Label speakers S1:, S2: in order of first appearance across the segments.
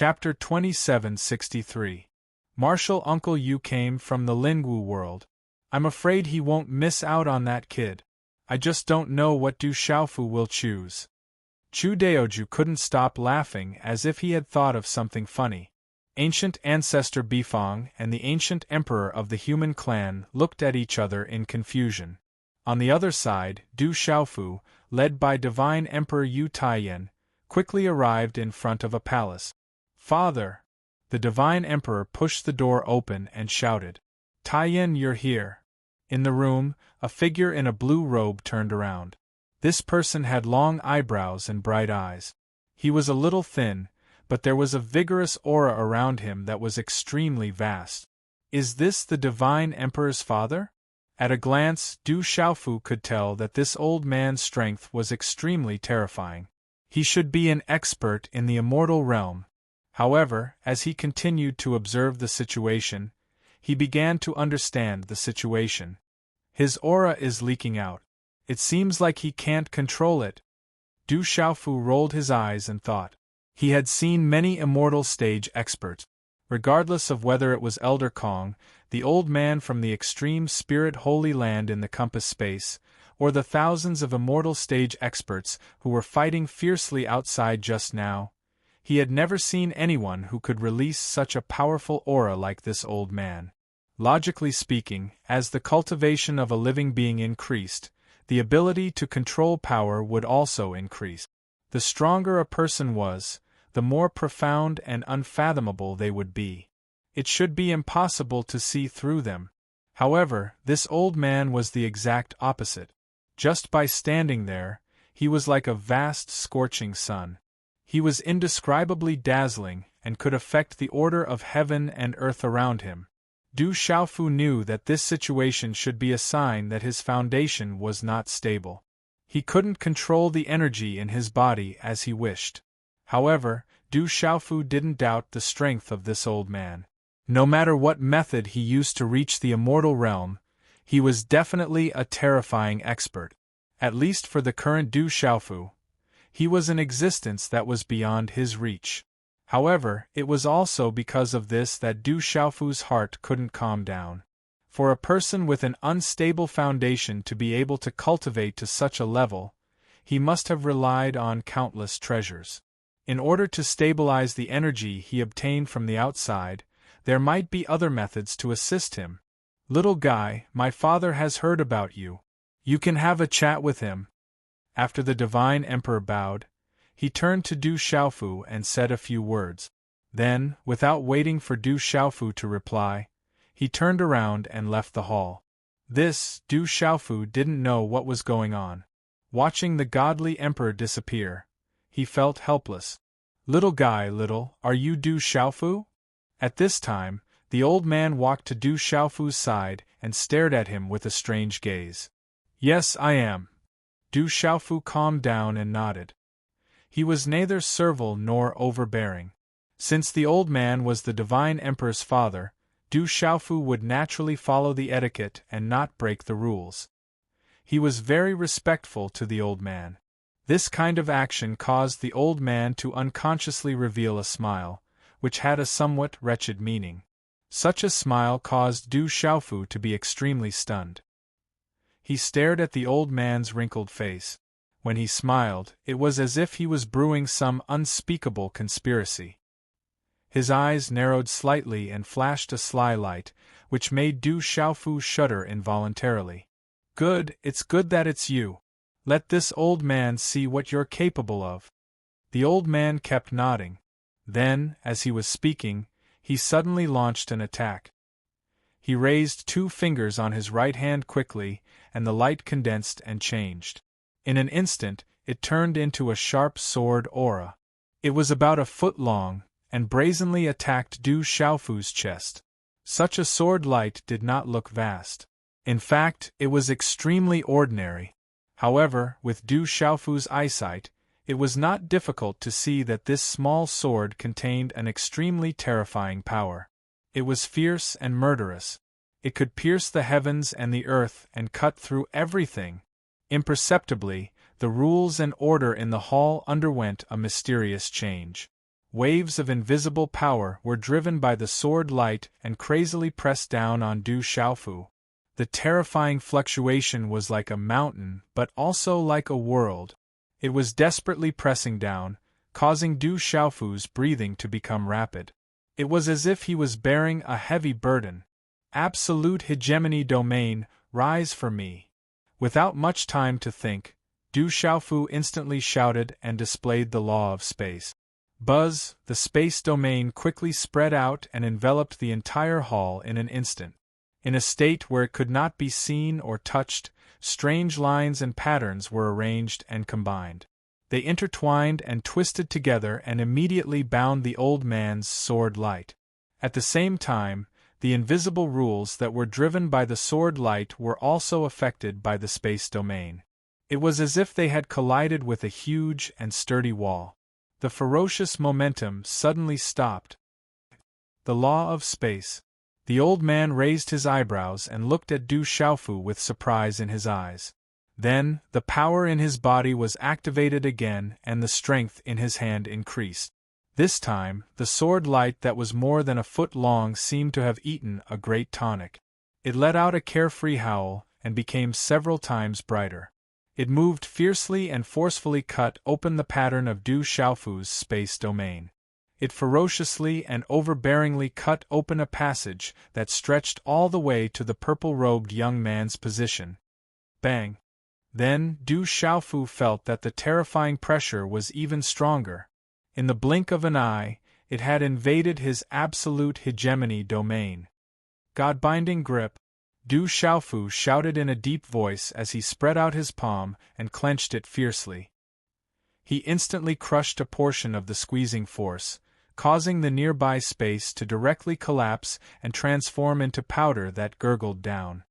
S1: Chapter 2763. Marshall, Uncle Yu came from the Lingwu world. I'm afraid he won't miss out on that kid. I just don't know what Du Xiaofu will choose. Chu Daoju couldn't stop laughing as if he had thought of something funny. Ancient ancestor Bifang and the ancient emperor of the human clan looked at each other in confusion. On the other side, Du Xiaofu, led by divine Emperor Yu Taiyan, quickly arrived in front of a palace. "Father!" The divine emperor pushed the door open and shouted. "Taiyan, you're here." In the room, a figure in a blue robe turned around. This person had long eyebrows and bright eyes. He was a little thin, but there was a vigorous aura around him that was extremely vast. Is this the divine emperor's father? At a glance, Du Xiaofu could tell that this old man's strength was extremely terrifying. He should be an expert in the immortal realm. However, as he continued to observe the situation, he began to understand the situation. His aura is leaking out. It seems like he can't control it. Du Xiaofu rolled his eyes and thought. He had seen many immortal stage experts. Regardless of whether it was Elder Kong, the old man from the extreme spirit holy land in the compass space, or the thousands of immortal stage experts who were fighting fiercely outside just now, he had never seen anyone who could release such a powerful aura like this old man. Logically speaking, as the cultivation of a living being increased, the ability to control power would also increase. The stronger a person was, the more profound and unfathomable they would be. It should be impossible to see through them. However, this old man was the exact opposite. Just by standing there, he was like a vast scorching sun. He was indescribably dazzling and could affect the order of heaven and earth around him. Du Xiaofu knew that this situation should be a sign that his foundation was not stable. He couldn't control the energy in his body as he wished. However, Du Xiaofu didn't doubt the strength of this old man. No matter what method he used to reach the immortal realm, he was definitely a terrifying expert. At least for the current Du Xiaofu, he was an existence that was beyond his reach. However, it was also because of this that Du Xiaofu's heart couldn't calm down. For a person with an unstable foundation to be able to cultivate to such a level, he must have relied on countless treasures. In order to stabilize the energy he obtained from the outside, there might be other methods to assist him. "Little guy, my father has heard about you. You can have a chat with him." After the divine emperor bowed, he turned to Du Xiaofu and said a few words. Then, without waiting for Du Xiaofu to reply, he turned around and left the hall. Du Xiaofu didn't know what was going on. Watching the godly emperor disappear, he felt helpless. "Little guy, are you Du Xiaofu?" At this time, the old man walked to Du Xiaofu's side and stared at him with a strange gaze. "Yes, I am." Du Xiaofu calmed down and nodded. He was neither servile nor overbearing. Since the old man was the divine emperor's father, Du Xiaofu would naturally follow the etiquette and not break the rules. He was very respectful to the old man. This kind of action caused the old man to unconsciously reveal a smile, which had a somewhat wretched meaning. Such a smile caused Du Xiaofu to be extremely stunned. He stared at the old man's wrinkled face. When he smiled, it was as if he was brewing some unspeakable conspiracy. His eyes narrowed slightly and flashed a sly light, which made Du Xiaofu shudder involuntarily. "Good, it's good that it's you. Let this old man see what you're capable of." The old man kept nodding. Then, as he was speaking, he suddenly launched an attack. He raised 2 fingers on his right hand quickly, and the light condensed and changed. In an instant, it turned into a sharp sword aura. It was about a foot long, and brazenly attacked Du Xiaofu's chest. Such a sword light did not look vast. In fact, it was extremely ordinary. However, with Du Xiaofu's eyesight, it was not difficult to see that this small sword contained an extremely terrifying power. It was fierce and murderous. It could pierce the heavens and the earth and cut through everything. Imperceptibly, the rules and order in the hall underwent a mysterious change. Waves of invisible power were driven by the sword light and crazily pressed down on Du Xiaofu. The terrifying fluctuation was like a mountain, but also like a world. It was desperately pressing down, causing Du Xiaofu's breathing to become rapid. It was as if he was bearing a heavy burden. Absolute hegemony domain, rise for me. Without much time to think, Du Xiaofu instantly shouted and displayed the law of space. Buzz, the space domain quickly spread out and enveloped the entire hall in an instant. In a state where it could not be seen or touched, strange lines and patterns were arranged and combined. They intertwined and twisted together and immediately bound the old man's sword light. At the same time, the invisible rules that were driven by the sword light were also affected by the space domain. It was as if they had collided with a huge and sturdy wall. The ferocious momentum suddenly stopped. The law of space. The old man raised his eyebrows and looked at Du Xiaofu with surprise in his eyes. Then, the power in his body was activated again and the strength in his hand increased. This time, the sword light that was more than a foot long seemed to have eaten a great tonic. It let out a carefree howl and became several times brighter. It moved fiercely and forcefully cut open the pattern of Du Xiaofu's space domain. It ferociously and overbearingly cut open a passage that stretched all the way to the purple-robed young man's position. Bang! Then Du Xiaofu felt that the terrifying pressure was even stronger. In the blink of an eye, it had invaded his absolute hegemony domain. God-binding grip. Du Xiaofu shouted in a deep voice as he spread out his palm and clenched it fiercely. He instantly crushed a portion of the squeezing force, causing the nearby space to directly collapse and transform into powder that gurgled down.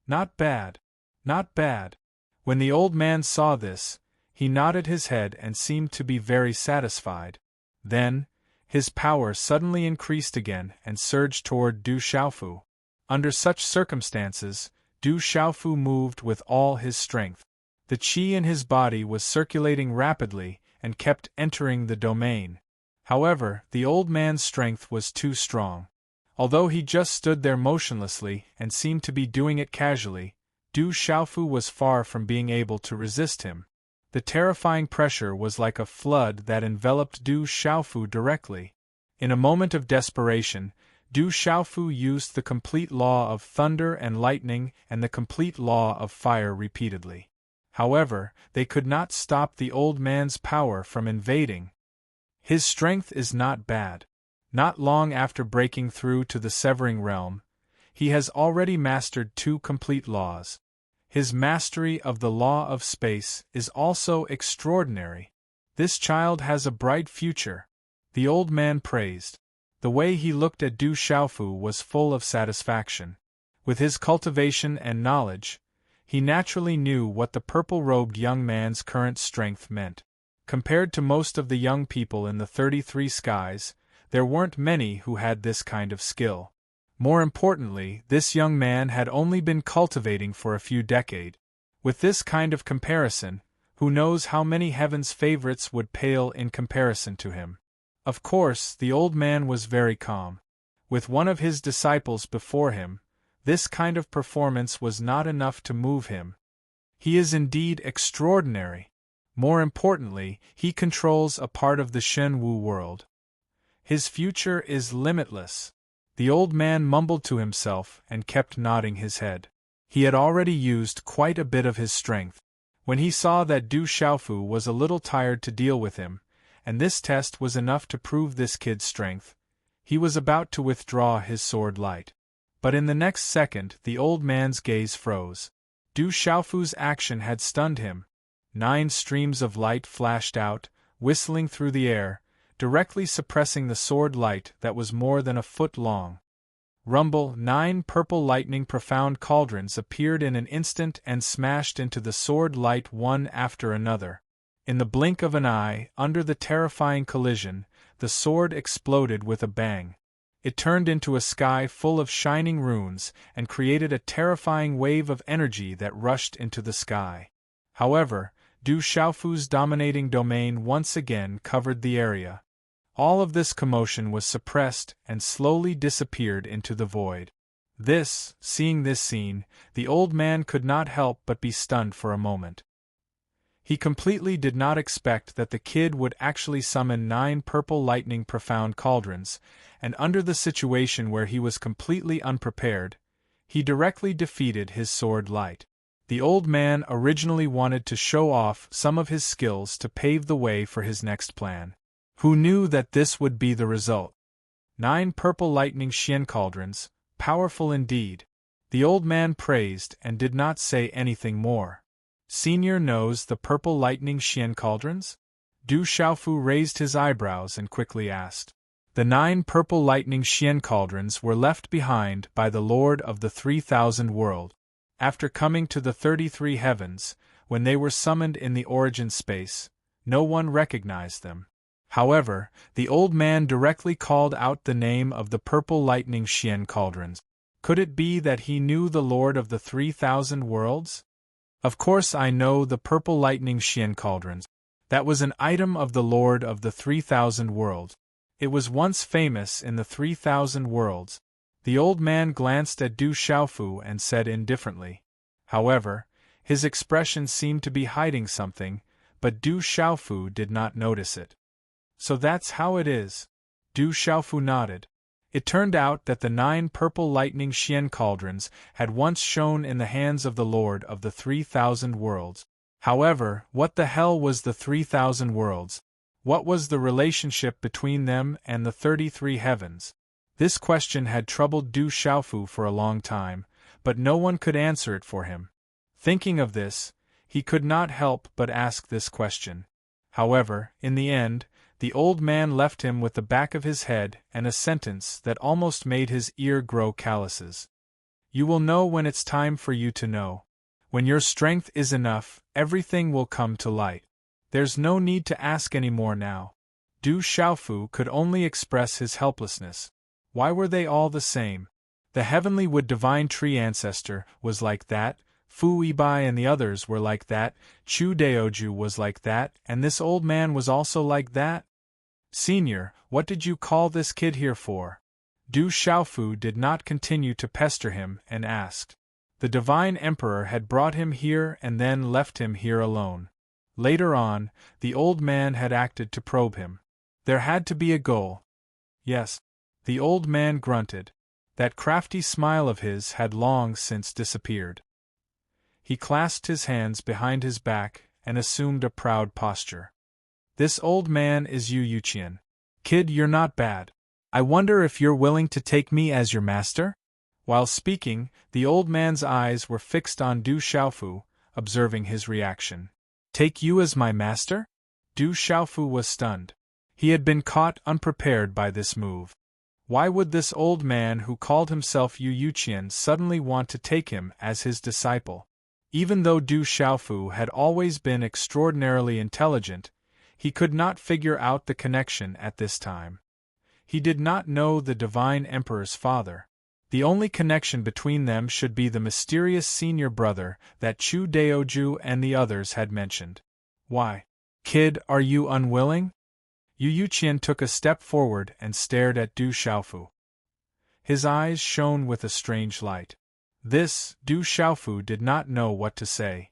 S1: Not bad. Not bad. When the old man saw this, he nodded his head and seemed to be very satisfied. Then, his power suddenly increased again and surged toward Du Xiaofu. Under such circumstances, Du Xiaofu moved with all his strength. The qi in his body was circulating rapidly and kept entering the domain. However, the old man's strength was too strong. Although he just stood there motionlessly and seemed to be doing it casually, Du Xiaofu was far from being able to resist him. The terrifying pressure was like a flood that enveloped Du Xiaofu directly. In a moment of desperation, Du Xiaofu used the complete law of thunder and lightning and the complete law of fire repeatedly. However, they could not stop the old man's power from invading. His strength is not bad. Not long after breaking through to the severing realm, he has already mastered 2 complete laws. His mastery of the law of space is also extraordinary. This child has a bright future, the old man praised. The way he looked at Du Xiaofu was full of satisfaction. With his cultivation and knowledge, he naturally knew what the purple-robed young man's current strength meant. Compared to most of the young people in the 33 skies, there weren't many who had this kind of skill. More importantly, this young man had only been cultivating for a few decades. With this kind of comparison, who knows how many heaven's favorites would pale in comparison to him? Of course, the old man was very calm. With one of his disciples before him, this kind of performance was not enough to move him. He is indeed extraordinary. More importantly, he controls a part of the Shen Wu world. His future is limitless. The old man mumbled to himself and kept nodding his head. He had already used quite a bit of his strength. When he saw that Du Xiaofu was a little tired to deal with him, and this test was enough to prove this kid's strength, he was about to withdraw his sword light. But in the next second the old man's gaze froze. Du Xiaofu's action had stunned him. 9 streams of light flashed out, whistling through the air, directly suppressing the sword light that was more than a foot long. Rumble! 9 purple lightning profound cauldrons appeared in an instant and smashed into the sword light one after another. In the blink of an eye, under the terrifying collision, the sword exploded with a bang. It turned into a sky full of shining runes and created a terrifying wave of energy that rushed into the sky. However, Du Xiaofu's dominating domain once again covered the area. All of this commotion was suppressed and slowly disappeared into the void. Seeing this scene, the old man could not help but be stunned for a moment. He completely did not expect that the kid would actually summon 9 purple lightning profound cauldrons, and under the situation where he was completely unprepared, he directly defeated his sword light. The old man originally wanted to show off some of his skills to pave the way for his next plan. Who knew that this would be the result? 9 purple lightning Xian cauldrons, powerful indeed. The old man praised and did not say anything more. Senior knows the purple lightning Xian cauldrons? Du Xiaofu raised his eyebrows and quickly asked. The 9 purple lightning Xian cauldrons were left behind by the Lord of the 3000 world. After coming to the 33 heavens, when they were summoned in the origin space, no one recognized them. However, the old man directly called out the name of the purple lightning Xian cauldrons. Could it be that he knew the Lord of the 3000 worlds? Of course I know the purple lightning Xian cauldrons. That was an item of the Lord of the 3000 worlds. It was once famous in the 3000 worlds. The old man glanced at Du Xiaofu and said indifferently. However, his expression seemed to be hiding something, but Du Xiaofu did not notice it. So that's how it is. Du Xiaofu nodded. It turned out that the 9 purple lightning Xian cauldrons had once shone in the hands of the Lord of the 3000 worlds. However, what the hell was the 3000 worlds? What was the relationship between them and the 33 heavens? This question had troubled Du Xiaofu for a long time, but no one could answer it for him. Thinking of this, he could not help but ask this question. However, in the end, the old man left him with the back of his head and a sentence that almost made his ear grow calluses. You will know when it's time for you to know. When your strength is enough, everything will come to light. There's no need to ask any more now. Du Xiaofu could only express his helplessness. Why were they all the same? The heavenly wood divine tree ancestor was like that, Fu Yibai and the others were like that, Chu Daoju was like that, and this old man was also like that? Senior, what did you call this kid here for? Du Xiaofu did not continue to pester him and asked. The divine emperor had brought him here and then left him here alone. Later on, the old man had acted to probe him. There had to be a goal. Yes. The old man grunted. That crafty smile of his had long since disappeared. He clasped his hands behind his back and assumed a proud posture. This old man is Yu Yuqian. Kid, you're not bad. I wonder if you're willing to take me as your master? While speaking, the old man's eyes were fixed on Du Xiaofu, observing his reaction. Take you as my master? Du Xiaofu was stunned. He had been caught unprepared by this move. Why would this old man who called himself Yu Yuqian suddenly want to take him as his disciple? Even though Du Xiaofu had always been extraordinarily intelligent, he could not figure out the connection at this time. He did not know the divine emperor's father. The only connection between them should be the mysterious senior brother that Chu Daoju and the others had mentioned. Why? Kid, are you unwilling? Yu Yuqian took a step forward and stared at Du Xiaofu. His eyes shone with a strange light. Du Xiaofu did not know what to say.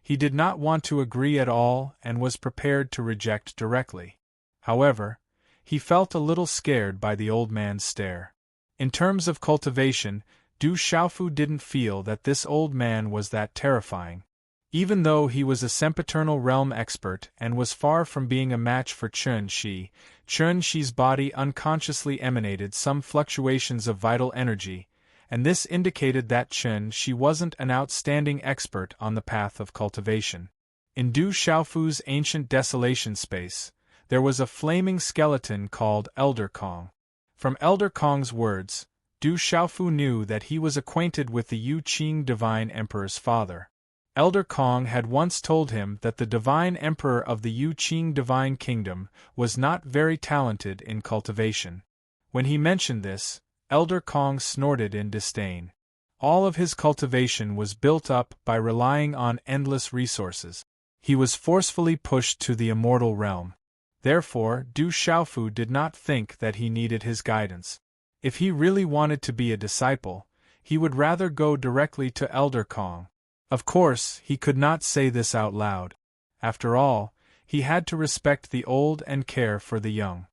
S1: He did not want to agree at all and was prepared to reject directly. However, he felt a little scared by the old man's stare. In terms of cultivation, Du Xiaofu didn't feel that this old man was that terrifying. Even though he was a sempiternal realm expert and was far from being a match for Chen Shi's body unconsciously emanated some fluctuations of vital energy, and this indicated that Chen Shi wasn't an outstanding expert on the path of cultivation. In Du Xiaofu's ancient desolation space, there was a flaming skeleton called Elder Kong. From Elder Kong's words, Du Xiaofu knew that he was acquainted with the Yu Qing Divine Emperor's father. Elder Kong had once told him that the Divine Emperor of the Yu Qing Divine Kingdom was not very talented in cultivation. When he mentioned this, Elder Kong snorted in disdain. All of his cultivation was built up by relying on endless resources. He was forcefully pushed to the immortal realm. Therefore, Du Xiaofu did not think that he needed his guidance. If he really wanted to be a disciple, he would rather go directly to Elder Kong. Of course, he could not say this out loud. After all, he had to respect the old and care for the young.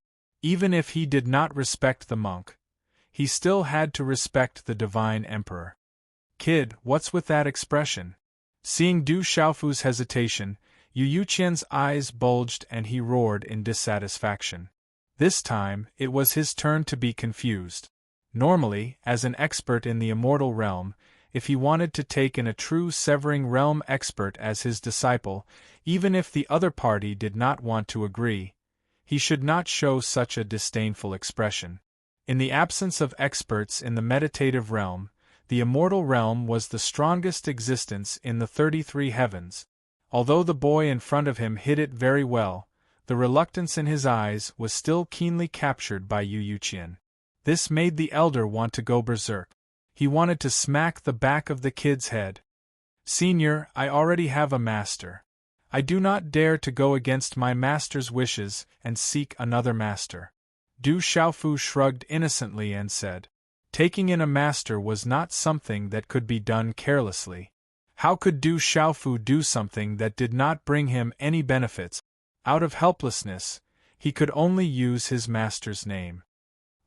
S1: Even if he did not respect the monk, he still had to respect the divine emperor. Kid, what's with that expression? Seeing Du Xiaofu's hesitation, Yu Yuqian's eyes bulged and he roared in dissatisfaction. This time, it was his turn to be confused. Normally, as an expert in the immortal realm, if he wanted to take in a true Severing Realm expert as his disciple, even if the other party did not want to agree, he should not show such a disdainful expression. In the absence of experts in the meditative realm, the immortal realm was the strongest existence in the 33 heavens. Although the boy in front of him hid it very well, the reluctance in his eyes was still keenly captured by Yu Yuqian. This made the elder want to go berserk. He wanted to smack the back of the kid's head. Senior, I already have a master. I do not dare to go against my master's wishes and seek another master. Du Xiaofu shrugged innocently and said, taking in a master was not something that could be done carelessly. How could Du Xiaofu do something that did not bring him any benefits? Out of helplessness, he could only use his master's name.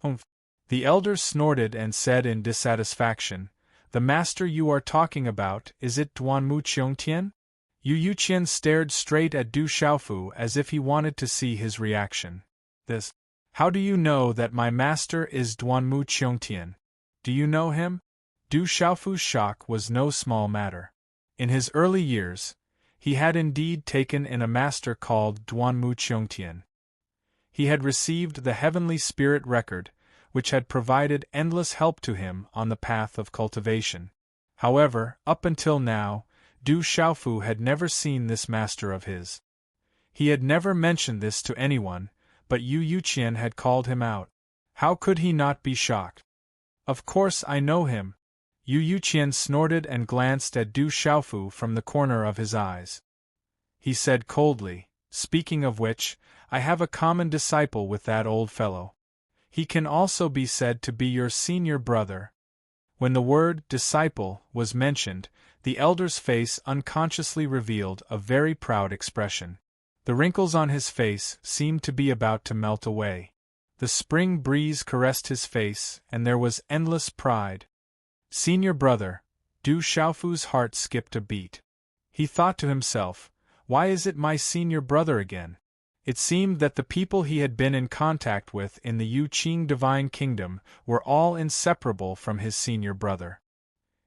S1: Humph. The elder snorted and said in dissatisfaction, the master you are talking about, is it Duanmu Qiongtian? Yu Yuqian stared straight at Du Xiaofu as if he wanted to see his reaction. This. How do you know that my master is Duanmu Qiongtian? Do you know him? Du Xiaofu's shock was no small matter. In his early years, he had indeed taken in a master called Duanmu Qiongtian. He had received the heavenly spirit record, which had provided endless help to him on the path of cultivation. However, up until now, Du Xiaofu had never seen this master of his. He had never mentioned this to anyone, but Yu Yuqian had called him out. How could he not be shocked? Of course I know him. Yu Yuqian snorted and glanced at Du Xiaofu from the corner of his eyes. He said coldly, speaking of which, I have a common disciple with that old fellow. He can also be said to be your senior brother. When the word disciple was mentioned, the elder's face unconsciously revealed a very proud expression. The wrinkles on his face seemed to be about to melt away. The spring breeze caressed his face, and there was endless pride. Senior brother, Du Xiaofu's heart skipped a beat. He thought to himself, why is it my senior brother again? It seemed that the people he had been in contact with in the Yu Qing Divine Kingdom were all inseparable from his senior brother.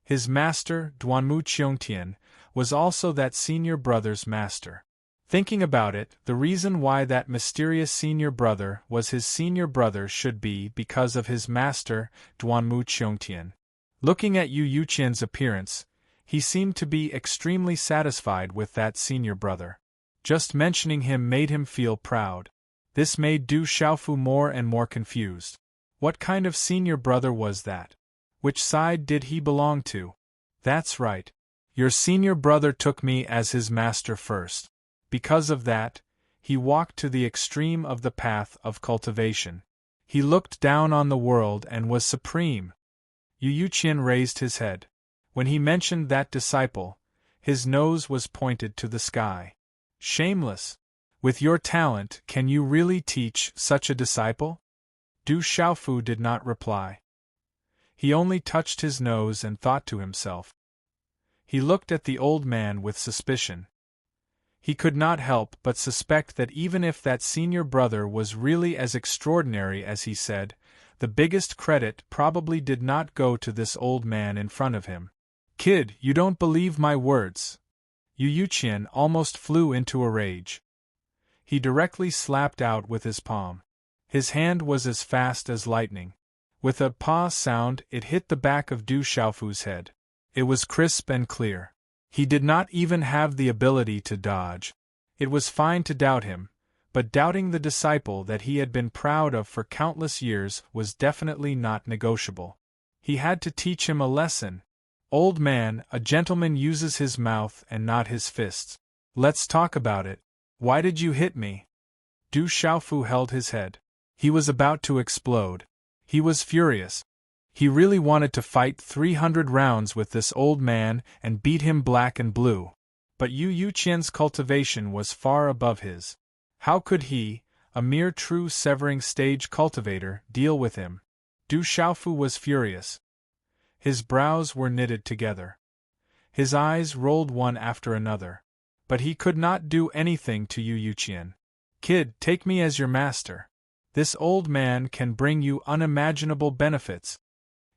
S1: His master, Duanmu Qiongtian, was also that senior brother's master. Thinking about it, the reason why that mysterious senior brother was his senior brother should be because of his master, Duanmu Qiongtian. Looking at Yu Yuqian's appearance, he seemed to be extremely satisfied with that senior brother. Just mentioning him made him feel proud. This made Du Xiaofu more and more confused. What kind of senior brother was that? Which side did he belong to? That's right. Your senior brother took me as his master first. Because of that, he walked to the extreme of the path of cultivation. He looked down on the world and was supreme. Yu Yuqian raised his head. When he mentioned that disciple, his nose was pointed to the sky. Shameless! With your talent, can you really teach such a disciple? Du Xiaofu did not reply. He only touched his nose and thought to himself. He looked at the old man with suspicion. He could not help but suspect that even if that senior brother was really as extraordinary as he said, the biggest credit probably did not go to this old man in front of him. Kid, you don't believe my words. Yu Yuqian almost flew into a rage. He directly slapped out with his palm. His hand was as fast as lightning. With a "pa" sound, it hit the back of Du Xiaofu's head. It was crisp and clear. He did not even have the ability to dodge. It was fine to doubt him, but doubting the disciple that he had been proud of for countless years was definitely not negotiable. He had to teach him a lesson. Old man, a gentleman uses his mouth and not his fists. Let's talk about it. Why did you hit me? Du Xiaofu held his head. He was about to explode. He was furious. He really wanted to fight 300 rounds with this old man and beat him black and blue. But Yu Yuqian's cultivation was far above his. How could he, a mere true severing stage cultivator, deal with him? Du Xiaofu was furious. His brows were knitted together. His eyes rolled one after another. But he could not do anything to Yu Yuqian. Kid, take me as your master. This old man can bring you unimaginable benefits.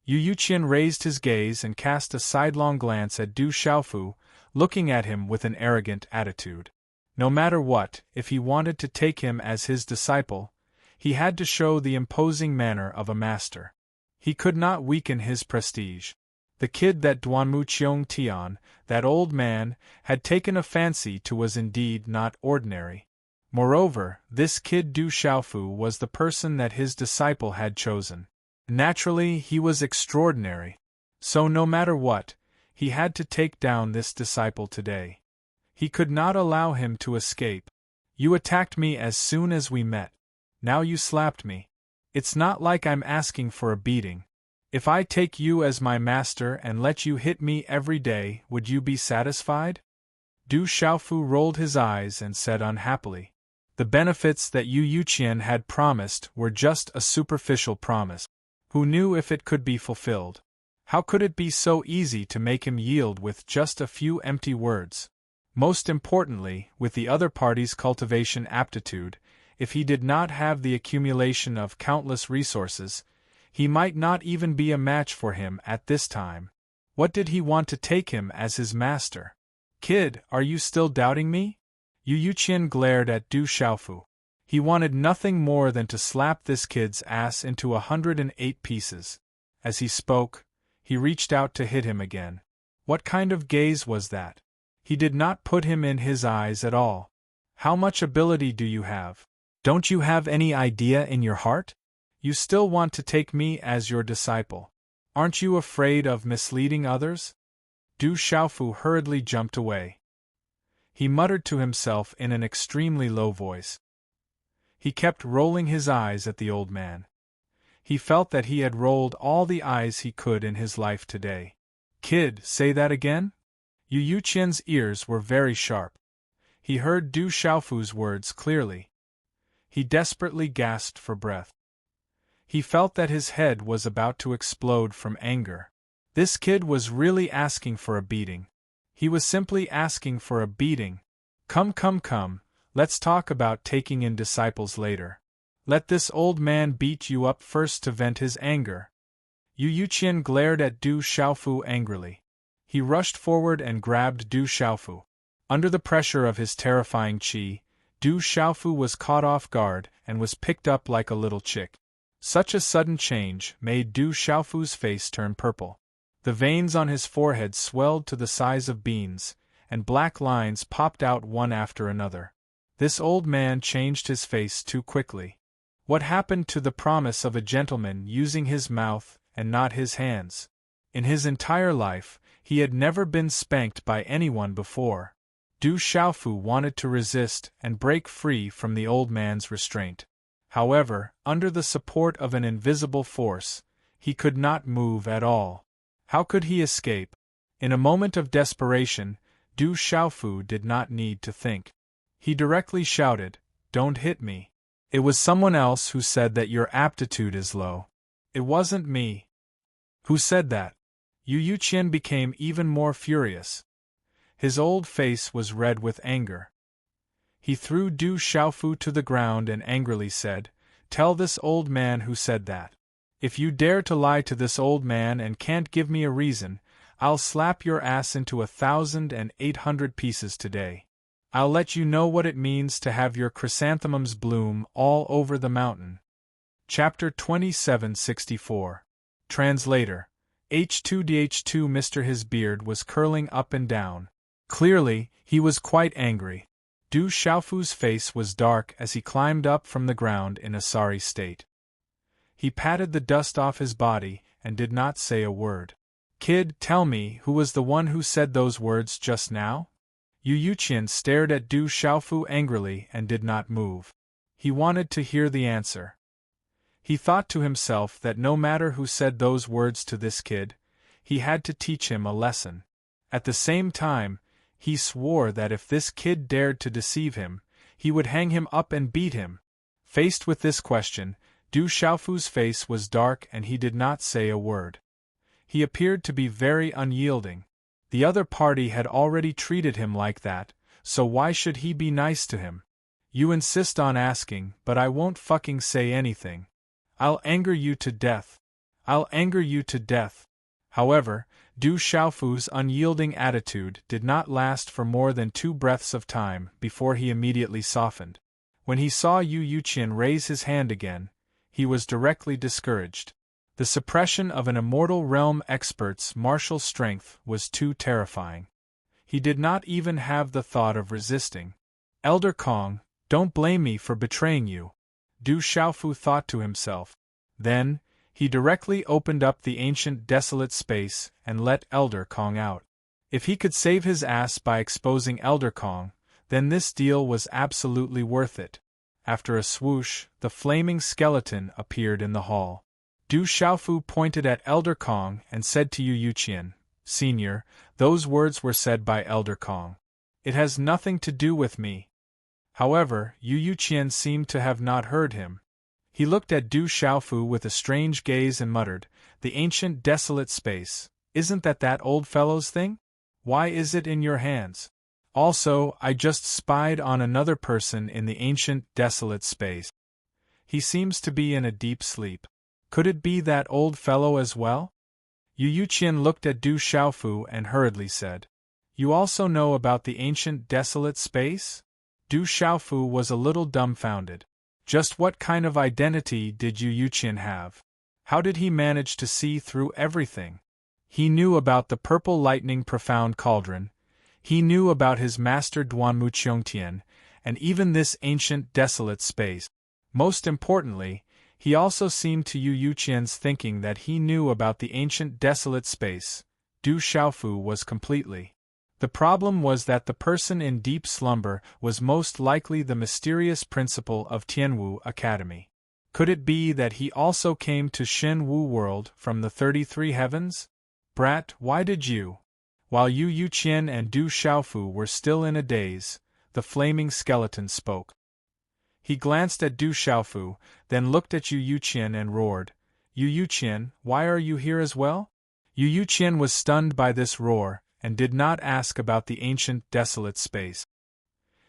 S1: Yu Yuqian raised his gaze and cast a sidelong glance at Du Xiaofu, looking at him with an arrogant attitude. No matter what, if he wanted to take him as his disciple, he had to show the imposing manner of a master. He could not weaken his prestige. The kid that Duanmu Qiong Tian, that old man, had taken a fancy to was indeed not ordinary. Moreover, this kid Du Xiaofu was the person that his disciple had chosen. Naturally, he was extraordinary. So no matter what, he had to take down this disciple today. He could not allow him to escape. You attacked me as soon as we met. Now you slapped me. It's not like I'm asking for a beating. If I take you as my master and let you hit me every day, would you be satisfied? Du Xiaofu rolled his eyes and said unhappily. The benefits that Yu Yuqian had promised were just a superficial promise. Who knew if it could be fulfilled? How could it be so easy to make him yield with just a few empty words? Most importantly, with the other party's cultivation aptitude, if he did not have the accumulation of countless resources, he might not even be a match for him at this time. What did he want to take him as his master? Kid, are you still doubting me? Yu Yuqian glared at Du Xiaofu. He wanted nothing more than to slap this kid's ass into 108 pieces. As he spoke, he reached out to hit him again. What kind of gaze was that? He did not put him in his eyes at all. How much ability do you have? Don't you have any idea in your heart? You still want to take me as your disciple. Aren't you afraid of misleading others? Du Xiaofu hurriedly jumped away. He muttered to himself in an extremely low voice. He kept rolling his eyes at the old man. He felt that he had rolled all the eyes he could in his life today. Kid, say that again? Yu Yuqian's ears were very sharp. He heard Du Xiaofu's words clearly. He desperately gasped for breath. He felt that his head was about to explode from anger. This kid was really asking for a beating. He was simply asking for a beating. Come, let's talk about taking in disciples later. Let this old man beat you up first to vent his anger. Yu Yuqian glared at Du Xiaofu angrily. He rushed forward and grabbed Du Xiaofu. Under the pressure of his terrifying qi, Du Xiaofu was caught off guard and was picked up like a little chick. Such a sudden change made Du Xiaofu's face turn purple. The veins on his forehead swelled to the size of beans, and black lines popped out one after another. This old man changed his face too quickly. What happened to the promise of a gentleman using his mouth and not his hands? In his entire life, he had never been spanked by anyone before. Du Xiaofu wanted to resist and break free from the old man's restraint. However, under the support of an invisible force, he could not move at all. How could he escape? In a moment of desperation, Du Xiaofu did not need to think. He directly shouted, "Don't hit me." It was someone else who said that your aptitude is low. It wasn't me. Who said that? Yu Yuqian became even more furious. His old face was red with anger. He threw Du Xiaofu to the ground and angrily said, "Tell this old man who said that. If you dare to lie to this old man and can't give me a reason, I'll slap your ass into 1,800 pieces today. I'll let you know what it means to have your chrysanthemums bloom all over the mountain." Chapter 2764. Translator. H2DH2 Mr. His beard was curling up and down. Clearly, he was quite angry. Du Xiaofu's face was dark as he climbed up from the ground in a sorry state. He patted the dust off his body and did not say a word. "Kid, tell me who was the one who said those words just now?" Yu Yuqian stared at Du Xiaofu angrily and did not move. He wanted to hear the answer. He thought to himself that no matter who said those words to this kid, he had to teach him a lesson. At the same time, he swore that if this kid dared to deceive him, he would hang him up and beat him. Faced with this question, Du Xiaofu's face was dark and he did not say a word. He appeared to be very unyielding. The other party had already treated him like that, so why should he be nice to him? You insist on asking, but I won't fucking say anything. I'll anger you to death. I'll anger you to death. However, Du Xiaofu's unyielding attitude did not last for more than 2 breaths of time before he immediately softened. When he saw Yu Yuqian raise his hand again, he was directly discouraged. The suppression of an immortal realm expert's martial strength was too terrifying. He did not even have the thought of resisting. Elder Kong, don't blame me for betraying you, Du Xiaofu thought to himself. Then, he directly opened up the ancient desolate space and let Elder Kong out. If he could save his ass by exposing Elder Kong, then this deal was absolutely worth it. After a swoosh, the flaming skeleton appeared in the hall. Du Xiaofu pointed at Elder Kong and said to Yu Yuqian, Senior, those words were said by Elder Kong. It has nothing to do with me. However, Yu Yuqian seemed to have not heard him. He looked at Du Xiaofu with a strange gaze and muttered, The ancient desolate space, isn't that old fellow's thing? Why is it in your hands? Also, I just spied on another person in the ancient desolate space. He seems to be in a deep sleep. Could it be that old fellow as well? Yu Yuqian looked at Du Xiaofu and hurriedly said, You also know about the ancient desolate space? Du Xiaofu was a little dumbfounded. Just what kind of identity did Yu Yuqian have? How did he manage to see through everything? He knew about the purple lightning profound cauldron, he knew about his master Duanmu Qiongtian, and even this ancient desolate space. Most importantly, he also seemed to Yu Yuqian's thinking that he knew about the ancient desolate space. Du Xiaofu was completely. The problem was that the person in deep slumber was most likely the mysterious principal of Tianwu Academy. Could it be that he also came to Shen Wu world from the 33 heavens? Brat, why did you? While Yu Yuqian and Du Xiaofu were still in a daze, the flaming skeleton spoke. He glanced at Du Xiaofu, then looked at Yu Yuqian and roared, Yu Yuqian, why are you here as well? Yu Yuqian was stunned by this roar, and did not ask about the ancient desolate space.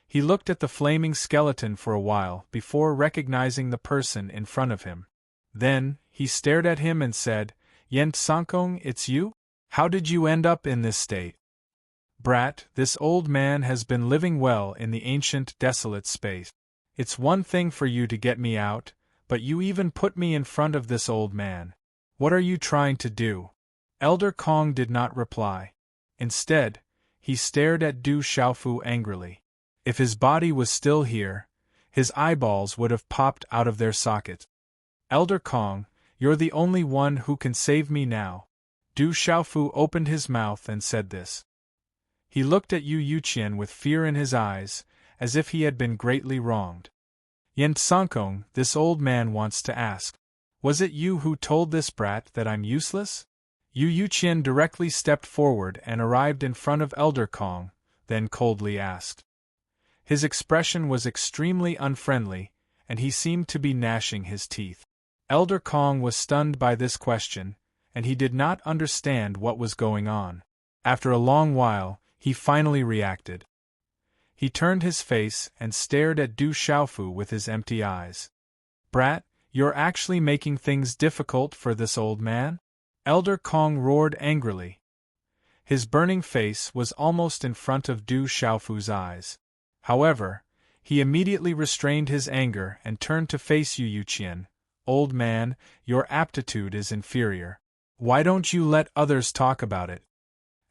S1: He looked at the flaming skeleton for a while before recognizing the person in front of him. Then, he stared at him and said, Yen Sankong, it's you? How did you end up in this state? Brat, this old man has been living well in the ancient desolate space. It's one thing for you to get me out, but you even put me in front of this old man. What are you trying to do? Elder Kong did not reply. Instead, he stared at Du Xiaofu angrily. If his body was still here, his eyeballs would have popped out of their sockets. Elder Kong, you're the only one who can save me now. Du Xiaofu opened his mouth and said this. He looked at Yu Yuqian with fear in his eyes, as if he had been greatly wronged. Yen Sankong, this old man wants to ask, was it you who told this brat that I'm useless? Yu Yuqian directly stepped forward and arrived in front of Elder Kong, then coldly asked. His expression was extremely unfriendly, and he seemed to be gnashing his teeth. Elder Kong was stunned by this question, and he did not understand what was going on. After a long while, he finally reacted. He turned his face and stared at Du Xiaofu with his empty eyes. Brat, you're actually making things difficult for this old man? Elder Kong roared angrily. His burning face was almost in front of Du Xiaofu's eyes. However, he immediately restrained his anger and turned to face Yu Yuqian. Old man, your aptitude is inferior. Why don't you let others talk about it?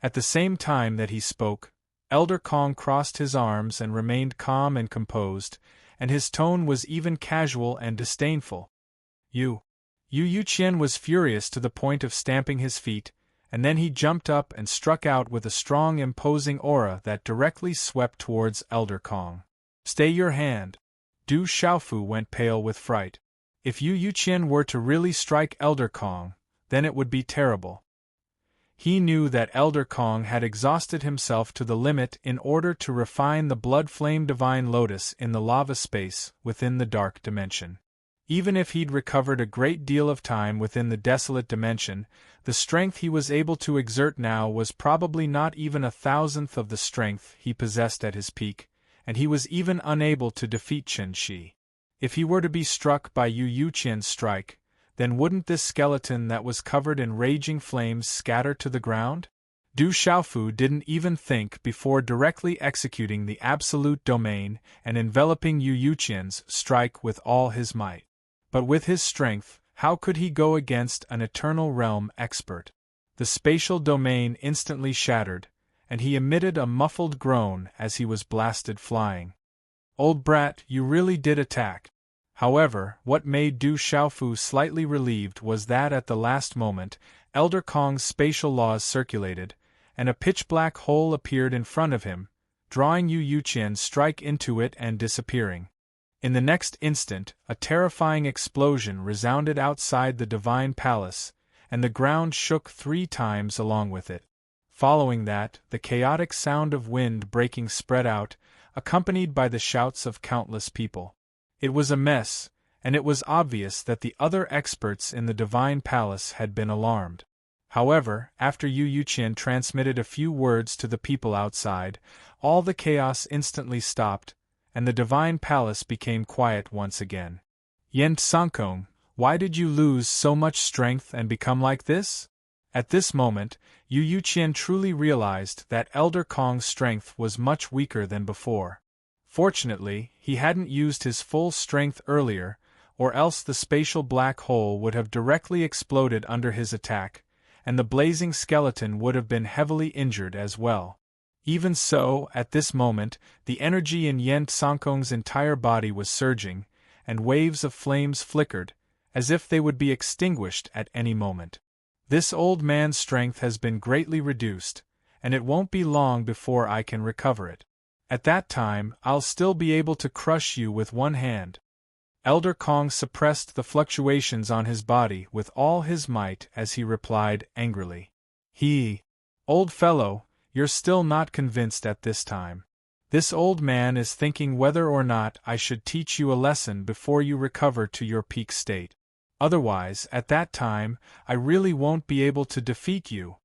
S1: At the same time that he spoke, Elder Kong crossed his arms and remained calm and composed, and his tone was even casual and disdainful. Yu Yuqian was furious to the point of stamping his feet, and then he jumped up and struck out with a strong imposing aura that directly swept towards Elder Kong. Stay your hand. Du Xiaofu went pale with fright. If Yu Yuqian were to really strike Elder Kong, then it would be terrible. He knew that Elder Kong had exhausted himself to the limit in order to refine the blood flame divine lotus in the lava space within the dark dimension. Even if he'd recovered a great deal of time within the desolate dimension, the strength he was able to exert now was probably not even 1,000th of the strength he possessed at his peak, and he was even unable to defeat Chen Shi. If he were to be struck by Yu Yuqian's strike, then wouldn't this skeleton that was covered in raging flames scatter to the ground? Du Xiaofu didn't even think before directly executing the absolute domain and enveloping Yu Yuqian's strike with all his might. But with his strength, how could he go against an eternal realm expert? The spatial domain instantly shattered, and he emitted a muffled groan as he was blasted flying. Old brat, you really did attack. However, what made Du Xiaofu slightly relieved was that at the last moment, Elder Kong's spatial laws circulated, and a pitch-black hole appeared in front of him, drawing Yu Yuqian's strike into it and disappearing. In the next instant, a terrifying explosion resounded outside the divine palace, and the ground shook 3 times along with it. Following that, the chaotic sound of wind breaking spread out, accompanied by the shouts of countless people. It was a mess, and it was obvious that the other experts in the divine palace had been alarmed. However, after Yu Yuqian transmitted a few words to the people outside, all the chaos instantly stopped, and the divine palace became quiet once again. Yen Sankong, why did you lose so much strength and become like this? At this moment, Yu Yuqian truly realized that Elder Kong's strength was much weaker than before. Fortunately, he hadn't used his full strength earlier, or else the spatial black hole would have directly exploded under his attack, and the blazing skeleton would have been heavily injured as well. Even so, at this moment, the energy in Yen Sankong's entire body was surging, and waves of flames flickered, as if they would be extinguished at any moment. This old man's strength has been greatly reduced, and it won't be long before I can recover it. At that time, I'll still be able to crush you with one hand. Elder Kong suppressed the fluctuations on his body with all his might as he replied angrily. Old fellow, you're still not convinced at this time. This old man is thinking whether or not I should teach you a lesson before you recover to your peak state. Otherwise, at that time, I really won't be able to defeat you.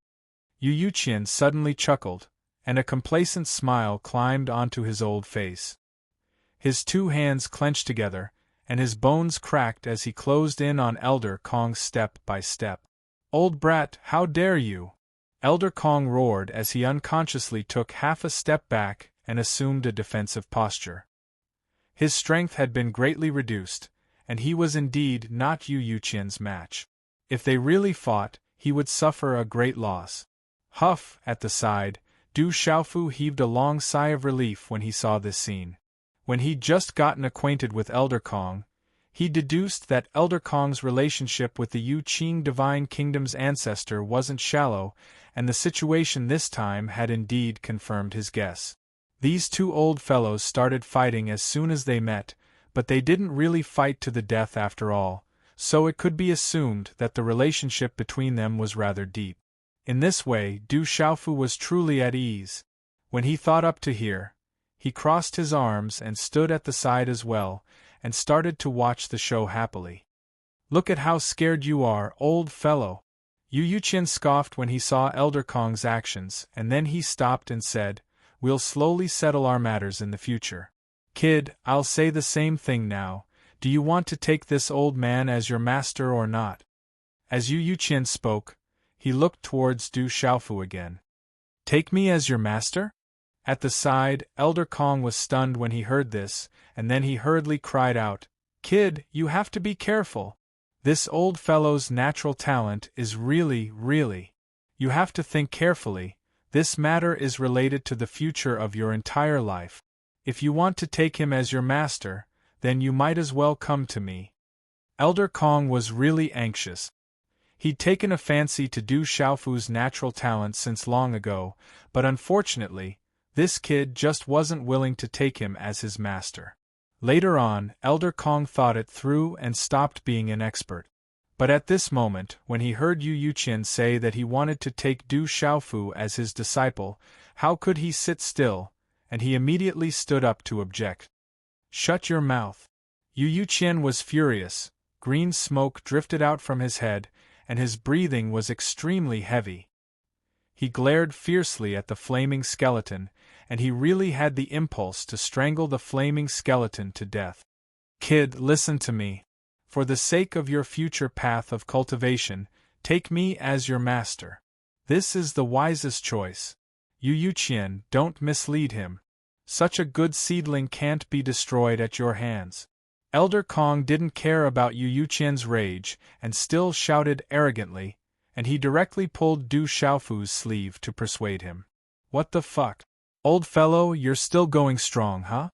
S1: Yu Yuqian suddenly chuckled, and a complacent smile climbed onto his old face. His 2 hands clenched together, and his bones cracked as he closed in on Elder Kong step by step. Old brat, how dare you? Elder Kong roared as he unconsciously took half a step back and assumed a defensive posture. His strength had been greatly reduced, and he was indeed not Yu Yuqian's match. If they really fought, he would suffer a great loss. Huff, at the side, Du Xiaofu heaved a long sigh of relief when he saw this scene. When he'd just gotten acquainted with Elder Kong, he deduced that Elder Kong's relationship with the Yu Qing Divine Kingdom's ancestor wasn't shallow, and the situation this time had indeed confirmed his guess. These 2 old fellows started fighting as soon as they met, but they didn't really fight to the death after all, so it could be assumed that the relationship between them was rather deep. In this way, Du Xiaofu was truly at ease. When he thought up to here, he crossed his arms and stood at the side as well, and started to watch the show happily. Look at how scared you are, old fellow. Yu Yuqian scoffed when he saw Elder Kong's actions, and then he stopped and said, We'll slowly settle our matters in the future. Kid, I'll say the same thing now. Do you want to take this old man as your master or not? As Yu Yuqian spoke, he looked towards Du Xiaofu again. Take me as your master? At the side, Elder Kong was stunned when he heard this, and then he hurriedly cried out, Kid, you have to be careful. This old fellow's natural talent is really. You have to think carefully. This matter is related to the future of your entire life. If you want to take him as your master, then you might as well come to me. Elder Kong was really anxious. He'd taken a fancy to Du Xiaofu's natural talent since long ago, but unfortunately, this kid just wasn't willing to take him as his master. Later on, Elder Kong thought it through and stopped being an expert. But at this moment, when he heard Yu Yuqian say that he wanted to take Du Xiaofu as his disciple, how could he sit still, and he immediately stood up to object. "Shut your mouth." Yu Yuqian was furious, green smoke drifted out from his head, and his breathing was extremely heavy. He glared fiercely at the flaming skeleton, and he really had the impulse to strangle the flaming skeleton to death. "Kid, listen to me. For the sake of your future path of cultivation, take me as your master. This is the wisest choice. Yu Yuqian, don't mislead him. Such a good seedling can't be destroyed at your hands." Elder Kong didn't care about Yu Yuqian's rage and still shouted arrogantly, and he directly pulled Du Xiaofu's sleeve to persuade him. "What the fuck? Old fellow, you're still going strong, huh?"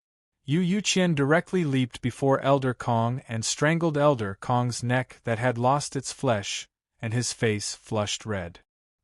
S1: Yu Yuqian directly leaped before Elder Kong and strangled Elder Kong's neck that had lost its flesh, and his face flushed red.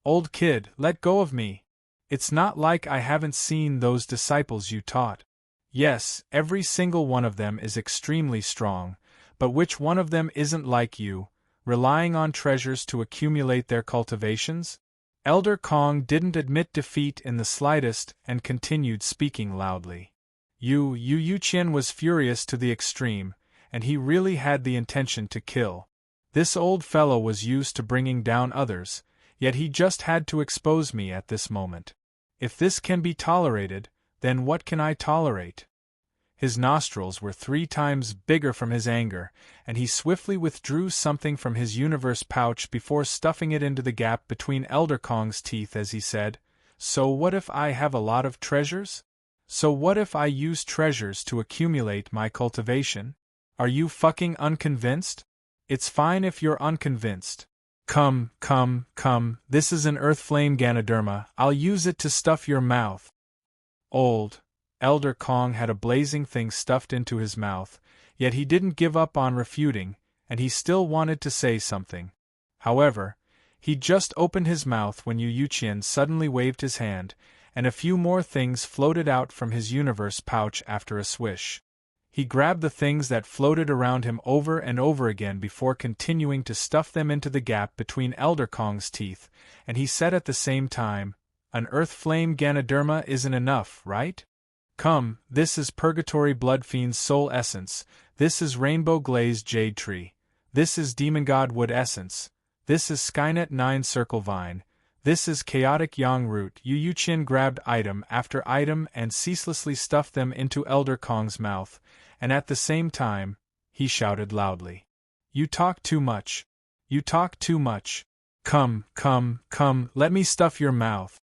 S1: "Old kid, let go of me. It's not like I haven't seen those disciples you taught. Yes, every single one of them is extremely strong, but which one of them isn't like you, relying on treasures to accumulate their cultivations?" Elder Kong didn't admit defeat in the slightest and continued speaking loudly. Yu Yuqian was furious to the extreme, and he really had the intention to kill. This old fellow was used to bringing down others, yet he just had to expose me at this moment. If this can be tolerated, then what can I tolerate? His nostrils were 3 times bigger from his anger, and he swiftly withdrew something from his universe pouch before stuffing it into the gap between Elder Kong's teeth as he said, "So what if I have a lot of treasures? So what if I use treasures to accumulate my cultivation? Are you fucking unconvinced? It's fine if you're unconvinced. Come, this is an earth flame Ganoderma, I'll use it to stuff your mouth." Elder Kong had a blazing thing stuffed into his mouth, yet he didn't give up on refuting, and he still wanted to say something. However, he just opened his mouth when Yu Yuqian suddenly waved his hand, and a few more things floated out from his universe pouch after a swish. He grabbed the things that floated around him over and over again before continuing to stuff them into the gap between Elder Kong's teeth, and he said at the same time, "An earth flame Ganoderma isn't enough, right? Come, this is Purgatory Blood Fiend's soul essence, this is Rainbow Glazed Jade Tree, this is Demon God Wood Essence, this is Skynet 9 Circle Vine, this is Chaotic Yang Root." Yu Yuqian grabbed item after item and ceaselessly stuffed them into Elder Kong's mouth, and at the same time, he shouted loudly, "You talk too much. You talk too much. Come, let me stuff your mouth."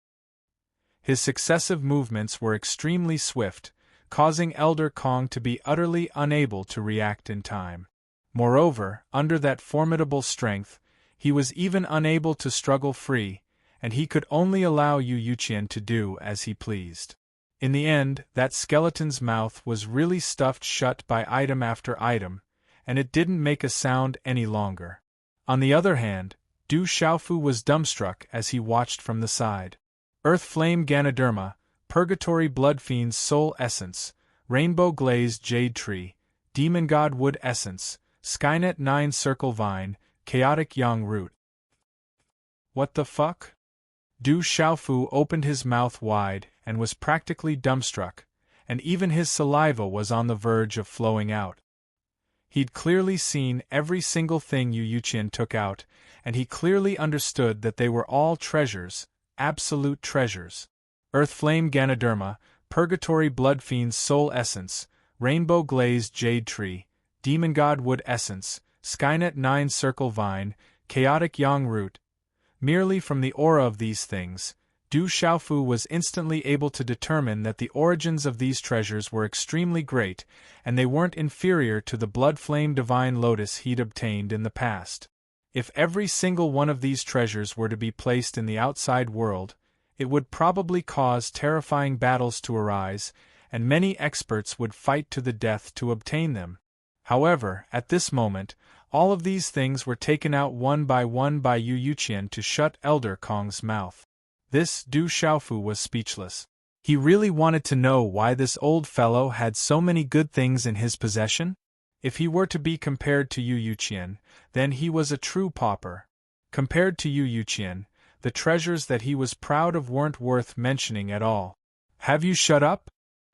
S1: His successive movements were extremely swift, causing Elder Kong to be utterly unable to react in time. Moreover, under that formidable strength, he was even unable to struggle free, and he could only allow Yu Yuqian to do as he pleased. In the end, that skeleton's mouth was really stuffed shut by item after item, and it didn't make a sound any longer. On the other hand, Du Xiaofu was dumbstruck as he watched from the side. Earth Flame Ganoderma, Purgatory Blood Fiend's soul essence, Rainbow Glazed Jade Tree, Demon God Wood Essence, Skynet 9 Circle Vine, Chaotic Yang Root. What the fuck? Du Xiaofu opened his mouth wide and was practically dumbstruck, and even his saliva was on the verge of flowing out. He'd clearly seen every single thing Yu Yuqian took out, and he clearly understood that they were all treasures, absolute treasures. Earth Flame Ganoderma, Purgatory Blood Fiend's soul essence, Rainbow Glazed Jade Tree, Demon God Wood Essence, Skynet 9 Circle Vine, Chaotic Yang Root. Merely from the aura of these things, Du Xiaofu was instantly able to determine that the origins of these treasures were extremely great, and they weren't inferior to the Blood Flame Divine Lotus he'd obtained in the past. If every single one of these treasures were to be placed in the outside world, it would probably cause terrifying battles to arise, and many experts would fight to the death to obtain them. However, at this moment, all of these things were taken out one by Yu Yuqian to shut Elder Kong's mouth. Du Xiaofu was speechless. He really wanted to know why this old fellow had so many good things in his possession? If he were to be compared to Yu Yuqian, then he was a true pauper. Compared to Yu Yuqian, the treasures that he was proud of weren't worth mentioning at all. Have you shut up?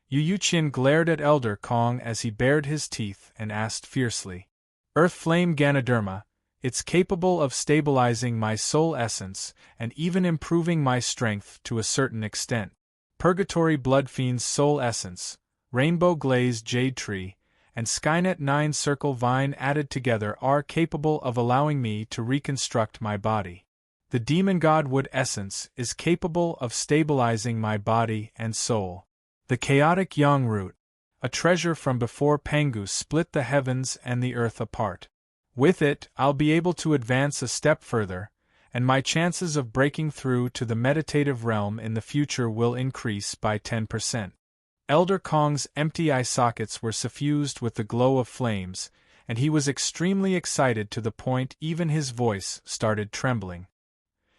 S1: Yu Yuqian glared at Elder Kong as he bared his teeth and asked fiercely. Earth Flame Ganoderma, it's capable of stabilizing my soul essence and even improving my strength to a certain extent. Purgatory Bloodfiend's soul essence, Rainbow Glazed Jade Tree, and Skynet 9 Circle Vine added together are capable of allowing me to reconstruct my body. The Demon God Wood essence is capable of stabilizing my body and soul. The Chaotic Yang Root, a treasure from before Pangu split the heavens and the earth apart. With it, I'll be able to advance a step further, and my chances of breaking through to the meditative realm in the future will increase by 10%. Elder Kong's empty eye sockets were suffused with the glow of flames, and he was extremely excited to the point even his voice started trembling.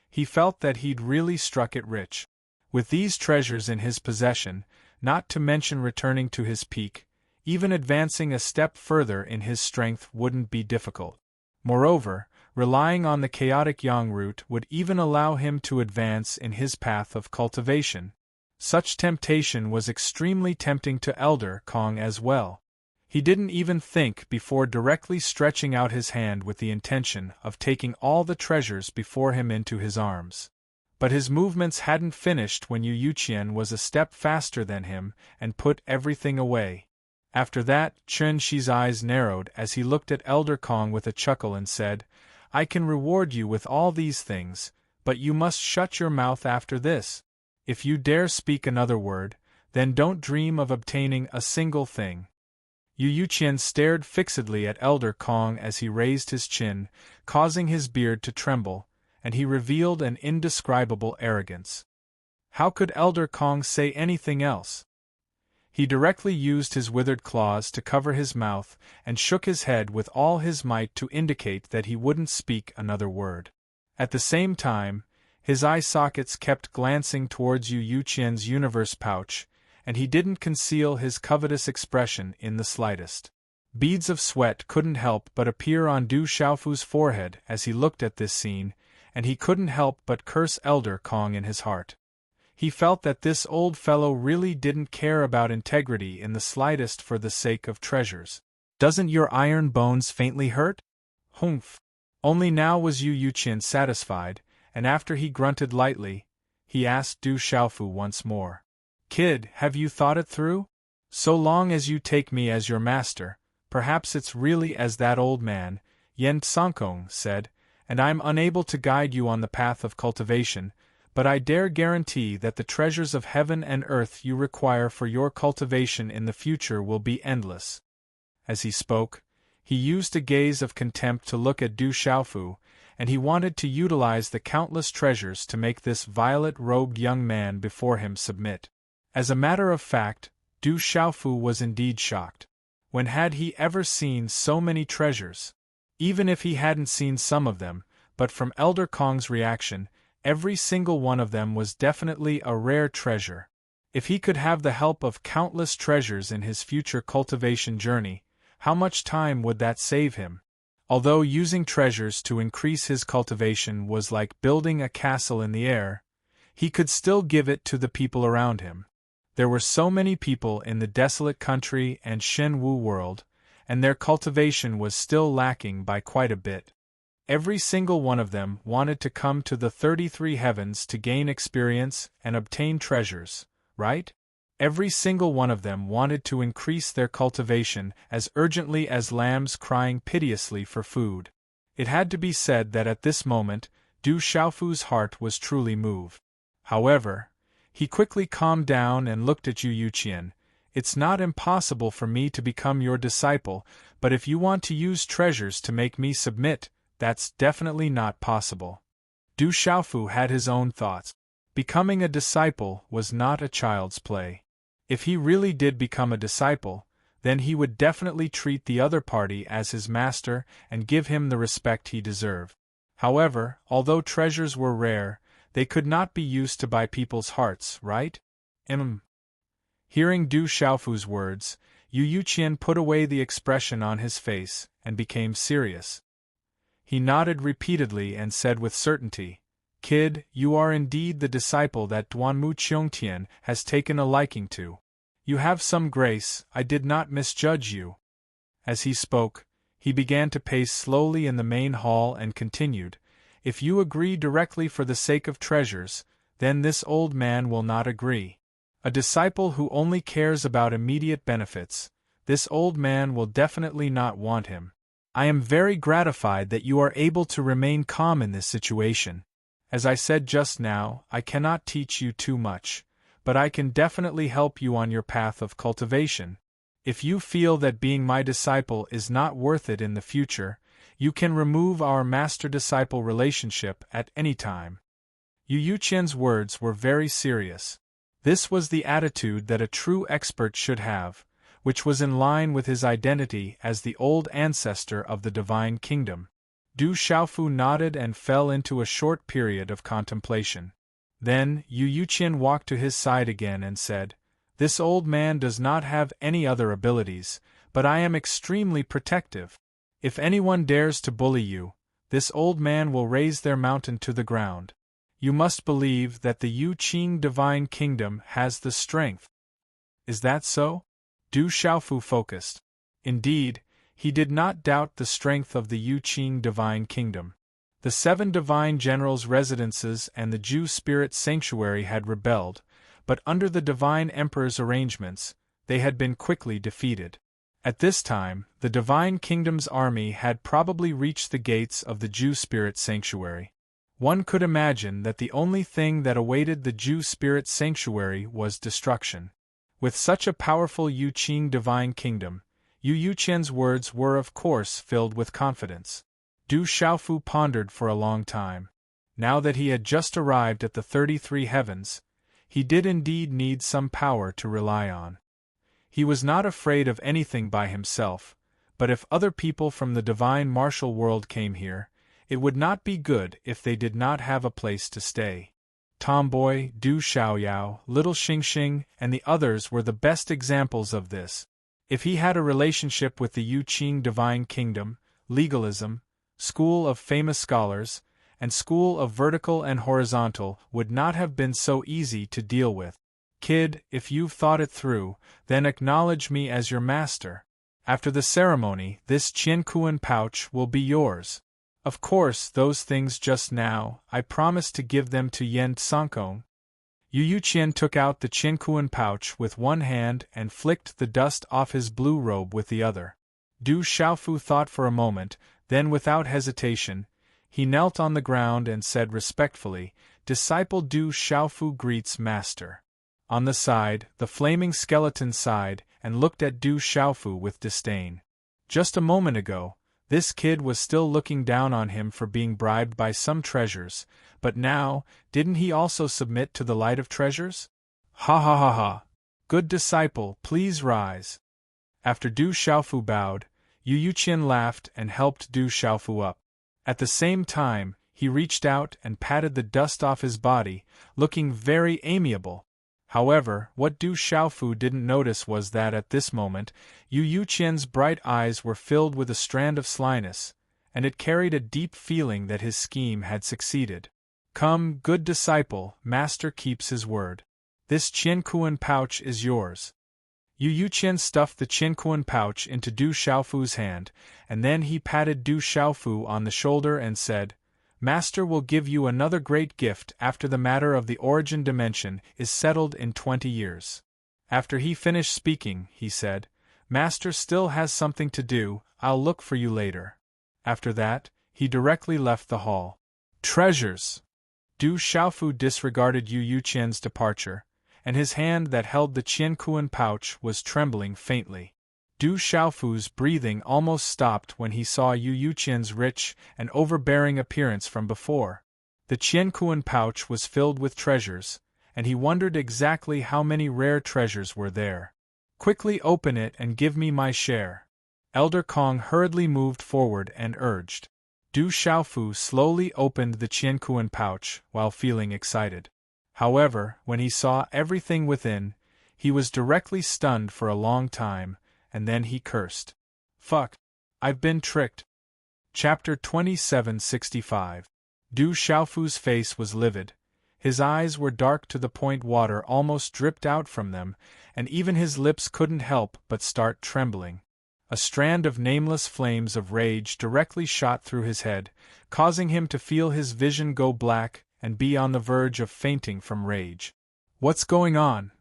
S1: He felt that he'd really struck it rich. With these treasures in his possession, not to mention returning to his peak, even advancing a step further in his strength wouldn't be difficult. Moreover, relying on the chaotic yang root would even allow him to advance in his path of cultivation. Such temptation was extremely tempting to Elder Kong as well. He didn't even think before directly stretching out his hand with the intention of taking all the treasures before him into his arms. But his movements hadn't finished when Yu Yuqian was a step faster than him and put everything away. After that, Chen Shi's eyes narrowed as he looked at Elder Kong with a chuckle and said, I can reward you with all these things, but you must shut your mouth after this. If you dare speak another word, then don't dream of obtaining a single thing. Yu Yuqian stared fixedly at Elder Kong as he raised his chin, causing his beard to tremble, and he revealed an indescribable arrogance. How could Elder Kong say anything else? He directly used his withered claws to cover his mouth and shook his head with all his might to indicate that he wouldn't speak another word. At the same time, his eye sockets kept glancing towards Yu Yuqian's universe pouch, and he didn't conceal his covetous expression in the slightest. Beads of sweat couldn't help but appear on Du Xiaofu's forehead as he looked at this scene, and he couldn't help but curse Elder Kong in his heart. He felt that this old fellow really didn't care about integrity in the slightest for the sake of treasures. Doesn't your iron bones faintly hurt? Humph. Only now was Yu Yuqian satisfied, and after he grunted lightly, he asked Du Xiaofu once more. Kid, have you thought it through? So long as you take me as your master, perhaps it's really as that old man, Yen Tsankong, said, and I'm unable to guide you on the path of cultivation, but I dare guarantee that the treasures of heaven and earth you require for your cultivation in the future will be endless. As he spoke, he used a gaze of contempt to look at Du Xiaofu, and he wanted to utilize the countless treasures to make this violet-robed young man before him submit. As a matter of fact, Du Xiaofu was indeed shocked. When had he ever seen so many treasures? Even if he hadn't seen some of them, but from Elder Kong's reaction, every single one of them was definitely a rare treasure. If he could have the help of countless treasures in his future cultivation journey, how much time would that save him? Although using treasures to increase his cultivation was like building a castle in the air, he could still give it to the people around him. There were so many people in the desolate country and Shenwu world, and their cultivation was still lacking by quite a bit. Every single one of them wanted to come to the 33 heavens to gain experience and obtain treasures, right? Every single one of them wanted to increase their cultivation as urgently as lambs crying piteously for food. It had to be said that at this moment, Du Xiaofu's heart was truly moved. However, he quickly calmed down and looked at Yu Yuqian. It's not impossible for me to become your disciple, but if you want to use treasures to make me submit, that's definitely not possible. Du Xiaofu had his own thoughts. Becoming a disciple was not a child's play. If he really did become a disciple, then he would definitely treat the other party as his master and give him the respect he deserved. However, although treasures were rare, they could not be used to buy people's hearts, right? Hearing Du Xiaofu's words, Yu Yuqian put away the expression on his face and became serious. He nodded repeatedly and said with certainty, "Kid, you are indeed the disciple that Duanmu Qiongtian has taken a liking to. You have some grace, I did not misjudge you." As he spoke, he began to pace slowly in the main hall and continued, "If you agree directly for the sake of treasures, then this old man will not agree. A disciple who only cares about immediate benefits, this old man will definitely not want him. I am very gratified that you are able to remain calm in this situation. As I said just now, I cannot teach you too much, but I can definitely help you on your path of cultivation. If you feel that being my disciple is not worth it in the future, you can remove our master-disciple relationship at any time." Yu Yuqian's words were very serious. This was the attitude that a true expert should have, which was in line with his identity as the old ancestor of the divine kingdom. Du Xiaofu nodded and fell into a short period of contemplation. Then Yu Yuqian walked to his side again and said, "This old man does not have any other abilities, but I am extremely protective. If anyone dares to bully you, this old man will raze their mountain to the ground. You must believe that the Yu Qing divine kingdom has the strength." "Is that so?" Du Xiaofu focused. Indeed, he did not doubt the strength of the Yu Qing divine kingdom. The 7 divine generals' residences and the Ju spirit sanctuary had rebelled, but under the divine emperor's arrangements, they had been quickly defeated. At this time, the divine kingdom's army had probably reached the gates of the Ju spirit sanctuary. One could imagine that the only thing that awaited the Ju spirit sanctuary was destruction. With such a powerful Yu Qing divine kingdom, Yu Yuqian's words were of course filled with confidence. Du Xiaofu pondered for a long time. Now that he had just arrived at the 33 heavens, he did indeed need some power to rely on. He was not afraid of anything by himself, but if other people from the divine martial world came here, it would not be good if they did not have a place to stay. Tomboy, Du Xiaoyao, Little Xingxing, and the others were the best examples of this. If he had a relationship with the Yu Qing divine kingdom, legalism, school of famous scholars, and school of vertical and horizontal would not have been so easy to deal with. "Kid, if you've thought it through, then acknowledge me as your master. After the ceremony, this Qiankuan pouch will be yours. Of course, those things just now, I promised to give them to Yen Tsankong." Yu Yuqian took out the Qiankuan pouch with one hand and flicked the dust off his blue robe with the other. Du Xiaofu thought for a moment, then without hesitation, he knelt on the ground and said respectfully, "Disciple Du Xiaofu greets Master." On the side, the flaming skeleton sighed and looked at Du Xiaofu with disdain. Just a moment ago, this kid was still looking down on him for being bribed by some treasures, but now, didn't he also submit to the light of treasures? Ha ha ha ha! "Good disciple, please rise." After Du Xiaofu bowed, Yu Yuqian laughed and helped Du Xiaofu up. At the same time, he reached out and patted the dust off his body, looking very amiable. However, what Du Xiaofu didn't notice was that at this moment, Yu Yuqian's bright eyes were filled with a strand of slyness, and it carried a deep feeling that his scheme had succeeded. "Come, good disciple, master keeps his word. This Qiankuan pouch is yours." Yu Yuqian stuffed the Qiankuan pouch into Du Xiaofu's hand, and then he patted Du Xiaofu on the shoulder and said, "Master will give you another great gift after the matter of the origin dimension is settled in 20 years. After he finished speaking, he said, "Master still has something to do, I'll look for you later." After that, he directly left the hall. Treasures! Du Xiaofu disregarded Yu Yuqian's departure, and his hand that held the Qiankuan pouch was trembling faintly. Du Xiaofu's breathing almost stopped when he saw Yu Yuqian's rich and overbearing appearance from before. The Qiankuan pouch was filled with treasures, and he wondered exactly how many rare treasures were there. "Quickly open it and give me my share." Elder Kong hurriedly moved forward and urged. Du Xiaofu slowly opened the Qiankuan pouch while feeling excited. However, when he saw everything within, He was directly stunned for a long time, and then he cursed. Fuck. I've been tricked. Chapter 2765. Du Xiaofu's face was livid. His eyes were dark to the point water almost dripped out from them, and even his lips couldn't help but start trembling. A strand of nameless flames of rage directly shot through his head, causing him to feel his vision go black and be on the verge of fainting from rage. What's going on?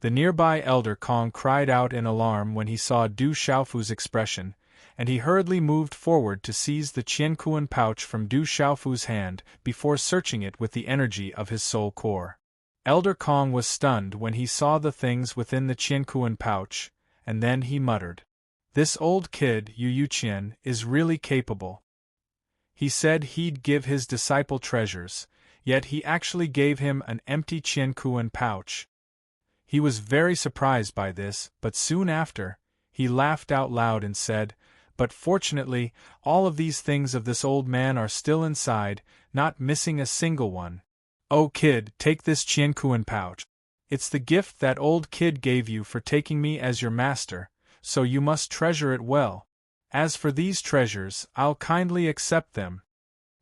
S1: The nearby Elder Kong cried out in alarm when he saw Du Xiaofu's expression, and he hurriedly moved forward to seize the Qiankuan pouch from Du Xiaofu's hand before searching it with the energy of his soul core. Elder Kong was stunned when he saw the things within the Qiankuan pouch, and then he muttered, "This old kid, Yu Qian, is really capable. He said he'd give his disciple treasures, yet he actually gave him an empty Qiankuan pouch." He was very surprised by this, but soon after, he laughed out loud and said, "But fortunately, all of these things of this old man are still inside, not missing a single one. Oh kid, take this Qiankuan pouch. It's the gift that old kid gave you for taking me as your master, so you must treasure it well. As for these treasures, I'll kindly accept them."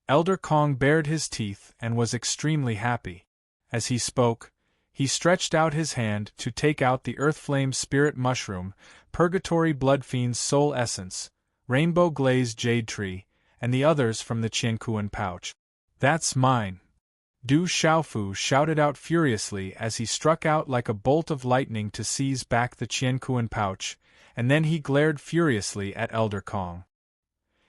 S1: Elder Kong bared his teeth and was extremely happy. As he spoke, he stretched out his hand to take out the Earthflame Spirit Mushroom, Purgatory Bloodfiend's Soul Essence, Rainbow Glazed Jade Tree, and the others from the Qiankuan pouch. "That's mine!" Du Xiaofu shouted out furiously as he struck out like a bolt of lightning to seize back the Qiankuan pouch, and then he glared furiously at Elder Kong.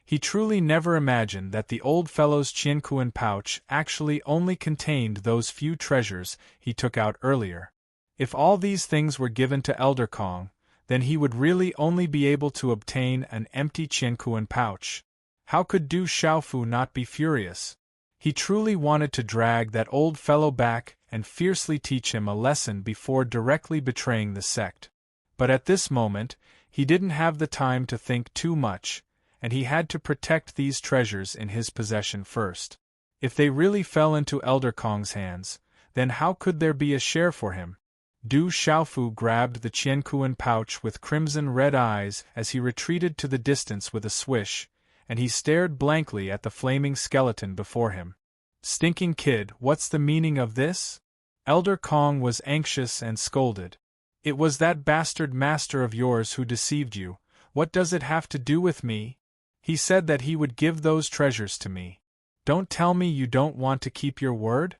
S1: He truly never imagined that the old fellow's Qiankuan pouch actually only contained those few treasures he took out earlier. If all these things were given to Elder Kong, then he would really only be able to obtain an empty Qiankuan pouch. How could Du Xiaofu not be furious? He truly wanted to drag that old fellow back and fiercely teach him a lesson before directly betraying the sect. But at this moment, he didn't have the time to think too much, and he had to protect these treasures in his possession first. If they really fell into Elder Kong's hands, then how could there be a share for him? Du Xiaofu grabbed the Qiankuan pouch with crimson-red eyes as he retreated to the distance with a swish, and he stared blankly at the flaming skeleton before him. "Stinking kid, what's the meaning of this?" Elder Kong was anxious and scolded. "It was that bastard master of yours who deceived you. What does it have to do with me? He said that he would give those treasures to me. Don't tell me you don't want to keep your word?"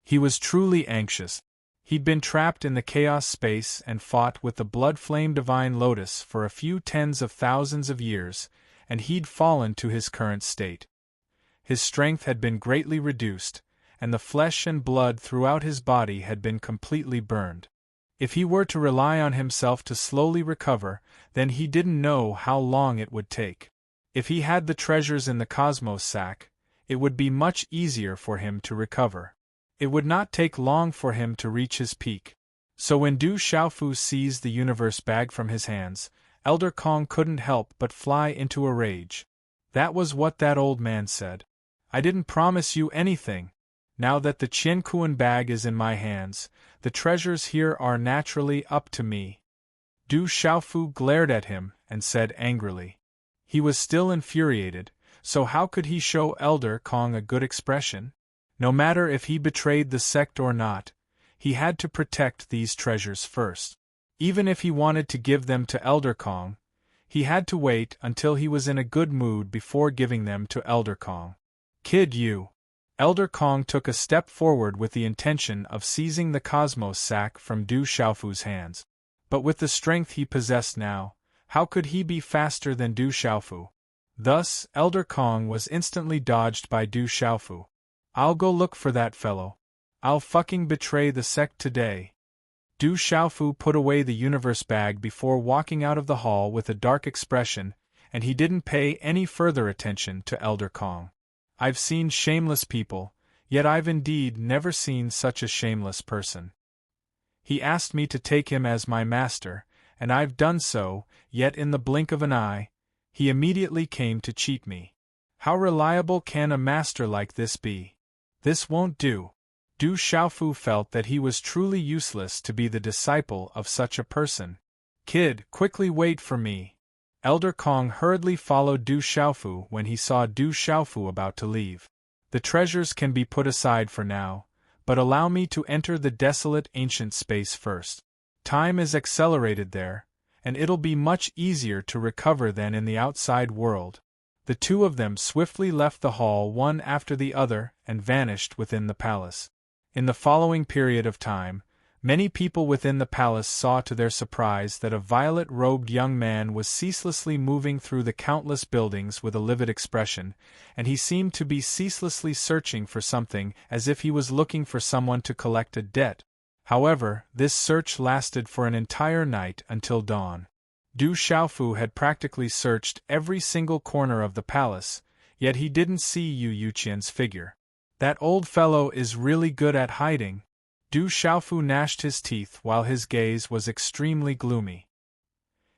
S1: He was truly anxious. He'd been trapped in the chaos space and fought with the blood-flame divine lotus for a few tens of thousands of years, and he'd fallen to his current state. His strength had been greatly reduced, and the flesh and blood throughout his body had been completely burned. If he were to rely on himself to slowly recover, then he didn't know how long it would take. If he had the treasures in the Cosmos sack, it would be much easier for him to recover. It would not take long for him to reach his peak. So when Du Xiaofu seized the universe bag from his hands, Elder Kong couldn't help but fly into a rage. That was what that old man said. "I didn't promise you anything. Now that the Qiankuan bag is in my hands, the treasures here are naturally up to me." Du Xiaofu glared at him and said angrily. He was still infuriated, so how could he show Elder Kong a good expression? No matter if he betrayed the sect or not, he had to protect these treasures first. Even if he wanted to give them to Elder Kong, he had to wait until he was in a good mood before giving them to Elder Kong. "Kid, you!" Elder Kong took a step forward with the intention of seizing the Cosmos sack from Du Xiaofu's hands. But with the strength he possessed now, how could he be faster than Du Xiaofu? Thus, Elder Kong was instantly dodged by Du Xiaofu. "I'll go look for that fellow. I'll fucking betray the sect today." Du Xiaofu put away the universe bag before walking out of the hall with a dark expression, and he didn't pay any further attention to Elder Kong. I've seen shameless people, yet I've indeed never seen such a shameless person. He asked me to take him as my master, and I've done so, yet in the blink of an eye, he immediately came to cheat me. How reliable can a master like this be? This won't do. Du Xiaofu felt that he was truly useless to be the disciple of such a person. Kid, quickly wait for me. Elder Kong hurriedly followed Du Xiaofu when he saw Du Xiaofu about to leave. The treasures can be put aside for now, but allow me to enter the desolate ancient space first. Time is accelerated there, and it'll be much easier to recover than in the outside world. The two of them swiftly left the hall one after the other and vanished within the palace. In the following period of time, many people within the palace saw to their surprise that a violet-robed young man was ceaselessly moving through the countless buildings with a livid expression, and he seemed to be ceaselessly searching for something as if he was looking for someone to collect a debt. However, this search lasted for an entire night until dawn. Du Xiaofu had practically searched every single corner of the palace, yet he didn't see Yu Yuqian's figure. That old fellow is really good at hiding. Du Xiaofu gnashed his teeth while his gaze was extremely gloomy.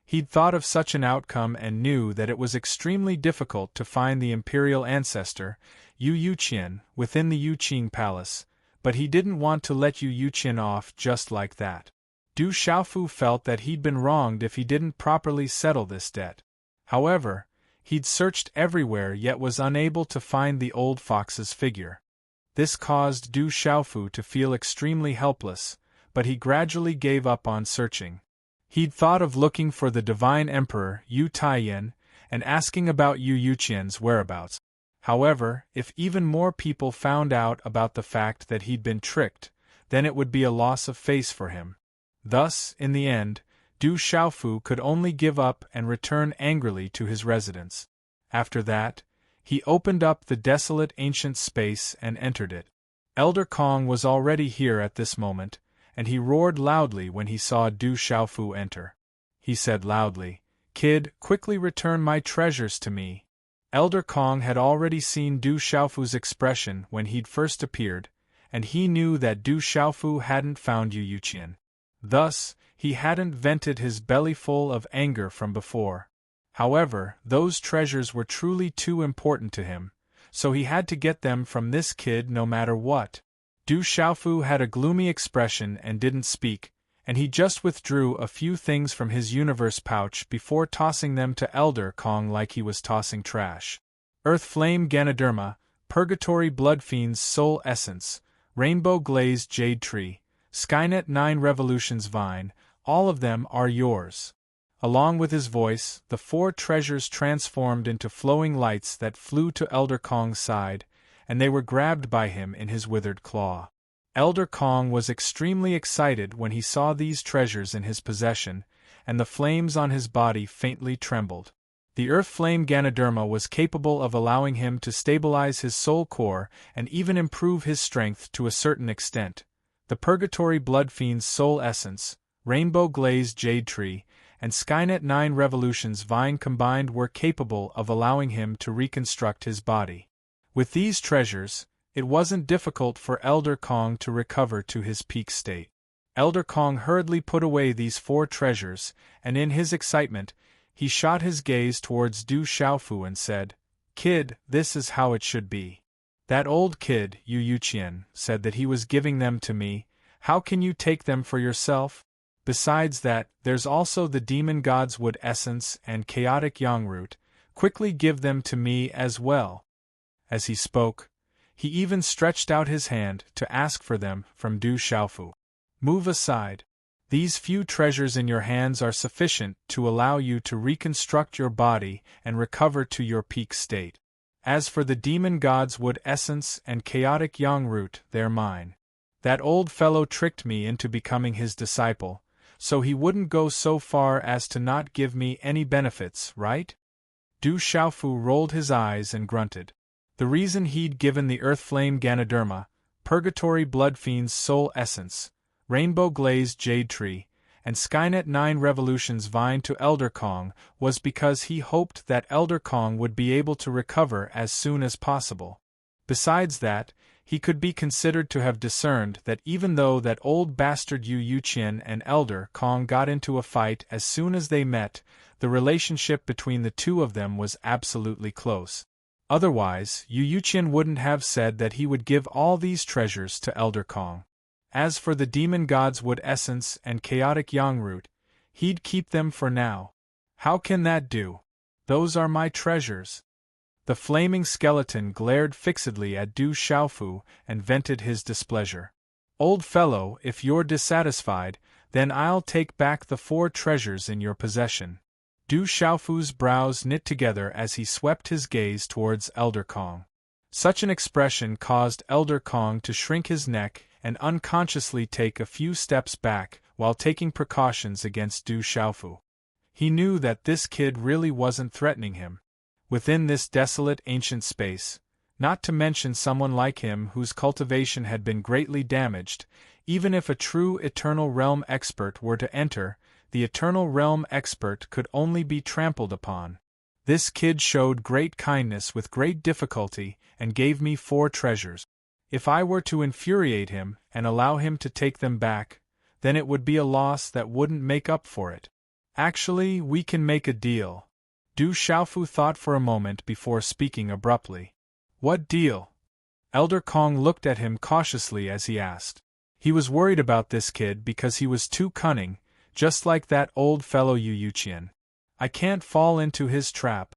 S1: He'd thought of such an outcome and knew that it was extremely difficult to find the imperial ancestor, Yu Yuqian, within the Yuqing Palace, but he didn't want to let Yu Yuqian off just like that. Du Xiaofu felt that he'd been wronged if he didn't properly settle this debt. However, he'd searched everywhere yet was unable to find the old fox's figure. This caused Du Xiaofu to feel extremely helpless, but he gradually gave up on searching. He'd thought of looking for the divine emperor Yu Taiyan and asking about Yu Yuqian's whereabouts. However, if even more people found out about the fact that he'd been tricked, then it would be a loss of face for him. Thus, in the end, Du Xiaofu could only give up and return angrily to his residence. After that, he opened up the desolate ancient space and entered it. Elder Kong was already here at this moment, and he roared loudly when he saw Du Xiaofu enter. He said loudly, "Kid, quickly return my treasures to me." Elder Kong had already seen Du Xiaofu's expression when he'd first appeared, and he knew that Du Xiaofu hadn't found Yu Yuqian. Thus, he hadn't vented his belly full of anger from before. However, those treasures were truly too important to him, so he had to get them from this kid no matter what. Du Xiaofu had a gloomy expression and didn't speak, and he just withdrew a few things from his universe pouch before tossing them to Elder Kong like he was tossing trash. Earth Flame Ganoderma, Purgatory Blood Fiend's Soul Essence, Rainbow Glazed Jade Tree, Skynet 9 Revolutions Vine, all of them are yours. Along with his voice, the four treasures transformed into flowing lights that flew to Elder Kong's side, and they were grabbed by him in his withered claw. Elder Kong was extremely excited when he saw these treasures in his possession, and the flames on his body faintly trembled. The Earth Flame Ganoderma was capable of allowing him to stabilize his soul core and even improve his strength to a certain extent. The Purgatory Blood Fiend's Soul Essence, Rainbow Glazed Jade Tree, and Skynet 9 Revolutions Vine combined were capable of allowing him to reconstruct his body. With these treasures, it wasn't difficult for Elder Kong to recover to his peak state. Elder Kong hurriedly put away these four treasures, and in his excitement, he shot his gaze towards Du Xiaofu and said, "Kid, this is how it should be. That old kid, Yu Yuqian, said that he was giving them to me. How can you take them for yourself? Besides that, there's also the Demon God's Wood Essence and Chaotic Yang Root. Quickly give them to me as well." As he spoke, he even stretched out his hand to ask for them from Du Xiaofu. "Move aside. These few treasures in your hands are sufficient to allow you to reconstruct your body and recover to your peak state. As for the Demon God's Wood Essence and Chaotic Yang Root, they're mine. That old fellow tricked me into becoming his disciple, so he wouldn't go so far as to not give me any benefits, right?" Du Xiaofu rolled his eyes and grunted. The reason he'd given the Earth Flame Ganoderma, Purgatory Blood Fiend's Soul Essence, Rainbow Glazed Jade Tree, and Skynet 9 Revolutions Vine to Elder Kong was because he hoped that Elder Kong would be able to recover as soon as possible. Besides that, he could be considered to have discerned that even though that old bastard Yu Yuqian and Elder Kong got into a fight as soon as they met, the relationship between the two of them was absolutely close. Otherwise, Yu Yuqian wouldn't have said that he would give all these treasures to Elder Kong. As for the demon god's wood essence and chaotic yang root, he'd keep them for now. How can that do? Those are my treasures. The flaming skeleton glared fixedly at Du Xiaofu and vented his displeasure. Old fellow, if you're dissatisfied, then I'll take back the 4 treasures in your possession. Du Xiaofu's brows knit together as he swept his gaze towards Elder Kong. Such an expression caused Elder Kong to shrink his neck and unconsciously take a few steps back while taking precautions against Du Xiaofu. He knew that this kid really wasn't threatening him. Within this desolate ancient space, not to mention someone like him whose cultivation had been greatly damaged, even if a true Eternal Realm expert were to enter, the Eternal Realm expert could only be trampled upon. This kid showed great kindness with great difficulty and gave me 4 treasures. If I were to infuriate him and allow him to take them back, then it would be a loss that wouldn't make up for it. Actually, we can make a deal. Du Xiaofu thought for a moment before speaking abruptly. What deal? Elder Kong looked at him cautiously as he asked. He was worried about this kid because he was too cunning, just like that old fellow Yu Yuqian. I can't fall into his trap.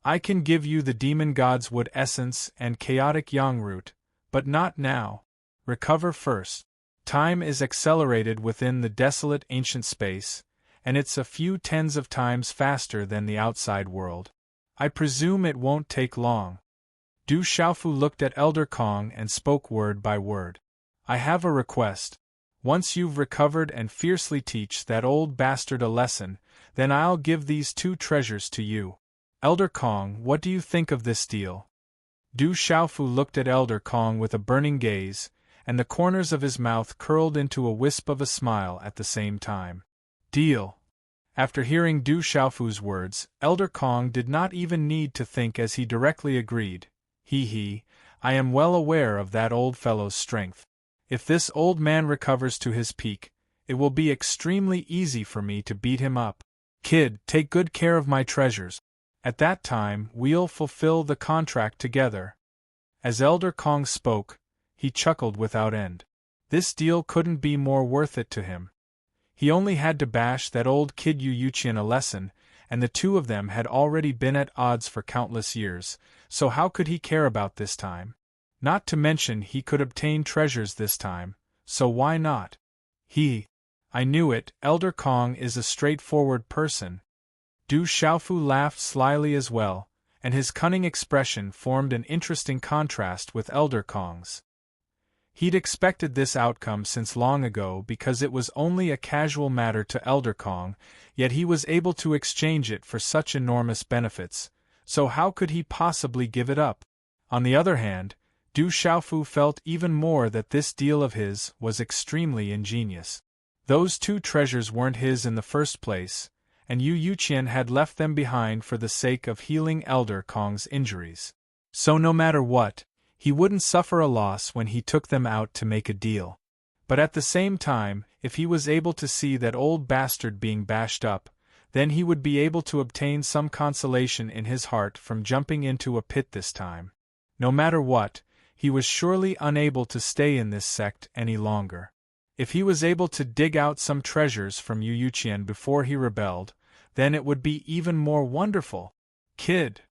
S1: I can give you the demon god's wood essence and chaotic yang root, but not now. Recover first. Time is accelerated within the desolate ancient space, and it's a few tens of times faster than the outside world. I presume it won't take long. Du Xiaofu looked at Elder Kong and spoke word by word. I have a request. Once you've recovered and fiercely teach that old bastard a lesson, then I'll give these 2 treasures to you. Elder Kong, what do you think of this deal? Du Xiaofu looked at Elder Kong with a burning gaze, and the corners of his mouth curled into a wisp of a smile at the same time. Deal. After hearing Du Xiaofu's words, Elder Kong did not even need to think as he directly agreed. I am well aware of that old fellow's strength. If this old man recovers to his peak, it will be extremely easy for me to beat him up. Kid, take good care of my treasures. At that time, we'll fulfill the contract together. As Elder Kong spoke, he chuckled without end. This deal couldn't be more worth it to him. He only had to bash that old kid Yu Yuqian a lesson, and the 2 of them had already been at odds for countless years, so how could he care about this time? Not to mention he could obtain treasures this time, so why not? I knew it, Elder Kong is a straightforward person. Du Xiaofu laughed slyly as well, and his cunning expression formed an interesting contrast with Elder Kong's. He'd expected this outcome since long ago because it was only a casual matter to Elder Kong, yet he was able to exchange it for such enormous benefits, so how could he possibly give it up? On the other hand, Du Xiaofu felt even more that this deal of his was extremely ingenious. Those 2 treasures weren't his in the first place, and Yu Yuqian had left them behind for the sake of healing Elder Kong's injuries. So no matter what, he wouldn't suffer a loss when he took them out to make a deal. But at the same time, if he was able to see that old bastard being bashed up, then he would be able to obtain some consolation in his heart from jumping into a pit this time. No matter what, he was surely unable to stay in this sect any longer. If he was able to dig out some treasures from Yu Yuqian before he rebelled, then it would be even more wonderful. Kid.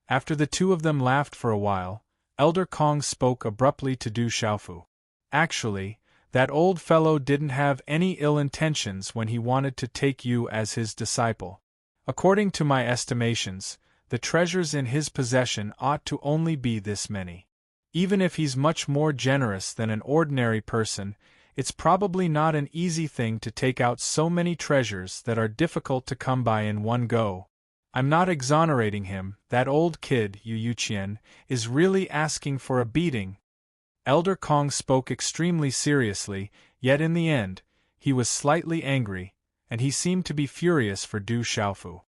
S1: After the 2 of them laughed for a while, Elder Kong spoke abruptly to Du Xiaofu. Actually, that old fellow didn't have any ill intentions when he wanted to take you as his disciple. According to my estimations, the treasures in his possession ought to only be this many. Even if he's much more generous than an ordinary person, it's probably not an easy thing to take out so many treasures that are difficult to come by in one go. I'm not exonerating him, that old kid, Yu Yuqian, is really asking for a beating. Elder Kong spoke extremely seriously, yet in the end, he was slightly angry, and he seemed to be furious for Du Xiaofu.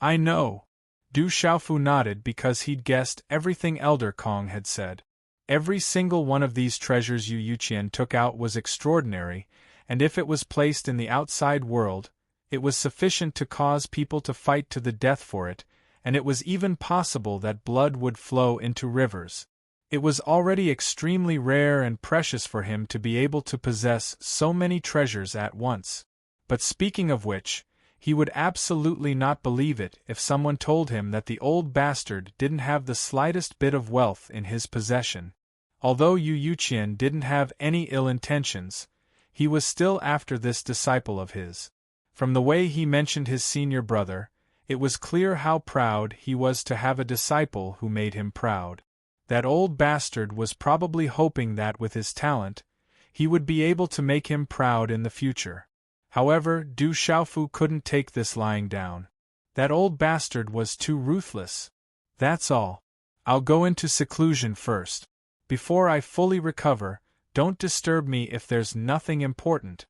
S1: I know. Du Xiaofu nodded because he'd guessed everything Elder Kong had said. Every single one of these treasures Yu Yuqian took out was extraordinary, and if it was placed in the outside world, it was sufficient to cause people to fight to the death for it, and it was even possible that blood would flow into rivers. It was already extremely rare and precious for him to be able to possess so many treasures at once. But speaking of which, he would absolutely not believe it if someone told him that the old bastard didn't have the slightest bit of wealth in his possession. Although Yu Qian didn't have any ill intentions, he was still after this disciple of his. From the way he mentioned his senior brother, it was clear how proud he was to have a disciple who made him proud. That old bastard was probably hoping that with his talent, he would be able to make him proud in the future. However, Du Xiaofu couldn't take this lying down. That old bastard was too ruthless. That's all. I'll go into seclusion first. Before I fully recover, don't disturb me if there's nothing important.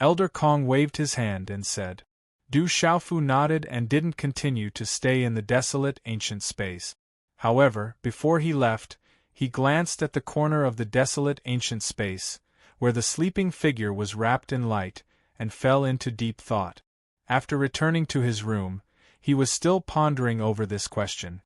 S1: Elder Kong waved his hand and said. Du Xiaofu nodded and didn't continue to stay in the desolate ancient space. However, before he left, he glanced at the corner of the desolate ancient space, where the sleeping figure was wrapped in light, and fell into deep thought. After returning to his room, he was still pondering over this question.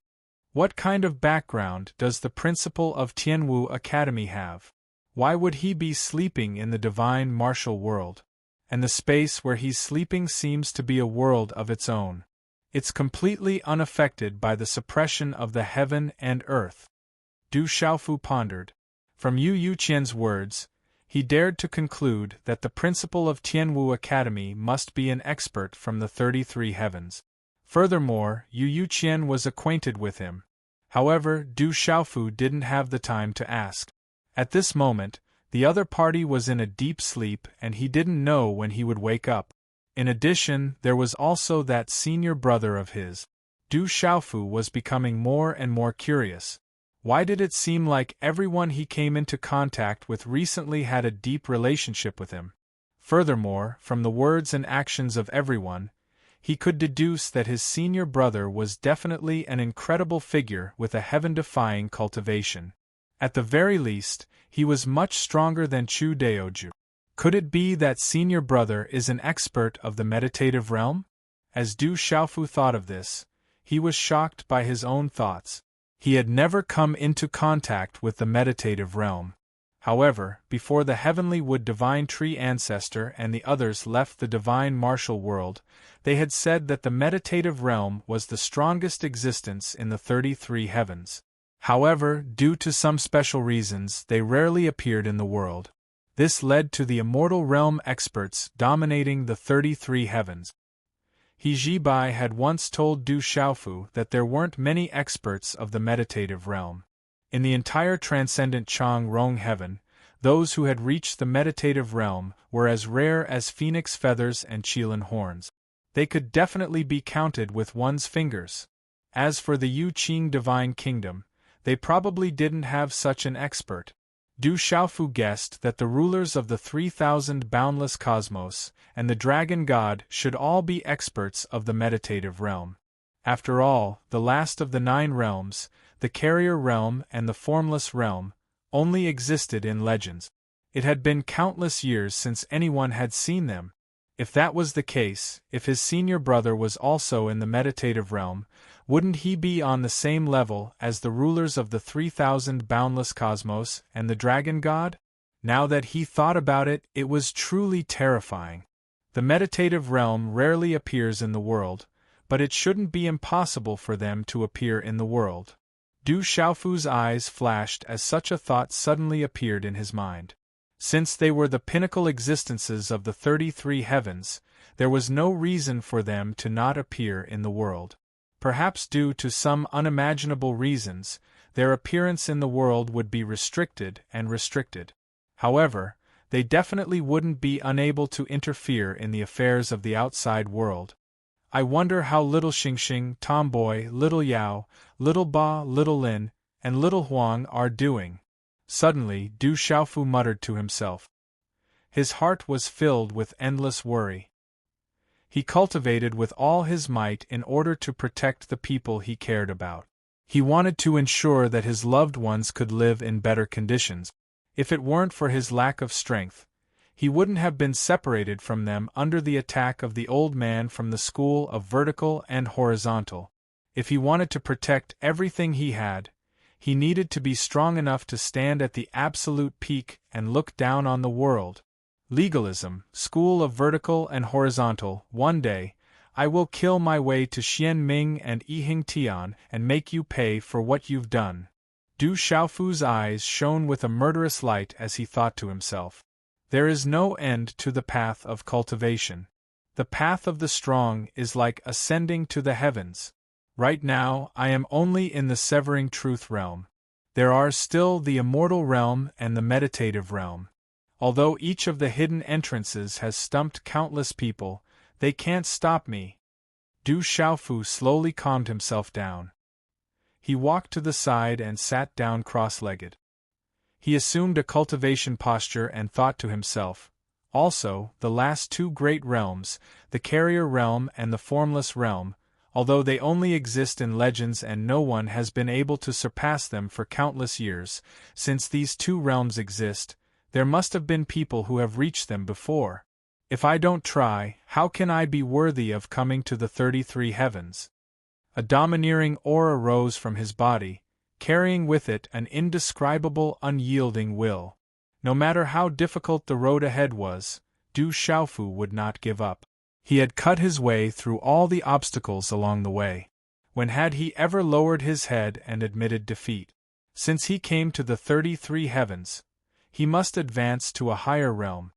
S1: What kind of background does the principal of Tianwu Academy have? Why would he be sleeping in the divine martial world? And the space where he's sleeping seems to be a world of its own. It's completely unaffected by the suppression of the heaven and earth. Du Xiaofu pondered. From Yu Qian's words, he dared to conclude that the principal of Tianwu Academy must be an expert from the 33 heavens. Furthermore, Yu Qian was acquainted with him. However, Du Xiaofu didn't have the time to ask. At this moment, the other party was in a deep sleep and he didn't know when he would wake up. In addition, there was also that senior brother of his. Du Xiaofu was becoming more and more curious. Why did it seem like everyone he came into contact with recently had a deep relationship with him? Furthermore, from the words and actions of everyone, he could deduce that his senior brother was definitely an incredible figure with a heaven-defying cultivation. At the very least, he was much stronger than Chu Daoju. Could it be that senior brother is an expert of the meditative realm? As Du Xiaofu thought of this, he was shocked by his own thoughts. He had never come into contact with the meditative realm. However, before the heavenly wood divine tree ancestor and the others left the divine martial world, they had said that the meditative realm was the strongest existence in the 33 heavens. However, due to some special reasons, they rarely appeared in the world. This led to the immortal realm experts dominating the 33 heavens. He Jibai had once told Du Xiaofu that there weren't many experts of the meditative realm. In the entire transcendent Chang Rong heaven, those who had reached the meditative realm were as rare as phoenix feathers and qilin horns. They could definitely be counted with one's fingers. As for the Yu Qing divine kingdom, they probably didn't have such an expert. Du Xiaofu guessed that the rulers of the 3,000 boundless cosmos and the dragon god should all be experts of the meditative realm. After all, the last of the 9 realms, the carrier realm and the formless realm, only existed in legends. It had been countless years since anyone had seen them. If that was the case, if his senior brother was also in the meditative realm, wouldn't he be on the same level as the rulers of the 3,000 boundless cosmos and the dragon god? Now that he thought about it, it was truly terrifying. The meditative realm rarely appears in the world, but it shouldn't be impossible for them to appear in the world. Du Xiaofu's eyes flashed as such a thought suddenly appeared in his mind. Since they were the pinnacle existences of the 33 heavens, there was no reason for them to not appear in the world. Perhaps due to some unimaginable reasons, their appearance in the world would be restricted and restricted. However, they definitely wouldn't be unable to interfere in the affairs of the outside world. I wonder how little Xingxing, Tomboy, little Yao, little Ba, little Lin, and little Huang are doing. Suddenly, Du Xiaofu muttered to himself. His heart was filled with endless worry. He cultivated with all his might in order to protect the people he cared about. He wanted to ensure that his loved ones could live in better conditions. If it weren't for his lack of strength, he wouldn't have been separated from them under the attack of the old man from the school of vertical and horizontal. If he wanted to protect everything he had, he needed to be strong enough to stand at the absolute peak and look down on the world. Legalism, school of vertical and horizontal. One day, I will kill my way to Xianming and Yihing Tian and make you pay for what you've done. Du Xiaofu's eyes shone with a murderous light as he thought to himself. There is no end to the path of cultivation. The path of the strong is like ascending to the heavens. Right now, I am only in the severing truth realm. There are still the immortal realm and the meditative realm. Although each of the hidden entrances has stumped countless people, they can't stop me. Du Xiaofu slowly calmed himself down. He walked to the side and sat down cross-legged. He assumed a cultivation posture and thought to himself, also, the last two great realms, the carrier realm and the formless realm, although they only exist in legends and no one has been able to surpass them for countless years, since these two realms exist, there must have been people who have reached them before. If I don't try, how can I be worthy of coming to the 33 heavens? A domineering aura rose from his body, carrying with it an indescribable, unyielding will. No matter how difficult the road ahead was, Du Xiaofu would not give up. He had cut his way through all the obstacles along the way. When had he ever lowered his head and admitted defeat? Since he came to the 33 heavens, he must advance to a higher realm.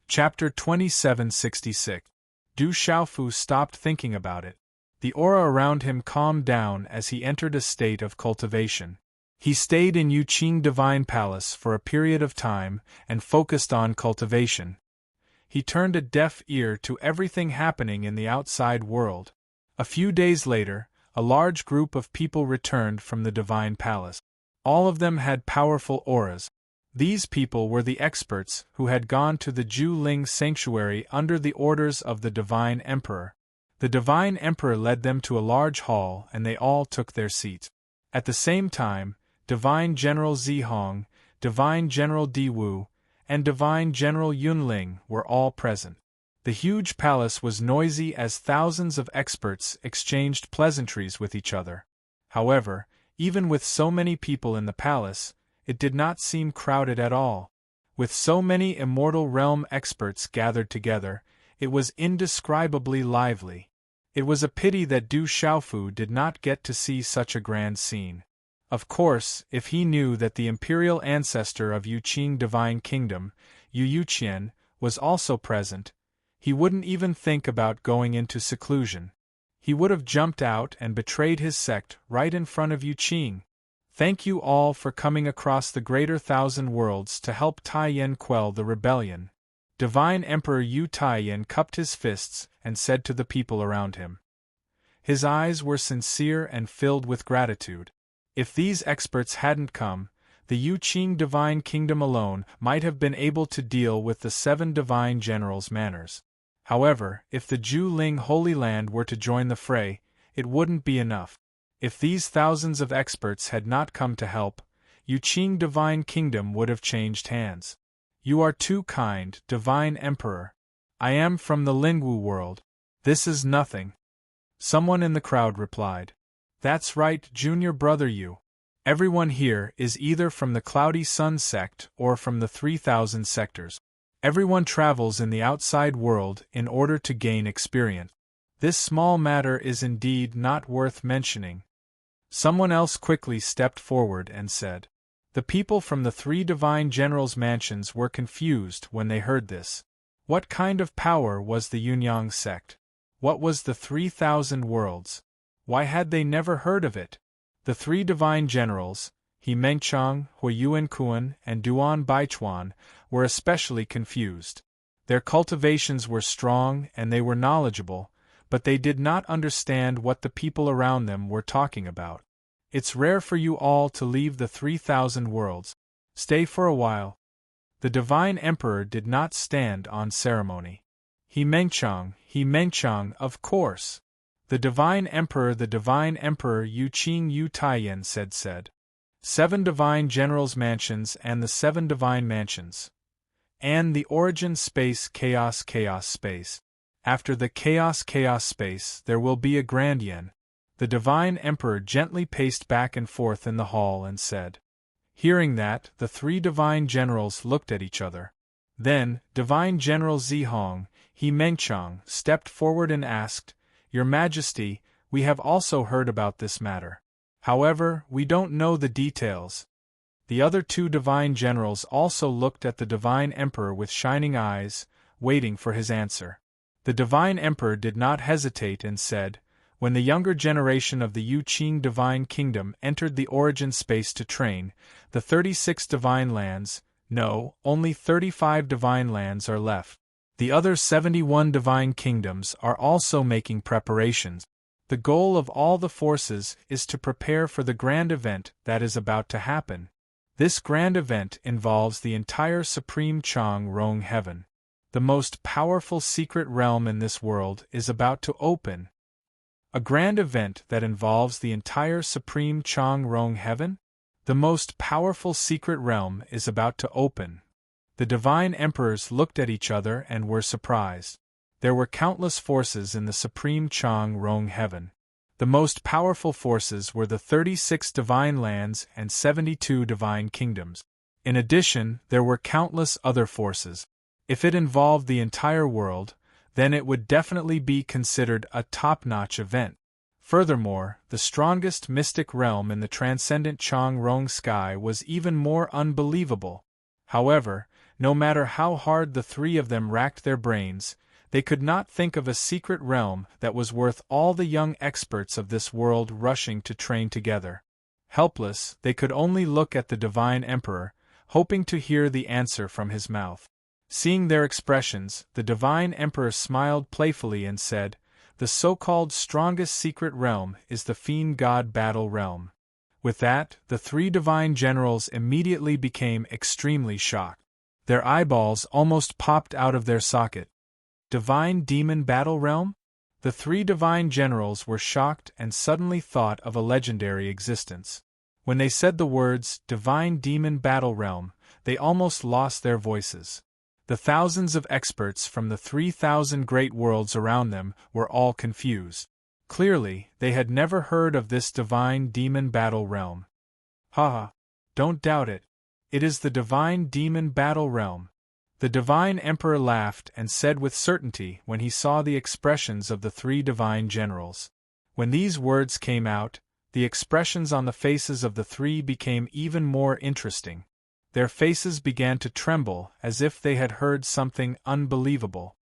S1: Chapter 2766. Du Xiaofu stopped thinking about it. The aura around him calmed down as he entered a state of cultivation. He stayed in Yuqing Divine Palace for a period of time and focused on cultivation. He turned a deaf ear to everything happening in the outside world. A few days later, a large group of people returned from the Divine Palace. All of them had powerful auras. These people were the experts who had gone to the Ju-Ling sanctuary under the orders of the Divine Emperor. The Divine Emperor led them to a large hall and they all took their seats. At the same time, Divine General Zihong, Divine General Diwu, and Divine General Yunling were all present. The huge palace was noisy as thousands of experts exchanged pleasantries with each other. However, even with so many people in the palace, it did not seem crowded at all. With so many immortal realm experts gathered together, it was indescribably lively. It was a pity that Du Xiaofu did not get to see such a grand scene. Of course, if he knew that the imperial ancestor of Yuqing Divine Kingdom, Yu Yuqian, was also present, he wouldn't even think about going into seclusion. He would have jumped out and betrayed his sect right in front of Yuqing. Thank you all for coming across the greater thousand worlds to help Taiyan quell the rebellion. Divine Emperor Yu Taiyan cupped his fists and said to the people around him. His eyes were sincere and filled with gratitude. If these experts hadn't come, the Yuqing Divine Kingdom alone might have been able to deal with the 7 Divine Generals' manners. However, if the Ju-Ling Holy Land were to join the fray, it wouldn't be enough. If these thousands of experts had not come to help, Yuqing Divine Kingdom would have changed hands. You are too kind, Divine Emperor. I am from the Lingwu world. This is nothing. Someone in the crowd replied. That's right, junior brother Yu. Everyone here is either from the Cloudy Sun sect or from the 3000 sectors. Everyone travels in the outside world in order to gain experience. This small matter is indeed not worth mentioning. Someone else quickly stepped forward and said. The people from the 3 Divine Generals' mansions were confused when they heard this. What kind of power was the Yunyang sect? What was the 3000 worlds? Why had they never heard of it? The 3 Divine Generals, He Mengchang, Huiyuan Kuan, and Duan Baichuan, were especially confused. Their cultivations were strong and they were knowledgeable, but they did not understand what the people around them were talking about. It's rare for you all to leave the 3000 worlds. Stay for a while. The Divine Emperor did not stand on ceremony. He Mengchang, of course. The Divine Emperor Yuqing Yu Taiyan said. 7 Divine Generals' mansions and the 7 Divine Mansions. And the origin space chaos space. After the chaos space there will be a grand yen. The divine emperor gently paced back and forth in the hall and said. Hearing that, the three divine generals looked at each other. Then, Divine General Zihong, He Mengchang, stepped forward and asked, Your Majesty, we have also heard about this matter. However, we don't know the details. The other two divine generals also looked at the divine emperor with shining eyes, waiting for his answer. The divine emperor did not hesitate and said, When the younger generation of the Yu Qing divine kingdom entered the origin space to train, the 36 divine lands, no, only 35 divine lands are left. The other 71 divine kingdoms are also making preparations. The goal of all the forces is to prepare for the grand event that is about to happen. This grand event involves the entire Supreme Chang Rong Heaven. The most powerful secret realm in this world is about to open. A grand event that involves the entire Supreme Chang Rong Heaven? The most powerful secret realm is about to open. The divine emperors looked at each other and were surprised. There were countless forces in the Supreme Chang Rong Heaven. The most powerful forces were the 36 divine lands and 72 divine kingdoms. In addition, there were countless other forces. If it involved the entire world, then it would definitely be considered a top-notch event. Furthermore, the strongest mystic realm in the transcendent Chang Rong sky was even more unbelievable. However, no matter how hard the three of them racked their brains, they could not think of a secret realm that was worth all the young experts of this world rushing to train together. Helpless, they could only look at the divine emperor, hoping to hear the answer from his mouth. Seeing their expressions, the divine emperor smiled playfully and said, The so-called strongest secret realm is the Fiend God Battle Realm. With that, the three divine generals immediately became extremely shocked. Their eyeballs almost popped out of their socket. Divine Demon Battle Realm? The three divine generals were shocked and suddenly thought of a legendary existence. When they said the words, Divine Demon Battle Realm, they almost lost their voices. The thousands of experts from the 3,000 great worlds around them were all confused. Clearly, they had never heard of this Divine Demon Battle Realm. Haha, don't doubt it. It is the Divine Demon Battle Realm. The divine emperor laughed and said with certainty when he saw the expressions of the three divine generals. When these words came out, the expressions on the faces of the three became even more interesting. Their faces began to tremble as if they had heard something unbelievable.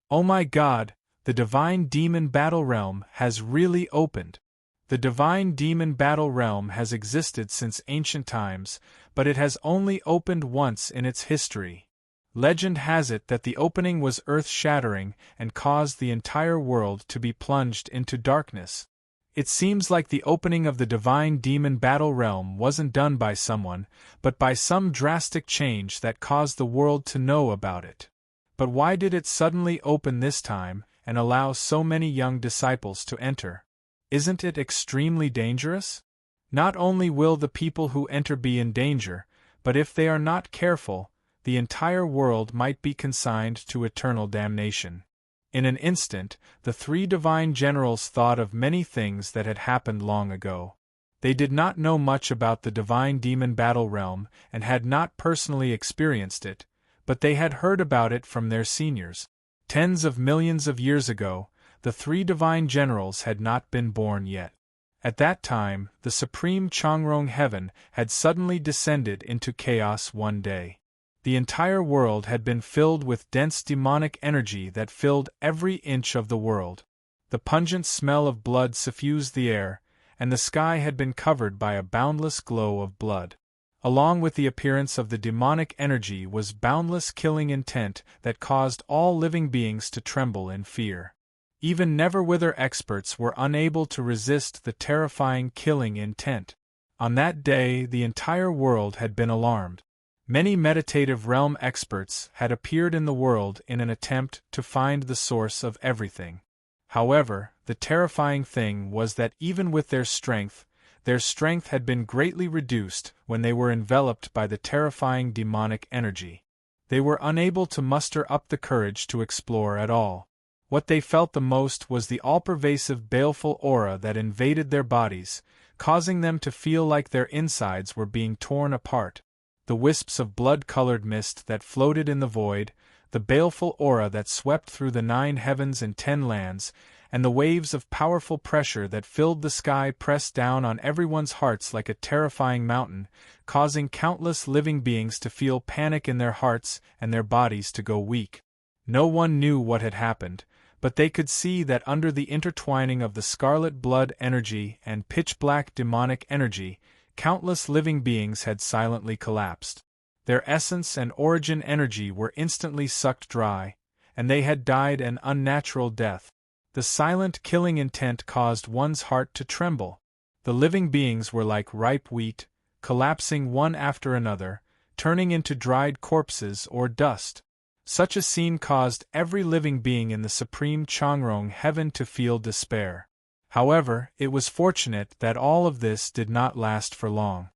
S1: Oh my God, the Divine Demon Battle Realm has really opened. The Divine Demon Battle Realm has existed since ancient times, but it has only opened once in its history. Legend has it that the opening was earth-shattering and caused the entire world to be plunged into darkness. It seems like the opening of the Divine Demon Battle Realm wasn't done by someone, but by some drastic change that caused the world to know about it. But why did it suddenly open this time and allow so many young disciples to enter? Isn't it extremely dangerous? Not only will the people who enter be in danger, but if they are not careful, the entire world might be consigned to eternal damnation. In an instant, the three divine generals thought of many things that had happened long ago. They did not know much about the Divine Demon Battle Realm and had not personally experienced it, but they had heard about it from their seniors. Tens of millions of years ago, the three divine generals had not been born yet. At that time, the Supreme Changrong Heaven had suddenly descended into chaos one day. The entire world had been filled with dense demonic energy that filled every inch of the world. The pungent smell of blood suffused the air, and the sky had been covered by a boundless glow of blood. Along with the appearance of the demonic energy was boundless killing intent that caused all living beings to tremble in fear. Even Neverwither experts were unable to resist the terrifying killing intent. On that day, the entire world had been alarmed. Many meditative realm experts had appeared in the world in an attempt to find the source of everything. However, the terrifying thing was that even with their strength had been greatly reduced when they were enveloped by the terrifying demonic energy. They were unable to muster up the courage to explore at all. What they felt the most was the all-pervasive baleful aura that invaded their bodies, causing them to feel like their insides were being torn apart. The wisps of blood-colored mist that floated in the void, the baleful aura that swept through the 9 heavens and 10 lands, and the waves of powerful pressure that filled the sky pressed down on everyone's hearts like a terrifying mountain, causing countless living beings to feel panic in their hearts and their bodies to go weak. No one knew what had happened, but they could see that under the intertwining of the scarlet blood energy and pitch-black demonic energy, countless living beings had silently collapsed. Their essence and origin energy were instantly sucked dry, and they had died an unnatural death. The silent killing intent caused one's heart to tremble. The living beings were like ripe wheat, collapsing one after another, turning into dried corpses or dust. Such a scene caused every living being in the supreme Changrong heaven to feel despair. However, it was fortunate that all of this did not last for long.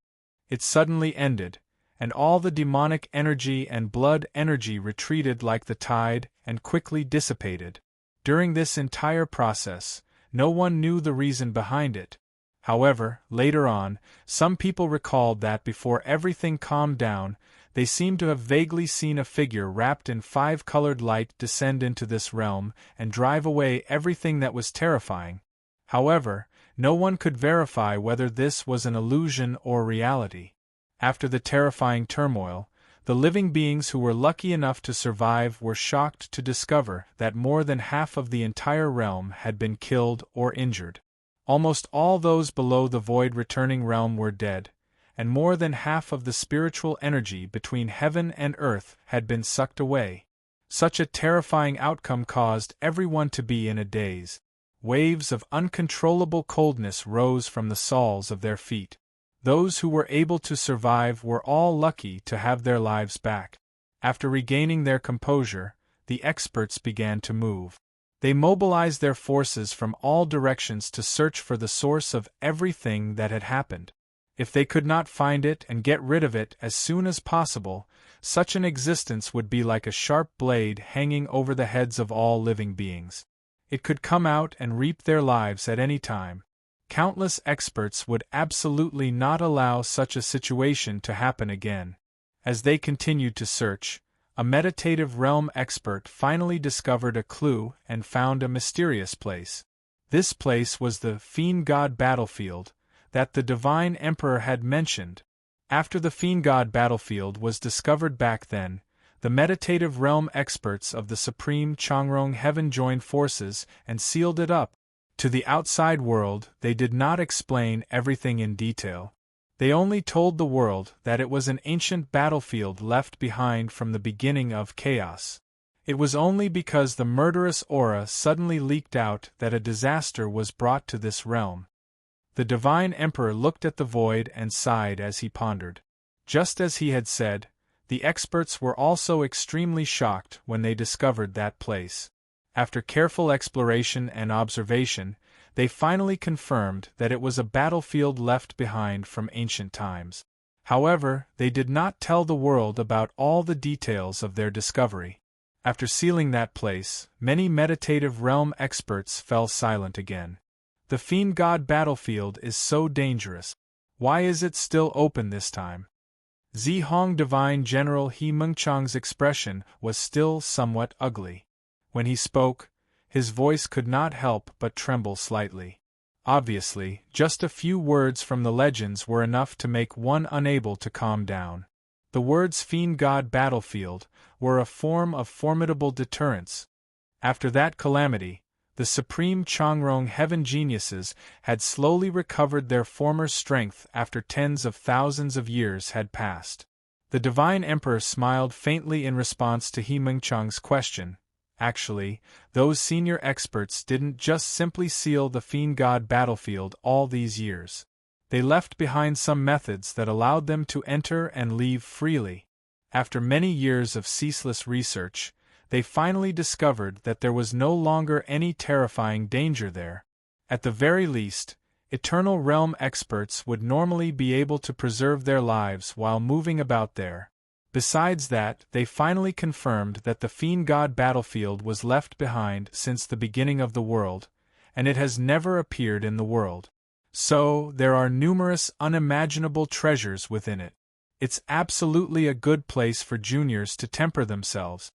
S1: It suddenly ended, and all the demonic energy and blood energy retreated like the tide and quickly dissipated. During this entire process, no one knew the reason behind it. However, later on, some people recalled that before everything calmed down, they seemed to have vaguely seen a figure wrapped in 5-colored light descend into this realm and drive away everything that was terrifying. However, no one could verify whether this was an illusion or reality. After the terrifying turmoil, the living beings who were lucky enough to survive were shocked to discover that more than half of the entire realm had been killed or injured. Almost all those below the void returning realm were dead, and more than half of the spiritual energy between heaven and earth had been sucked away. Such a terrifying outcome caused everyone to be in a daze. Waves of uncontrollable coldness rose from the soles of their feet. Those who were able to survive were all lucky to have their lives back. After regaining their composure, the experts began to move. They mobilized their forces from all directions to search for the source of everything that had happened. If they could not find it and get rid of it as soon as possible, such an existence would be like a sharp blade hanging over the heads of all living beings. It could come out and reap their lives at any time. Countless experts would absolutely not allow such a situation to happen again. As they continued to search, a meditative realm expert finally discovered a clue and found a mysterious place. This place was the Fiend God battlefield that the Divine Emperor had mentioned. After the Fiend God battlefield was discovered back then, the meditative realm experts of the Supreme Changrong Heaven joined forces and sealed it up. To the outside world, they did not explain everything in detail. They only told the world that it was an ancient battlefield left behind from the beginning of chaos. It was only because the murderous aura suddenly leaked out that a disaster was brought to this realm. The Divine Emperor looked at the void and sighed as he pondered. Just as he had said, the experts were also extremely shocked when they discovered that place. After careful exploration and observation, they finally confirmed that it was a battlefield left behind from ancient times. However, they did not tell the world about all the details of their discovery. After sealing that place, many meditative realm experts fell silent again. The Fiend God battlefield is so dangerous. Why is it still open this time? Zihong Divine General He Mengchang's expression was still somewhat ugly. When he spoke, his voice could not help but tremble slightly. Obviously, just a few words from the legends were enough to make one unable to calm down. The words Fiend God battlefield were a form of formidable deterrence. After that calamity, the Supreme Changrong Heaven geniuses had slowly recovered their former strength after tens of thousands of years had passed. The Divine Emperor smiled faintly in response to He Mengchang's question. Actually, those senior experts didn't just simply seal the Fiend God battlefield all these years. They left behind some methods that allowed them to enter and leave freely. After many years of ceaseless research, they finally discovered that there was no longer any terrifying danger there. At the very least, Eternal Realm experts would normally be able to preserve their lives while moving about there. Besides that, they finally confirmed that the fiend god battlefield was left behind since the beginning of the world, and it has never appeared in the world. So, there are numerous unimaginable treasures within it. It's absolutely a good place for juniors to temper themselves.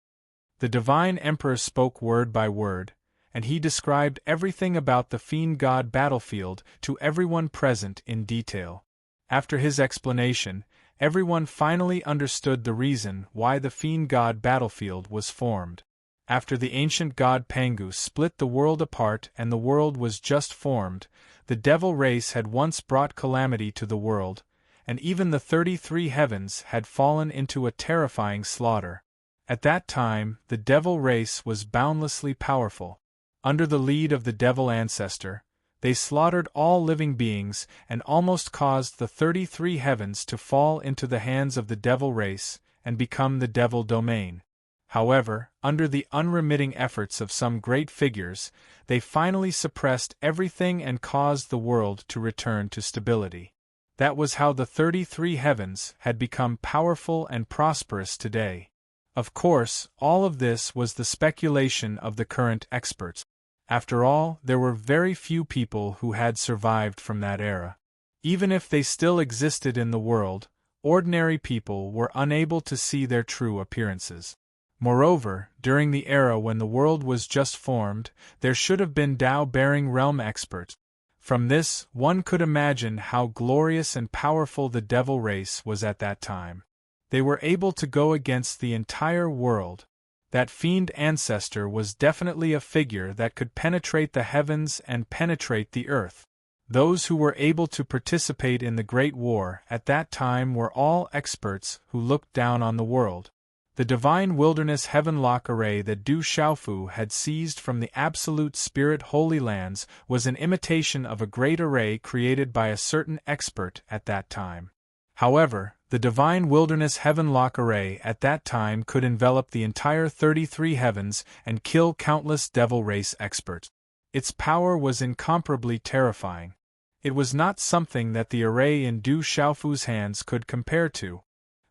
S1: The Divine Emperor spoke word by word, and he described everything about the fiend god battlefield to everyone present in detail. After his explanation, everyone finally understood the reason why the fiend god battlefield was formed. After the ancient god Pangu split the world apart and the world was just formed, the devil race had once brought calamity to the world, and even the 33 heavens had fallen into a terrifying slaughter. At that time, the devil race was boundlessly powerful. Under the lead of the devil ancestor, they slaughtered all living beings and almost caused the 33 heavens to fall into the hands of the devil race and become the devil domain. However, under the unremitting efforts of some great figures, they finally suppressed everything and caused the world to return to stability. That was how the 33 heavens had become powerful and prosperous today. Of course, all of this was the speculation of the current experts. After all, there were very few people who had survived from that era. Even if they still existed in the world, ordinary people were unable to see their true appearances. Moreover, during the era when the world was just formed, there should have been Tao-bearing realm experts. From this, one could imagine how glorious and powerful the devil race was at that time. They were able to go against the entire world. That fiend ancestor was definitely a figure that could penetrate the heavens and penetrate the earth. Those who were able to participate in the Great War at that time were all experts who looked down on the world. The divine wilderness heavenlock array that Du Xiaofu had seized from the Absolute Spirit Holy Lands was an imitation of a great array created by a certain expert at that time. However, the divine wilderness heavenlock array at that time could envelop the entire 33 heavens and kill countless devil race experts. Its power was incomparably terrifying. It was not something that the array in Du Xiaofu's hands could compare to.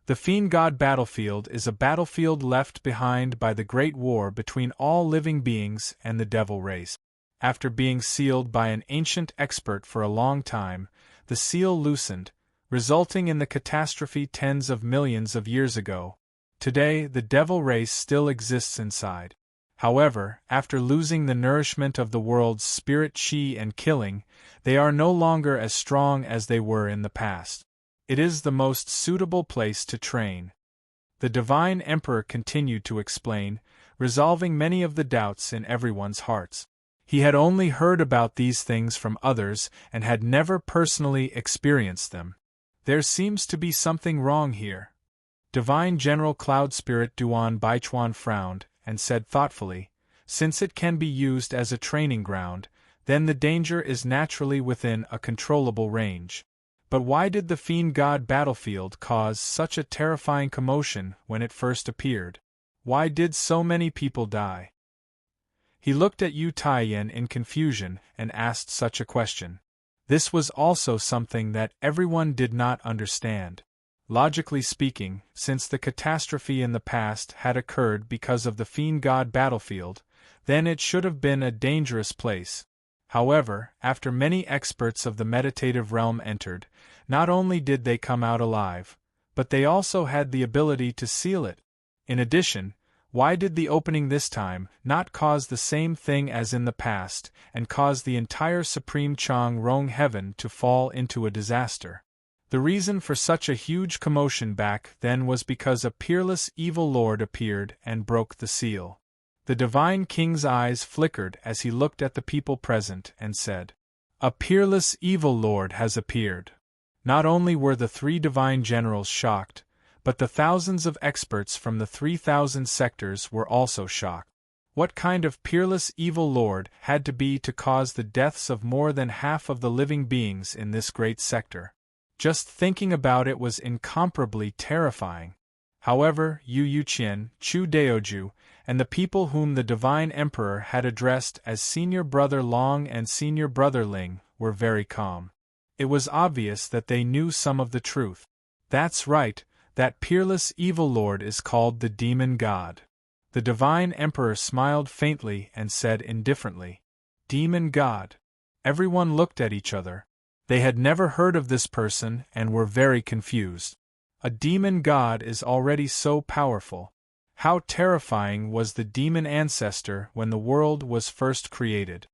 S1: The Fiend God battlefield is a battlefield left behind by the Great War between all living beings and the devil race. After being sealed by an ancient expert for a long time, the seal loosened, resulting in the catastrophe tens of millions of years ago. Today, the devil race still exists inside. However, after losing the nourishment of the world's spirit chi and killing, they are no longer as strong as they were in the past. It is the most suitable place to train. The Divine Emperor continued to explain, resolving many of the doubts in everyone's hearts. He had only heard about these things from others and had never personally experienced them. There seems to be something wrong here. Divine General Cloud Spirit Duan Baichuan frowned and said thoughtfully, since it can be used as a training ground, then the danger is naturally within a controllable range. But why did the Fiend God battlefield cause such a terrifying commotion when it first appeared? Why did so many people die? He looked at Yu Taiyan in confusion and asked such a question. This was also something that everyone did not understand. Logically speaking, since the catastrophe in the past had occurred because of the Fiend God battlefield, then it should have been a dangerous place. However, after many experts of the meditative realm entered, not only did they come out alive, but they also had the ability to seal it. In addition, why did the opening this time not cause the same thing as in the past and cause the entire Supreme Chang Rong heaven to fall into a disaster? The reason for such a huge commotion back then was because a peerless evil lord appeared and broke the seal. The Divine King's eyes flickered as he looked at the people present and said, "A peerless evil lord has appeared." Not only were the 3 divine generals shocked, but the thousands of experts from the 3,000 sectors were also shocked. What kind of peerless evil lord had to be to cause the deaths of more than half of the living beings in this great sector? Just thinking about it was incomparably terrifying. However, Yu Yuqian, Chu Daoju, and the people whom the Divine Emperor had addressed as Senior Brother Long and Senior Brother Ling were very calm. It was obvious that they knew some of the truth. That's right, That peerless evil lord is called the demon god. The divine emperor smiled faintly and said indifferently, Demon god. Everyone looked at each other. They had never heard of this person and were very confused. A demon god is already so powerful. How terrifying was the demon ancestor when the world was first created?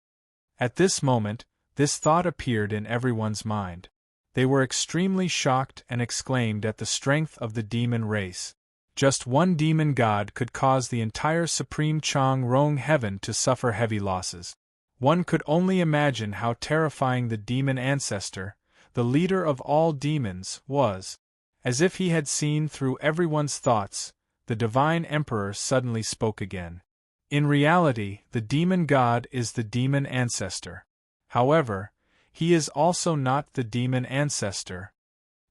S1: At this moment, this thought appeared in everyone's mind. They were extremely shocked and exclaimed at the strength of the demon race. Just one demon god could cause the entire supreme Chang Rong heaven to suffer heavy losses. One could only imagine how terrifying the demon ancestor, the leader of all demons, was. As if he had seen through everyone's thoughts, the divine emperor suddenly spoke again. In reality, the demon god is the demon ancestor. However, he is also not the demon ancestor.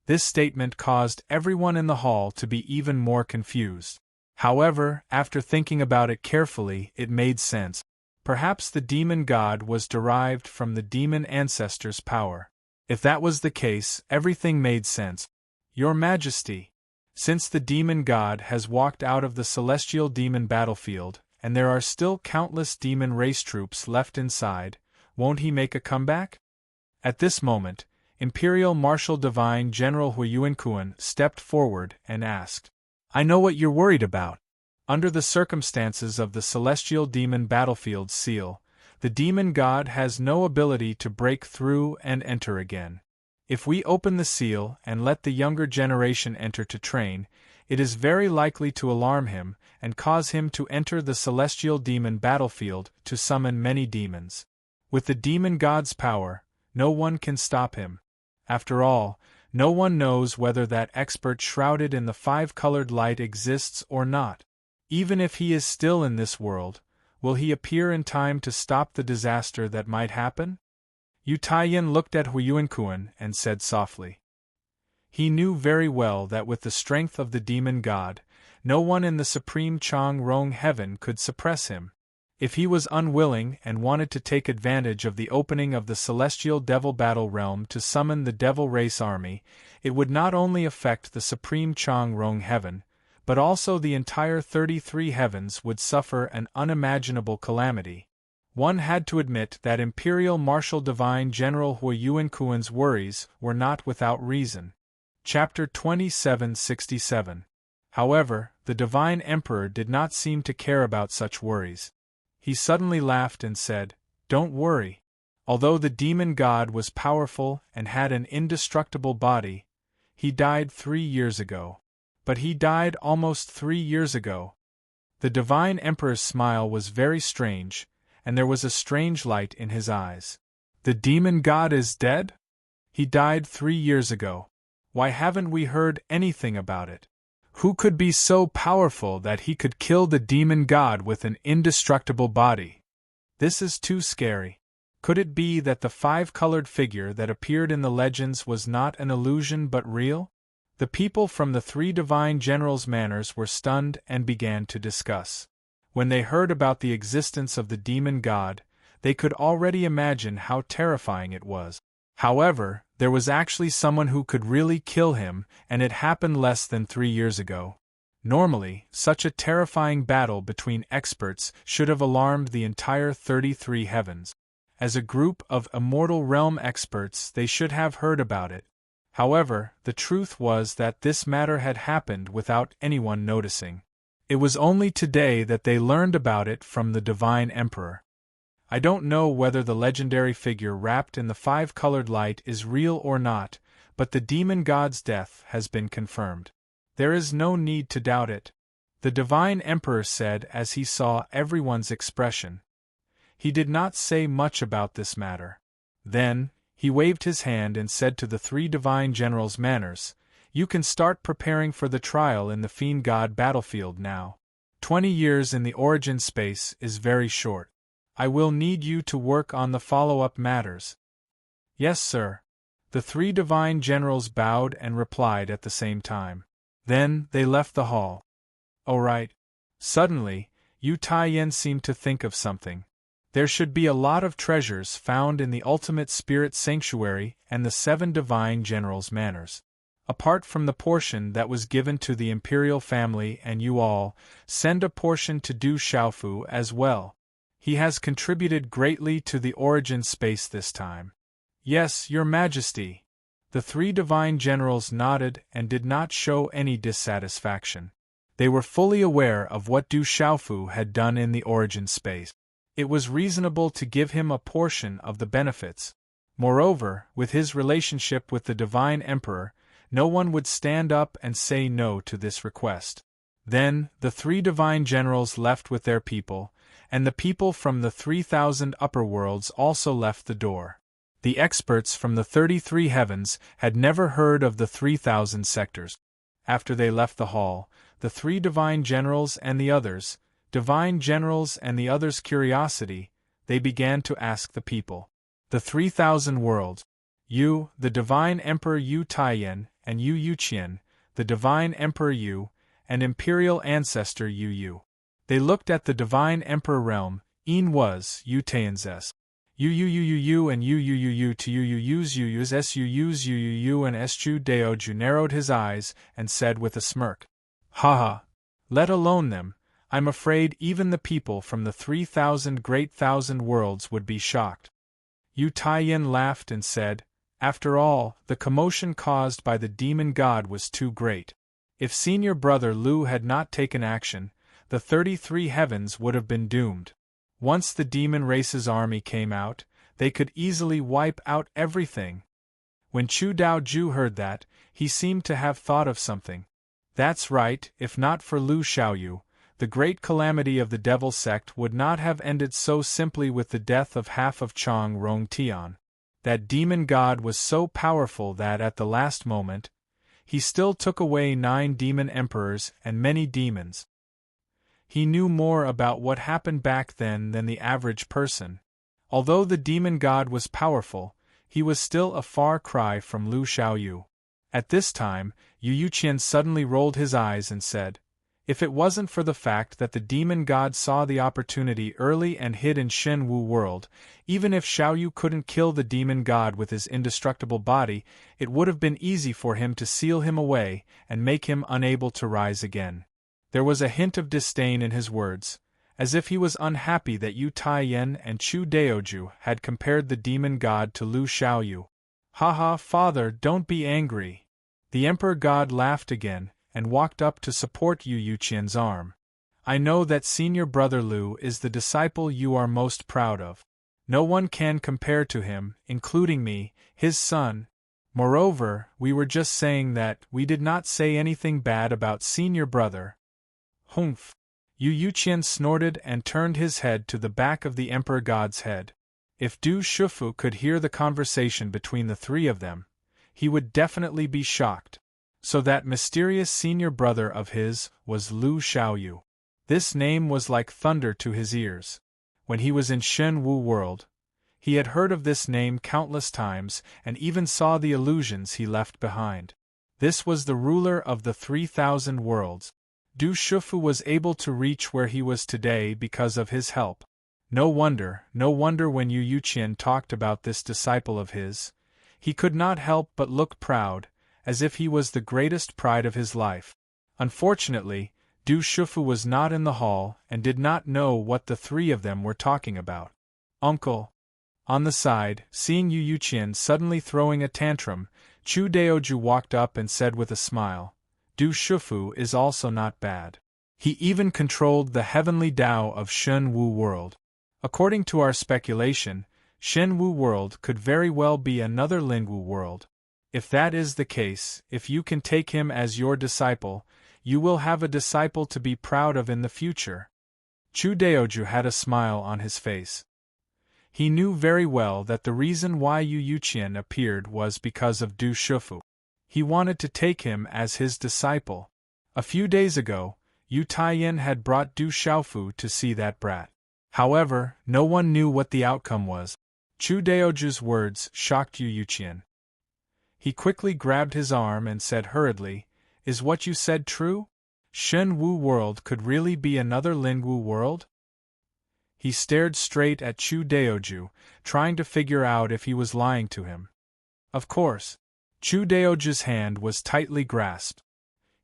S1: This statement caused everyone in the hall to be even more confused. However, after thinking about it carefully, it made sense. Perhaps the demon god was derived from the demon ancestor's power. If that was the case, everything made sense. Your Majesty, since the demon god has walked out of the celestial demon battlefield, and there are still countless demon race troops left inside, won't he make a comeback? At this moment, Imperial Marshal Divine General Huiyuankuan stepped forward and asked, I know what you're worried about. Under the circumstances of the celestial demon battlefield seal, the demon god has no ability to break through and enter again. If we open the seal and let the younger generation enter to train, it is very likely to alarm him and cause him to enter the celestial demon battlefield to summon many demons. With the demon god's power, no one can stop him. After all, no one knows whether that expert shrouded in the five-colored light exists or not. Even if he is still in this world, will he appear in time to stop the disaster that might happen? Yu Taiyan looked at Huiyuankuan and said softly. He knew very well that with the strength of the demon god, no one in the supreme Chang Rong heaven could suppress him. If he was unwilling and wanted to take advantage of the opening of the celestial devil battle realm to summon the devil race army, it would not only affect the supreme Chang Rong heaven, but also the entire 33 heavens would suffer an unimaginable calamity. One had to admit that Imperial Marshal Divine General Huiyuankuan's worries were not without reason. Chapter 2767. However, the Divine Emperor did not seem to care about such worries. He suddenly laughed and said, Don't worry. Although the demon god was powerful and had an indestructible body, he died 3 years ago. But he died almost 3 years ago. The Divine Emperor's smile was very strange, and there was a strange light in his eyes. The demon god is dead? He died 3 years ago. Why haven't we heard anything about it? Who could be so powerful that he could kill the demon god with an indestructible body? This is too scary. Could it be that the five-colored figure that appeared in the legends was not an illusion but real? The people from the three divine generals' manors were stunned and began to discuss. When they heard about the existence of the demon god, they could already imagine how terrifying it was. However, there was actually someone who could really kill him, and it happened less than 3 years ago. Normally, such a terrifying battle between experts should have alarmed the entire 33 heavens. As a group of immortal realm experts, they should have heard about it. However, the truth was that this matter had happened without anyone noticing. It was only today that they learned about it from the Divine Emperor. I don't know whether the legendary figure wrapped in the five-colored light is real or not, but the demon god's death has been confirmed. There is no need to doubt it, the Divine Emperor said as he saw everyone's expression. He did not say much about this matter. Then, he waved his hand and said to the three divine generals' manors, You can start preparing for the trial in the Fiend God battlefield now. 20 years in the origin space is very short. I will need you to work on the follow-up matters. Yes, sir. The three divine generals bowed and replied at the same time. Then, they left the hall. Oh right. Suddenly, Yu Taiyan seemed to think of something. There should be a lot of treasures found in the ultimate spirit sanctuary and the 7 divine generals' manors. apart from the portion that was given to the imperial family, and you all, send a portion to Du Xiaofu as well. He has contributed greatly to the origin space this time. Yes, Your Majesty. The three divine generals nodded and did not show any dissatisfaction. They were fully aware of what Du Xiaofu had done in the origin space. It was reasonable to give him a portion of the benefits. Moreover, with his relationship with the Divine Emperor, no one would stand up and say no to this request. Then, the three divine generals left with their people, and the people from the 3,000 upper worlds also left the door. The experts from the 33 heavens had never heard of the 3,000 sectors. After they left the hall, the three divine generals and the others' curiosity, they began to ask the people. The 3,000 worlds. You, the divine emperor Yu Taiyan, and Yu Yuqian, the divine emperor Yu, and imperial ancestor Yu Yu. They looked at the divine emperor realm. Een was Yu Taiyan's. Yu Yu Yu Yu Yu and Yu Yu Yu Yu to Yu Yu Yu's Yu Yu's S Yu Yu's Yu Yu Yu, and Chu Daoju narrowed his eyes and said with a smirk, "Ha ha! Let alone them, I'm afraid even the people from the 3,000 great thousand worlds would be shocked." Yu Taiyan laughed and said, "After all, the commotion caused by the demon god was too great. If senior brother Lu had not taken action, the 33 heavens would have been doomed. Once the demon race's army came out, they could easily wipe out everything." When Chu Daoju heard that, he seemed to have thought of something. "That's right, if not for Lu Xiaoyu, the great calamity of the devil sect would not have ended so simply with the death of half of Chong Rong Tian. That demon god was so powerful that at the last moment, he still took away 9 demon emperors and many demons. He knew more about what happened back then than the average person. Although the demon god was powerful, he was still a far cry from Lu Xiaoyu. At this time, Yu Yuqian suddenly rolled his eyes and said, "If it wasn't for the fact that the demon god saw the opportunity early and hid in Shen Wu world, even if Xiaoyu couldn't kill the demon god with his indestructible body, it would have been easy for him to seal him away and make him unable to rise again." There was a hint of disdain in his words, as if he was unhappy that Yu Taiyan and Chu Daoju had compared the demon god to Lu Xiaoyu. "Ha ha, father, don't be angry." The emperor god laughed again, and walked up to support Yu Yuqian's arm. "I know that senior brother Lu is the disciple you are most proud of. No one can compare to him, including me, his son. Moreover, we were just saying that we did not say anything bad about senior brother." "Humph!" Yu Yuqian snorted and turned his head to the back of the emperor god's head. If Du Shifu could hear the conversation between the three of them, he would definitely be shocked. So that mysterious senior brother of his was Lu Xiaoyu. This name was like thunder to his ears. When he was in Shen Wu world, he had heard of this name countless times and even saw the illusions he left behind. This was the ruler of the 3,000 worlds. Du Shifu was able to reach where he was today because of his help. No wonder when Yu Yuqian talked about this disciple of his, he could not help but look proud, as if he was the greatest pride of his life. Unfortunately, Du Shifu was not in the hall and did not know what the three of them were talking about. "Uncle." On the side, seeing Yu Yuqian suddenly throwing a tantrum, Chu Daoju walked up and said with a smile, "Du Shifu is also not bad. He even controlled the heavenly Tao of Shen Wu world. According to our speculation, Shen Wu world could very well be another Lingwu world. If that is the case, if you can take him as your disciple, you will have a disciple to be proud of in the future." Chu Daoju had a smile on his face. He knew very well that the reason why Yu Yuqian appeared was because of Du Shifu. He wanted to take him as his disciple. A few days ago, Yu Taiyan had brought Du Xiaofu to see that brat. However, no one knew what the outcome was. Chu Daoju's words shocked Yu Yuqian. He quickly grabbed his arm and said hurriedly, "Is what you said true? Shen Wu world could really be another Lingwu world?" He stared straight at Chu Daoju, trying to figure out if he was lying to him. Of course. Chu Daoju's hand was tightly grasped.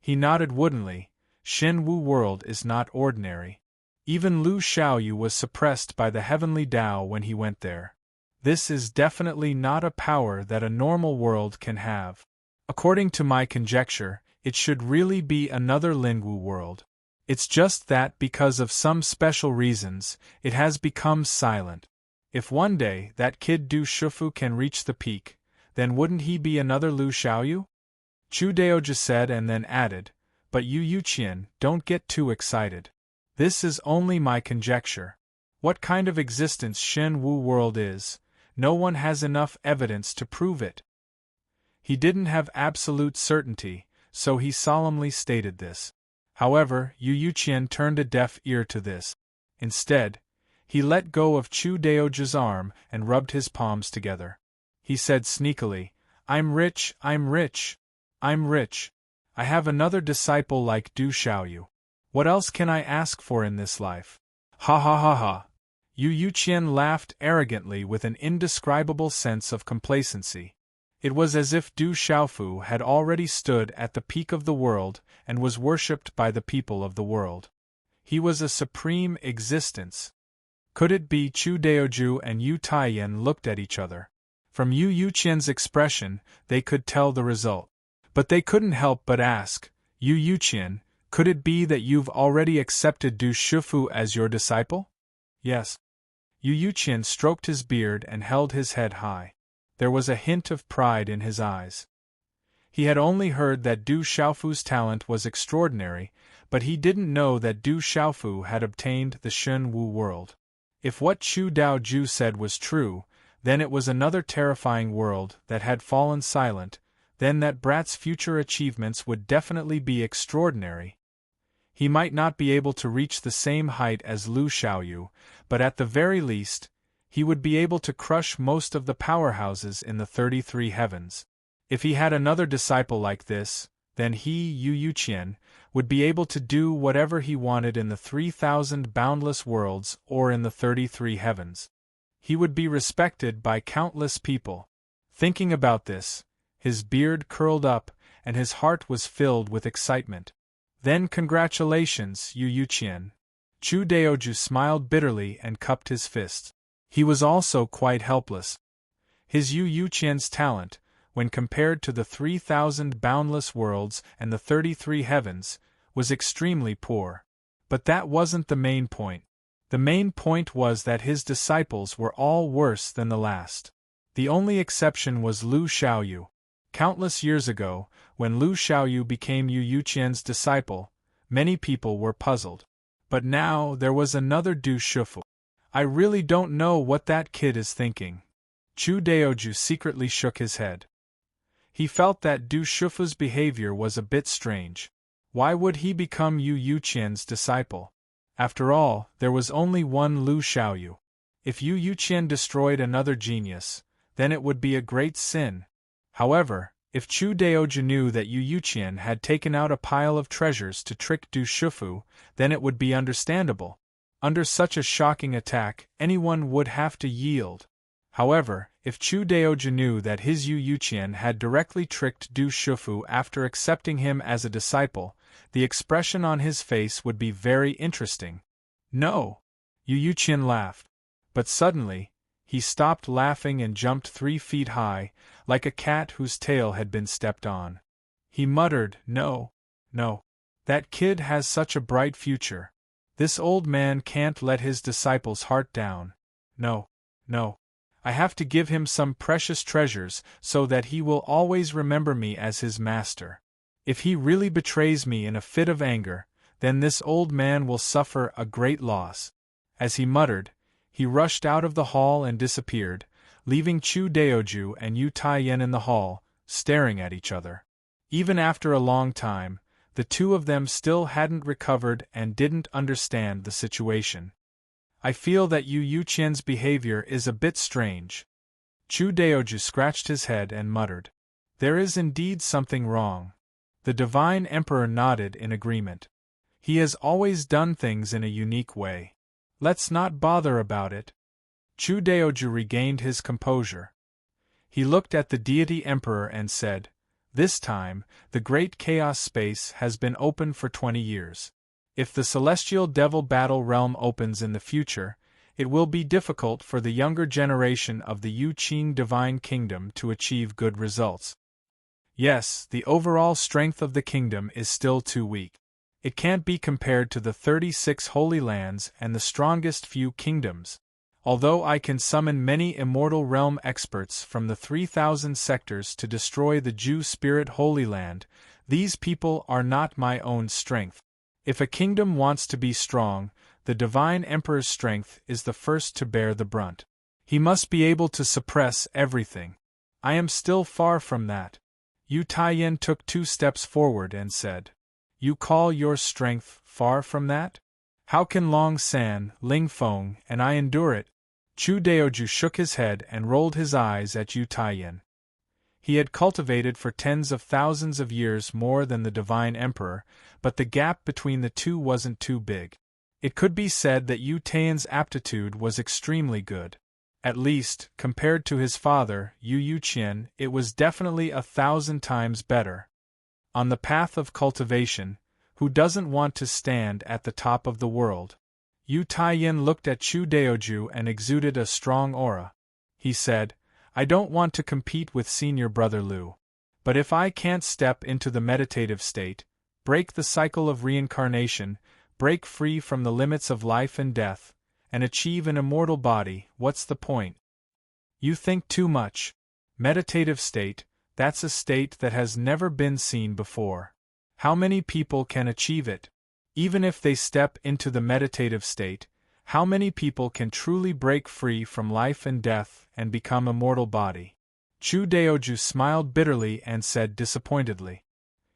S1: He nodded woodenly. Shen Wu world is not ordinary. Even Lu Xiaoyu was suppressed by the heavenly Tao when he went there. This is definitely not a power that a normal world can have. According to my conjecture, it should really be another Lingwu world. It's just that because of some special reasons, it has become silent. If one day that kid Du Shifu can reach the peak, then wouldn't he be another Lu Xiaoyu? Chu Daoju said and then added, but Yu Yuqian, don't get too excited. This is only my conjecture. What kind of existence Shen Wu world is, no one has enough evidence to prove it. He didn't have absolute certainty, so he solemnly stated this. However, Yu Yuqian turned a deaf ear to this. Instead, he let go of Chu Daoju's arm and rubbed his palms together. He said sneakily, I'm rich, I'm rich. I'm rich. I have another disciple like Du Xiaoyu. What else can I ask for in this life? Ha ha ha ha. Yu Yuqian laughed arrogantly with an indescribable sense of complacency. It was as if Du Xiaofu had already stood at the peak of the world and was worshipped by the people of the world. He was a supreme existence. Could it be? Chu Daoju and Yu Taiyan looked at each other. From Yu Yuqian's expression, they could tell the result. But they couldn't help but ask, Yu Yuqian, could it be that you've already accepted Du Shifu as your disciple? Yes. Yu Yuqian stroked his beard and held his head high. There was a hint of pride in his eyes. He had only heard that Du Xiaofu's talent was extraordinary, but he didn't know that Du Xiaofu had obtained the Shen Wu world. If what Chu Daoju said was true, then it was another terrifying world that had fallen silent. Then that brat's future achievements would definitely be extraordinary. He might not be able to reach the same height as Lu Xiaoyu, but at the very least, he would be able to crush most of the powerhouses in the 33 heavens. If he had another disciple like this, then he, Yu Yuqian, would be able to do whatever he wanted in the 3,000 boundless worlds or in the 33 heavens. He would be respected by countless people. Thinking about this, his beard curled up, and his heart was filled with excitement. Then congratulations, Yu Yuqian. Chu Daoju smiled bitterly and cupped his fist. He was also quite helpless. His Yu Yuqian's talent, when compared to the 3,000 boundless worlds and the 33 heavens, was extremely poor. But that wasn't the main point. The main point was that his disciples were all worse than the last. The only exception was Lu Xiaoyu. Countless years ago, when Lu Xiaoyu became Yu Yuqian's disciple, many people were puzzled. But now there was another Du Shifu. I really don't know what that kid is thinking. Chu Daoju secretly shook his head. He felt that Du Shifu's behavior was a bit strange. Why would he become Yu Yuqian's disciple? After all, there was only one Lu Xiaoyu. If Yu Yuqian destroyed another genius, then it would be a great sin. However, if Chu Daoju knew that Yu Yuqian had taken out a pile of treasures to trick Du Shifu, then it would be understandable. Under such a shocking attack, anyone would have to yield. However, if Chu Daoju knew that his Yu Yuqian had directly tricked Du Shifu after accepting him as a disciple, the expression on his face would be very interesting. No! Yu Yuqian laughed. But suddenly, he stopped laughing and jumped 3 feet high, like a cat whose tail had been stepped on. He muttered, No. That kid has such a bright future. This old man can't let his disciple's heart down. No. I have to give him some precious treasures so that he will always remember me as his master. If he really betrays me in a fit of anger, then this old man will suffer a great loss. As he muttered, he rushed out of the hall and disappeared, leaving Chu Daoju and Yu Taiyan in the hall, staring at each other. Even after a long time, the two of them still hadn't recovered and didn't understand the situation. I feel that Yu Yuqian's behavior is a bit strange. Chu Daoju scratched his head and muttered. There is indeed something wrong. The Divine Emperor nodded in agreement. He has always done things in a unique way. Let's not bother about it. Chu Daoju regained his composure. He looked at the deity emperor and said, "This time, the great chaos space has been open for 20 years. If the celestial devil battle realm opens in the future, it will be difficult for the younger generation of the Yu Qing divine kingdom to achieve good results. Yes, the overall strength of the kingdom is still too weak. It can't be compared to the 36 Holy Lands and the strongest few kingdoms. Although I can summon many immortal realm experts from the 3,000 sectors to destroy the Jew Spirit Holy Land, these people are not my own strength. If a kingdom wants to be strong, the Divine Emperor's strength is the first to bear the brunt. He must be able to suppress everything. I am still far from that." Yu Taiyan took 2 steps forward and said, "You call your strength far from that? How can Long San, Ling Feng, and I endure it?" Chu Daoju shook his head and rolled his eyes at Yu Taiyan. He had cultivated for tens of thousands of years more than the Divine Emperor, but the gap between the two wasn't too big. It could be said that Yu Taiyan's aptitude was extremely good. At least, compared to his father, Yu Yuqian, it was definitely 1,000 times better. On the path of cultivation, who doesn't want to stand at the top of the world? Yu Taiyan looked at Chu Daoju and exuded a strong aura. He said, "I don't want to compete with senior brother Liu. But if I can't step into the meditative state, break the cycle of reincarnation, break free from the limits of life and death, and achieve an immortal body, what's the point?" "You think too much. Meditative state, that's a state that has never been seen before. How many people can achieve it? Even if they step into the meditative state, how many people can truly break free from life and death and become immortal body?" Chu Daoju smiled bitterly and said disappointedly.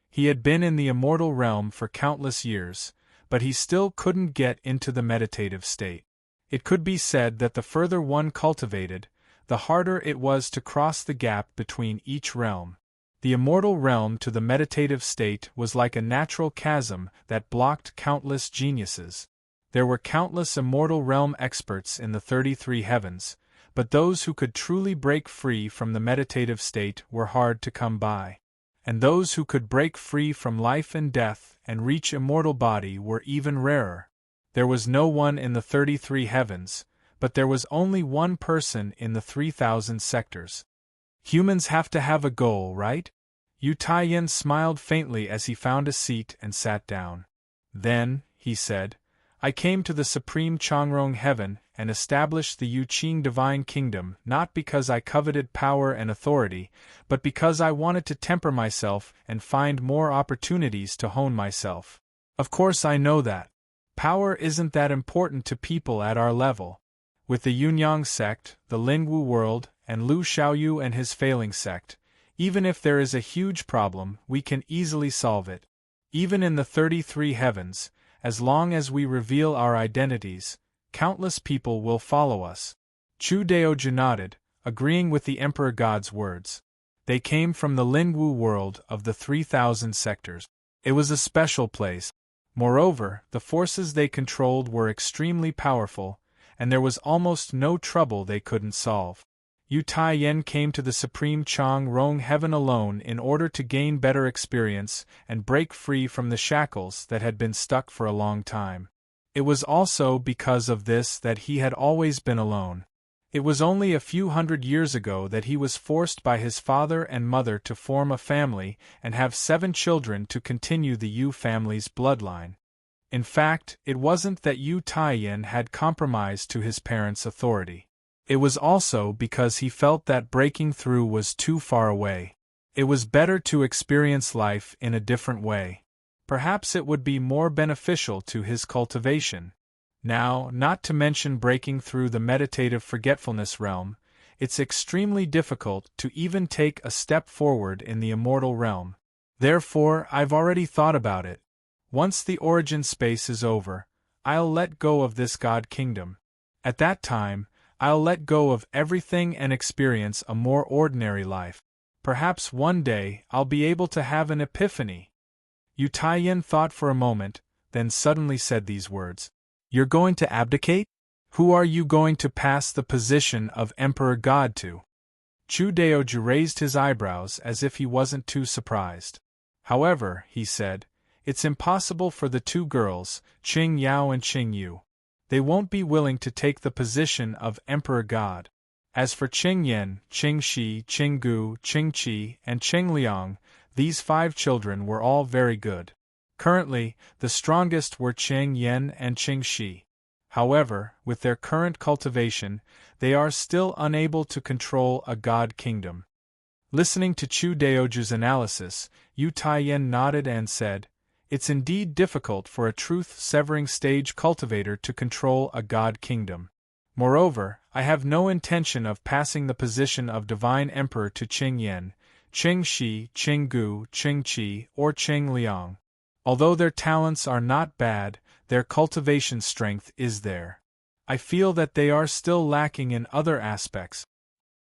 S1: He had been in the immortal realm for countless years, but he still couldn't get into the meditative state. It could be said that the further one cultivated, the harder it was to cross the gap between each realm. The immortal realm to the meditative state was like a natural chasm that blocked countless geniuses. There were countless immortal realm experts in the 33 heavens, but those who could truly break free from the meditative state were hard to come by. And those who could break free from life and death and reach immortal body were even rarer. There was no one in the 33 heavens, but there was only one person in the 3,000 sectors. Humans have to have a goal, right? Yu Taiyan smiled faintly as he found a seat and sat down. "Then," he said, "I came to the supreme Changrong heaven and established the Yu Qing divine kingdom not because I coveted power and authority, but because I wanted to temper myself and find more opportunities to hone myself. Of course I know that power isn't that important to people at our level. With the Yunyang sect, the Lingwu world, and Lu Xiaoyu and his failing sect, even if there is a huge problem, we can easily solve it. Even in the 33 heavens, as long as we reveal our identities, countless people will follow us." Chu Daoju nodded, agreeing with the Emperor God's words. They came from the Lingwu world of the 3,000 sectors. It was a special place. Moreover, the forces they controlled were extremely powerful, and there was almost no trouble they couldn't solve. Yu Taiyan came to the supreme Chang Rong heaven alone in order to gain better experience and break free from the shackles that had been stuck for a long time. It was also because of this that he had always been alone. It was only a few hundred years ago that he was forced by his father and mother to form a family and have 7 children to continue the Yu family's bloodline. In fact, it wasn't that Yu Taiyan had compromised to his parents' authority. It was also because he felt that breaking through was too far away. It was better to experience life in a different way. Perhaps it would be more beneficial to his cultivation. Now, not to mention breaking through the meditative forgetfulness realm, it's extremely difficult to even take a step forward in the immortal realm. Therefore, I've already thought about it. Once the origin space is over, I'll let go of this God kingdom. At that time, I'll let go of everything and experience a more ordinary life. Perhaps one day I'll be able to have an epiphany." Yu Taiyan thought for a moment, then suddenly said these words. "You're going to abdicate? Who are you going to pass the position of Emperor God to?" Chu Daoju raised his eyebrows as if he wasn't too surprised. However, he said, it's impossible for the two girls, Qing Yao and Qing Yu. They won't be willing to take the position of Emperor God. As for Qing Yan, Qing Shi, Qing Gu, Qing Qi, and Qing Liang, these 5 children were all very good. Currently, the strongest were Qing Yan and Qing Shi. However, with their current cultivation, they are still unable to control a god kingdom. Listening to Chu Daoju's analysis, Yu Taiyan nodded and said, it's indeed difficult for a truth-severing stage cultivator to control a god kingdom. Moreover, I have no intention of passing the position of divine emperor to Qing Yan, Qing Shi, Qing Gu, Qing Qi, or Qing Liang. Although their talents are not bad, their cultivation strength is there. I feel that they are still lacking in other aspects.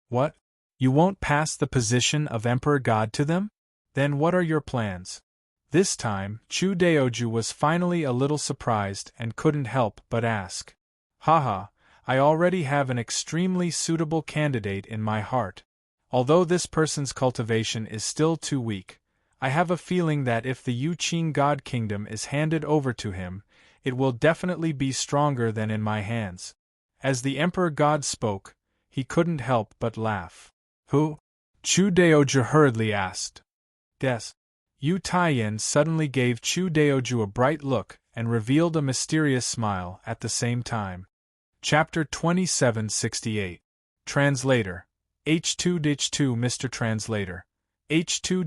S1: What? You won't pass the position of Emperor God to them? Then what are your plans? This time, Chu Daoju was finally a little surprised and couldn't help but ask. Haha, I already have an extremely suitable candidate in my heart. Although this person's cultivation is still too weak, I have a feeling that if the Yu Qing God Kingdom is handed over to him, it will definitely be stronger than in my hands. As the Emperor God spoke, he couldn't help but laugh. Who? Chu Daoju hurriedly asked. Guess. Yu Taiyan suddenly gave Chu Daoju a bright look and revealed a mysterious smile at the same time. Chapter 2768. Translator. H2-2 Mr. Translator. H2-2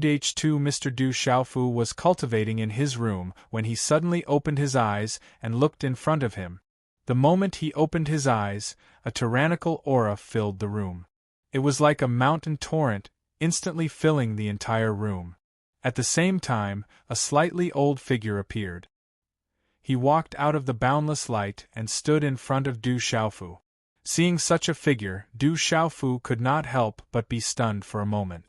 S1: Mr. Du Xiaofu was cultivating in his room when he suddenly opened his eyes and looked in front of him. The moment he opened his eyes, a tyrannical aura filled the room. It was like a mountain torrent, instantly filling the entire room. At the same time, a slightly old figure appeared. He walked out of the boundless light and stood in front of Du Xiaofu. Seeing such a figure, Du Xiaofu could not help but be stunned for a moment.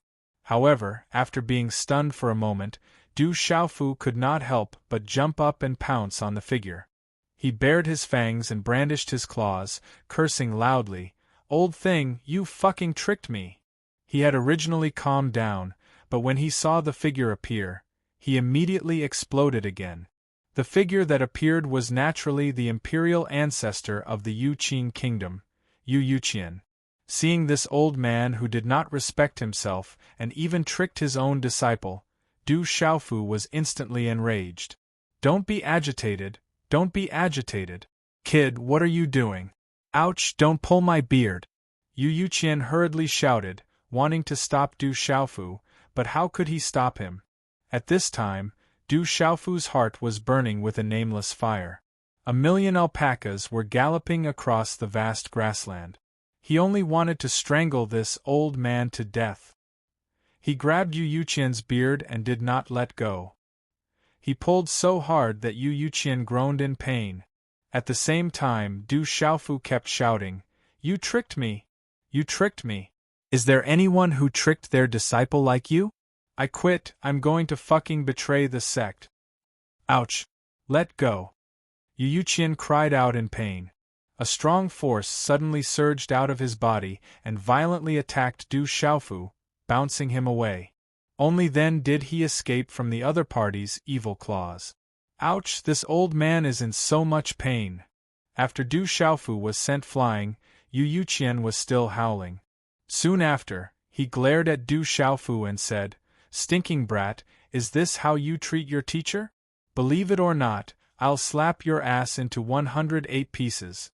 S1: However, after being stunned for a moment, Du Xiaofu could not help but jump up and pounce on the figure. He bared his fangs and brandished his claws, cursing loudly, "Old thing, you fucking tricked me!" He had originally calmed down, but when he saw the figure appear, he immediately exploded again. The figure that appeared was naturally the imperial ancestor of the Yu Qing kingdom, Yu Yuqian. Seeing this old man who did not respect himself and even tricked his own disciple, Du Xiaofu was instantly enraged. "Don't be agitated, don't be agitated. Kid, what are you doing? Ouch, don't pull my beard!" Yu Yuqian hurriedly shouted, wanting to stop Du Xiaofu, but how could he stop him? At this time, Du Xiaofu's heart was burning with a nameless fire. 1,000,000 alpacas were galloping across the vast grassland. He only wanted to strangle this old man to death. He grabbed Yu Yuqian's beard and did not let go. He pulled so hard that Yu Yuqian groaned in pain. At the same time, Du Xiaofu kept shouting, "You tricked me! You tricked me! Is there anyone who tricked their disciple like you? I quit, I'm going to fucking betray the sect." Ouch! Let go! Yu Yuqian cried out in pain. A strong force suddenly surged out of his body and violently attacked Du Xiaofu, bouncing him away. Only then did he escape from the other party's evil claws. Ouch, this old man is in so much pain. After Du Xiaofu was sent flying, Yu Yuqian was still howling. Soon after, he glared at Du Xiaofu and said, "Stinking brat, is this how you treat your teacher? Believe it or not, I'll slap your ass into 108 pieces."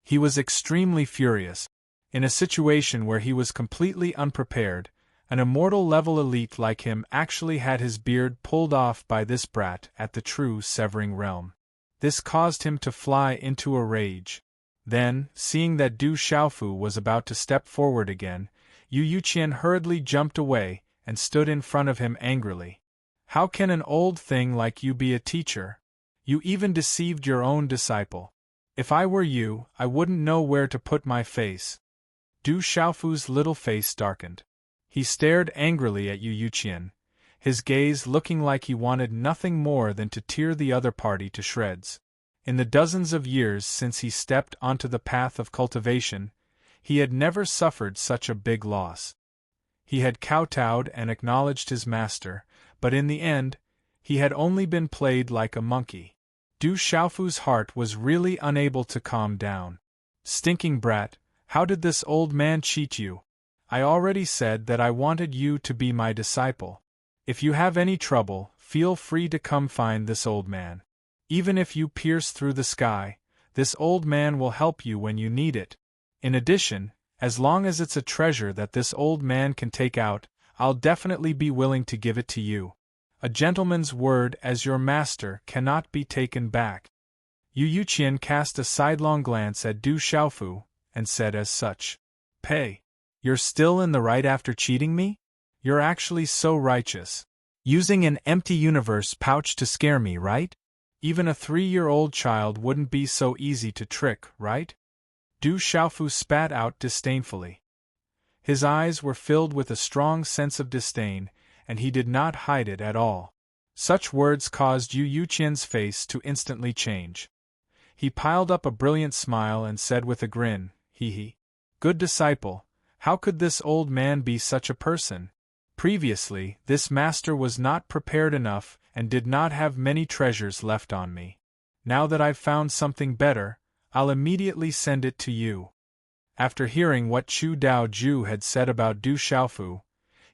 S1: He was extremely furious. In a situation where he was completely unprepared, an immortal level elite like him actually had his beard pulled off by this brat at the true severing realm. This caused him to fly into a rage. Then, seeing that Du Xiaofu was about to step forward again, Yu Yuqian hurriedly jumped away and stood in front of him angrily. "How can an old thing like you be a teacher? You even deceived your own disciple. If I were you, I wouldn't know where to put my face." Du Xiaofu's little face darkened. He stared angrily at Yu Yuqian, his gaze looking like he wanted nothing more than to tear the other party to shreds. In the dozens of years since he stepped onto the path of cultivation, he had never suffered such a big loss. He had kowtowed and acknowledged his master, but in the end, he had only been played like a monkey. Du Xiaofu's heart was really unable to calm down. Stinking brat, how did this old man cheat you? I already said that I wanted you to be my disciple. If you have any trouble, feel free to come find this old man. Even if you pierce through the sky, this old man will help you when you need it. In addition, as long as it's a treasure that this old man can take out, I'll definitely be willing to give it to you. A gentleman's word as your master cannot be taken back. Yu Yuqian cast a sidelong glance at Du Xiaofu, and said as such. Pei, you're still in the right after cheating me? You're actually so righteous. Using an empty universe pouch to scare me, right? Even a 3-year-old child wouldn't be so easy to trick, right? Du Xiaofu spat out disdainfully. His eyes were filled with a strong sense of disdain, and he did not hide it at all. Such words caused Yu Yuqian's face to instantly change. He piled up a brilliant smile and said with a grin, "Hee hee. Good disciple, how could this old man be such a person? Previously, this master was not prepared enough and did not have many treasures left on me. Now that I've found something better, I'll immediately send it to you." After hearing what Chu Daoju had said about Du Xiaofu,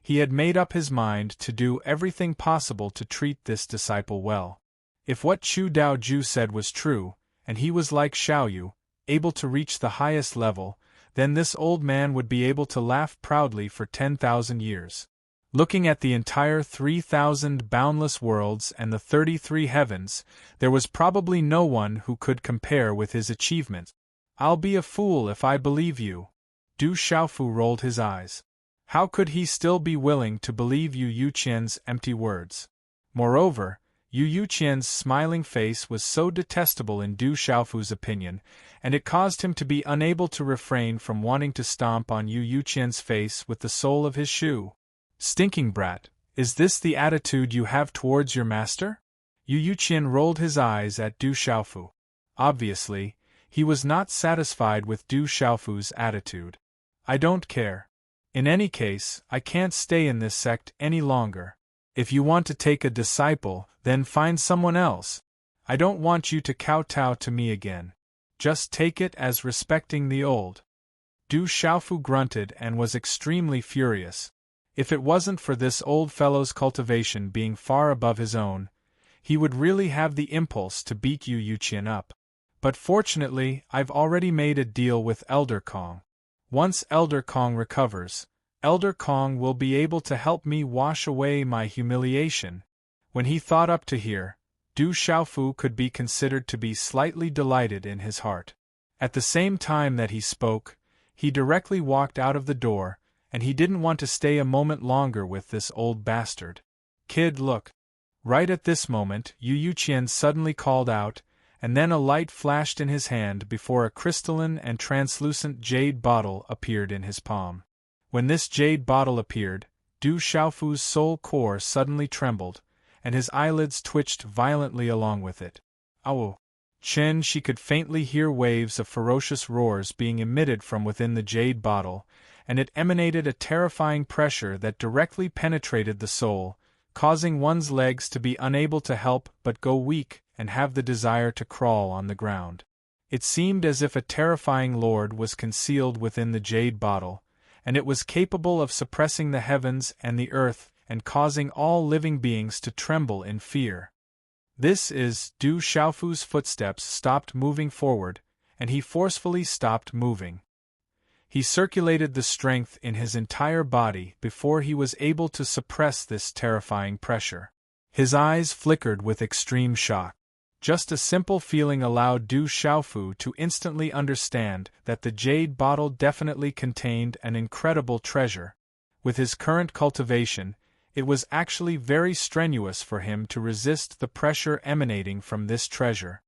S1: he had made up his mind to do everything possible to treat this disciple well. If what Chu Daoju said was true, and he was like Xiaoyu, able to reach the highest level, then this old man would be able to laugh proudly for 10,000 years. Looking at the entire 3,000 boundless worlds and the 33 heavens, there was probably no one who could compare with his achievement. I'll be a fool if I believe you. Du Xiaofu rolled his eyes. How could he still be willing to believe Yu Yuqian's empty words? Moreover, Yu Yuqian's smiling face was so detestable in Du Xiaofu's opinion, and it caused him to be unable to refrain from wanting to stomp on Yu Yuqian's face with the sole of his shoe. Stinking brat, is this the attitude you have towards your master? Yu Yuqian rolled his eyes at Du Xiaofu. Obviously, he was not satisfied with Du Xiaofu's attitude. I don't care. In any case, I can't stay in this sect any longer. If you want to take a disciple, then find someone else. I don't want you to kowtow to me again. Just take it as respecting the old. Du Xiaofu grunted and was extremely furious. If it wasn't for this old fellow's cultivation being far above his own, he would really have the impulse to beat Yu Yuqian up. But fortunately, I've already made a deal with Elder Kong. Once Elder Kong recovers, Elder Kong will be able to help me wash away my humiliation. When he thought up to here, Du Xiaofu could be considered to be slightly delighted in his heart. At the same time that he spoke, he directly walked out of the door, and he didn't want to stay a moment longer with this old bastard. Kid, look. Right at this moment, Yu Yuqian suddenly called out, and then a light flashed in his hand before a crystalline and translucent jade bottle appeared in his palm. When this jade bottle appeared, Du Xiaofu's soul core suddenly trembled, and his eyelids twitched violently along with it. Ow! Chen, she could faintly hear waves of ferocious roars being emitted from within the jade bottle, and it emanated a terrifying pressure that directly penetrated the soul, causing one's legs to be unable to help but go weak and have the desire to crawl on the ground. It seemed as if a terrifying lord was concealed within the jade bottle, and it was capable of suppressing the heavens and the earth and causing all living beings to tremble in fear. This is, Du Xiaofu's footsteps stopped moving forward, and he forcefully stopped moving. He circulated the strength in his entire body before he was able to suppress this terrifying pressure. His eyes flickered with extreme shock. Just a simple feeling allowed Du Xiaofu to instantly understand that the jade bottle definitely contained an incredible treasure. With his current cultivation, it was actually very strenuous for him to resist the pressure emanating from this treasure.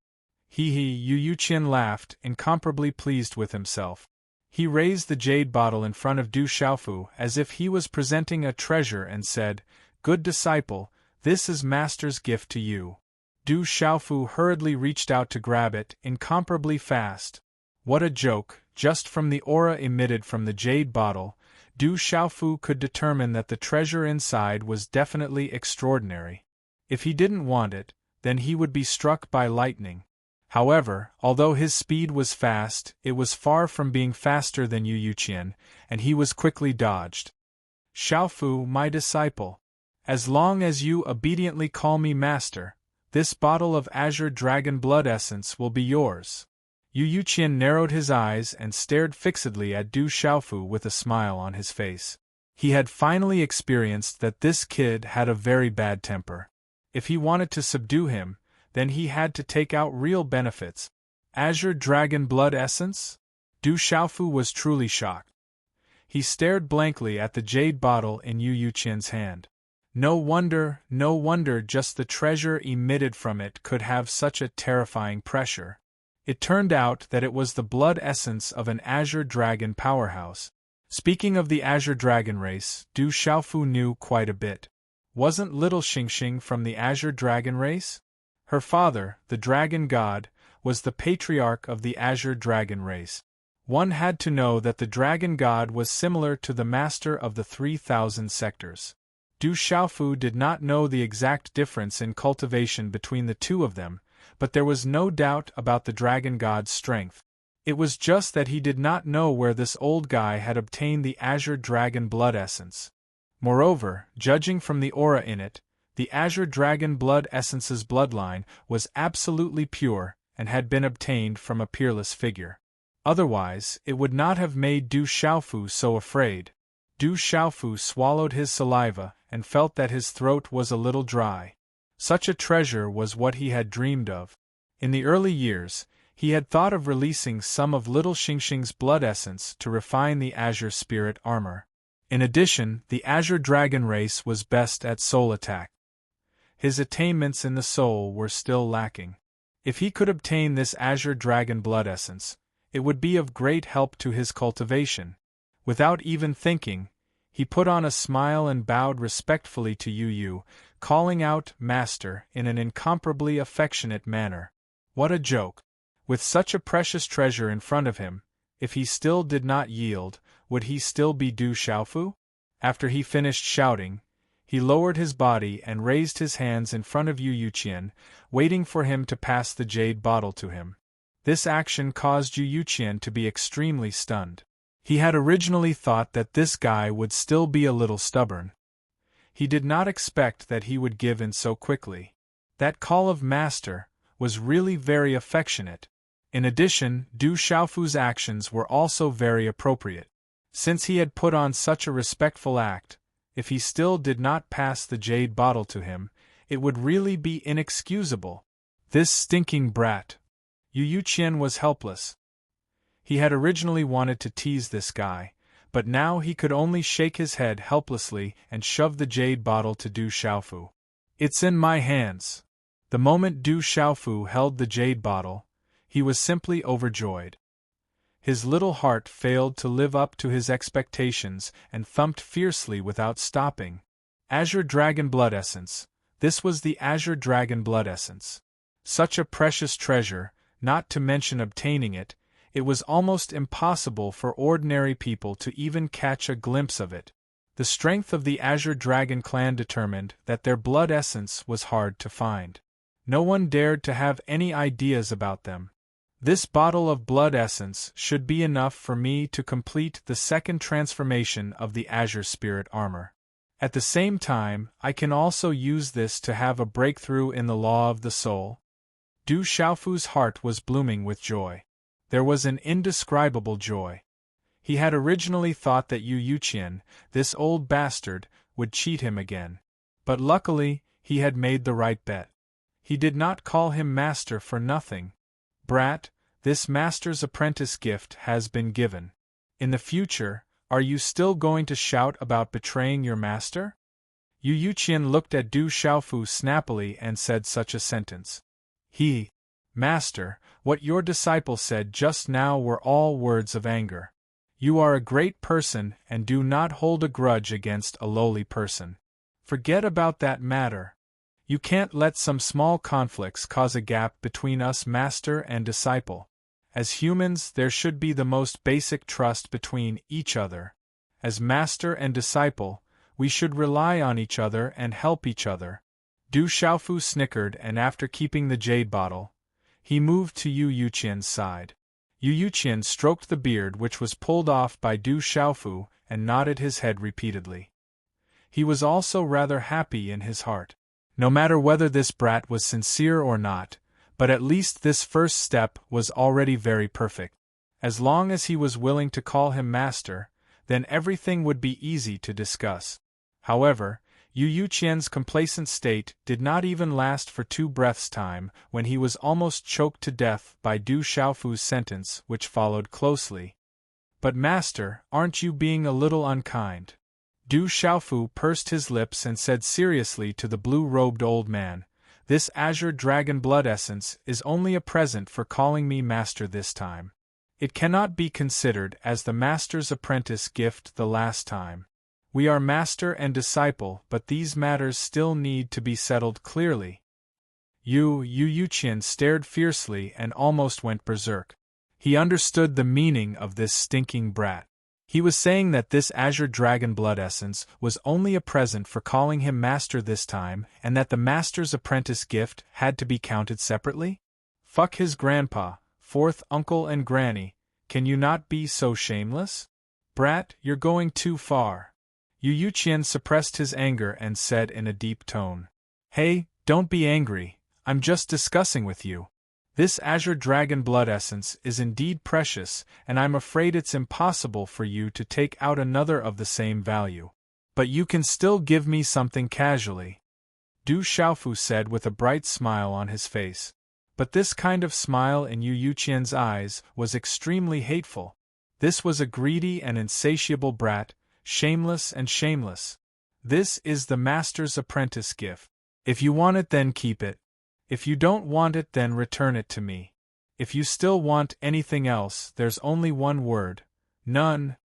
S1: Yu Yuqian laughed, incomparably pleased with himself. He raised the jade bottle in front of Du Xiaofu as if he was presenting a treasure and said, "Good disciple, this is Master's gift to you." Du Xiaofu hurriedly reached out to grab it, incomparably fast. What a joke! Just from the aura emitted from the jade bottle, Du Xiaofu could determine that the treasure inside was definitely extraordinary. If he didn't want it, then he would be struck by lightning. However, although his speed was fast, it was far from being faster than Yu Yuqian, and he was quickly dodged. Xiaofu, my disciple. As long as you obediently call me master, this bottle of azure dragon blood essence will be yours. Yu Yuqian narrowed his eyes and stared fixedly at Du Xiaofu with a smile on his face. He had finally experienced that this kid had a very bad temper. If he wanted to subdue him, then he had to take out real benefits. Azure dragon blood essence? Du Xiaofu was truly shocked. He stared blankly at the jade bottle in Yu Yuqian's hand. No wonder, just the treasure emitted from it could have such a terrifying pressure. It turned out that it was the blood essence of an azure dragon powerhouse. Speaking of the azure dragon race, Du Xiaofu knew quite a bit. Wasn't little Xingxing from the azure dragon race? Her father, the dragon god, was the patriarch of the azure dragon race. One had to know that the dragon god was similar to the master of the 3,000 sectors. Du Xiaofu did not know the exact difference in cultivation between the two of them, but there was no doubt about the dragon god's strength. It was just that he did not know where this old guy had obtained the azure dragon blood essence. Moreover, judging from the aura in it, the azure dragon blood essence's bloodline was absolutely pure and had been obtained from a peerless figure. Otherwise, it would not have made Du Xiaofu so afraid. Du Xiaofu swallowed his saliva and felt that his throat was a little dry. Such a treasure was what he had dreamed of. In the early years, he had thought of releasing some of little Xingxing's blood essence to refine the azure spirit armor. In addition, the azure dragon race was best at soul attack. His attainments in the soul were still lacking. If he could obtain this azure dragon blood essence, it would be of great help to his cultivation. Without even thinking, he put on a smile and bowed respectfully to Yu, calling out "Master" in an incomparably affectionate manner. What a joke! With such a precious treasure in front of him, if he still did not yield, would he still be Du Xiaofu? After he finished shouting, he lowered his body and raised his hands in front of Yu Yuqian, waiting for him to pass the jade bottle to him. This action caused Yu Yuqian to be extremely stunned. He had originally thought that this guy would still be a little stubborn. He did not expect that he would give in so quickly. That call of master was really very affectionate. In addition, Du Xiaofu's actions were also very appropriate. Since he had put on such a respectful act, if he still did not pass the jade bottle to him, it would really be inexcusable. This stinking brat! Yu Yuqian was helpless. He had originally wanted to tease this guy, but now he could only shake his head helplessly and shove the jade bottle to Du Xiaofu. It's in my hands. The moment Du Xiaofu held the jade bottle, he was simply overjoyed. His little heart failed to live up to his expectations and thumped fiercely without stopping. Azure Dragon Blood Essence. This was the Azure Dragon Blood Essence. Such a precious treasure, not to mention obtaining it, it was almost impossible for ordinary people to even catch a glimpse of it. The strength of the Azure Dragon clan determined that their blood essence was hard to find. No one dared to have any ideas about them. This bottle of blood essence should be enough for me to complete the second transformation of the Azure Spirit armor. At the same time, I can also use this to have a breakthrough in the law of the soul. Du Xiaofu's heart was blooming with joy. There was an indescribable joy. He had originally thought that Yu Yuqian, this old bastard, would cheat him again. But luckily, he had made the right bet. He did not call him master for nothing. Brat, this master's apprentice gift has been given. In the future, are you still going to shout about betraying your master? Yu Yuqian looked at Du Xiaofu snappily and said such a sentence. Master, what your disciple said just now were all words of anger. You are a great person and do not hold a grudge against a lowly person. Forget about that matter. You can't let some small conflicts cause a gap between us master and disciple. As humans, there should be the most basic trust between each other. As master and disciple, we should rely on each other and help each other. Du Xiaofu snickered, and after keeping the jade bottle, he moved to Yu Yuqian's side. Yu Yuqian stroked the beard which was pulled off by Du Xiaofu and nodded his head repeatedly. He was also rather happy in his heart. No matter whether this brat was sincere or not, but at least this first step was already very perfect. As long as he was willing to call him master, then everything would be easy to discuss. However, Yu Yuqian's complacent state did not even last for 2 breaths' time when he was almost choked to death by Du Xiaofu's sentence which followed closely. "But master, aren't you being a little unkind?" Du Xiaofu pursed his lips and said seriously to the blue-robed old man, "This azure dragon blood essence is only a present for calling me master this time. It cannot be considered as the master's apprentice gift the last time. We are master and disciple, but these matters still need to be settled clearly." Yu Yuqian stared fiercely and almost went berserk. He understood the meaning of this stinking brat. He was saying that this azure dragon blood essence was only a present for calling him master this time, and that the master's apprentice gift had to be counted separately? Fuck his grandpa, 4th uncle and granny, can you not be so shameless? Brat, you're going too far. Yu Yuqian suppressed his anger and said in a deep tone, "Hey, don't be angry, I'm just discussing with you. This azure dragon blood essence is indeed precious, and I'm afraid it's impossible for you to take out another of the same value. But you can still give me something casually," Du Xiaofu said with a bright smile on his face. But this kind of smile in Yu Yuqian's eyes was extremely hateful. This was a greedy and insatiable brat, shameless and shameless. "This is the master's apprentice gift. If you want it, then keep it. If you don't want it, then return it to me. If you still want anything else, there's only one word: none."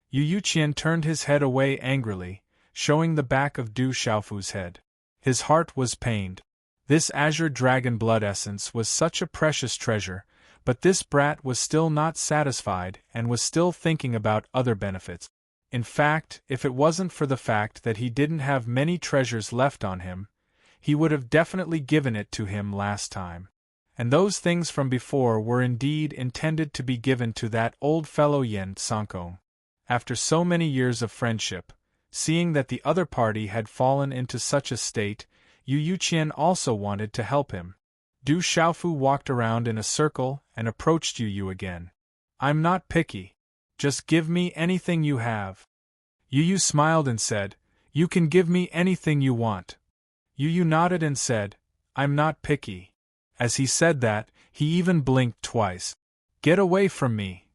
S1: Yu Yuqian turned his head away angrily, showing the back of Du Xiaofu's head. His heart was pained. This azure dragon blood essence was such a precious treasure, but this brat was still not satisfied and was still thinking about other benefits. In fact, if it wasn't for the fact that he didn't have many treasures left on him, he would have definitely given it to him last time. And those things from before were indeed intended to be given to that old fellow Yen Sankong. After so many years of friendship, seeing that the other party had fallen into such a state, Yu Yuqian also wanted to help him. Du Xiaofu walked around in a circle and approached Yu again. "I'm not picky. Just give me anything you have." Yu smiled and said, "You can give me anything you want." Yu nodded and said, "I'm not picky." As he said that, he even blinked twice. "Get away from me."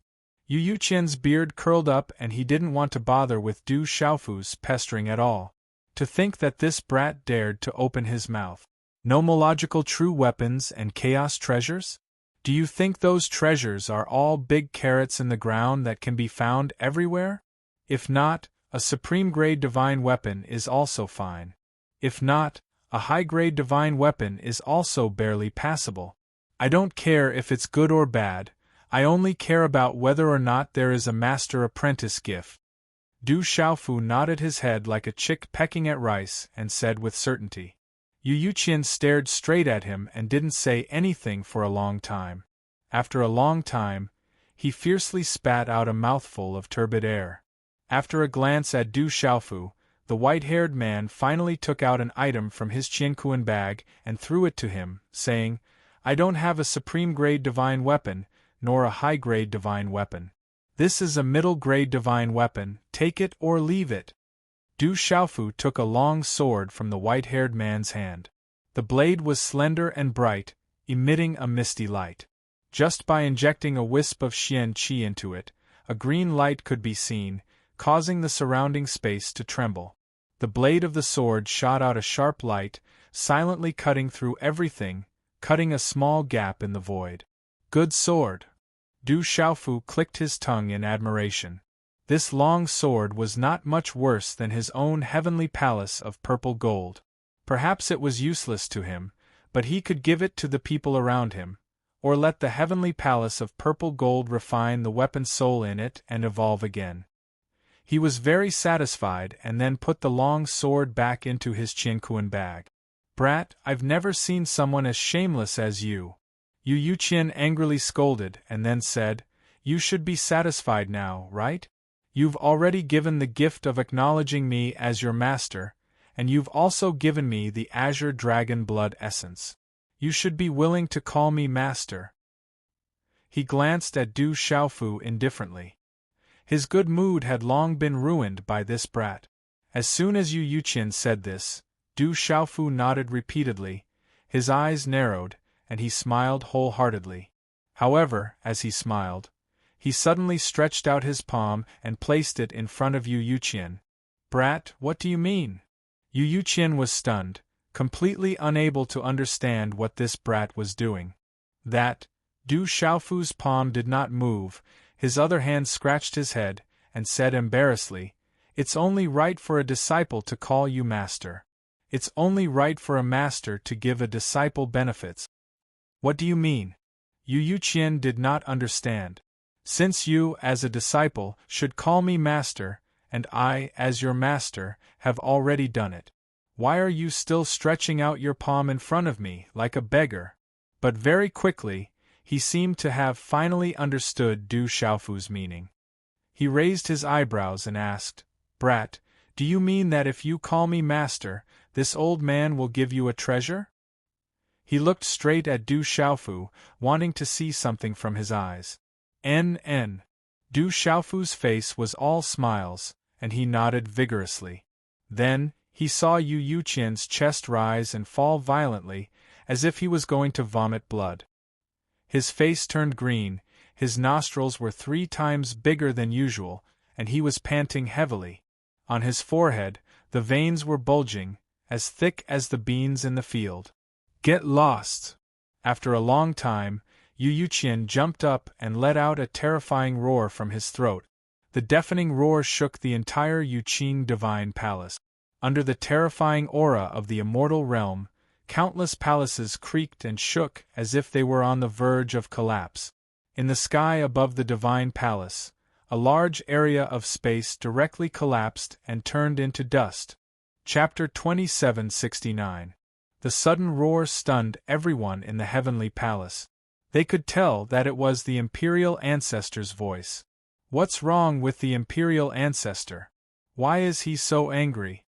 S1: Yu Yuqian's beard curled up and he didn't want to bother with Du Xiaofu's pestering at all. To think that this brat dared to open his mouth. Nomological true weapons and chaos treasures? Do you think those treasures are all big carrots in the ground that can be found everywhere? If not, a supreme-grade divine weapon is also fine. If not, a high-grade divine weapon is also barely passable. I don't care if it's good or bad, I only care about whether or not there is a master-apprentice gift. Du Xiaofu nodded his head like a chick pecking at rice and said with certainty. Yu Yuqian stared straight at him and didn't say anything for a long time. After a long time, he fiercely spat out a mouthful of turbid air. After a glance at Du Xiaofu, the white-haired man finally took out an item from his Qiankuan bag and threw it to him, saying, "I don't have a supreme-grade divine weapon, nor a high-grade divine weapon. This is a middle-grade divine weapon, take it or leave it." Du Xiaofu took a long sword from the white-haired man's hand. The blade was slender and bright, emitting a misty light. Just by injecting a wisp of Xian Qi into it, a green light could be seen, causing the surrounding space to tremble. The blade of the sword shot out a sharp light, silently cutting through everything, cutting a small gap in the void. "Good sword." Du Xiaofu clicked his tongue in admiration. This long sword was not much worse than his own heavenly palace of purple gold. Perhaps it was useless to him, but he could give it to the people around him, or let the heavenly palace of purple gold refine the weapon soul in it and evolve again. He was very satisfied and then put the long sword back into his Qianquan bag. Brat, I've never seen someone as shameless as you. Yu Yuqian angrily scolded and then said, You should be satisfied now, right? You've already given the gift of acknowledging me as your master, and you've also given me the azure dragon blood essence. You should be willing to call me master. He glanced at Du Xiaofu indifferently. His good mood had long been ruined by this brat. As soon as Yu Yuqian said this, Du Xiaofu nodded repeatedly, his eyes narrowed, and he smiled wholeheartedly. However, as he smiled, he suddenly stretched out his palm and placed it in front of Yu Yuqian. Brat, what do you mean? Yu Yuqian was stunned, completely unable to understand what this brat was doing. That, Du Xiaofu's palm did not move, his other hand scratched his head, and said embarrassedly, It's only right for a disciple to call you master. It's only right for a master to give a disciple benefits. What do you mean? Yu Yuqian did not understand. Since you, as a disciple, should call me master, and I, as your master, have already done it. Why are you still stretching out your palm in front of me, like a beggar? But very quickly, he seemed to have finally understood Du Xiaofu's meaning. He raised his eyebrows and asked, Brat, do you mean that if you call me master, this old man will give you a treasure? He looked straight at Du Xiaofu, wanting to see something from his eyes. N. Du Xiaofu's face was all smiles, and he nodded vigorously. Then, he saw Yu Yuqian's chest rise and fall violently, as if he was going to vomit blood. His face turned green, his nostrils were 3 times bigger than usual, and he was panting heavily. On his forehead, the veins were bulging, as thick as the beans in the field. Get lost! After a long time, Yu Yuqian jumped up and let out a terrifying roar from his throat. The deafening roar shook the entire Yuqing divine palace. Under the terrifying aura of the immortal realm, countless palaces creaked and shook as if they were on the verge of collapse. In the sky above the divine palace, a large area of space directly collapsed and turned into dust. Chapter 2769. The sudden roar stunned everyone in the heavenly palace. They could tell that it was the imperial ancestor's voice. What's wrong with the imperial ancestor? Why is he so angry?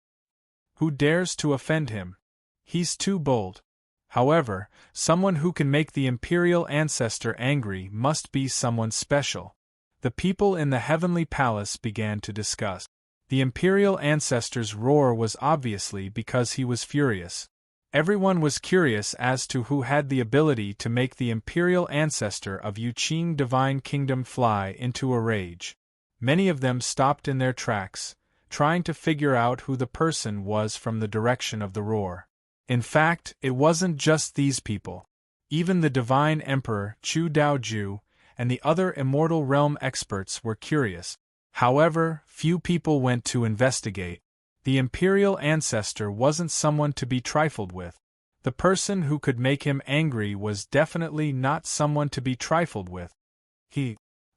S1: Who dares to offend him? He's too bold. However, someone who can make the imperial ancestor angry must be someone special. The people in the heavenly palace began to discuss. The imperial ancestor's roar was obviously because he was furious. Everyone was curious as to who had the ability to make the imperial ancestor of Yuqing Divine Kingdom fly into a rage. Many of them stopped in their tracks, trying to figure out who the person was from the direction of the roar. In fact, it wasn't just these people. Even the Divine Emperor Chu Daoju and the other Immortal Realm experts were curious. However, few people went to investigate. The imperial ancestor wasn't someone to be trifled with. The person who could make him angry was definitely not someone to be trifled with.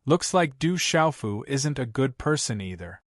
S1: Looks like Du Xiaofu isn't a good person either.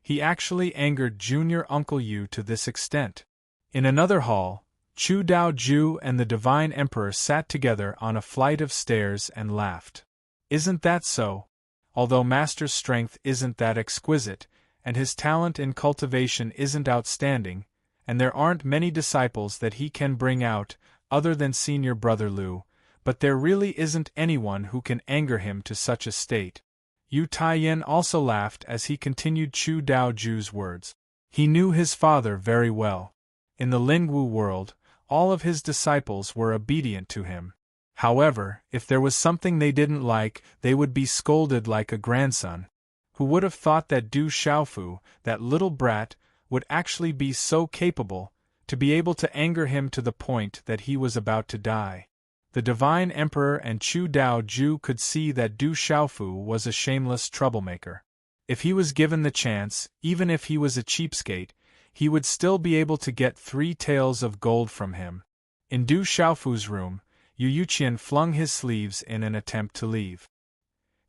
S1: He actually angered Junior Uncle Yu to this extent. In another hall, Chu Daoju and the Divine Emperor sat together on a flight of stairs and laughed. Isn't that so? Although Master's strength isn't that exquisite, and his talent in cultivation isn't outstanding, and there aren't many disciples that he can bring out, other than Senior Brother Lu, but there really isn't anyone who can anger him to such a state. Yu Taiyan also laughed as he continued Chu Daoju's words. He knew his father very well. In the Lingwu world, all of his disciples were obedient to him. However, if there was something they didn't like, they would be scolded like a grandson. Who would have thought that Du Xiaofu, that little brat, would actually be so capable, to be able to anger him to the point that he was about to die? The Divine Emperor and Chu Daoju could see that Du Xiaofu was a shameless troublemaker. If he was given the chance, even if he was a cheapskate, he would still be able to get 3 taels of gold from him. In Du Xiaofu's room, Yu Yuqian flung his sleeves in an attempt to leave.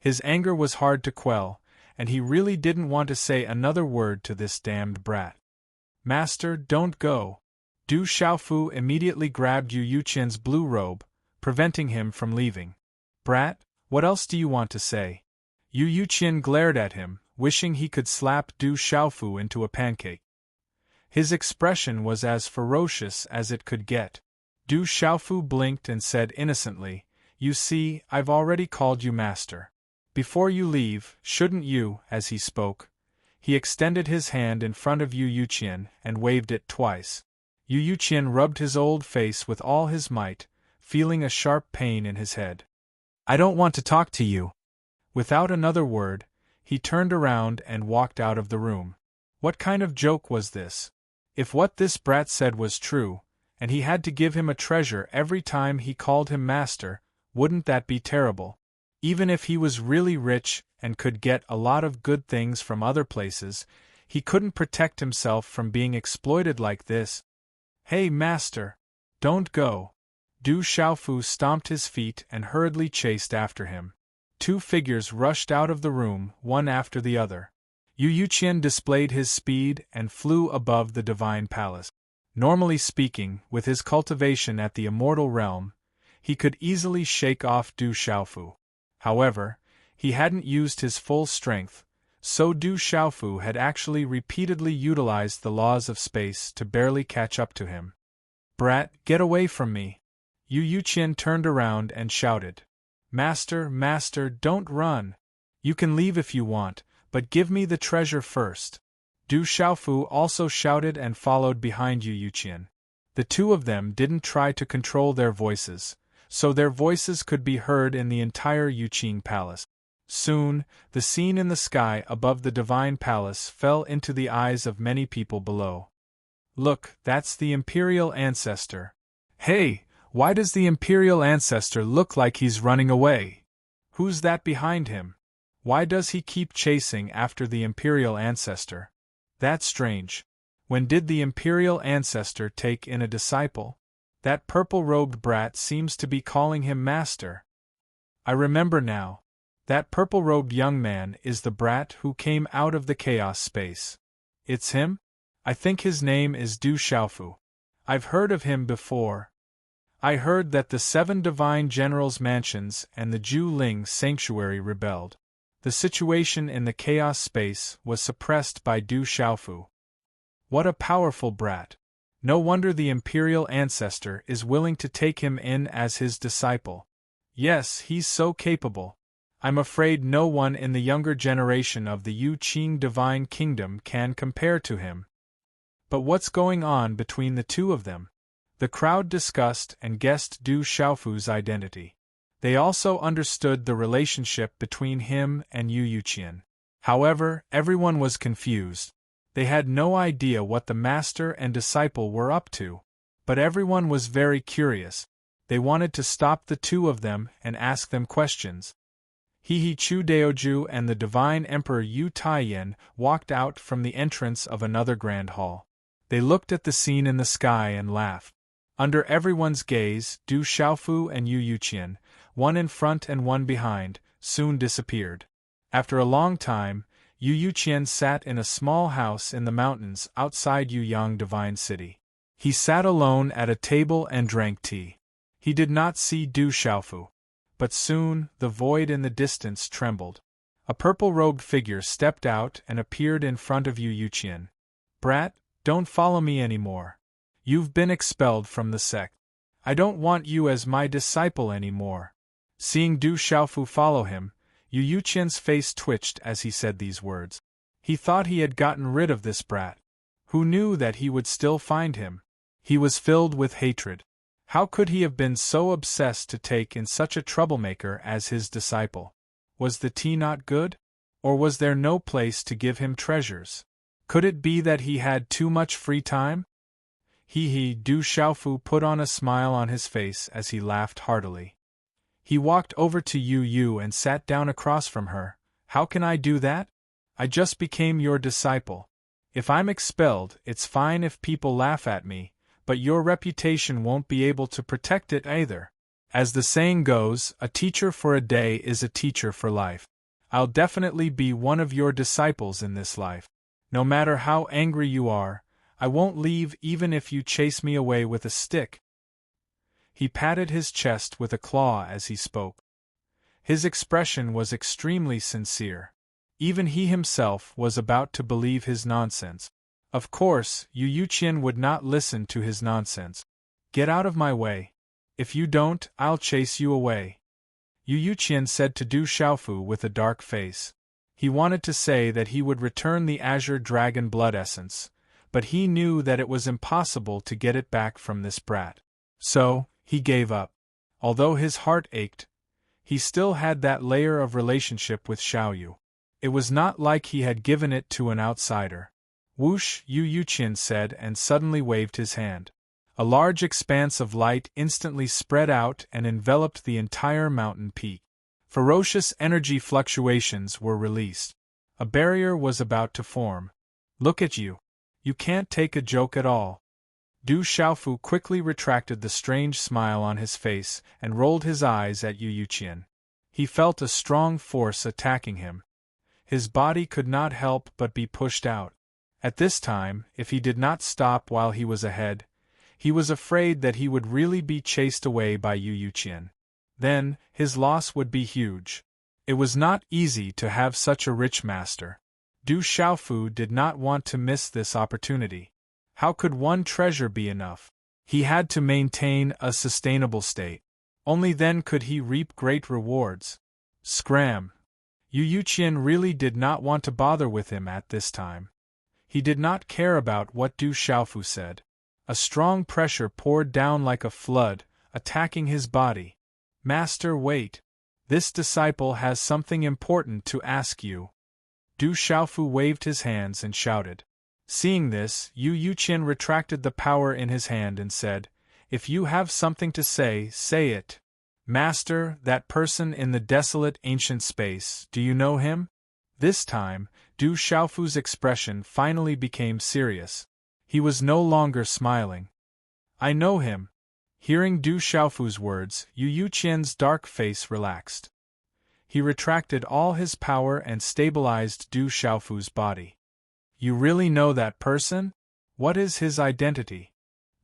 S1: His anger was hard to quell, and he really didn't want to say another word to this damned brat. Master, don't go. Du Xiaofu immediately grabbed Yu Yuqian's blue robe, preventing him from leaving. Brat, what else do you want to say? Yu Yuqian glared at him, wishing he could slap Du Xiaofu into a pancake. His expression was as ferocious as it could get. Du Xiaofu blinked and said innocently, "You see, I've already called you master. Before you leave, shouldn't you?" As he spoke, he extended his hand in front of Yu Yuqian and waved it twice. Yu Yuqian rubbed his old face with all his might, feeling a sharp pain in his head. "I don't want to talk to you." Without another word, he turned around and walked out of the room. What kind of joke was this? If what this brat said was true, and he had to give him a treasure every time he called him master, wouldn't that be terrible? Even if he was really rich and could get a lot of good things from other places, he couldn't protect himself from being exploited like this. "Hey, master! Don't go!" Du Xiaofu stomped his feet and hurriedly chased after him. Two figures rushed out of the room, one after the other. Yu Yuqian displayed his speed and flew above the divine palace. Normally speaking, with his cultivation at the immortal realm, he could easily shake off Du Xiaofu. However, he hadn't used his full strength, so Du Xiaofu had actually repeatedly utilized the laws of space to barely catch up to him. "Brat, get away from me!" Yu Yuqian turned around and shouted. "Master, master, don't run! You can leave if you want, but give me the treasure first." Du Xiaofu also shouted and followed behind Yu Yuqian. The two of them didn't try to control their voices, so their voices could be heard in the entire Yuqing palace. Soon, the scene in the sky above the divine palace fell into the eyes of many people below. "Look, that's the imperial ancestor. Hey, why does the imperial ancestor look like he's running away? Who's that behind him? Why does he keep chasing after the imperial ancestor? That's strange. When did the imperial ancestor take in a disciple? That purple-robed brat seems to be calling him master. I remember now. That purple-robed young man is the brat who came out of the chaos space. It's him? I think his name is Du Xiaofu. I've heard of him before. I heard that the 7 divine generals' mansions and the Ju Ling sanctuary rebelled. The situation in the chaos space was suppressed by Du Xiaofu. What a powerful brat! No wonder the imperial ancestor is willing to take him in as his disciple. Yes, he's so capable. I'm afraid no one in the younger generation of the Yu Qing divine kingdom can compare to him. But what's going on between the two of them? The crowd discussed and guessed Du Xiaofu's identity. They also understood the relationship between him and Yu Yuqian. However, everyone was confused. They had no idea what the master and disciple were up to. But everyone was very curious. They wanted to stop the two of them and ask them questions. He Chu Daoju and the divine emperor Yu Taiyan walked out from the entrance of another grand hall. They looked at the scene in the sky and laughed. Under everyone's gaze, Du Xiaofu and Yu Yuqian, one in front and one behind, soon disappeared. After a long time, Yu Yuqian sat in a small house in the mountains outside Yuyang Divine City. He sat alone at a table and drank tea. He did not see Du Xiaofu. But soon, the void in the distance trembled. A purple-robed figure stepped out and appeared in front of Yu Yuqian. "Brat, don't follow me anymore. You've been expelled from the sect. I don't want you as my disciple anymore." Seeing Du Xiaofu follow him, Yu Yuqian's face twitched as he said these words. He thought he had gotten rid of this brat. Who knew that he would still find him? He was filled with hatred. How could he have been so obsessed to take in such a troublemaker as his disciple? Was the tea not good? Or was there no place to give him treasures? Could it be that he had too much free time? Du Xiaofu put on a smile on his face as he laughed heartily. He walked over to Yu Yu and sat down across from her. "How can I do that? I just became your disciple. If I'm expelled, it's fine if people laugh at me, but your reputation won't be able to protect it either. As the saying goes, a teacher for a day is a teacher for life. I'll definitely be one of your disciples in this life. No matter how angry you are, I won't leave even if you chase me away with a stick." He patted his chest with a claw as he spoke. His expression was extremely sincere. Even he himself was about to believe his nonsense. Of course, Yu Qian would not listen to his nonsense. "Get out of my way. If you don't, I'll chase you away," Yu Qian said to Du Xiaofu with a dark face. He wanted to say that he would return the azure dragon blood essence, but he knew that it was impossible to get it back from this brat. So, he gave up. Although his heart ached, he still had that layer of relationship with Xiaoyu. It was not like he had given it to an outsider. "Whoosh," Yu Qian said and suddenly waved his hand. A large expanse of light instantly spread out and enveloped the entire mountain peak. Ferocious energy fluctuations were released. A barrier was about to form. "Look at you. You can't take a joke at all." Du Xiaofu quickly retracted the strange smile on his face and rolled his eyes at Yu Qian. He felt a strong force attacking him. His body could not help but be pushed out. At this time, if he did not stop while he was ahead, he was afraid that he would really be chased away by Yu Qian. Then, his loss would be huge. It was not easy to have such a rich master. Du Xiaofu did not want to miss this opportunity. How could one treasure be enough? He had to maintain a sustainable state. Only then could he reap great rewards. Scram! Yu Qian really did not want to bother with him at this time. He did not care about what Du Xiaofu said. A strong pressure poured down like a flood, attacking his body. "Master, wait. This disciple has something important to ask you." Du Xiaofu waved his hands and shouted. Seeing this, Yu Qian retracted the power in his hand and said, "If you have something to say, say it." "Master, that person in the desolate ancient space, do you know him?" This time, Du Xiaofu's expression finally became serious. He was no longer smiling. "I know him." Hearing Du Xiaofu's words, Yu Qian's dark face relaxed. He retracted all his power and stabilized Du Xiaofu's body. "You really know that person? What is his identity?"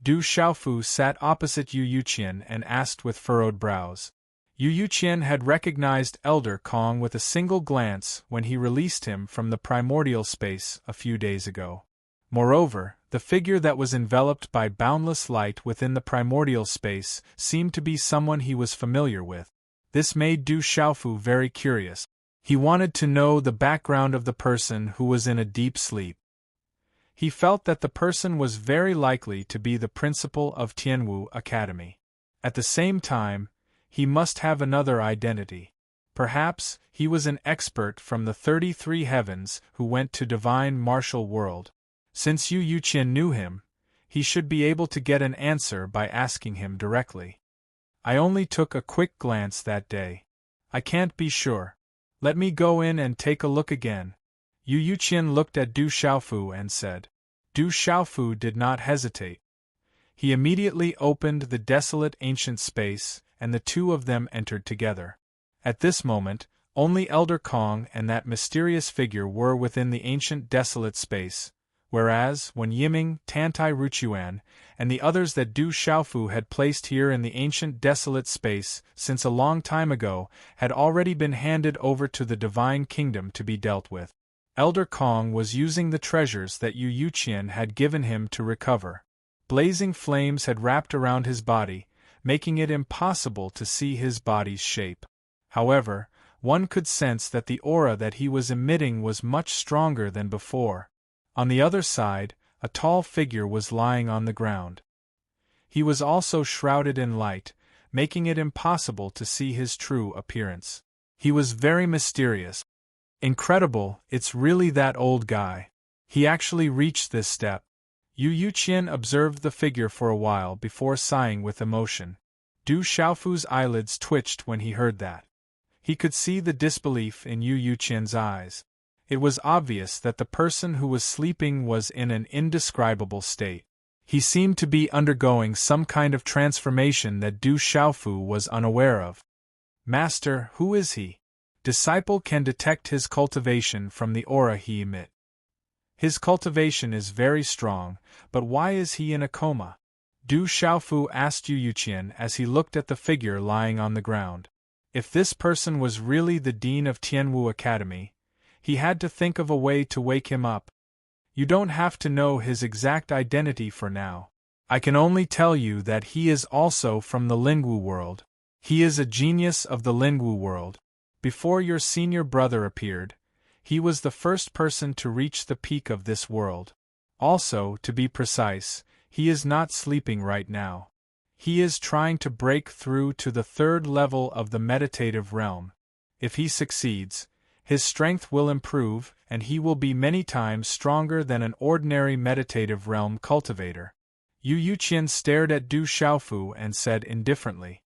S1: Du Xiaofu sat opposite Yu Qian and asked with furrowed brows. Yu Qian had recognized Elder Kong with a single glance when he released him from the primordial space a few days ago. Moreover, the figure that was enveloped by boundless light within the primordial space seemed to be someone he was familiar with. This made Du Xiaofu very curious. He wanted to know the background of the person who was in a deep sleep. He felt that the person was very likely to be the principal of Tianwu Academy. At the same time, he must have another identity. Perhaps he was an expert from the 33 heavens who went to divine martial world. Since Yu Qian knew him, he should be able to get an answer by asking him directly. "I only took a quick glance that day. I can't be sure. Let me go in and take a look again." Yu Qian looked at Du Xiaofu and said. Du Xiaofu did not hesitate. He immediately opened the desolate ancient space, and the two of them entered together. At this moment, only Elder Kong and that mysterious figure were within the ancient desolate space, whereas, when Yiming, Tantai Ruchuan, and the others that Du Xiaofu had placed here in the ancient desolate space since a long time ago had already been handed over to the divine kingdom to be dealt with, Elder Kong was using the treasures that Yu Qian had given him to recover. Blazing flames had wrapped around his body, making it impossible to see his body's shape. However, one could sense that the aura that he was emitting was much stronger than before. On the other side, a tall figure was lying on the ground. He was also shrouded in light, making it impossible to see his true appearance. He was very mysterious. "Incredible, it's really that old guy. He actually reached this step." Yu Qian observed the figure for a while before sighing with emotion. Du Xiaofu's eyelids twitched when he heard that. He could see the disbelief in Yu Qian's eyes. It was obvious that the person who was sleeping was in an indescribable state. He seemed to be undergoing some kind of transformation that Du Xiaofu was unaware of. "Master, who is he? Disciple can detect his cultivation from the aura he emits. His cultivation is very strong, but why is he in a coma? Du Xiaofu asked Yu Yuqian as he looked at the figure lying on the ground. If this person was really the dean of Tianwu Academy, he had to think of a way to wake him up. You don't have to know his exact identity for now. I can only tell you that he is also from the Lingwu world. He is a genius of the Lingwu world. Before your senior brother appeared, he was the first person to reach the peak of this world. Also, to be precise, he is not sleeping right now. He is trying to break through to the third level of the meditative realm. If he succeeds, his strength will improve and he will be many times stronger than an ordinary meditative realm cultivator. Yu Yuqian stared at Du Xiaofu and said indifferently.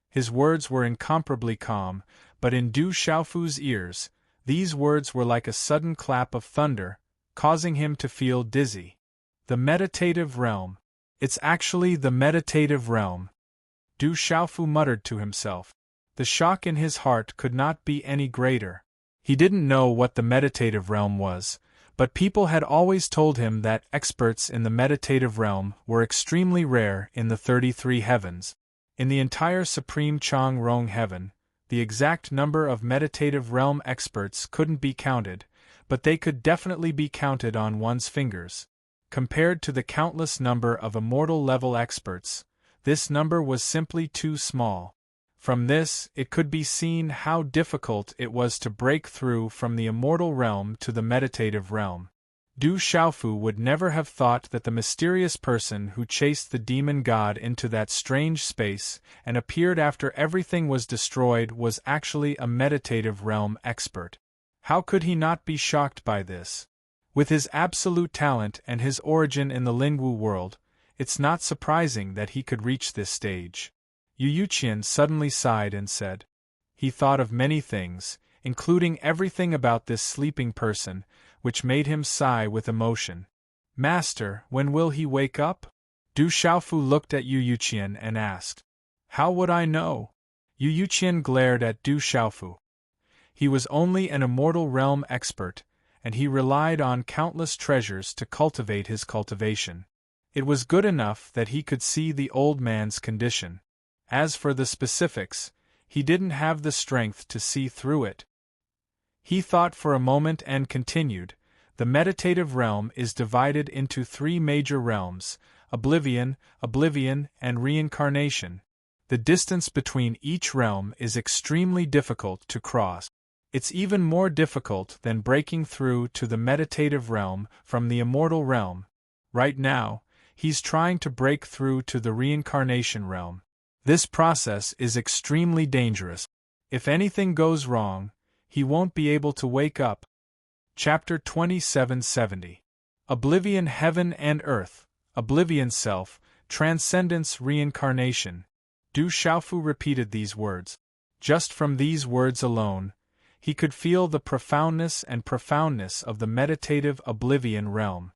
S1: His words were incomparably calm, but in Du Xiaofu's ears, these words were like a sudden clap of thunder, causing him to feel dizzy. The meditative realm. It's actually the meditative realm. Du Xiaofu muttered to himself. The shock in his heart could not be any greater. He didn't know what the meditative realm was, but people had always told him that experts in the meditative realm were extremely rare in the 33 heavens. In the entire Supreme Chang Rong heaven, the exact number of meditative realm experts couldn't be counted, but they could definitely be counted on one's fingers. Compared to the countless number of immortal-level experts, this number was simply too small. From this, it could be seen how difficult it was to break through from the immortal realm to the meditative realm. Du Xiaofu would never have thought that the mysterious person who chased the demon god into that strange space and appeared after everything was destroyed was actually a meditative realm expert. How could he not be shocked by this? With his absolute talent and his origin in the Lingwu world, it's not surprising that he could reach this stage. Yu Yuqian suddenly sighed and said. He thought of many things, including everything about this sleeping person, which made him sigh with emotion. Master, when will he wake up? Du Xiaofu looked at Yu Yuqian and asked. How would I know? Yu Yuqian glared at Du Xiaofu. He was only an immortal realm expert, and he relied on countless treasures to cultivate his cultivation. It was good enough that he could see the old man's condition. As for the specifics, he didn't have the strength to see through it. He thought for a moment and continued, the meditative realm is divided into 3 major realms, oblivion, and reincarnation. The distance between each realm is extremely difficult to cross. It's even more difficult than breaking through to the meditative realm from the immortal realm. Right now, he's trying to break through to the reincarnation realm. This process is extremely dangerous. If anything goes wrong, he won't be able to wake up. Chapter 2770. Oblivion Heaven and Earth, Oblivion Self, Transcendence Reincarnation. Du Xiaofu repeated these words. Just from these words alone, he could feel the profoundness of the meditative oblivion realm.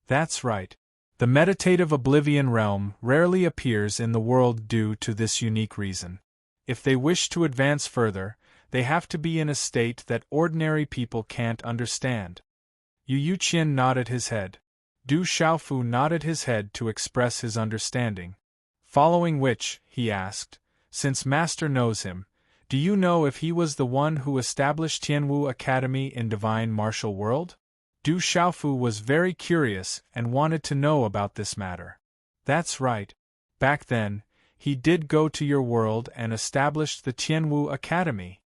S1: That's right. The meditative oblivion realm rarely appears in the world due to this unique reason. If they wish to advance further, they have to be in a state that ordinary people can't understand. Yu Yuqian nodded his head. Du Xiaofu nodded his head to express his understanding. Following which, he asked, since Master knows him, do you know if he was the one who established Tianwu Academy in Divine Martial World? Du Xiaofu was very curious and wanted to know about this matter. That's right. Back then, he did go to your world and established the Tianwu Academy.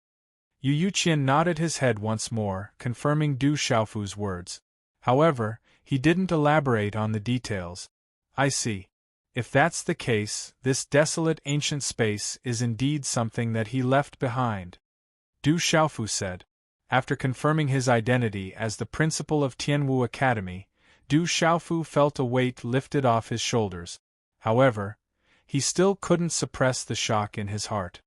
S1: Yu Yuqian nodded his head once more, confirming Du Xiaofu's words. However, he didn't elaborate on the details. I see. If that's the case, this desolate ancient space is indeed something that he left behind. Du Xiaofu said. After confirming his identity as the principal of Tianwu Academy, Du Xiaofu felt a weight lifted off his shoulders. However, he still couldn't suppress the shock in his heart.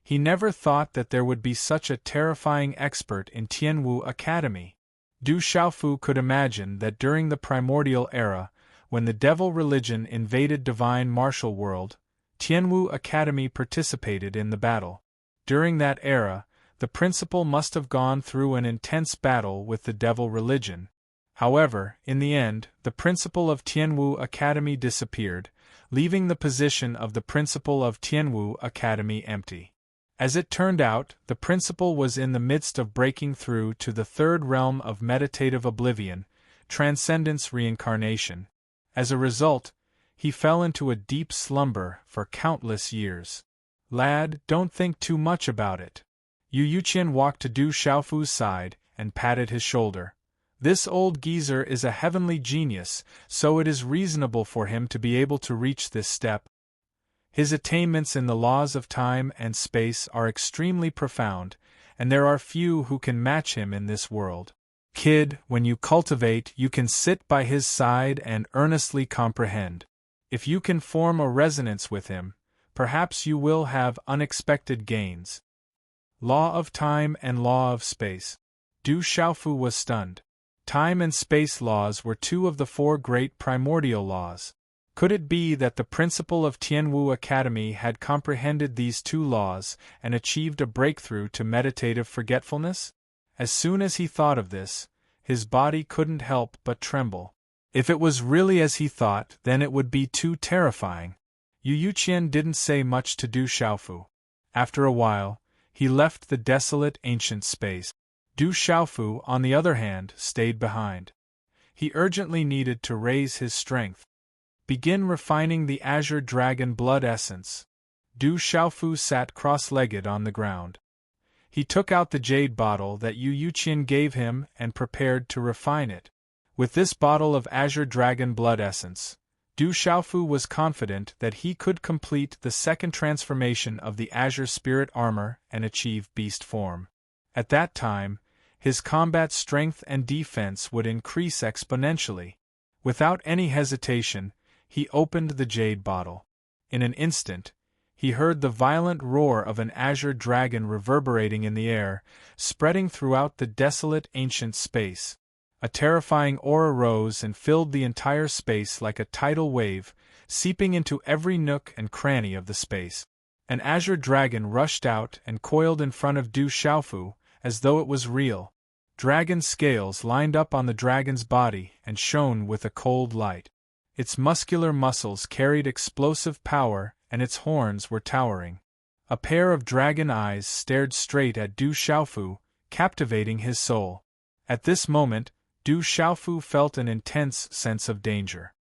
S1: He never thought that there would be such a terrifying expert in Tianwu Academy. Du Xiaofu could imagine that during the primordial era, when the devil religion invaded Divine Martial World, Tianwu Academy participated in the battle. During that era, the principal must have gone through an intense battle with the devil religion. However, in the end, the principal of Tianwu Academy disappeared, leaving the position of the principal of Tianwu Academy empty. As it turned out, the principal was in the midst of breaking through to the third realm of meditative oblivion, transcendence reincarnation. As a result, he fell into a deep slumber for countless years. Lad, don't think too much about it. Yu Yuqian walked to Du Xiaofu's side and patted his shoulder. This old geezer is a heavenly genius, so it is reasonable for him to be able to reach this step. His attainments in the laws of time and space are extremely profound, and there are few who can match him in this world. Kid, when you cultivate, you can sit by his side and earnestly comprehend. If you can form a resonance with him, perhaps you will have unexpected gains. Law of time and law of space. Du Xiaofu was stunned. Time and space laws were two of the four great primordial laws. Could it be that the principal of Tianwu Academy had comprehended these two laws and achieved a breakthrough to meditative forgetfulness? As soon as he thought of this, his body couldn't help but tremble. If it was really as he thought, then it would be too terrifying. Yu Yuqian didn't say much to Du Xiaofu. After a while, he left the desolate ancient space. Du Xiaofu, on the other hand, stayed behind. He urgently needed to raise his strength. Begin refining the azure dragon blood essence. Du Xiaofu sat cross-legged on the ground. He took out the jade bottle that Yu Yuqian gave him and prepared to refine it. With this bottle of azure dragon blood essence, Du Xiaofu was confident that he could complete the second transformation of the azure spirit armor and achieve beast form. At that time, his combat strength and defense would increase exponentially. Without any hesitation, he opened the jade bottle. In an instant, he heard the violent roar of an azure dragon reverberating in the air, spreading throughout the desolate ancient space. A terrifying aura rose and filled the entire space like a tidal wave, seeping into every nook and cranny of the space. An azure dragon rushed out and coiled in front of Du Xiaofu, as though it was real. Dragon scales lined up on the dragon's body and shone with a cold light. Its muscular muscles carried explosive power, and its horns were towering. A pair of dragon eyes stared straight at Du Xiaofu, captivating his soul. At this moment, Du Xiaofu felt an intense sense of danger.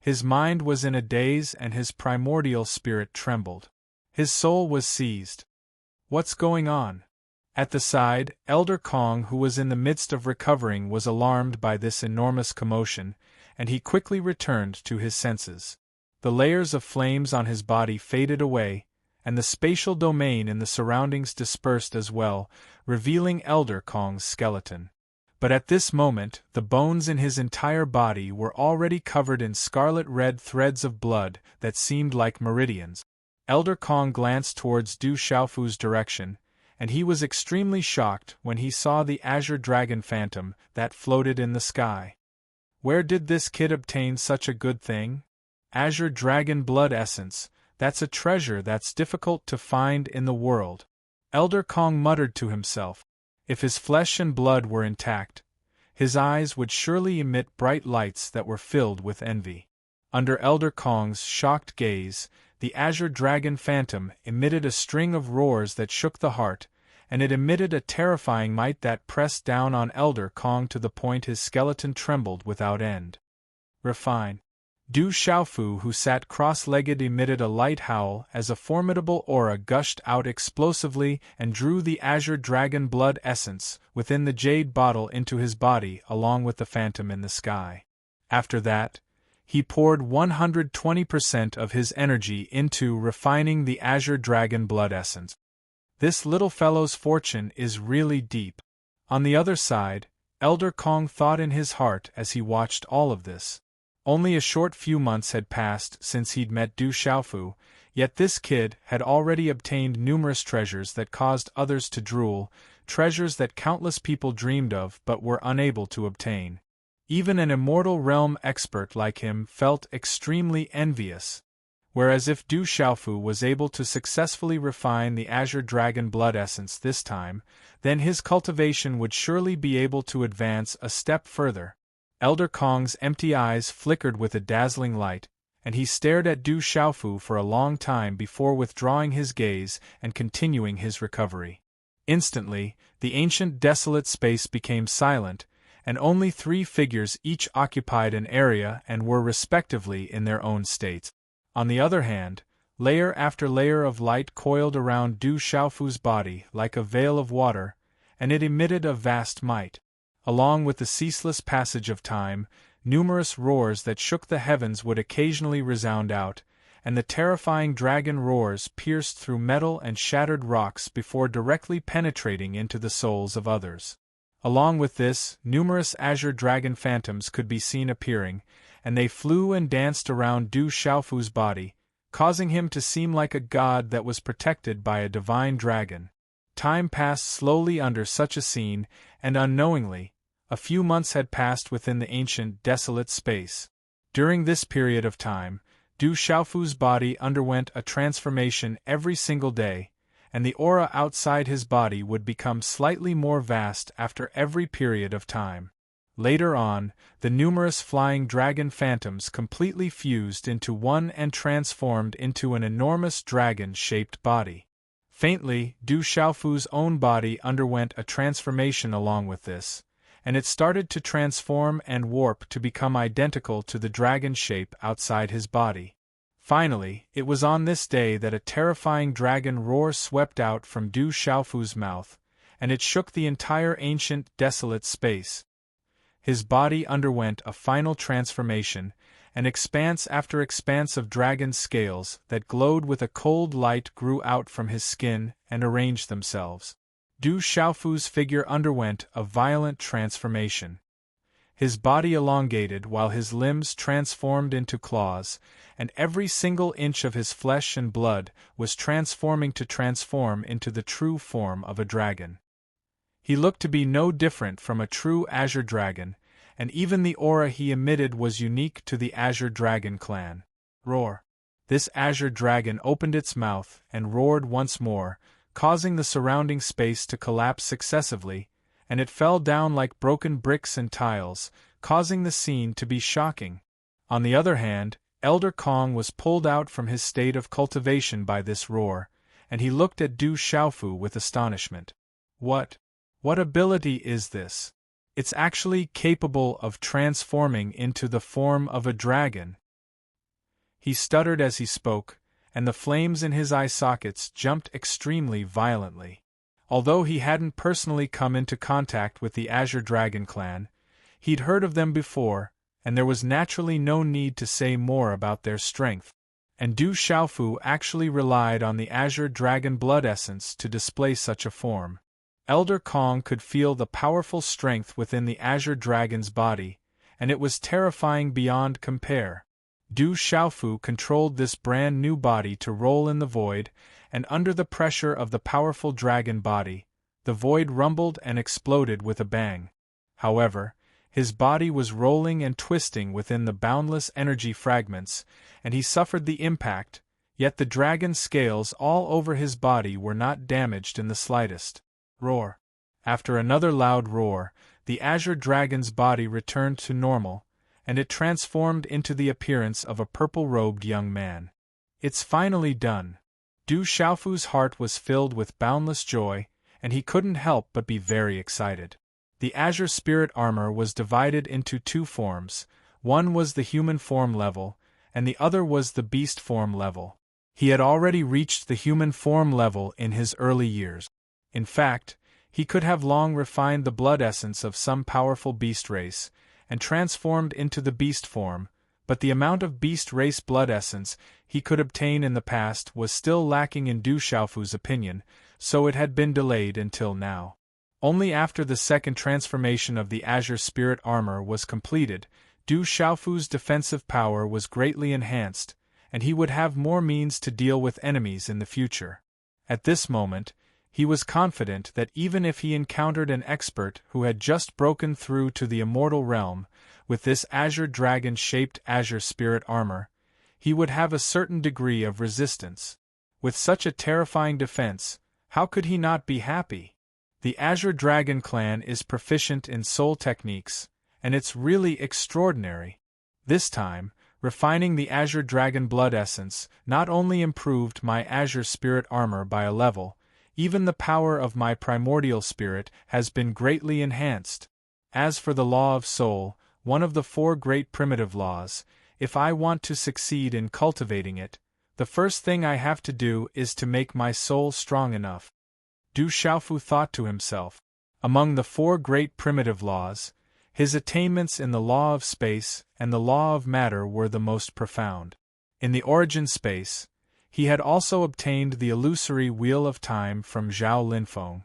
S1: His mind was in a daze and his primordial spirit trembled. His soul was seized. What's going on? At the side, Elder Kong, who was in the midst of recovering, was alarmed by this enormous commotion, and he quickly returned to his senses. The layers of flames on his body faded away, and the spatial domain in the surroundings dispersed as well, revealing Elder Kong's skeleton. But at this moment, the bones in his entire body were already covered in scarlet-red threads of blood that seemed like meridians. Elder Kong glanced towards Du Xiaofu's direction, and he was extremely shocked when he saw the azure dragon phantom that floated in the sky. Where did this kid obtain such a good thing? Azure dragon blood essence, that's a treasure that's difficult to find in the world. Elder Kong muttered to himself. If his flesh and blood were intact, his eyes would surely emit bright lights that were filled with envy. Under Elder Kong's shocked gaze, the azure dragon phantom emitted a string of roars that shook the heart, and it emitted a terrifying might that pressed down on Elder Kong to the point his skeleton trembled without end. Refine. Du Xiaofu, who sat cross-legged, emitted a light howl as a formidable aura gushed out explosively and drew the azure dragon blood essence within the jade bottle into his body along with the phantom in the sky. After that, he poured 120% of his energy into refining the azure dragon blood essence. This little fellow's fortune is really deep. On the other side, Elder Kong thought in his heart as he watched all of this. Only a short few months had passed since he'd met Du Xiaofu, yet this kid had already obtained numerous treasures that caused others to drool, treasures that countless people dreamed of but were unable to obtain. Even an immortal realm expert like him felt extremely envious. whereas if Du Xiaofu was able to successfully refine the azure dragon blood essence this time, then his cultivation would surely be able to advance a step further. Elder Kong's empty eyes flickered with a dazzling light, and he stared at Du Xiaofu for a long time before withdrawing his gaze and continuing his recovery. Instantly, the ancient desolate space became silent, and only 3 figures each occupied an area and were respectively in their own states. On the other hand, layer after layer of light coiled around Du Xiaofu's body like a veil of water, and it emitted a vast might. Along with the ceaseless passage of time, numerous roars that shook the heavens would occasionally resound out, and the terrifying dragon roars pierced through metal and shattered rocks before directly penetrating into the souls of others. Along with this, numerous azure dragon phantoms could be seen appearing, and they flew and danced around Du Xiaofu's body, causing him to seem like a god that was protected by a divine dragon. Time passed slowly under such a scene, and unknowingly, a few months had passed within the ancient desolate space. During this period of time, Du Xiaofu's body underwent a transformation every single day, and the aura outside his body would become slightly more vast after every period of time. Later on, the numerous flying dragon phantoms completely fused into one and transformed into an enormous dragon-shaped body. Faintly, Du Xiaofu's own body underwent a transformation along with this, and it started to transform and warp to become identical to the dragon shape outside his body. Finally, it was on this day that a terrifying dragon roar swept out from Du Xiaofu's mouth, and it shook the entire ancient desolate space. His body underwent a final transformation, and expanse after expanse of dragon scales that glowed with a cold light grew out from his skin and arranged themselves. Du Xiaofu's figure underwent a violent transformation. His body elongated while his limbs transformed into claws, and every single inch of his flesh and blood was transforming to transform into the true form of a dragon. He looked to be no different from a true azure dragon, and even the aura he emitted was unique to the azure dragon clan. Roar! This azure dragon opened its mouth and roared once more, causing the surrounding space to collapse successively, and it fell down like broken bricks and tiles, causing the scene to be shocking. On the other hand, Elder Kong was pulled out from his state of cultivation by this roar, and he looked at Du Xiaofu with astonishment. What ability is this? It's actually capable of transforming into the form of a dragon. He stuttered as he spoke, and the flames in his eye sockets jumped extremely violently. Although he hadn't personally come into contact with the Azure Dragon clan, he'd heard of them before, and there was naturally no need to say more about their strength. And Du Xiaofu actually relied on the Azure Dragon blood essence to display such a form. Elder Kong could feel the powerful strength within the Azure Dragon's body, and it was terrifying beyond compare. Du Xiaofu controlled this brand new body to roll in the void, and under the pressure of the powerful dragon body, the void rumbled and exploded with a bang. However, his body was rolling and twisting within the boundless energy fragments, and he suffered the impact, yet the dragon scales all over his body were not damaged in the slightest. Roar! After another loud roar, the Azure Dragon's body returned to normal, and it transformed into the appearance of a purple-robed young man. It's finally done. Du Xiaofu's heart was filled with boundless joy, and he couldn't help but be very excited. The Azure Spirit armor was divided into 2 forms. One was the human form level, and the other was the beast form level. He had already reached the human form level in his early years. In fact, he could have long refined the blood essence of some powerful beast race, and transformed into the beast form, but the amount of beast race blood essence he could obtain in the past was still lacking in Du Xiaofu's opinion, so it had been delayed until now. Only after the second transformation of the Azure Spirit armor was completed, Du Xiaofu's defensive power was greatly enhanced, and he would have more means to deal with enemies in the future. At this moment, he was confident that even if he encountered an expert who had just broken through to the immortal realm with this Azure Dragon-shaped Azure Spirit armor, he would have a certain degree of resistance. With such a terrifying defense, how could he not be happy? The Azure Dragon clan is proficient in soul techniques, and it's really extraordinary. This time, refining the Azure Dragon blood essence not only improved my Azure Spirit armor by a level, even the power of my primordial spirit has been greatly enhanced. As for the law of soul, one of the 4 great primitive laws, if I want to succeed in cultivating it, the first thing I have to do is to make my soul strong enough. Du Xiaofu thought to himself. Among the 4 great primitive laws, his attainments in the law of space and the law of matter were the most profound. In the origin space, he had also obtained the illusory Wheel of Time from Zhao Linfeng.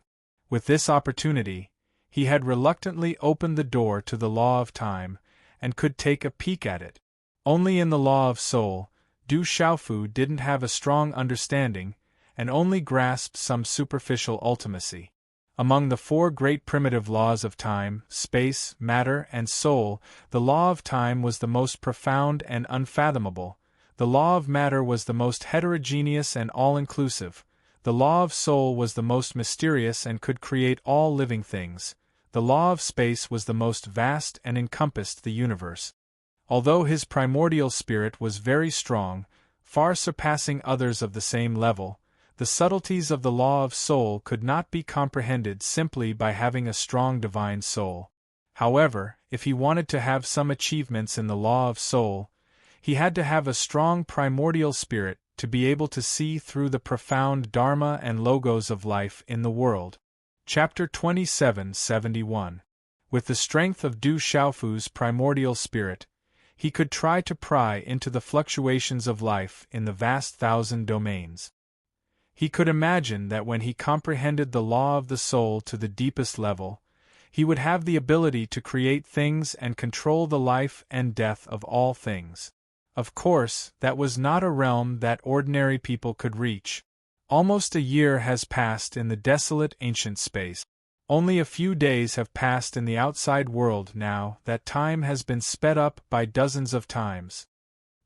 S1: With this opportunity, he had reluctantly opened the door to the law of time and could take a peek at it. Only in the law of soul, Du Xiaofu didn't have a strong understanding and only grasped some superficial ultimacy. Among the 4 great primitive laws of time, space, matter, and soul, the law of time was the most profound and unfathomable. The law of matter was the most heterogeneous and all-inclusive. The law of soul was the most mysterious and could create all living things. The law of space was the most vast and encompassed the universe. Although his primordial spirit was very strong, far surpassing others of the same level, the subtleties of the law of soul could not be comprehended simply by having a strong divine soul. However, if he wanted to have some achievements in the law of soul, he had to have a strong primordial spirit to be able to see through the profound dharma and logos of life in the world. Chapter 2771. With the strength of Du Xiaofu's primordial spirit, he could try to pry into the fluctuations of life in the vast 1,000 domains. He could imagine that when he comprehended the law of the soul to the deepest level, he would have the ability to create things and control the life and death of all things. Of course, that was not a realm that ordinary people could reach. Almost a year has passed in the desolate ancient space. Only a few days have passed in the outside world now that time has been sped up by dozens of times.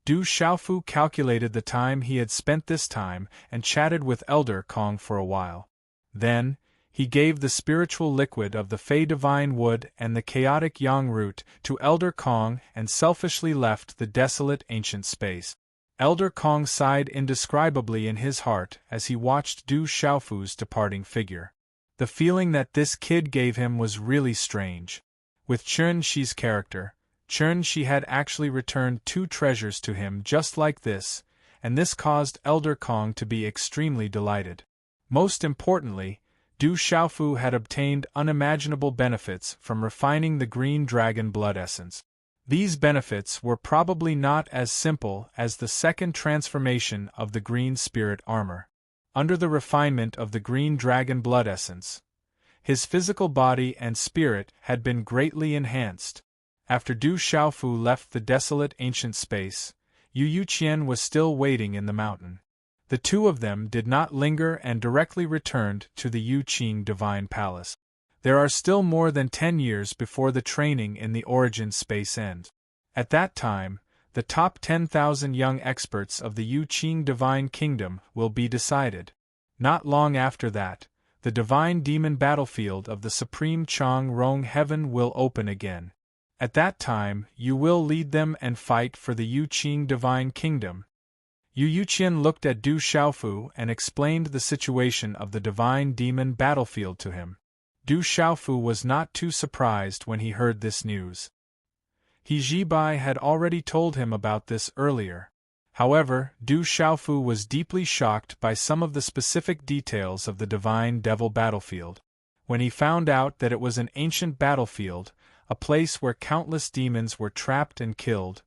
S1: Du Xiaofu calculated the time he had spent this time and chatted with Elder Kong for a while. Then, he gave the spiritual liquid of the Fey Divine Wood and the chaotic Yang Root to Elder Kong and selfishly left the desolate ancient space. Elder Kong sighed indescribably in his heart as he watched Du Xiaofu's departing figure. The feeling that this kid gave him was really strange. With Chen Shi's character, Chen Shi had actually returned 2 treasures to him just like this, and this caused Elder Kong to be extremely delighted. Most importantly, Du Xiaofu had obtained unimaginable benefits from refining the green dragon blood essence. These benefits were probably not as simple as the second transformation of the green spirit armor. Under the refinement of the green dragon blood essence, his physical body and spirit had been greatly enhanced. After Du Xiaofu left the desolate ancient space, Yu Yuqian was still waiting in the mountain. The 2 of them did not linger and directly returned to the Yuqing Divine Palace. There are still more than 10 years before the training in the origin space ends. At that time, the top 10,000 young experts of the Yuqing Divine Kingdom will be decided. Not long after that, the Divine Demon battlefield of the Supreme Chang Rong Heaven will open again. At that time, you will lead them and fight for the Yuqing Divine Kingdom. Yu Yuqian looked at Du Xiaofu and explained the situation of the Divine Demon battlefield to him. Du Xiaofu was not too surprised when he heard this news. He Jibai had already told him about this earlier. However, Du Xiaofu was deeply shocked by some of the specific details of the Divine Devil battlefield. When he found out that it was an ancient battlefield, a place where countless demons were trapped and killed,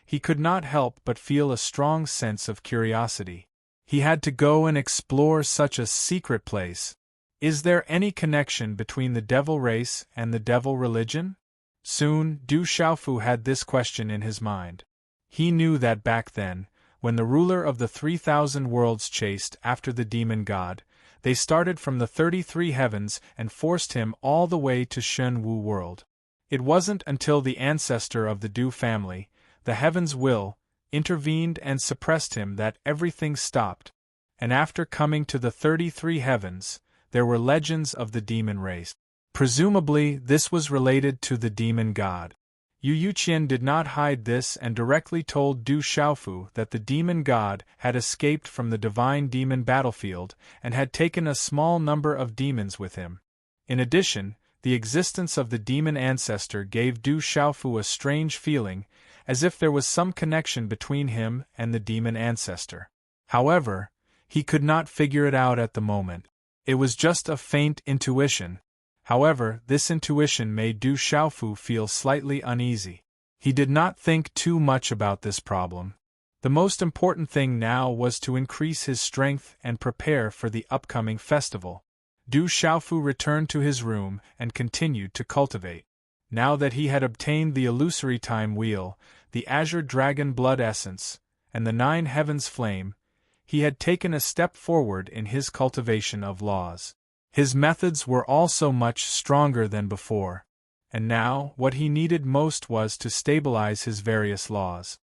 S1: he could not help but feel a strong sense of curiosity. He had to go and explore such a secret place. Is there any connection between the devil race and the devil religion? Soon, Du Xiaofu had this question in his mind. He knew that back then, when the ruler of the 3,000 worlds chased after the demon god, they started from the 33 heavens and forced him all the way to Shen Wu world. It wasn't until the ancestor of the Du family, the Heaven's Will, intervened and suppressed him that everything stopped, and after coming to the 33 heavens, there were legends of the demon race. Presumably, this was related to the demon god. Yu Yuqian did not hide this and directly told Du Xiaofu that the demon god had escaped from the divine demon battlefield and had taken a small number of demons with him. In addition, the existence of the demon ancestor gave Du Xiaofu a strange feeling, as if there was some connection between him and the demon ancestor. However, he could not figure it out at the moment. It was just a faint intuition. However, this intuition made Du Xiaofu feel slightly uneasy. He did not think too much about this problem. The most important thing now was to increase his strength and prepare for the upcoming festival. Du Xiaofu returned to his room and continued to cultivate. Now that he had obtained the illusory time wheel, the azure dragon blood essence, and the 9 heavens flame, he had taken a step forward in his cultivation of laws. His methods were also much stronger than before, and now what he needed most was to stabilize his various laws.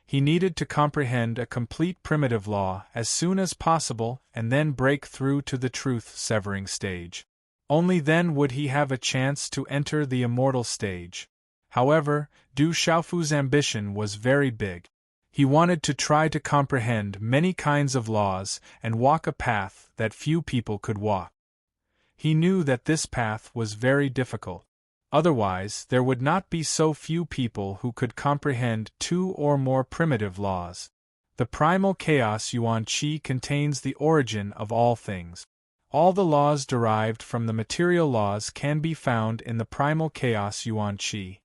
S1: He needed to comprehend a complete primitive law as soon as possible and then break through to the truth-severing stage. Only then would he have a chance to enter the immortal stage. However, Du Xiaofu's ambition was very big. He wanted to try to comprehend many kinds of laws and walk a path that few people could walk. He knew that this path was very difficult. Otherwise, there would not be so few people who could comprehend 2 or more primitive laws. The primal chaos Yuan Qi contains the origin of all things. All the laws derived from the material laws can be found in the primal chaos Yuan Qi.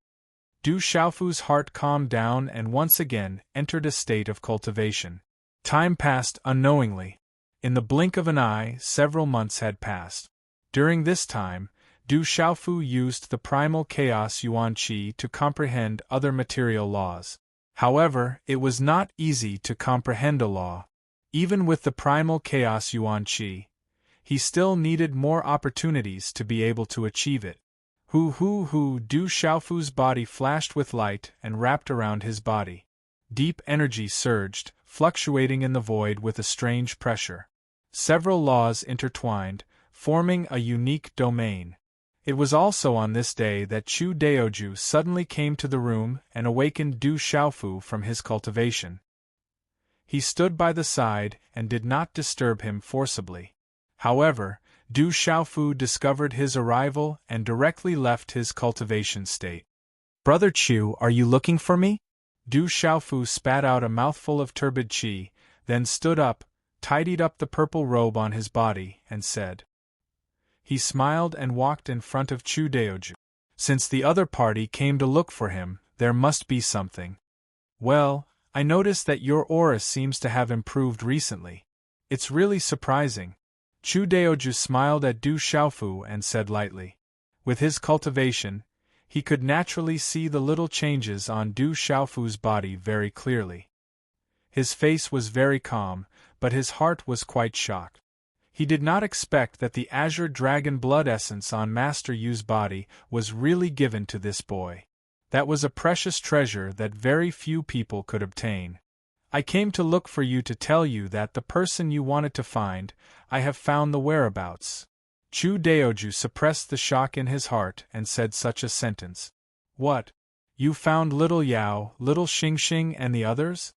S1: Du Xiaofu's heart calmed down and once again entered a state of cultivation. Time passed unknowingly. In the blink of an eye, several months had passed. During this time, Du Xiaofu used the primal chaos Yuan Qi to comprehend other material laws. However, it was not easy to comprehend a law. Even with the primal chaos Yuan Qi, he still needed more opportunities to be able to achieve it. Du Xiaofu's body flashed with light and wrapped around his body. Deep energy surged, fluctuating in the void with a strange pressure. Several laws intertwined, forming a unique domain. It was also on this day that Chu Daoju suddenly came to the room and awakened Du Xiaofu from his cultivation. He stood by the side and did not disturb him forcibly. However, Du Xiaofu discovered his arrival and directly left his cultivation state. "Brother Chu, are you looking for me?" Du Xiaofu spat out a mouthful of turbid qi, then stood up, tidied up the purple robe on his body, and said. He smiled and walked in front of Chu Daoju. Since the other party came to look for him, there must be something. "Well, I notice that your aura seems to have improved recently. It's really surprising." Chu Daoju smiled at Du Xiaofu and said lightly. With his cultivation, he could naturally see the little changes on Du Xiaofu's body very clearly. His face was very calm, but his heart was quite shocked. He did not expect that the azure dragon blood essence on Master Yu's body was really given to this boy. That was a precious treasure that very few people could obtain. "I came to look for you to tell you that the person you wanted to find, I have found the whereabouts." Chu Daoju suppressed the shock in his heart and said such a sentence. "What? You found little Yao, little Xingxing and the others?"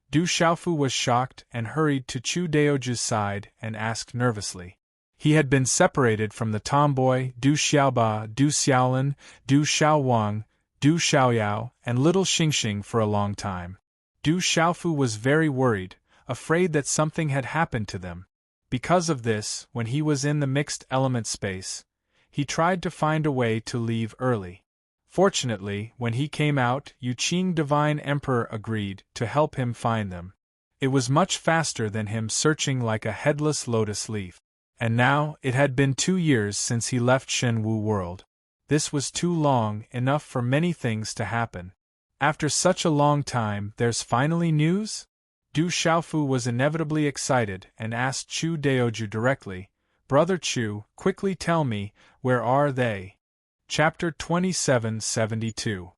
S1: Du Xiaofu was shocked and hurried to Chu Daoju's side and asked nervously. He had been separated from the tomboy, Du Xiaoba, Du Xiaolin, Du Xiaowang, Du Xiaoyao, and little Xingxing for a long time. Du Xiaofu was very worried, afraid that something had happened to them. Because of this, when he was in the mixed element space, he tried to find a way to leave early. Fortunately, when he came out, Yuqing Divine Emperor agreed to help him find them. It was much faster than him searching like a headless lotus leaf. And now, it had been 2 years since he left Shenwu world. This was too long, enough for many things to happen. After such a long time, there's finally news? Du Xiaofu was inevitably excited and asked Chu Daoju directly, "Brother Chu, quickly tell me, where are they?" Chapter 2772.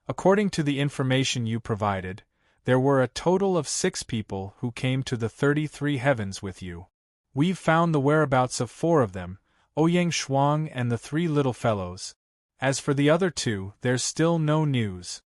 S1: According to the information you provided, There were a total of 6 people who came to the 33 heavens with you. We've found the whereabouts of 4 of them, Ouyang Shuang and the 3 little fellows. As for the other 2, there's still no news.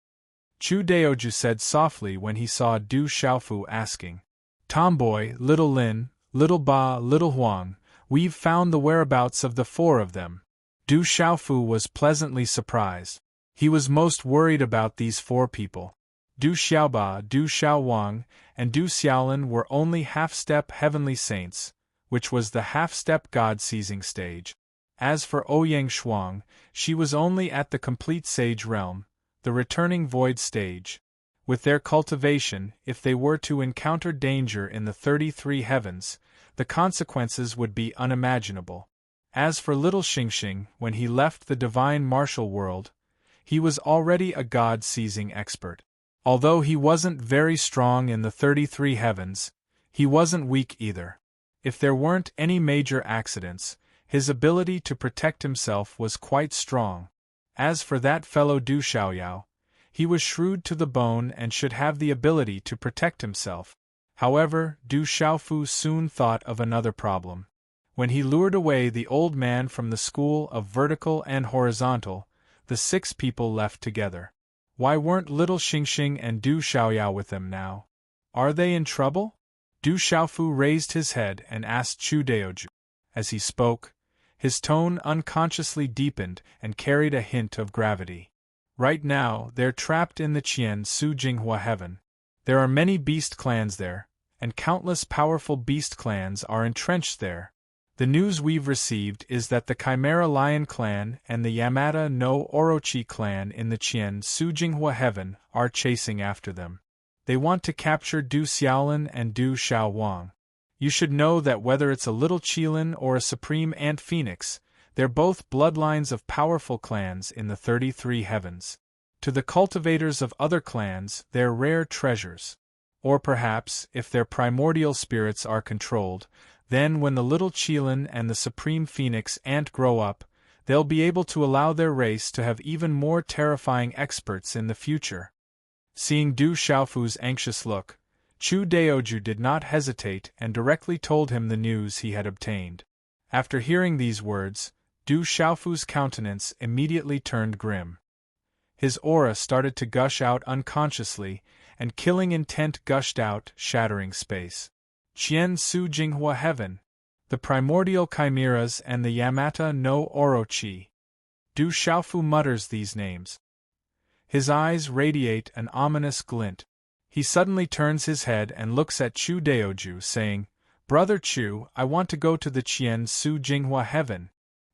S1: Chu Daoju said softly when he saw Du Xiaofu asking. Tomboy, little Lin, little Ba, little Huang, we've found the whereabouts of the 4 of them. Du Xiaofu was pleasantly surprised. He was most worried about these 4 people. Du Xiaoba, Du Xiaowang, and Du Xiaolin were only half-step heavenly saints, which was the half-step God-seizing stage. As for Ouyang Shuang, she was only at the complete sage realm, the returning void stage. With their cultivation, if they were to encounter danger in the 33 heavens, the consequences would be unimaginable. As for little Xingxing, when he left the divine martial world, he was already a God-seizing expert. Although he wasn't very strong in the 33 heavens, he wasn't weak either. If there weren't any major accidents, his ability to protect himself was quite strong. As for that fellow Du Xiaoyao, he was shrewd to the bone and should have the ability to protect himself. However, Du Xiaofu soon thought of another problem. When he lured away the old man from the school of vertical and horizontal, the 6 people left together. Why weren't little Xingxing and Du Xiaoyao with them now? Are they in trouble? Du Xiaofu raised his head and asked Chu Daoju. As he spoke, his tone unconsciously deepened and carried a hint of gravity. Right now, they're trapped in the Qian Su Jinghua heaven. There are many beast clans there, and countless powerful beast clans are entrenched there. The news we've received is that the Chimera Lion clan and the Yamata no Orochi clan in the Qian Su Jinghua heaven are chasing after them. They want to capture Du Xiaolin and Du Xiaowang. You should know that whether it's a little Qilin or a supreme ant phoenix, they're both bloodlines of powerful clans in the 33 heavens. To the cultivators of other clans, they're rare treasures. Or perhaps, if their primordial spirits are controlled, then when the little Qilin and the supreme phoenix ant grow up, they'll be able to allow their race to have even more terrifying experts in the future. Seeing Du Xiaofu's anxious look, Chu Daoju did not hesitate and directly told him the news he had obtained. After hearing these words, Du Xiaofu's countenance immediately turned grim. His aura started to gush out unconsciously, and killing intent gushed out, shattering space. Qian Su Jinghua heaven, the primordial chimeras and the Yamata no Orochi. Du Xiaofu mutters these names. His eyes radiate an ominous glint. He suddenly turns his head and looks at Chu Daoju, saying, Brother Chu, I want to go to the Qian Su Jinghua heaven.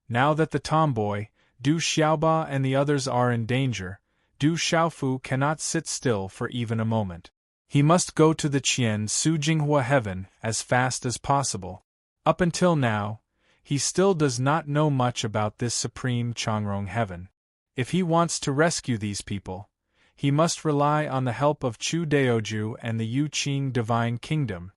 S1: Now that the tomboy, Du Xiaoba and the others are in danger, Du Xiaofu cannot sit still for even a moment. He must go to the Qian Su Jinghua heaven as fast as possible. Up until now, he still does not know much about this supreme Changrong heaven. If he wants to rescue these people, he must rely on the help of Chu Daoju and the Yuqing Divine Kingdom.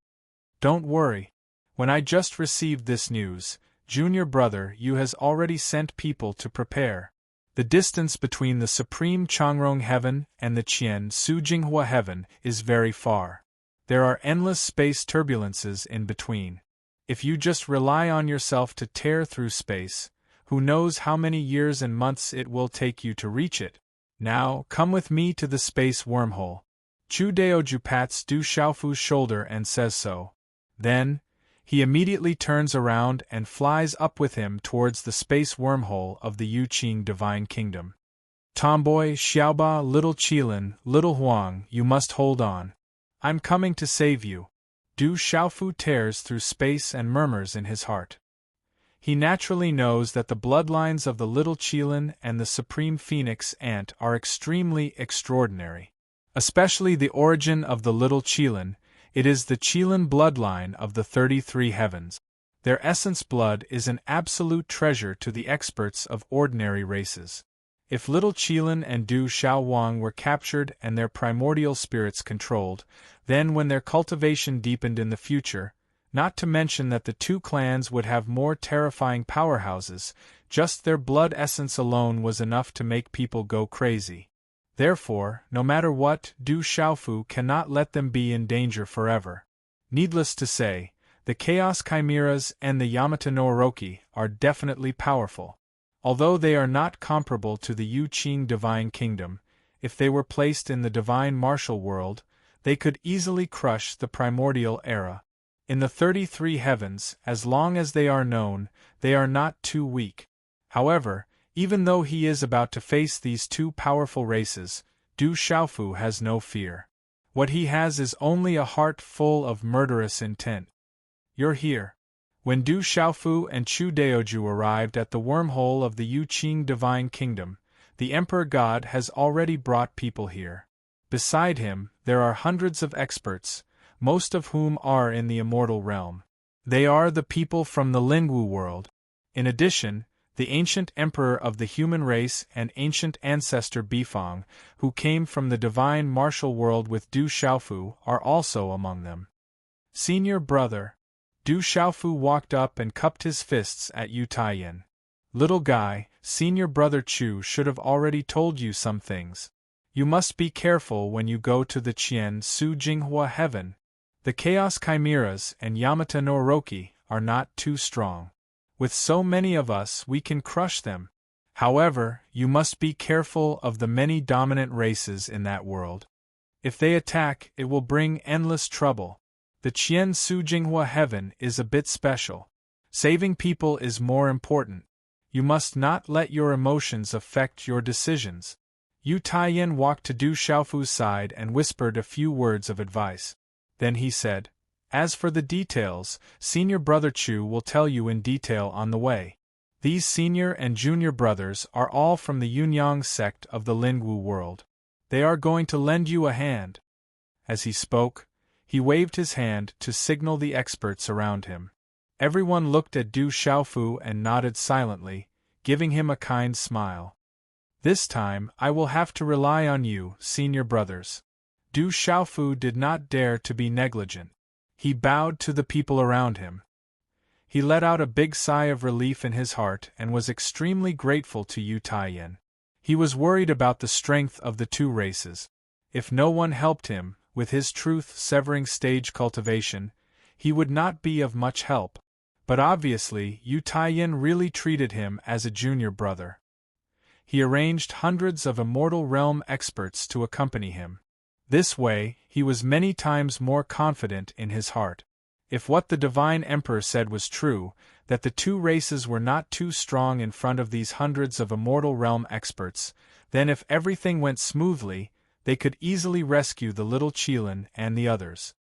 S1: Don't worry. When I just received this news, Junior Brother Yu has already sent people to prepare. The distance between the supreme Changrong heaven and the Qian Su Jinghua heaven is very far. There are endless space turbulences in between. If you just rely on yourself to tear through space, who knows how many years and months it will take you to reach it. Now, come with me to the space wormhole. Chu Daoju pats Du Xiaofu's shoulder and says so. Then, he immediately turns around and flies up with him towards the space wormhole of the Yuqing Divine Kingdom. Tomboy, Xiaoba, little Qilin, little Huang, you must hold on. I'm coming to save you. Du Xiaofu tears through space and murmurs in his heart. He naturally knows that the bloodlines of the little Qilin and the supreme phoenix ant are extremely extraordinary. Especially the origin of the little Qilin. It is the Qilin bloodline of the 33 heavens. Their essence blood is an absolute treasure to the experts of ordinary races. If little Qilin and Du Xiaowang were captured and their primordial spirits controlled, then when their cultivation deepened in the future, not to mention that the 2 clans would have more terrifying powerhouses, just their blood essence alone was enough to make people go crazy. Therefore, no matter what, Du Xiaofu cannot let them be in danger forever. Needless to say, the Chaos Chimeras and the Yamata no Orochi are definitely powerful. Although they are not comparable to the Yu Qing Divine Kingdom, if they were placed in the Divine Martial World, they could easily crush the Primordial Era. In the 33 heavens, as long as they are known, they are not too weak. However, even though he is about to face these two powerful races, Du Xiaofu has no fear. What he has is only a heart full of murderous intent. You're here. When Du Xiaofu and Chu Daoju arrived at the wormhole of the Yu Qing Divine Kingdom, the Emperor God has already brought people here. Beside him, there are hundreds of experts, most of whom are in the immortal realm. They are the people from the Lingwu world. In addition, the ancient emperor of the human race and ancient ancestor Bifang, who came from the divine martial world with Du Xiaofu, are also among them. Senior brother. Du Xiaofu walked up and cupped his fists at Yu Taiyan. Little guy, senior brother Chu should have already told you some things. You must be careful when you go to the Qian Su Jinghua heaven. The Chaos Chimeras and Yamata no Orochi are not too strong. With so many of us we can crush them. However, you must be careful of the many dominant races in that world. If they attack, it will bring endless trouble. The Qian Su Jinghua heaven is a bit special. Saving people is more important. You must not let your emotions affect your decisions. Yu Taiyan walked to Du Xiaofu's side and whispered a few words of advice. Then he said, "As for the details, senior brother Chu will tell you in detail on the way. These senior and junior brothers are all from the Yunyang sect of the Lingwu world. They are going to lend you a hand." As he spoke, he waved his hand to signal the experts around him. Everyone looked at Du Xiaofu and nodded silently, giving him a kind smile. "This time I will have to rely on you, senior brothers." Du Xiaofu did not dare to be negligent. He bowed to the people around him. He let out a big sigh of relief in his heart and was extremely grateful to Yu Taiyan. He was worried about the strength of the two races. If no one helped him, with his truth-severing stage cultivation, he would not be of much help. But obviously Yu Taiyan really treated him as a junior brother. He arranged hundreds of Immortal Realm experts to accompany him. This way, he was many times more confident in his heart. If what the Divine Emperor said was true, that the two races were not too strong in front of these hundreds of Immortal Realm experts, then if everything went smoothly, they could easily rescue the little Qilin and the others.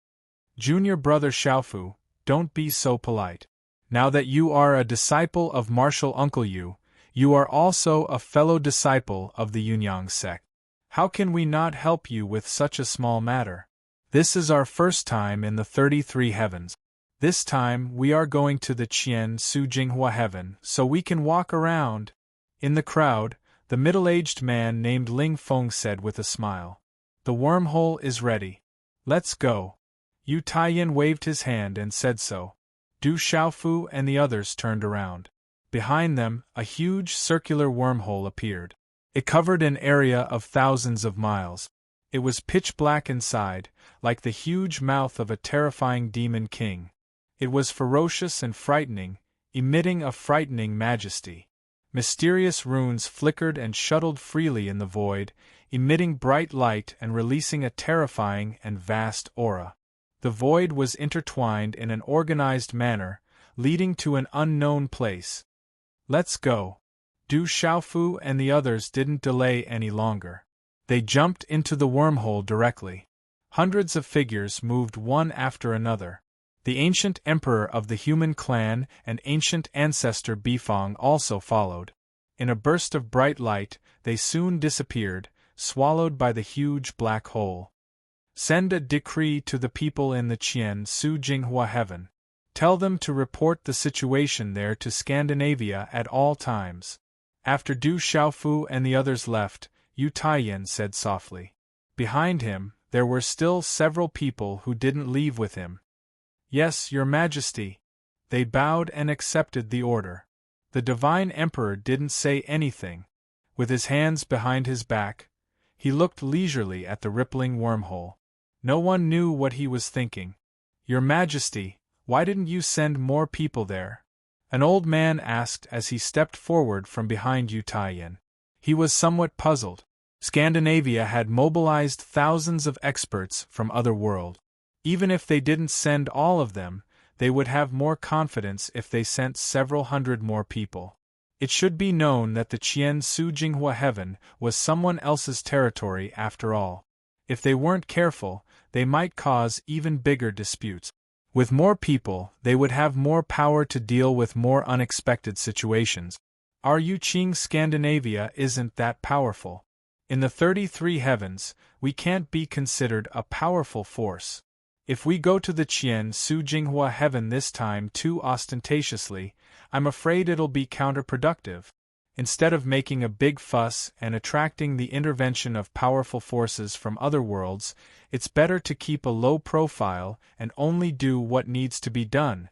S1: Junior brother Xiaofu, don't be so polite. Now that you are a disciple of martial Uncle Yu, you are also a fellow disciple of the Yunyang sect. How can we not help you with such a small matter? This is our first time in the 33 heavens. This time we are going to the Qian Su Jinghua heaven so we can walk around. In the crowd, the middle-aged man named Ling Feng said with a smile. The wormhole is ready. Let's go. Yu Taiyan waved his hand and said so. Du Xiaofu and the others turned around. Behind them, a huge circular wormhole appeared. It covered an area of thousands of miles. It was pitch black inside, like the huge mouth of a terrifying demon king. It was ferocious and frightening, emitting a frightening majesty. Mysterious runes flickered and shuttled freely in the void, emitting bright light and releasing a terrifying and vast aura. The void was intertwined in an organized manner, leading to an unknown place. Let's go. Du Xiaofu and the others didn't delay any longer. They jumped into the wormhole directly. Hundreds of figures moved one after another. The ancient emperor of the human clan and ancient ancestor Bifang also followed. In a burst of bright light, they soon disappeared, swallowed by the huge black hole. Send a decree to the people in the Qian Su Jinghua heaven. Tell them to report the situation there to Scandinavia at all times. After Du Xiaofu and the others left, Yu Taiyan said softly. Behind him, there were still several people who didn't leave with him. Yes, Your Majesty. They bowed and accepted the order. The Divine Emperor didn't say anything. With his hands behind his back, He looked leisurely at the rippling wormhole. No one knew what he was thinking. "Your Majesty, why didn't you send more people there?" an old man asked as he stepped forward from behind Yu Taiyin. He was somewhat puzzled. Scandinavia had mobilized thousands of experts from other worlds. Even if they didn't send all of them, they would have more confidence if they sent several hundred more people. It should be known that the Qian Su Jinghua Heaven was someone else's territory after all. If they weren't careful, they might cause even bigger disputes. With more people, they would have more power to deal with more unexpected situations. Our Yuqing Scandinavia isn't that powerful. In the 33 heavens, we can't be considered a powerful force. If we go to the Qian Su Jinghua Heaven this time too ostentatiously, I'm afraid it'll be counterproductive. Instead of making a big fuss and attracting the intervention of powerful forces from other worlds, it's better to keep a low profile and only do what needs to be done.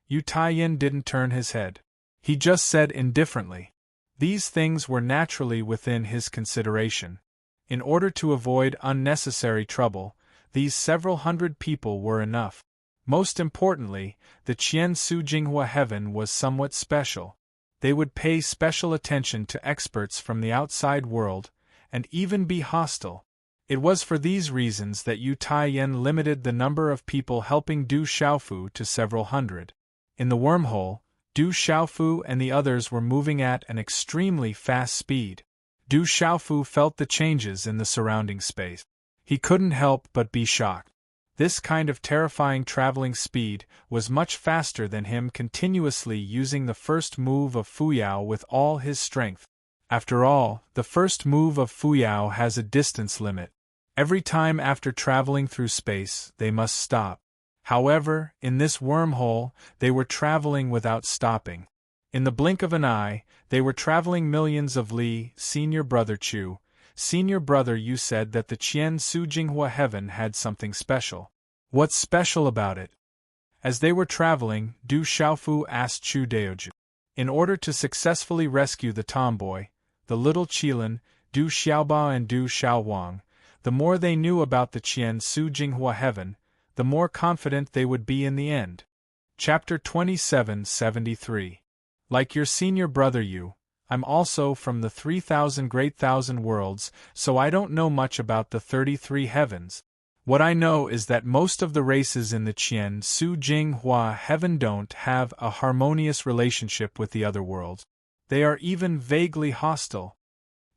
S1: Yu Taiyin didn't turn his head. He just said indifferently. These things were naturally within his consideration. In order to avoid unnecessary trouble, these several hundred people were enough. Most importantly, the Qian Su Jinghua Heaven was somewhat special. They would pay special attention to experts from the outside world, and even be hostile. It was for these reasons that Yu Taiyin limited the number of people helping Du Xiaofu to several hundred. In the wormhole, Du Xiaofu and the others were moving at an extremely fast speed. Du Xiaofu felt the changes in the surrounding space. He couldn't help but be shocked. This kind of terrifying traveling speed was much faster than him continuously using the first move of Fuyao with all his strength. After all, the first move of Fuyao has a distance limit. Every time after traveling through space, they must stop. However, in this wormhole, they were traveling without stopping. In the blink of an eye, they were traveling millions of li. Senior Brother Chu. Senior Brother, you said that the Qian Su Jinghua Heaven had something special. What's special about it? As they were traveling, Du Xiaofu asked Chu Daoju. In order to successfully rescue the tomboy, the little Qilin, Du Xiaoba and Du Xiaowang, the more they knew about the Qian Su Jinghua Heaven, the more confident they would be in the end. Chapter 2773. Like your senior brother you, I'm also from the 3,000 great thousand worlds, so I don't know much about the 33 heavens. What I know is that most of the races in the Qian Su Jinghua Heaven don't have a harmonious relationship with the other worlds. They are even vaguely hostile.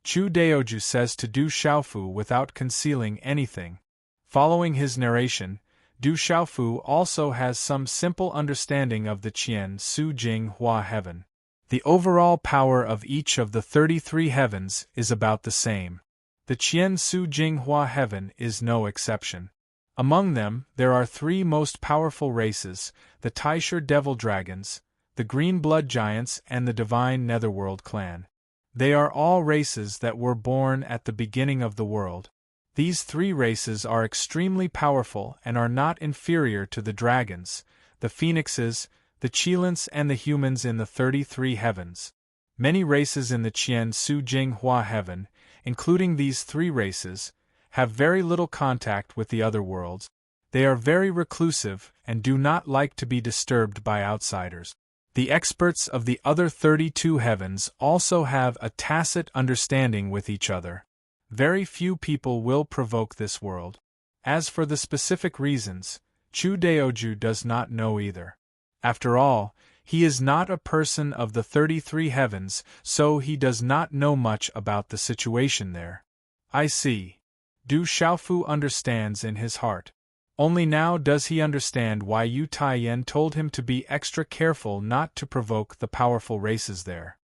S1: Chu Daoju says to Du Xiaofu without concealing anything. Following his narration, Du Xiaofu also has some simple understanding of the Qian Su Jinghua Heaven. The overall power of each of the 33 heavens is about the same. The Qian Su Jinghua Heaven is no exception. Among them, there are three most powerful races, the Taishur Devil Dragons, the Green Blood Giants and the Divine Netherworld Clan. They are all races that were born at the beginning of the world. These three races are extremely powerful and are not inferior to the dragons, the phoenixes, the Qilins and the humans in the 33 heavens. Many races in the Qian Su Jinghua Heaven, including these three races, have very little contact with the other worlds. They are very reclusive and do not like to be disturbed by outsiders. The experts of the other 32 heavens also have a tacit understanding with each other. Very few people will provoke this world. As for the specific reasons, Chu Daoju does not know either. After all, he is not a person of the 33 heavens, so he does not know much about the situation there. I see. Du Xiaofu understands in his heart. Only now does he understand why Yu Taiyin told him to be extra careful not to provoke the powerful races there.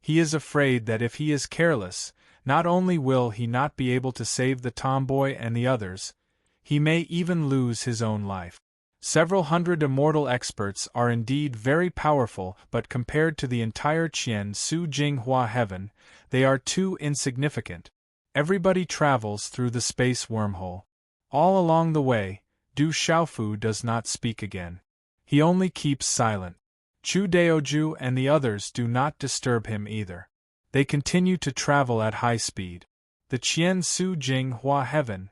S1: He is afraid that if he is careless, not only will he not be able to save the tomboy and the others, he may even lose his own life. Several hundred immortal experts are indeed very powerful, but compared to the entire Qian Su Jinghua Heaven, they are too insignificant. Everybody travels through the space wormhole. All along the way, Du Xiaofu does not speak again. He only keeps silent. Chu Daoju and the others do not disturb him either. They continue to travel at high speed. the Qian Su Jing Hua heaven.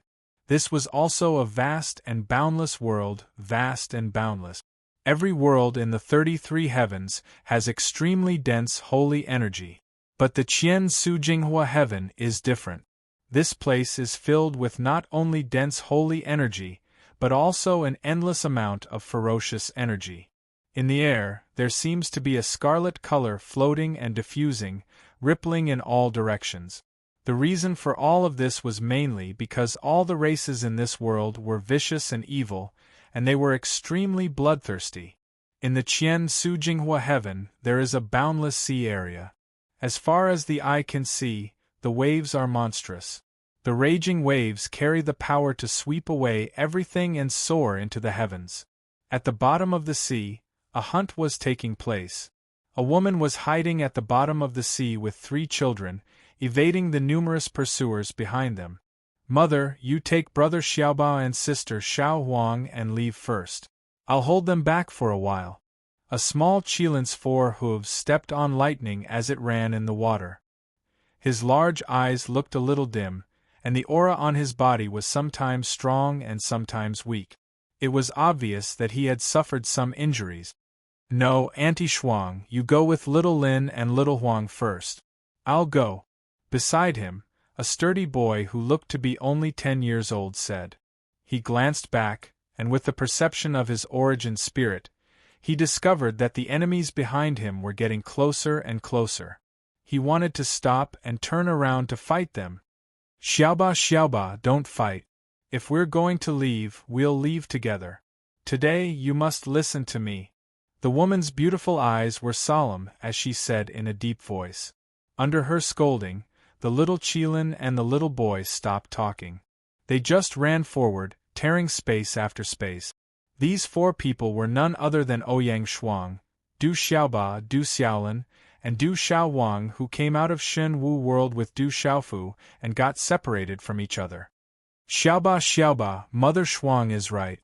S1: This was also a vast and boundless world, vast and boundless. Every world in the 33 heavens has extremely dense holy energy. But the Qian Su Jinghua heaven is different. This place is filled with not only dense holy energy, but also an endless amount of ferocious energy. In the air, there seems to be a scarlet color floating and diffusing, rippling in all directions. The reason for all of this was mainly because all the races in this world were vicious and evil, and they were extremely bloodthirsty. In the Qian Su Jinghua heaven, there is a boundless sea area. As far as the eye can see, the waves are monstrous. The raging waves carry the power to sweep away everything and soar into the heavens. At the bottom of the sea, a hunt was taking place. A woman was hiding at the bottom of the sea with 3 children, evading the numerous pursuers behind them. "Mother, you take brother Xiaoba and sister Xiao Huang and leave first. I'll hold them back for a while." A small Qilin's 4 hooves stepped on lightning as it ran in the water. His large eyes looked a little dim, and the aura on his body was sometimes strong and sometimes weak. It was obvious that he had suffered some injuries. "No, Auntie Shuang, you go with little Lin and little Huang first. I'll go." Beside him, a sturdy boy who looked to be only 10 years old said. He glanced back, and with the perception of his origin spirit, he discovered that the enemies behind him were getting closer and closer. He wanted to stop and turn around to fight them. Xiaoba, don't fight. If we're going to leave, we'll leave together. Today you must listen to me." The woman's beautiful eyes were solemn as she said in a deep voice. Under her scolding, the little Qilin and the little boy stopped talking. They just ran forward, tearing space after space. These 4 people were none other than Ouyang Shuang, Du Xiaoba, Du Xiaolin, and Du Xiaowang, who came out of Shen Wu world with Du Xiaofu and got separated from each other. Xiaoba, Mother Shuang is right.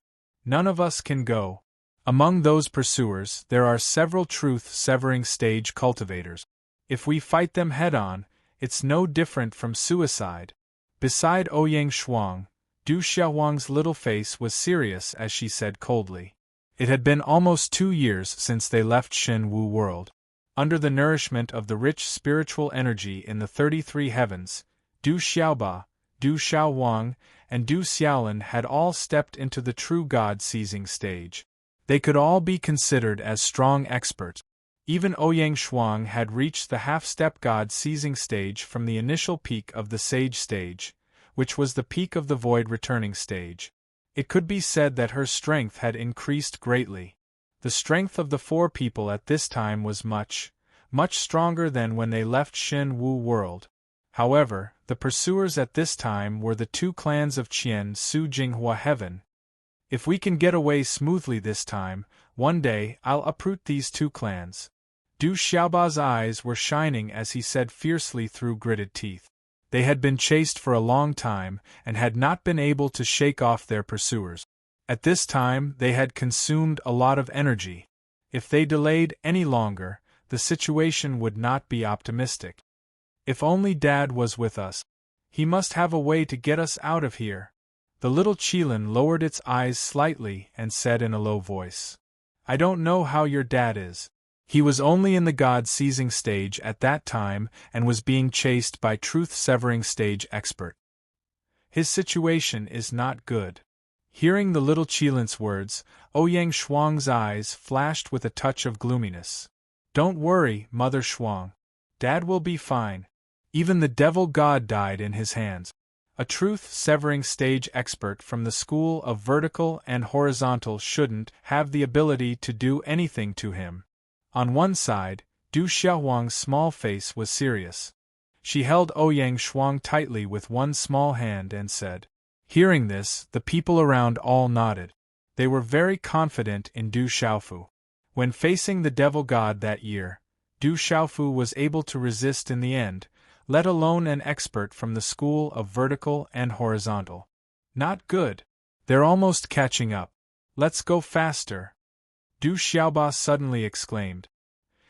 S1: None of us can go. Among those pursuers, there are several truth-severing stage cultivators. If we fight them head-on, it's no different from suicide. Beside Ouyang Shuang, Du Xiaowang's little face was serious as she said coldly. It had been almost 2 years since they left Shen Wu world. Under the nourishment of the rich spiritual energy in the 33 heavens, Du Xiaoba, Du Xiaowang, and Du Xiaolin had all stepped into the true God-seizing stage. They could all be considered as strong experts. Even Ouyang Shuang had reached the half-step God-seizing stage from the initial peak of the Sage stage, which was the peak of the Void returning stage. It could be said that her strength had increased greatly. The strength of the 4 people at this time was much stronger than when they left Shen Wu world. However, the pursuers at this time were the 2 clans of Qian Su Jinghua heaven. If we can get away smoothly this time, one day I'll uproot these 2 clans. Du Xiaoba's eyes were shining as he said fiercely through gritted teeth. They had been chased for a long time and had not been able to shake off their pursuers. At this time they had consumed a lot of energy. If they delayed any longer, the situation would not be optimistic. If only Dad was with us. He must have a way to get us out of here. The little Qilin lowered its eyes slightly and said in a low voice. "I don't know how your dad is. He was only in the God-seizing stage at that time and was being chased by truth-severing stage expert. His situation is not good." Hearing the little Qilin's words, Ouyang Shuang's eyes flashed with a touch of gloominess. "Don't worry, Mother Shuang. Dad will be fine. Even the devil god died in his hands." A truth-severing stage expert from the school of vertical and horizontal shouldn't have the ability to do anything to him. On one side, Du Xiaowang's small face was serious. She held Ouyang Shuang tightly with one small hand and said. Hearing this, the people around all nodded. They were very confident in Du Xiaofu. When facing the devil god that year, Du Xiaofu was able to resist in the end, let alone an expert from the school of vertical and horizontal. Not good. They're almost catching up. Let's go faster. Du Xiaoba suddenly exclaimed.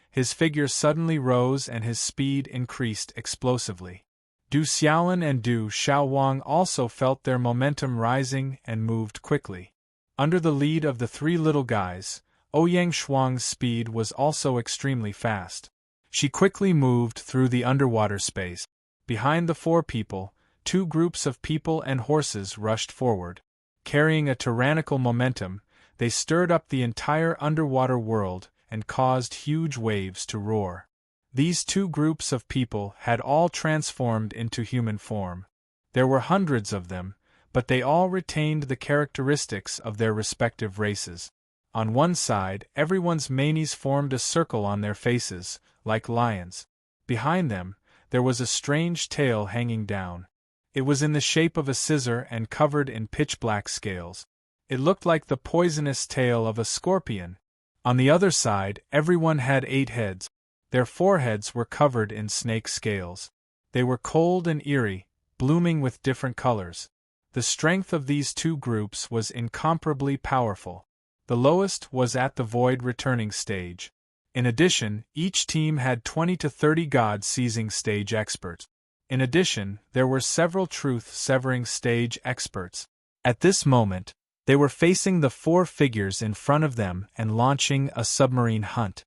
S1: His figure suddenly rose and his speed increased explosively. Du Xiaolin and Du Xiaowang also felt their momentum rising and moved quickly. Under the lead of the three little guys, Ouyang Shuang's speed was also extremely fast. She quickly moved through the underwater space. Behind the four people, two groups of people and horses rushed forward. Carrying a tyrannical momentum, they stirred up the entire underwater world and caused huge waves to roar. These two groups of people had all transformed into human form. There were hundreds of them, but they all retained the characteristics of their respective races. On one side, everyone's manes formed a circle on their faces, like lions. Behind them, there was a strange tail hanging down. It was in the shape of a scissor and covered in pitch-black scales. It looked like the poisonous tail of a scorpion. On the other side, everyone had 8 heads. Their foreheads were covered in snake scales. They were cold and eerie, blooming with different colors. The strength of these two groups was incomparably powerful. The lowest was at the void returning stage. In addition, each team had 20 to 30 god-seizing stage experts. In addition, there were several truth-severing stage experts. At this moment, they were facing the 4 figures in front of them and launching a submarine hunt.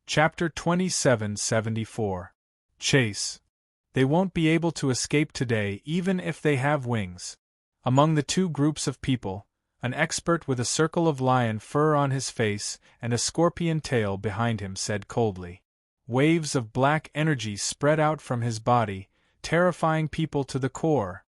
S1: Chapter 2774. Chase. They won't be able to escape today even if they have wings. Among the two groups of people, an expert with a circle of lion fur on his face and a scorpion tail behind him said coldly. Waves of black energy spread out from his body, terrifying people to the core.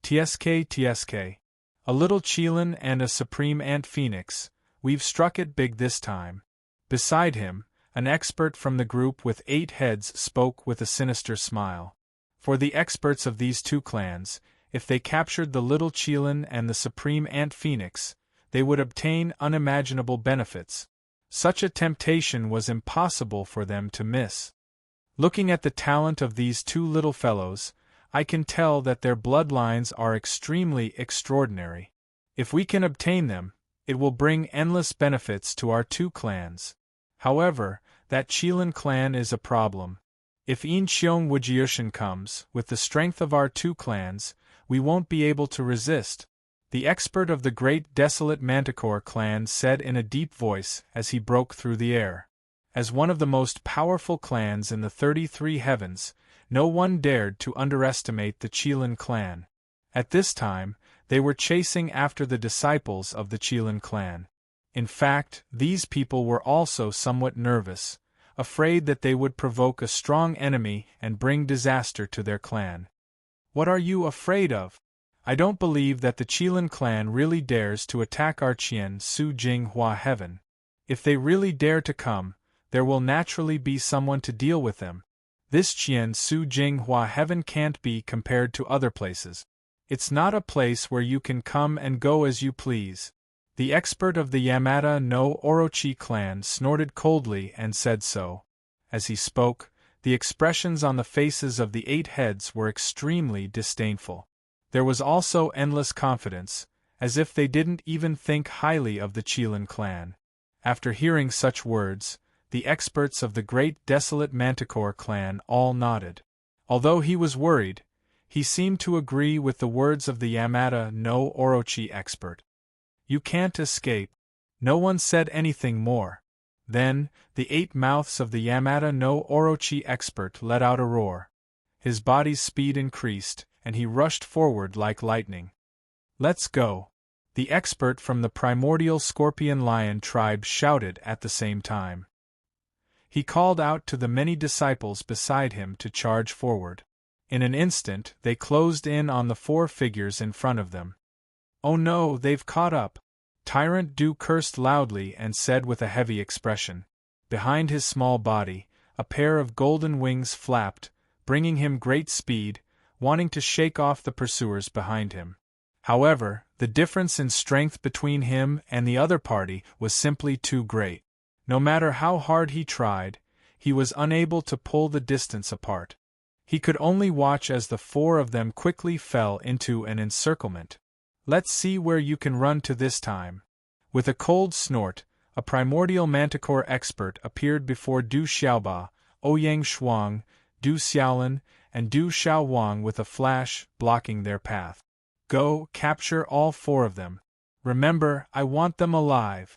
S1: TSK. A little Qilin and a supreme ant phoenix, we've struck it big this time. Beside him, an expert from the group with 8 heads spoke with a sinister smile. For the experts of these two clans, if they captured the little Qilin and the supreme ant phoenix, they would obtain unimaginable benefits. Such a temptation was impossible for them to miss. Looking at the talent of these two little fellows, I can tell that their bloodlines are extremely extraordinary. If we can obtain them, it will bring endless benefits to our two clans. However, that Qilin clan is a problem. If Yin Xiong Wujiushan comes, with the strength of our two clans, we won't be able to resist, the expert of the great desolate Manticore clan said in a deep voice as he broke through the air. As one of the most powerful clans in the 33 heavens, no one dared to underestimate the Qilin clan. At this time, they were chasing after the disciples of the Qilin clan. In fact, these people were also somewhat nervous, afraid that they would provoke a strong enemy and bring disaster to their clan. What are you afraid of? I don't believe that the Qilin clan really dares to attack our Qian Su Jing Hua heaven. If they really dare to come, there will naturally be someone to deal with them. This Qian Su Jing Hua heaven can't be compared to other places. It's not a place where you can come and go as you please. The expert of the Yamada no Orochi clan snorted coldly and said so. As he spoke, the expressions on the faces of the 8 heads were extremely disdainful. There was also endless confidence, as if they didn't even think highly of the Qilin clan. After hearing such words, the experts of the great desolate Manticore clan all nodded. Although he was worried, he seemed to agree with the words of the Yamada no Orochi expert. You can't escape. No one said anything more. Then, the 8 mouths of the Yamada no Orochi expert let out a roar. His body's speed increased, and he rushed forward like lightning. Let's go! The expert from the primordial scorpion lion tribe shouted at the same time. He called out to the many disciples beside him to charge forward. In an instant, they closed in on the 4 figures in front of them. Oh no, they've caught up! Tyrant Du cursed loudly and said with a heavy expression. Behind his small body, a pair of golden wings flapped, bringing him great speed, wanting to shake off the pursuers behind him. However, the difference in strength between him and the other party was simply too great. No matter how hard he tried, he was unable to pull the distance apart. He could only watch as the 4 of them quickly fell into an encirclement. Let's see where you can run to this time. With a cold snort, a primordial manticore expert appeared before Du Xiaoba, Ouyang Shuang, Du Xiaolin, and Du Xiaowang with a flash, blocking their path. Go, capture all 4 of them. Remember, I want them alive.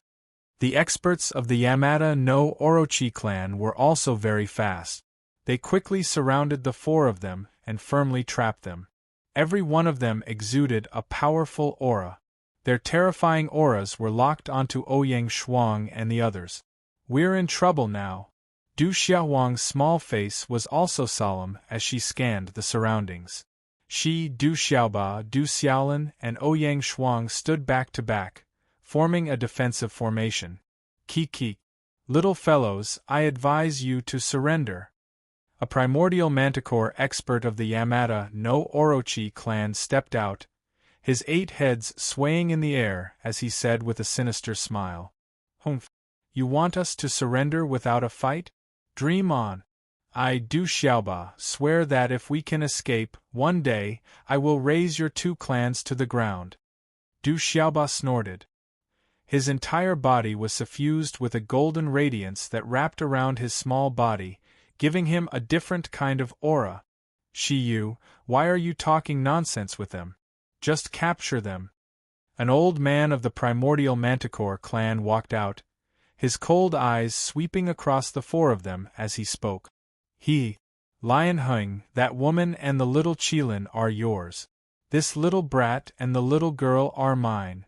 S1: The experts of the Yamada no Orochi clan were also very fast. They quickly surrounded the 4 of them and firmly trapped them. Every one of them exuded a powerful aura. Their terrifying auras were locked onto Ouyang Shuang and the others. We're in trouble now. Du Xiaowang's small face was also solemn as she scanned the surroundings. She, Du Xiaoba, Du Xiaolin, and Ouyang Shuang stood back to back, forming a defensive formation. Kiki. Little fellows, I advise you to surrender. A primordial manticore expert of the Yamada no Orochi clan stepped out, his 8 heads swaying in the air as he said with a sinister smile. Humph. You want us to surrender without a fight? Dream on. I, Du Xiaoba, swear that if we can escape, one day, I will raze your 2 clans to the ground. Du Xiaoba snorted. His entire body was suffused with a golden radiance that wrapped around his small body, giving him a different kind of aura. Shiyu, why are you talking nonsense with them? Just capture them. An old man of the primordial manticore clan walked out, his cold eyes sweeping across the 4 of them as he spoke. Lion Hung, that woman and the little Qilin are yours. This little brat and the little girl are mine.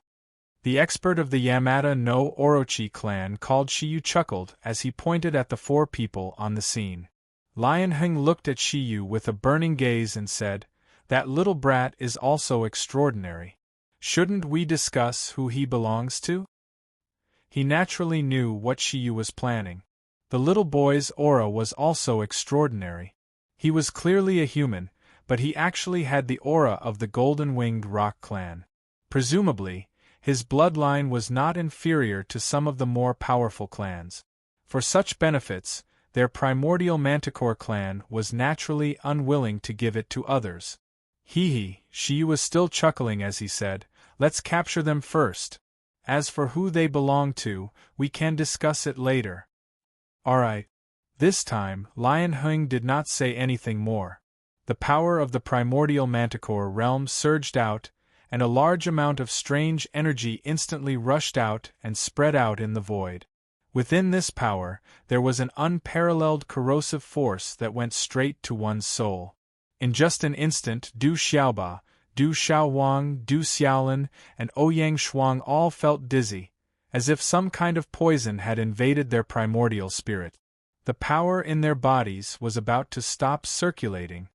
S1: The expert of the Yamada no Orochi clan called Shiyu chuckled as he pointed at the 4 people on the scene. Lion Hung looked at Shiyu with a burning gaze and said, That little brat is also extraordinary. Shouldn't we discuss who he belongs to? He naturally knew what Shiyu was planning. The little boy's aura was also extraordinary. He was clearly a human, but he actually had the aura of the golden-winged rock clan. Presumably, his bloodline was not inferior to some of the more powerful clans. For such benefits, their primordial manticore clan was naturally unwilling to give it to others. Shiyu was still chuckling as he said, Let's capture them first. As for who they belong to, we can discuss it later. Alright. This time, Lion Hung did not say anything more. The power of the primordial manticore realm surged out, and a large amount of strange energy instantly rushed out and spread out in the void. Within this power, there was an unparalleled corrosive force that went straight to one's soul. In just an instant, Du Xiaoba, Du Xiaowang, Du Xiaolin, and Ouyang Shuang all felt dizzy, as if some kind of poison had invaded their primordial spirit. The power in their bodies was about to stop circulating.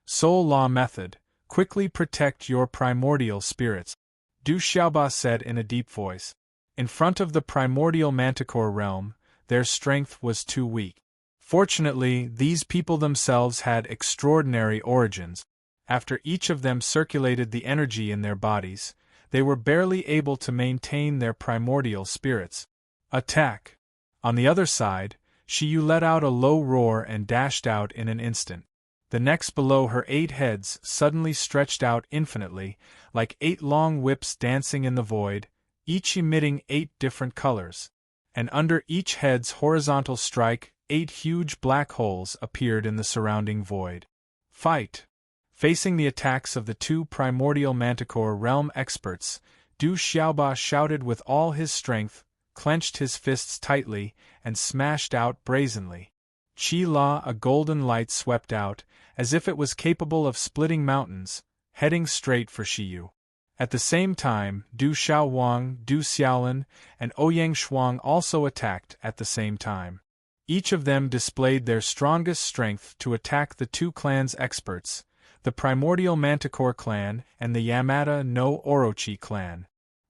S1: Soul Law Method. Quickly protect your primordial spirits, Du Xiaoba said in a deep voice. In front of the primordial manticore realm, their strength was too weak. Fortunately, these people themselves had extraordinary origins. After each of them circulated the energy in their bodies, they were barely able to maintain their primordial spirits. Attack! On the other side, Shiyu let out a low roar and dashed out in an instant. The next below her 8 heads suddenly stretched out infinitely, like 8 long whips dancing in the void, each emitting 8 different colors. And under each head's horizontal strike, 8 huge black holes appeared in the surrounding void. Fight! Facing the attacks of the 2 primordial manticore realm experts, Du Xiaoba shouted with all his strength, clenched his fists tightly, and smashed out brazenly. Qi-La, a golden light swept out, as if it was capable of splitting mountains, heading straight for Shiyu. At the same time, Du Xiaowang, Du Xiaolin, and Ouyang Shuang also attacked at the same time. Each of them displayed their strongest strength to attack the 2 clans' experts, the primordial manticore clan and the Yamada no Orochi clan.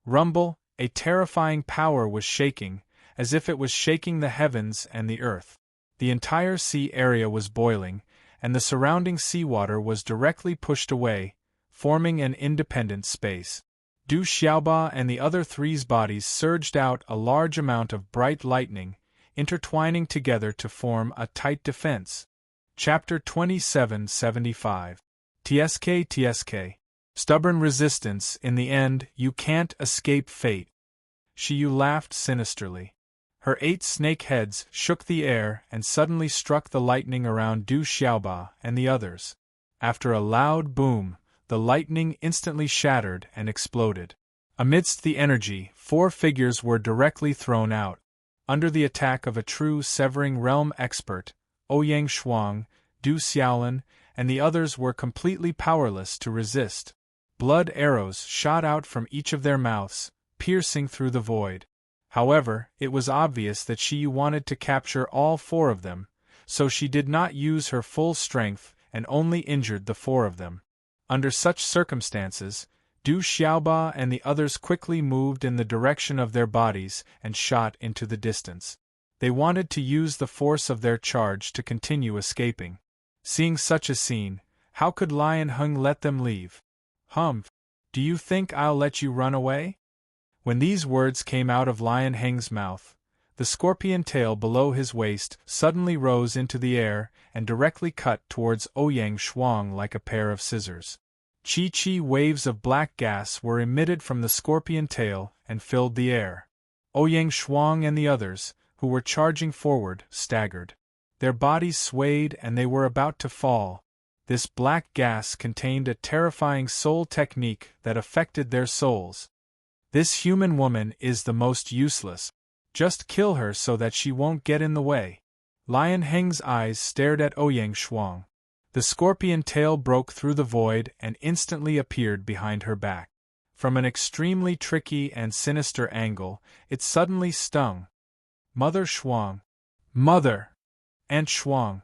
S1: Rumble, a terrifying power was shaking, as if it was shaking the heavens and the earth. The entire sea area was boiling, and the surrounding seawater was directly pushed away, forming an independent space. Du Xiaoba and the other 3's bodies surged out a large amount of bright lightning, intertwining together to form a tight defense. Chapter 2775. TSK. Stubborn resistance. In the end, you can't escape fate. Shiyu laughed sinisterly. Her 8 snake heads shook the air and suddenly struck the lightning around Du Xiaoba and the others. After a loud boom, the lightning instantly shattered and exploded. Amidst the energy, 4 figures were directly thrown out. Under the attack of a true Severing Realm expert, Ouyang Shuang, Du Xiaolin, and the others were completely powerless to resist. Blood arrows shot out from each of their mouths, piercing through the void. However, it was obvious that she wanted to capture all 4 of them, so she did not use her full strength and only injured the 4 of them. Under such circumstances, Du Xiaoba and the others quickly moved in the direction of their bodies and shot into the distance. They wanted to use the force of their charge to continue escaping. Seeing such a scene, how could Lion Heng let them leave? "Humph! Do you think I'll let you run away?" When these words came out of Lion Heng's mouth, the scorpion tail below his waist suddenly rose into the air and directly cut towards Ouyang Shuang like a pair of scissors. Chi-chi waves of black gas were emitted from the scorpion tail and filled the air. Ouyang Shuang and the others, who were charging forward, staggered. Their bodies swayed and they were about to fall. This black gas contained a terrifying soul technique that affected their souls. "This human woman is the most useless. Just kill her so that she won't get in the way." Lion Heng's eyes stared at Ouyang Shuang. The scorpion tail broke through the void and instantly appeared behind her back. From an extremely tricky and sinister angle, it suddenly stung. "Mother Shuang! Mother! Aunt Shuang!"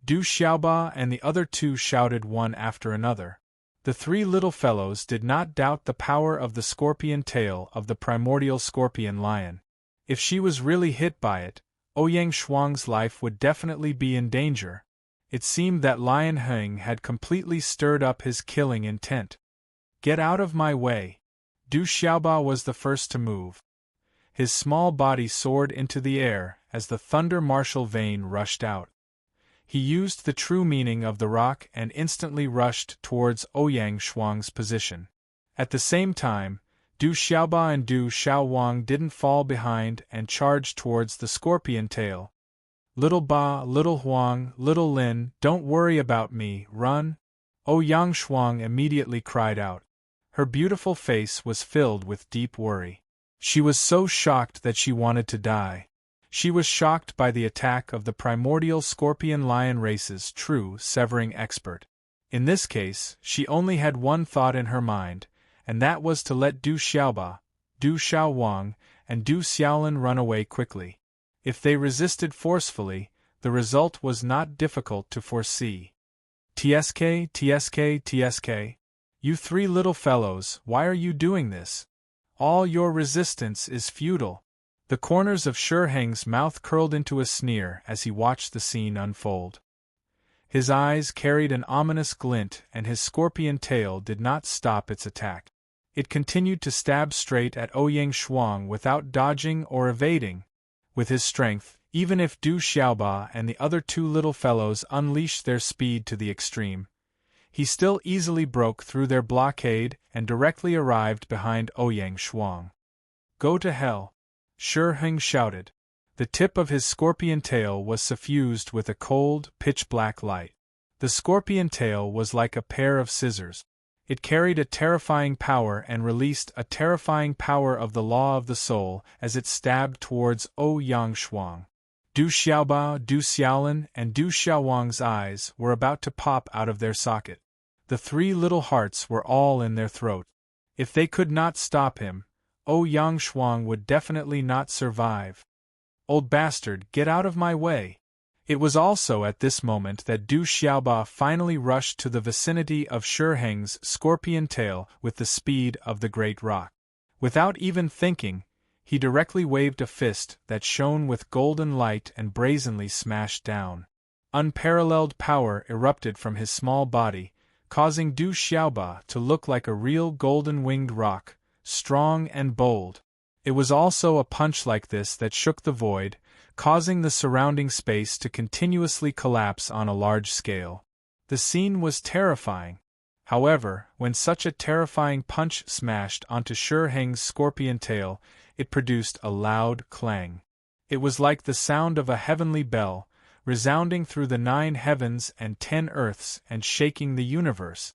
S1: Du Xiaoba and the other 2 shouted one after another. The 3 little fellows did not doubt the power of the scorpion tail of the primordial scorpion lion. If she was really hit by it, Ouyang Shuang's life would definitely be in danger. It seemed that Lion Heng had completely stirred up his killing intent. "Get out of my way!" Du Xiaoba was the first to move. His small body soared into the air as the thunder martial vein rushed out. He used the true meaning of the rock and instantly rushed towards Ouyang Shuang's position. At the same time, Du Xiaoba and Du Xiaowang didn't fall behind and charged towards the scorpion tail. "Little Ba, Little Huang, Little Lin, don't worry about me, run!" Ouyang Shuang immediately cried out. Her beautiful face was filled with deep worry. She was so shocked that she wanted to die. She was shocked by the attack of the primordial scorpion-lion race's true severing expert. In this case, she only had one thought in her mind, and that was to let Du Xiaoba, Du Xiaowang, and Du Xiaolin run away quickly. If they resisted forcefully, the result was not difficult to foresee. "TSK, TSK, TSK. You 3 little fellows, why are you doing this? All your resistance is futile." The corners of Shi Heng's mouth curled into a sneer as he watched the scene unfold. His eyes carried an ominous glint and his scorpion tail did not stop its attack. It continued to stab straight at Ouyang Shuang without dodging or evading. With his strength, even if Du Xiaoba and the other 2 little fellows unleashed their speed to the extreme, he still easily broke through their blockade and directly arrived behind Ouyang Shuang. "Go to hell!" Shi Heng shouted. The tip of his scorpion tail was suffused with a cold, pitch-black light. The scorpion tail was like a pair of scissors. It carried a terrifying power and released a terrifying power of the law of the soul as it stabbed towards Ouyang Shuang. Du Xiaoba, Du Xiaolin, and Du Xiaowang's eyes were about to pop out of their socket. The 3 little hearts were all in their throat. If they could not stop him, Ouyang Shuang would definitely not survive. "Old bastard, get out of my way!" It was also at this moment that Du Xiaoba finally rushed to the vicinity of Shi Heng's scorpion tail with the speed of the great rock. Without even thinking, he directly waved a fist that shone with golden light and brazenly smashed down. Unparalleled power erupted from his small body, causing Du Xiaoba to look like a real golden-winged rock, strong and bold. It was also a punch like this that shook the void, causing the surrounding space to continuously collapse on a large scale. The scene was terrifying. However, when such a terrifying punch smashed onto Shi Heng's scorpion tail, it produced a loud clang. It was like the sound of a heavenly bell, resounding through the 9 heavens and 10 earths and shaking the universe.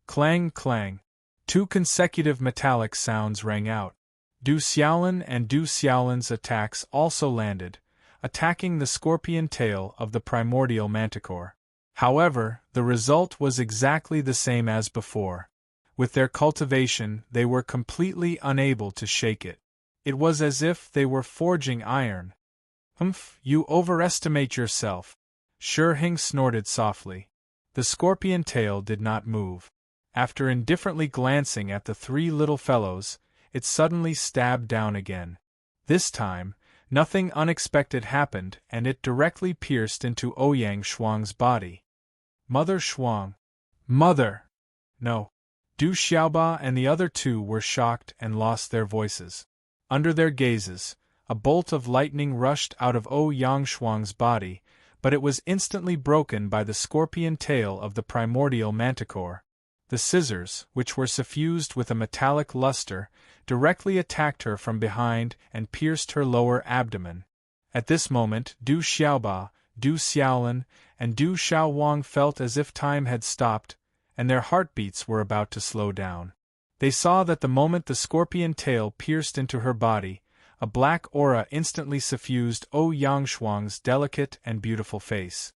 S1: Clang, clang. 2 consecutive metallic sounds rang out. Du Xiaolin and Du Xiaolin's attacks also landed, attacking the scorpion tail of the primordial manticore. However, the result was exactly the same as before. With their cultivation, they were completely unable to shake it. It was as if they were forging iron. "Humph, you overestimate yourself," Shi Hing snorted softly. The scorpion tail did not move. After indifferently glancing at the 3 little fellows, it suddenly stabbed down again. This time, nothing unexpected happened and it directly pierced into Ouyang Shuang's body. "Mother Shuang! Mother!" No. Du Xiaoba and the other 2 were shocked and lost their voices. Under their gazes, a bolt of lightning rushed out of Ouyang Shuang's body, but it was instantly broken by the scorpion tail of the primordial manticore. The scissors, which were suffused with a metallic luster, directly attacked her from behind and pierced her lower abdomen. At this moment, Du Xiaoba, Du Xiaolin, and Du Xiaowang felt as if time had stopped, and their heartbeats were about to slow down. They saw that the moment the scorpion tail pierced into her body, a black aura instantly suffused Ouyang Shuang's delicate and beautiful face.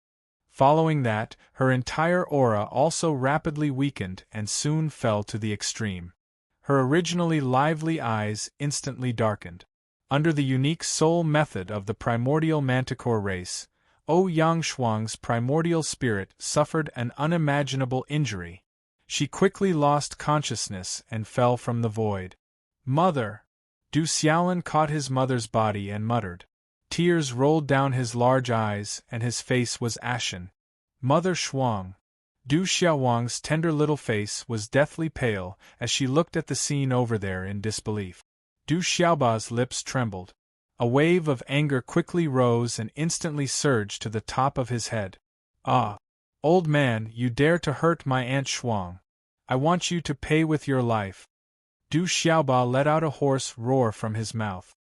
S1: Following that, her entire aura also rapidly weakened and soon fell to the extreme. Her originally lively eyes instantly darkened. Under the unique soul method of the primordial manticore race, Ouyang Shuang's primordial spirit suffered an unimaginable injury. She quickly lost consciousness and fell from the void. "Mother!" Du Xiaolin caught his mother's body and muttered. Tears rolled down his large eyes and his face was ashen. "Mother Shuang!" Du Xiaowang's tender little face was deathly pale as she looked at the scene over there in disbelief. Du Xiaoba's lips trembled. A wave of anger quickly rose and instantly surged to the top of his head. "Ah! Old man, you dare to hurt my Aunt Shuang. I want you to pay with your life." Du Xiaoba let out a hoarse roar from his mouth.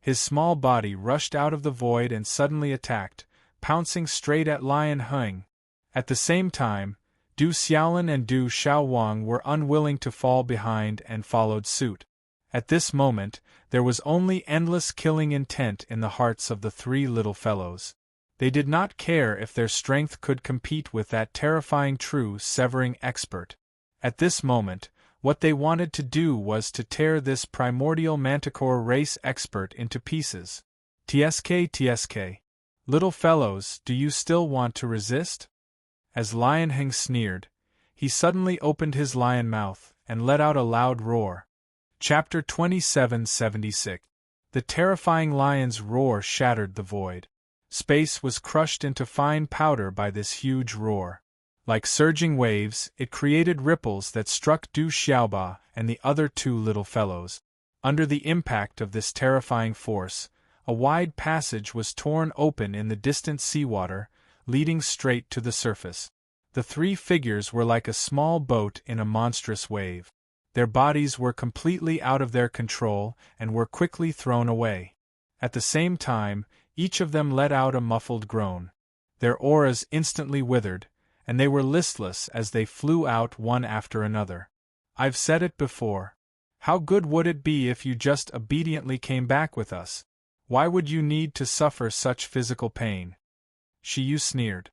S1: His small body rushed out of the void and suddenly attacked, pouncing straight at Lion Heng. At the same time, Du Xiaolin and Du Xiaowang were unwilling to fall behind and followed suit. At this moment, there was only endless killing intent in the hearts of the 3 little fellows. They did not care if their strength could compete with that terrifying true severing expert. At this moment, what they wanted to do was to tear this primordial manticore race expert into pieces. "Tsk. Little fellows, do you still want to resist?" As Lion Heng sneered, he suddenly opened his lion mouth and let out a loud roar. Chapter 2776. The terrifying lion's roar shattered the void. Space was crushed into fine powder by this huge roar. Like surging waves, it created ripples that struck Du Xiaoba and the other 2 little fellows. Under the impact of this terrifying force, a wide passage was torn open in the distant seawater, leading straight to the surface. The 3 figures were like a small boat in a monstrous wave. Their bodies were completely out of their control and were quickly thrown away. At the same time, each of them let out a muffled groan. Their auras instantly withered, and they were listless as they flew out one after another. "I've said it before. How good would it be if you just obediently came back with us? Why would you need to suffer such physical pain?" Shiyu sneered.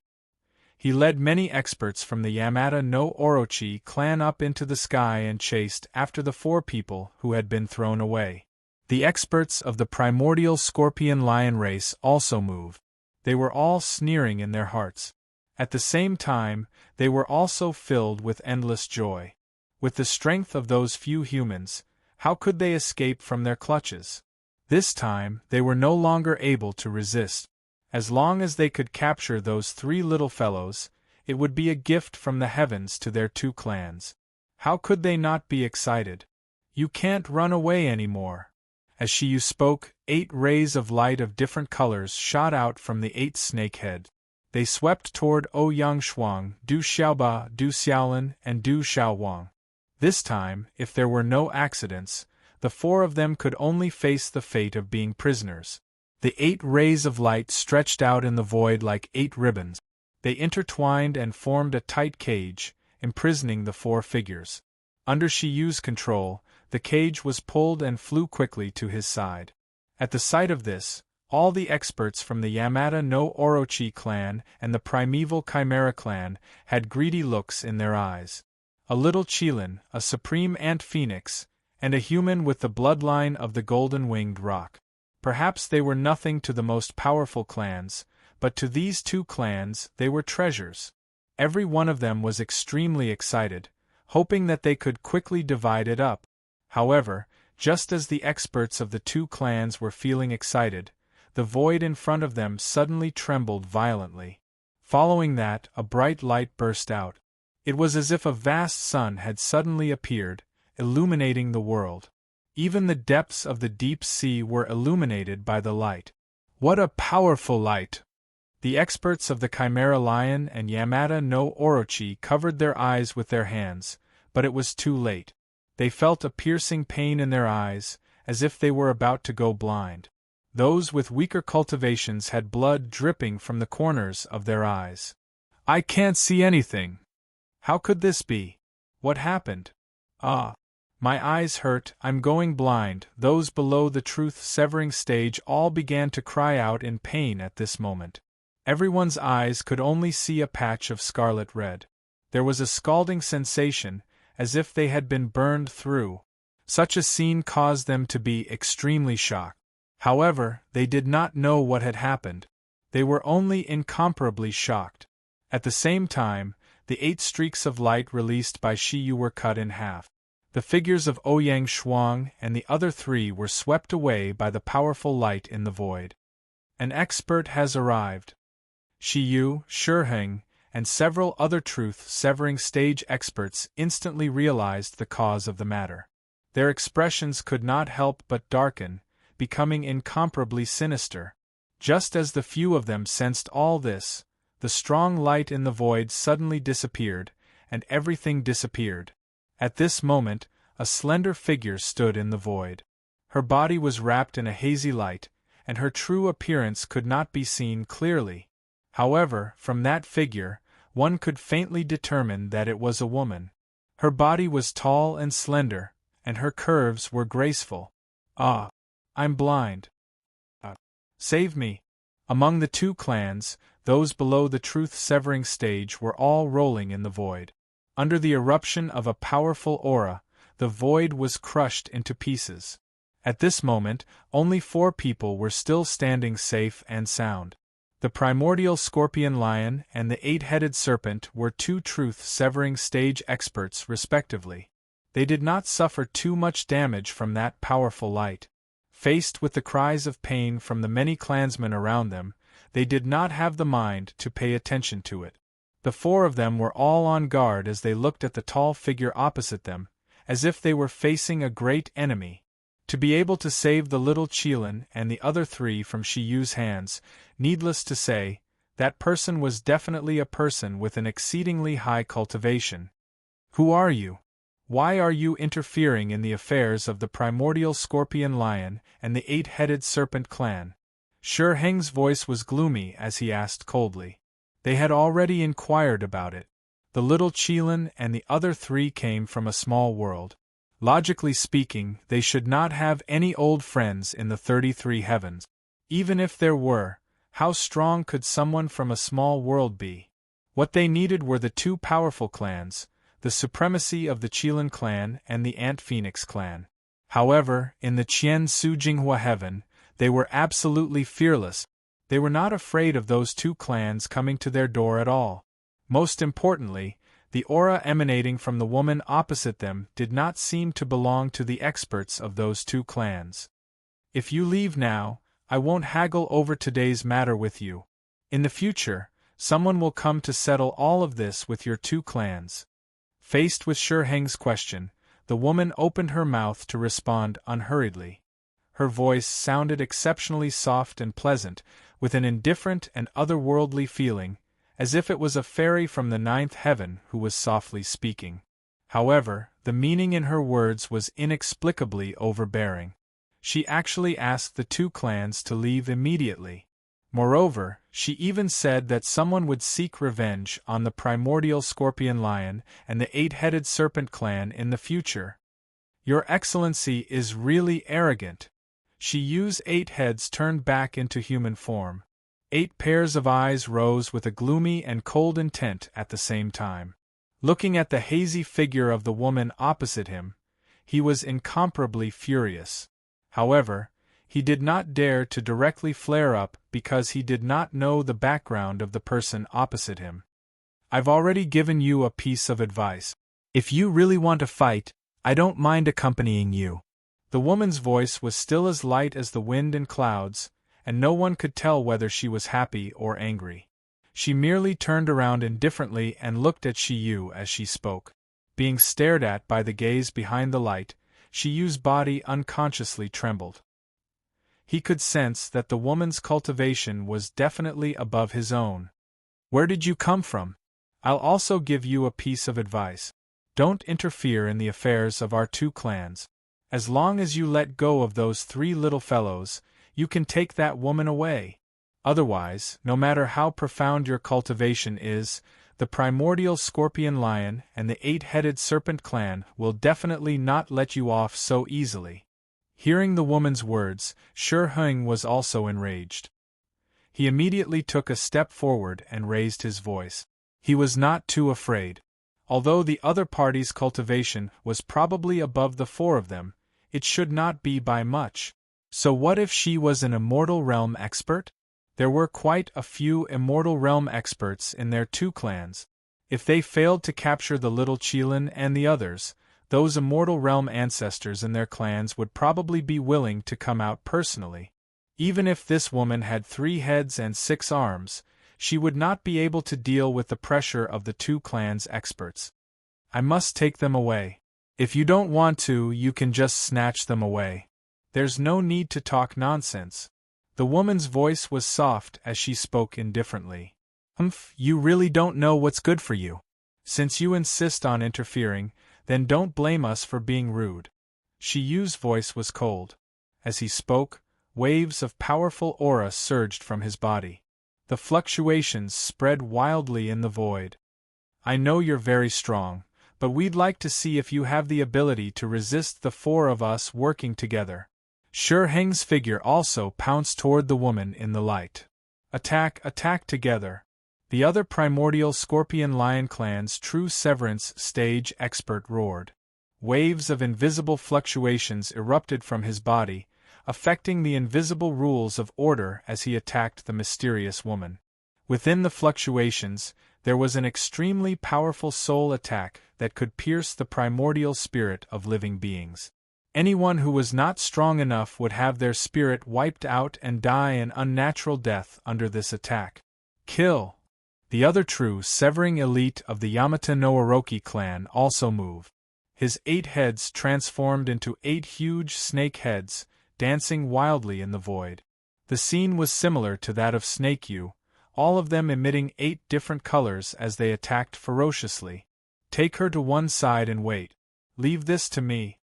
S1: He led many experts from the Yamata no Orochi clan up into the sky and chased after the 4 people who had been thrown away. The experts of the primordial scorpion lion race also moved. They were all sneering in their hearts. At the same time, they were also filled with endless joy. With the strength of those few humans, how could they escape from their clutches? This time, they were no longer able to resist. As long as they could capture those 3 little fellows, it would be a gift from the heavens to their 2 clans. How could they not be excited? "You can't run away anymore." As Shiyu spoke, 8 rays of light of different colors shot out from the 8 snake heads. They swept toward Ouyang Shuang, Du Xiaoba, Du Xiaolin, and Du Xiaowang. This time, if there were no accidents, the 4 of them could only face the fate of being prisoners. The 8 rays of light stretched out in the void like 8 ribbons. They intertwined and formed a tight cage, imprisoning the 4 figures. Under Shiyu's control, the cage was pulled and flew quickly to his side. At the sight of this, all the experts from the Yamata no Orochi clan and the primeval Chimera clan had greedy looks in their eyes. A little Qilin, a supreme ant phoenix, and a human with the bloodline of the golden-winged roc. Perhaps they were nothing to the most powerful clans, but to these 2 clans they were treasures. Every one of them was extremely excited, hoping that they could quickly divide it up. However, just as the experts of the 2 clans were feeling excited, the void in front of them suddenly trembled violently. Following that, a bright light burst out. It was as if a vast sun had suddenly appeared, illuminating the world. Even the depths of the deep sea were illuminated by the light. What a powerful light! The experts of the Chimera Lion and Yamata no Orochi covered their eyes with their hands, but it was too late. They felt a piercing pain in their eyes, as if they were about to go blind. Those with weaker cultivations had blood dripping from the corners of their eyes. I can't see anything. How could this be? What happened? Ah! My eyes hurt, I'm going blind. Those below the truth-severing stage all began to cry out in pain at this moment. Everyone's eyes could only see a patch of scarlet red. There was a scalding sensation, as if they had been burned through. Such a scene caused them to be extremely shocked. However, they did not know what had happened. They were only incomparably shocked. At the same time, the 8 streaks of light released by Shiyu were cut in half. The figures of Ouyang Shuang and the other 3 were swept away by the powerful light in the void. An expert has arrived. Shiyu, Shiheng, and several other truth-severing stage experts instantly realized the cause of the matter. Their expressions could not help but darken, becoming incomparably sinister. Just as the few of them sensed all this, the strong light in the void suddenly disappeared, and everything disappeared. At this moment, a slender figure stood in the void. Her body was wrapped in a hazy light, and her true appearance could not be seen clearly. However, from that figure, one could faintly determine that it was a woman. Her body was tall and slender, and her curves were graceful. Ah! I'm blind. Save me! Among the 2 clans, those below the truth-severing stage were all rolling in the void. Under the eruption of a powerful aura, the void was crushed into pieces. At this moment, only 4 people were still standing safe and sound. The primordial scorpion lion and the 8-headed serpent were 2 truth-severing stage experts respectively. They did not suffer too much damage from that powerful light. Faced with the cries of pain from the many clansmen around them, they did not have the mind to pay attention to it. The 4 of them were all on guard as they looked at the tall figure opposite them, as if they were facing a great enemy. To be able to save the little Qilin and the other 3 from Shiyu's hands, needless to say, that person was definitely a person with an exceedingly high cultivation. Who are you? Why are you interfering in the affairs of the primordial scorpion lion and the 8-headed serpent clan? Shiheng's voice was gloomy as he asked coldly. They had already inquired about it. The little Qilin and the other 3 came from a small world. Logically speaking, they should not have any old friends in the 33 heavens. Even if there were, how strong could someone from a small world be? What they needed were the 2 powerful clans, the supremacy of the Qilin clan and the Ant Phoenix clan. However, in the Qian Su Jinghua heaven, they were absolutely fearless. They were not afraid of those 2 clans coming to their door at all. Most importantly, the aura emanating from the woman opposite them did not seem to belong to the experts of those 2 clans. If you leave now, I won't haggle over today's matter with you. In the future, someone will come to settle all of this with your 2 clans. Faced with Shiheng's question, the woman opened her mouth to respond unhurriedly. Her voice sounded exceptionally soft and pleasant, with an indifferent and otherworldly feeling, as if it was a fairy from the 9th heaven who was softly speaking. However, the meaning in her words was inexplicably overbearing. She actually asked the two clans to leave immediately. Moreover, she even said that someone would seek revenge on the primordial scorpion lion and the eight-headed serpent clan in the future. Your Excellency is really arrogant. She used 8 heads turned back into human form. 8 pairs of eyes rose with a gloomy and cold intent at the same time. Looking at the hazy figure of the woman opposite him, he was incomparably furious. However, he did not dare to directly flare up because he did not know the background of the person opposite him. I've already given you a piece of advice. If you really want to fight, I don't mind accompanying you. The woman's voice was still as light as the wind and clouds, and no one could tell whether she was happy or angry. She merely turned around indifferently and looked at Shiyu as she spoke. Being stared at by the gaze behind the light, Shiyu's body unconsciously trembled. He could sense that the woman's cultivation was definitely above his own. Where did you come from? I'll also give you a piece of advice. Don't interfere in the affairs of our two clans. As long as you let go of those 3 little fellows, you can take that woman away. Otherwise, no matter how profound your cultivation is, the primordial scorpion lion and the 8-headed serpent clan will definitely not let you off so easily. Hearing the woman's words, Shi Heng was also enraged. He immediately took a step forward and raised his voice. He was not too afraid. Although the other party's cultivation was probably above the 4 of them, it should not be by much. So what if she was an Immortal Realm expert? There were quite a few Immortal Realm experts in their 2 clans. If they failed to capture the little Qilin and the others, those Immortal Realm ancestors in their clans would probably be willing to come out personally. Even if this woman had 3 heads and 6 arms, she would not be able to deal with the pressure of the 2 clans' experts. I must take them away. If you don't want to, you can just snatch them away. There's no need to talk nonsense. The woman's voice was soft as she spoke indifferently. You really don't know what's good for you. Since you insist on interfering, then don't blame us for being rude. Shiyu's voice was cold. As he spoke, waves of powerful aura surged from his body. The fluctuations spread wildly in the void. I know you're very strong, but we'd like to see if you have the ability to resist the 4 of us working together. Shi Heng's figure also pounced toward the woman in the light. Attack, attack together. The other primordial scorpion lion clan's true severance stage expert roared. Waves of invisible fluctuations erupted from his body, affecting the invisible rules of order as he attacked the mysterious woman. Within the fluctuations, there was an extremely powerful soul attack that could pierce the primordial spirit of living beings. Anyone who was not strong enough would have their spirit wiped out and die an unnatural death under this attack. Kill! The other true severing elite of the Yamata no Orochi clan also moved. His 8 heads transformed into 8 huge snake heads, dancing wildly in the void. The scene was similar to that of Snake-Yu, all of them emitting 8 different colors as they attacked ferociously. Take her to one side and wait. Leave this to me.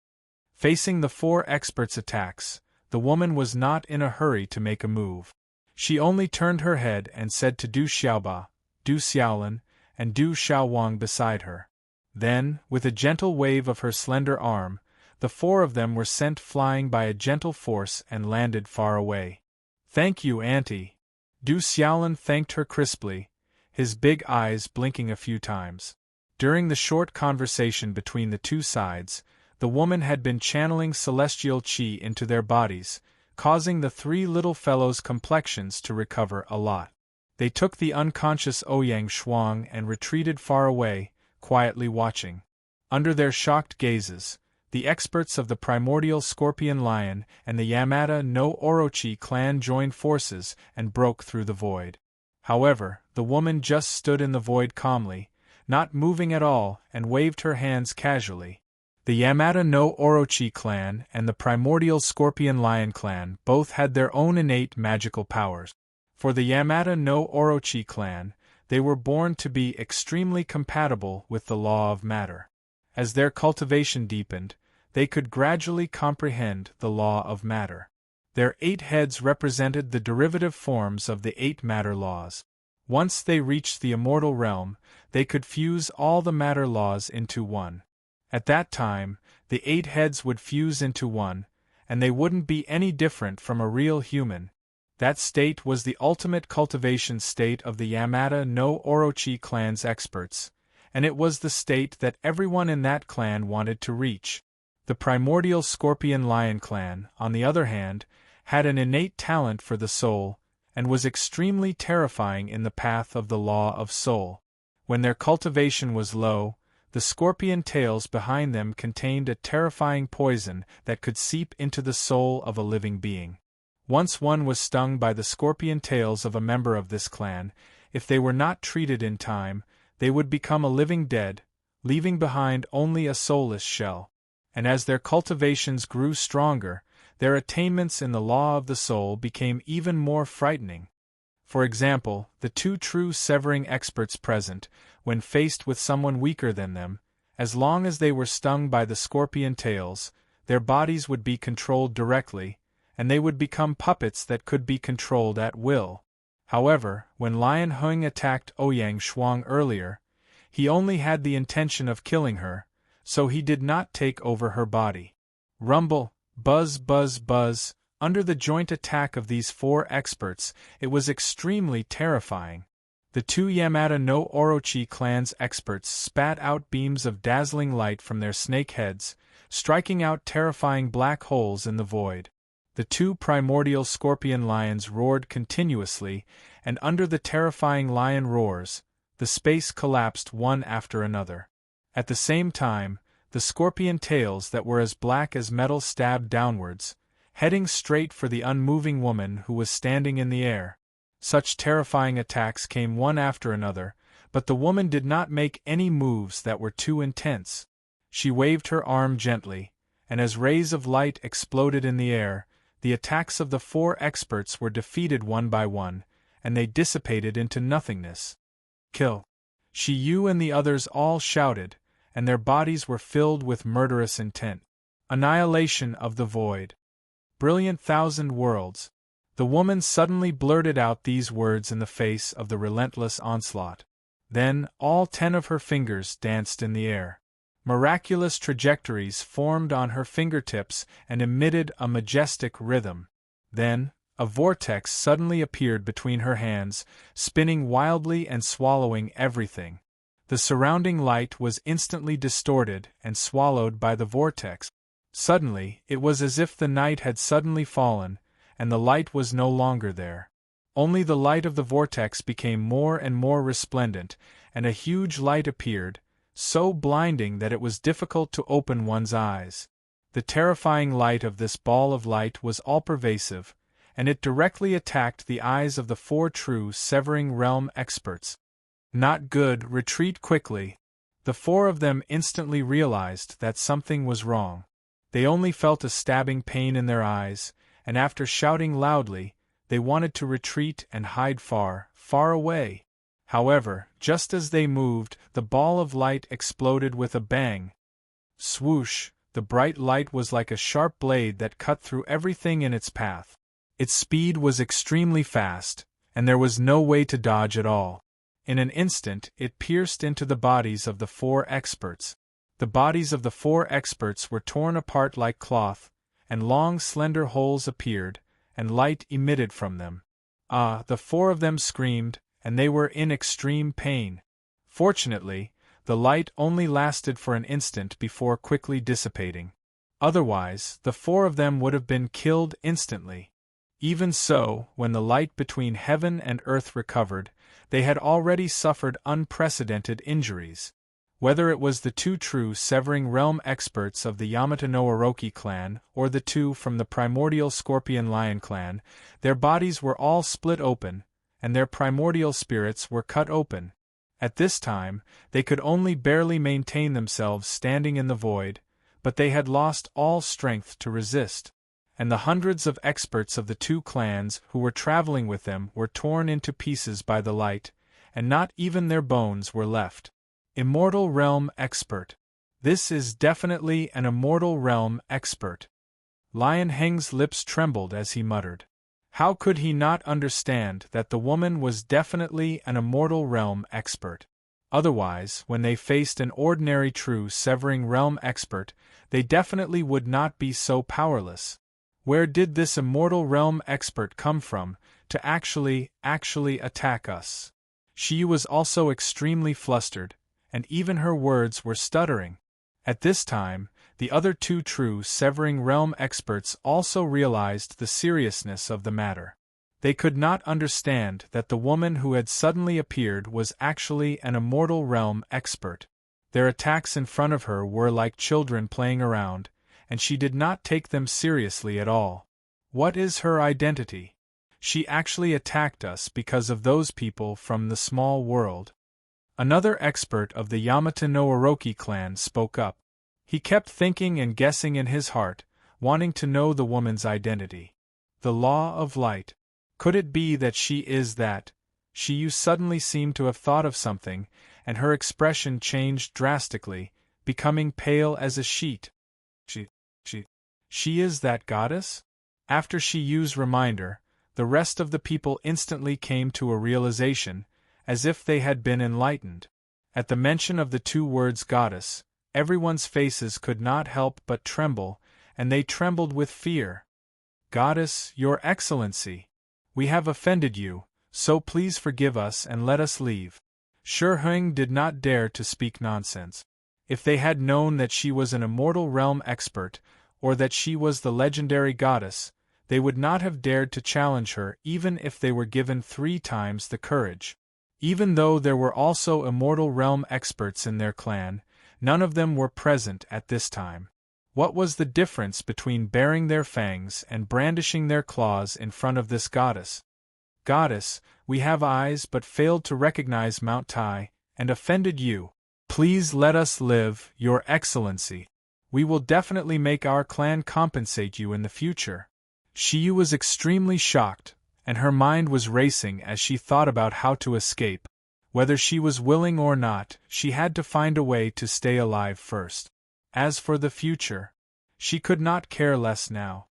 S1: Facing the 4 experts' attacks, the woman was not in a hurry to make a move. She only turned her head and said to Du Xiaoba, Du Xiaolin, and Du Xiaowang beside her. Then, with a gentle wave of her slender arm, the 4 of them were sent flying by a gentle force and landed far away. Thank you, Auntie. Du Xiaolin thanked her crisply, his big eyes blinking a few times. During the short conversation between the 2 sides, the woman had been channeling celestial qi into their bodies, causing the 3 little fellows' complexions to recover a lot. They took the unconscious Ouyang Shuang and retreated far away, quietly watching. Under their shocked gazes, the experts of the primordial scorpion lion and the Yamata no Orochi clan joined forces and broke through the void. However, the woman just stood in the void calmly, not moving at all, and waved her hands casually. The Yamata no Orochi clan and the primordial scorpion lion clan both had their own innate magical powers. For the Yamata no Orochi clan, they were born to be extremely compatible with the law of matter. As their cultivation deepened, they could gradually comprehend the law of matter. Their 8 heads represented the derivative forms of the 8 matter laws. Once they reached the immortal realm, they could fuse all the matter laws into one. At that time, the 8 heads would fuse into one, and they wouldn't be any different from a real human. That state was the ultimate cultivation state of the Yamata no Orochi clan's experts, and it was the state that everyone in that clan wanted to reach. The primordial Scorpion Lion clan, on the other hand, had an innate talent for the soul, and was extremely terrifying in the path of the law of soul. When their cultivation was low, the scorpion tails behind them contained a terrifying poison that could seep into the soul of a living being. Once one was stung by the scorpion tails of a member of this clan, if they were not treated in time, they would become a living dead, leaving behind only a soulless shell. And as their cultivations grew stronger, their attainments in the law of the soul became even more frightening. For example, the 2 true severing experts present, when faced with someone weaker than them, as long as they were stung by the scorpion tails, their bodies would be controlled directly, and they would become puppets that could be controlled at will. However, when Lion Hung attacked Ouyang Shuang earlier, he only had the intention of killing her, so he did not take over her body. Rumble, buzz buzz buzz, under the joint attack of these 4 experts, it was extremely terrifying. The 2 Yamata no Orochi clan's experts spat out beams of dazzling light from their snake heads, striking out terrifying black holes in the void. The 2 primordial scorpion lions roared continuously, and under the terrifying lion roars, the space collapsed one after another. At the same time, the scorpion tails that were as black as metal stabbed downwards, heading straight for the unmoving woman who was standing in the air. Such terrifying attacks came one after another, but the woman did not make any moves that were too intense. She waved her arm gently, and as rays of light exploded in the air, the attacks of the 4 experts were defeated one by one, and they dissipated into nothingness. Kill! Shiyu and the others all shouted, and their bodies were filled with murderous intent. Annihilation of the void. Brilliant thousand worlds. The woman suddenly blurted out these words in the face of the relentless onslaught. Then, all 10 of her fingers danced in the air. Miraculous trajectories formed on her fingertips and emitted a majestic rhythm. Then, a vortex suddenly appeared between her hands, spinning wildly and swallowing everything. The surrounding light was instantly distorted and swallowed by the vortex. Suddenly, it was as if the night had suddenly fallen, and the light was no longer there. Only the light of the vortex became more and more resplendent, and a huge light appeared, so blinding that it was difficult to open one's eyes. The terrifying light of this ball of light was all-pervasive, and it directly attacked the eyes of the 4 true Severing Realm experts. Not good, retreat quickly. The 4 of them instantly realized that something was wrong. They only felt a stabbing pain in their eyes, and after shouting loudly, they wanted to retreat and hide far, far away. However, just as they moved, the ball of light exploded with a bang. Swoosh! The bright light was like a sharp blade that cut through everything in its path. Its speed was extremely fast, and there was no way to dodge at all. In an instant, it pierced into the bodies of the 4 experts. The bodies of the 4 experts were torn apart like cloth, and long slender holes appeared, and light emitted from them. The 4 of them screamed, and they were in extreme pain. Fortunately, the light only lasted for an instant before quickly dissipating. Otherwise, the 4 of them would have been killed instantly. Even so, when the light between heaven and earth recovered, they had already suffered unprecedented injuries. Whether it was the 2 true Severing Realm experts of the Yamato no Orochi clan or the 2 from the primordial Scorpion Lion clan, their bodies were all split open, and their primordial spirits were cut open. At this time, they could only barely maintain themselves standing in the void, but they had lost all strength to resist. And the hundreds of experts of the 2 clans who were traveling with them were torn into pieces by the light, and not even their bones were left. Immortal Realm expert. This is definitely an immortal realm expert. Lion Heng's lips trembled as he muttered. How could he not understand that the woman was definitely an immortal realm expert? Otherwise, when they faced an ordinary true severing realm expert, they definitely would not be so powerless. Where did this immortal realm expert come from, to actually attack us? She was also extremely flustered, and even her words were stuttering. At this time, the other two true severing realm experts also realized the seriousness of the matter. They could not understand that the woman who had suddenly appeared was actually an immortal realm expert. Their attacks in front of her were like children playing around, and she did not take them seriously at all. What is her identity? She actually attacked us because of those people from the small world. Another expert of the Yamata no Orochi clan spoke up. He kept thinking and guessing in his heart, wanting to know the woman's identity. The law of light. Could it be that she is that? You suddenly seemed to have thought of something, and her expression changed drastically, becoming pale as a sheet. She is that goddess? After she used reminder, the rest of the people instantly came to a realization, as if they had been enlightened. At the mention of the two words goddess, everyone's faces could not help but tremble, and they trembled with fear. Goddess, Your Excellency, we have offended you, so please forgive us and let us leave. Shi Heng did not dare to speak nonsense. If they had known that she was an immortal realm expert, or that she was the legendary goddess, they would not have dared to challenge her even if they were given 3 times the courage. Even though there were also immortal realm experts in their clan, none of them were present at this time. What was the difference between baring their fangs and brandishing their claws in front of this goddess? Goddess, we have eyes but failed to recognize Mount Tai, and offended you. Please let us live, Your Excellency. We will definitely make our clan compensate you in the future. Shiyu was extremely shocked, and her mind was racing as she thought about how to escape. Whether she was willing or not, she had to find a way to stay alive first. As for the future, she could not care less now.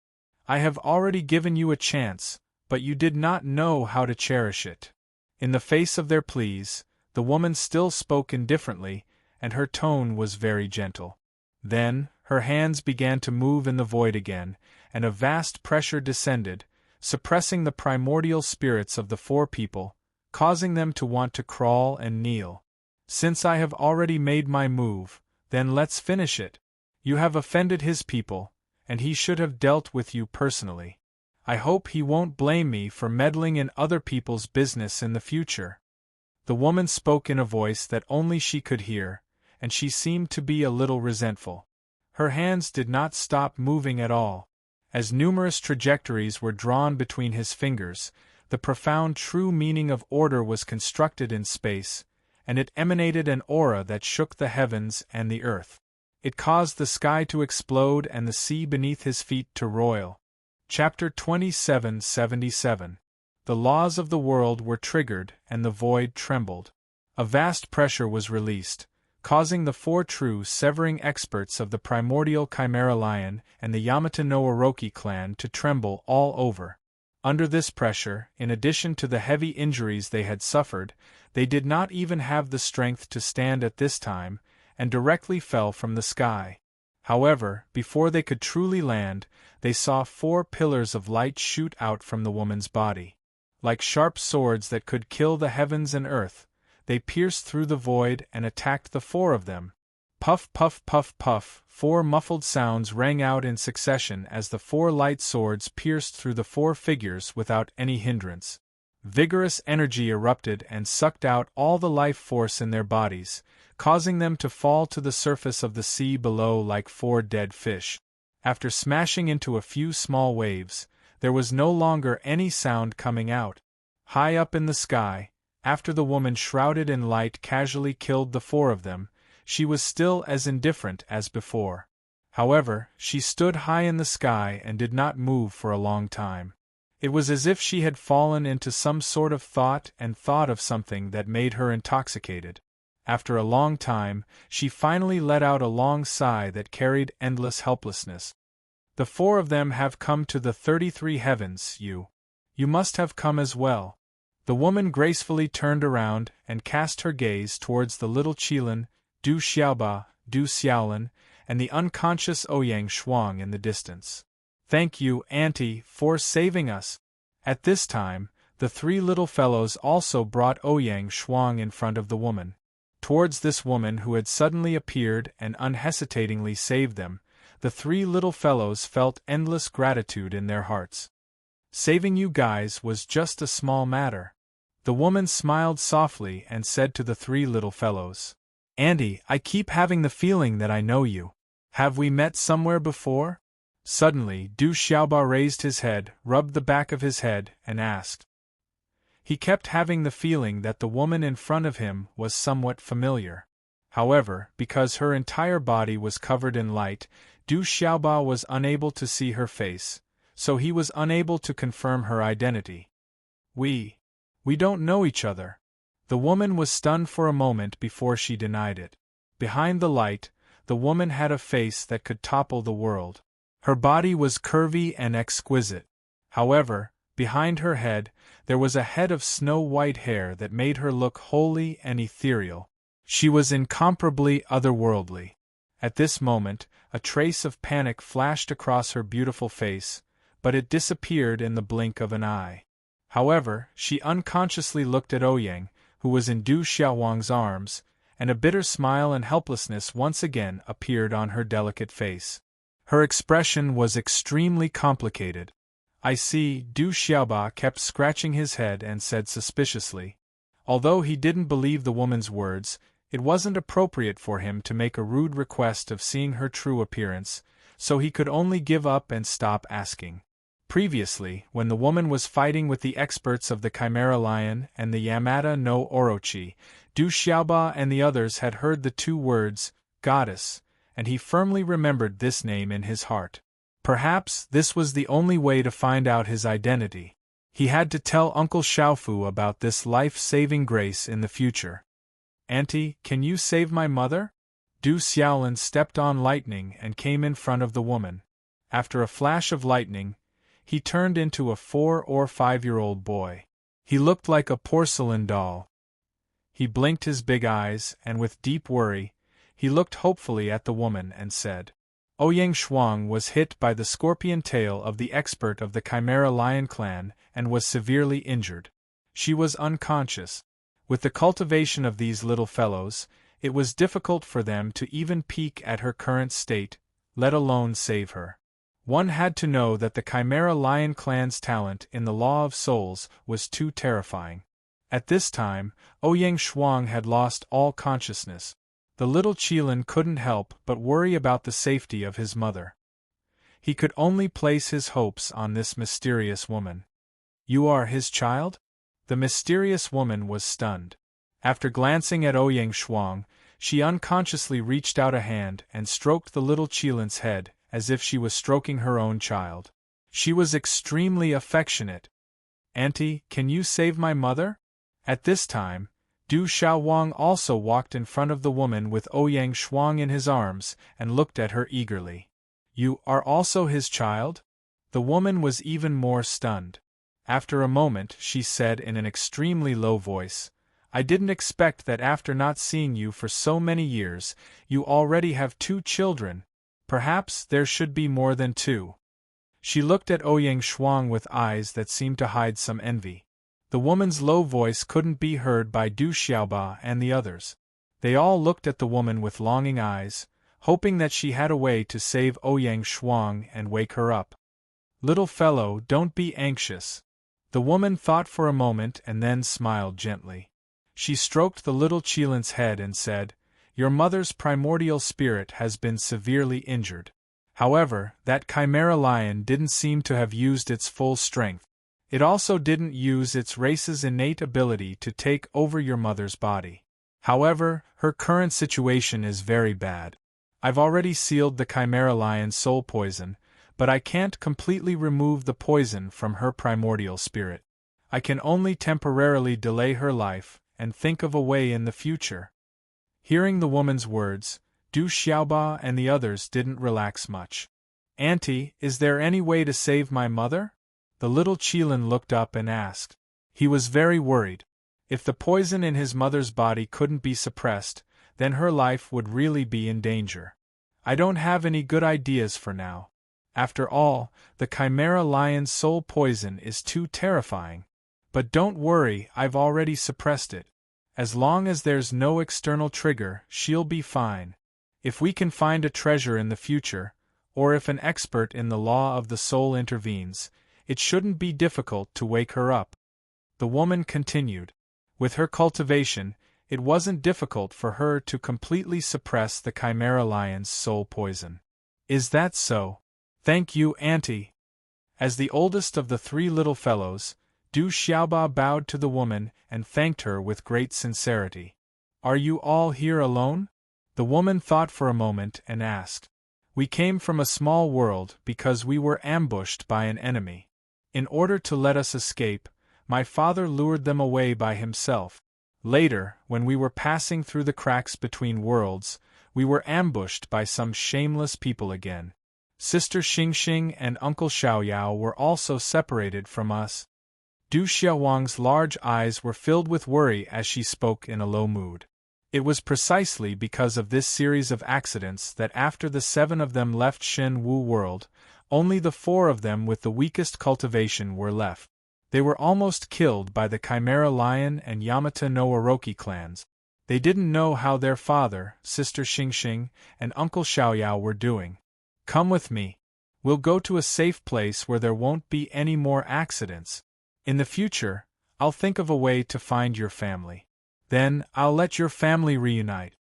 S1: I have already given you a chance, but you did not know how to cherish it. In the face of their pleas, the woman still spoke indifferently, and her tone was very gentle. Then, her hands began to move in the void again, and a vast pressure descended, suppressing the primordial spirits of the 4 people, causing them to want to crawl and kneel. Since I have already made my move, then let's finish it. You have offended his people, and he should have dealt with you personally. I hope he won't blame me for meddling in other people's business in the future. The woman spoke in a voice that only she could hear, and she seemed to be a little resentful. Her hands did not stop moving at all. As numerous trajectories were drawn between his fingers, the profound true meaning of order was constructed in space, and it emanated an aura that shook the heavens and the earth. It caused the sky to explode and the sea beneath his feet to roil. Chapter 2777. The laws of the world were triggered and the void trembled. A vast pressure was released, causing the 4 true severing experts of the primordial Chimera Lion and the Yamata no Orochi clan to tremble all over. Under this pressure, in addition to the heavy injuries they had suffered, they did not even have the strength to stand at this time, and directly fell from the sky. However, before they could truly land, they saw 4 pillars of light shoot out from the woman's body. Like sharp swords that could kill the heavens and earth, they pierced through the void and attacked the 4 of them. Puff, puff, puff, puff, 4 muffled sounds rang out in succession as the 4 light swords pierced through the 4 figures without any hindrance. Vigorous energy erupted and sucked out all the life force in their bodies, causing them to fall to the surface of the sea below like 4 dead fish. After smashing into a few small waves, there was no longer any sound coming out. High up in the sky, after the woman shrouded in light casually killed the 4 of them, she was still as indifferent as before. However, she stood high in the sky and did not move for a long time. It was as if she had fallen into some sort of thought and thought of something that made her intoxicated. After a long time, she finally let out a long sigh that carried endless helplessness. The 4 of them have come to the 33 heavens, you must have come as well. The woman gracefully turned around and cast her gaze towards the little Qilin, Du Xiaoba, Du Xiaolin, and the unconscious Ouyang Shuang in the distance. Thank you, Auntie, for saving us. At this time, the 3 little fellows also brought Ouyang Shuang in front of the woman. Towards this woman who had suddenly appeared and unhesitatingly saved them, the 3 little fellows felt endless gratitude in their hearts. Saving you guys was just a small matter. The woman smiled softly and said to the 3 little fellows, Auntie, I keep having the feeling that I know you. Have we met somewhere before? Suddenly, Du Xiaoba raised his head, rubbed the back of his head, and asked. He kept having the feeling that the woman in front of him was somewhat familiar. However, because her entire body was covered in light, Du Xiaoba was unable to see her face, so he was unable to confirm her identity. We don't know each other. The woman was stunned for a moment before she denied it. Behind the light, the woman had a face that could topple the world. Her body was curvy and exquisite. However, behind her head, there was a head of snow-white hair that made her look holy and ethereal. She was incomparably otherworldly. At this moment, a trace of panic flashed across her beautiful face, but it disappeared in the blink of an eye. However, she unconsciously looked at Ouyang, who was in Du Xiaowang's arms, and a bitter smile and helplessness once again appeared on her delicate face. Her expression was extremely complicated. I see, Du Xiaoba kept scratching his head and said suspiciously. Although he didn't believe the woman's words, it wasn't appropriate for him to make a rude request of seeing her true appearance, so he could only give up and stop asking. Previously, when the woman was fighting with the experts of the Chimera Lion and the Yamata no Orochi, Du Xiaoba and the others had heard the 2 words, goddess, and he firmly remembered this name in his heart. Perhaps this was the only way to find out his identity. He had to tell Uncle Xiaofu about this life-saving grace in the future. Auntie, can you save my mother? Du Xiaolin stepped on lightning and came in front of the woman. After a flash of lightning, he turned into a 4 or 5-year-old boy. He looked like a porcelain doll. He blinked his big eyes, and with deep worry, he looked hopefully at the woman and said, Ouyang Shuang was hit by the scorpion tail of the expert of the Chimera Lion clan and was severely injured. She was unconscious. With the cultivation of these little fellows, it was difficult for them to even peek at her current state, let alone save her. One had to know that the Chimera Lion clan's talent in the Law of Souls was too terrifying. At this time, Ouyang Shuang had lost all consciousness. The little Qilin couldn't help but worry about the safety of his mother. He could only place his hopes on this mysterious woman. You are his child? The mysterious woman was stunned. After glancing at Ouyang Shuang, she unconsciously reached out a hand and stroked the little Qilin's head, as if she was stroking her own child. She was extremely affectionate. Auntie, can you save my mother? At this time, Du Xiaowang also walked in front of the woman with Ouyang Shuang in his arms and looked at her eagerly. You are also his child? The woman was even more stunned. After a moment, she said in an extremely low voice, I didn't expect that after not seeing you for so many years, you already have 2 children. Perhaps there should be more than 2. She looked at Ouyang Shuang with eyes that seemed to hide some envy. The woman's low voice couldn't be heard by Du Xiaoba and the others. They all looked at the woman with longing eyes, hoping that she had a way to save Ouyang Shuang and wake her up. Little fellow, don't be anxious. The woman thought for a moment and then smiled gently. She stroked the little Qilin's head and said, Your mother's primordial spirit has been severely injured. However, that Chimera Lion didn't seem to have used its full strength. It also didn't use its race's innate ability to take over your mother's body. However, her current situation is very bad. I've already sealed the Chimera Lion's soul poison, but I can't completely remove the poison from her primordial spirit. I can only temporarily delay her life and think of a way in the future. Hearing the woman's words, Du Xiaoba and the others didn't relax much. "Auntie, is there any way to save my mother?" The little Qilin looked up and asked. He was very worried. If the poison in his mother's body couldn't be suppressed, then her life would really be in danger. "I don't have any good ideas for now. After all, the Chimera Lion's soul poison is too terrifying. But don't worry, I've already suppressed it. As long as there's no external trigger, she'll be fine. If we can find a treasure in the future, or if an expert in the law of the soul intervenes, it shouldn't be difficult to wake her up." The woman continued. With her cultivation, it wasn't difficult for her to completely suppress the Chimera Lion's soul poison. "Is that so? Thank you, Auntie." As the oldest of the three little fellows, Du Xiaoba bowed to the woman and thanked her with great sincerity. "Are you all here alone?" The woman thought for a moment and asked. "We came from a small world because we were ambushed by an enemy. In order to let us escape, my father lured them away by himself. Later, when we were passing through the cracks between worlds, we were ambushed by some shameless people again. Sister Xingxing and Uncle Xiaoyao were also separated from us." Du Xiaowang's large eyes were filled with worry as she spoke in a low mood. It was precisely because of this series of accidents that after the 7 of them left Shen Wu world, only the 4 of them with the weakest cultivation were left. They were almost killed by the Chimera Lion and Yamata no Orochi clans. They didn't know how their father, Sister Xingxing, and Uncle Xiaoyao were doing. "Come with me. We'll go to a safe place where there won't be any more accidents. In the future, I'll think of a way to find your family. Then, I'll let your family reunite."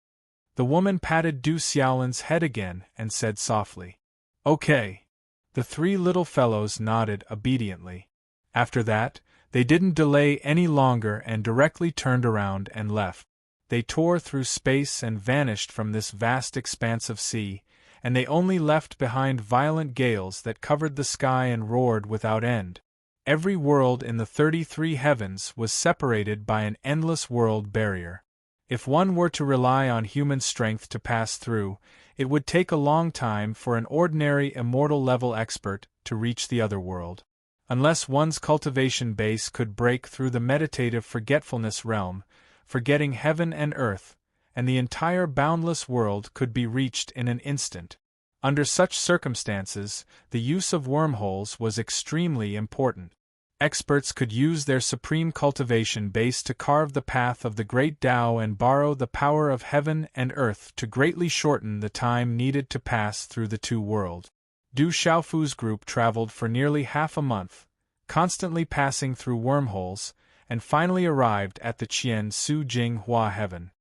S1: The woman patted Du Xiaolin's head again and said softly, "Okay." The 3 little fellows nodded obediently. After that, they didn't delay any longer and directly turned around and left. They tore through space and vanished from this vast expanse of sea, and they only left behind violent gales that covered the sky and roared without end. Every world in the 33 heavens was separated by an endless world barrier. If one were to rely on human strength to pass through, it would take a long time for an ordinary immortal-level expert to reach the other world. Unless one's cultivation base could break through the meditative forgetfulness realm, forgetting heaven and earth, and the entire boundless world could be reached in an instant. Under such circumstances, the use of wormholes was extremely important. Experts could use their supreme cultivation base to carve the path of the great Tao and borrow the power of heaven and earth to greatly shorten the time needed to pass through the 2 worlds. Du Xiaofu's group traveled for nearly half a month, constantly passing through wormholes, and finally arrived at the Qian Su Jing Hua heaven.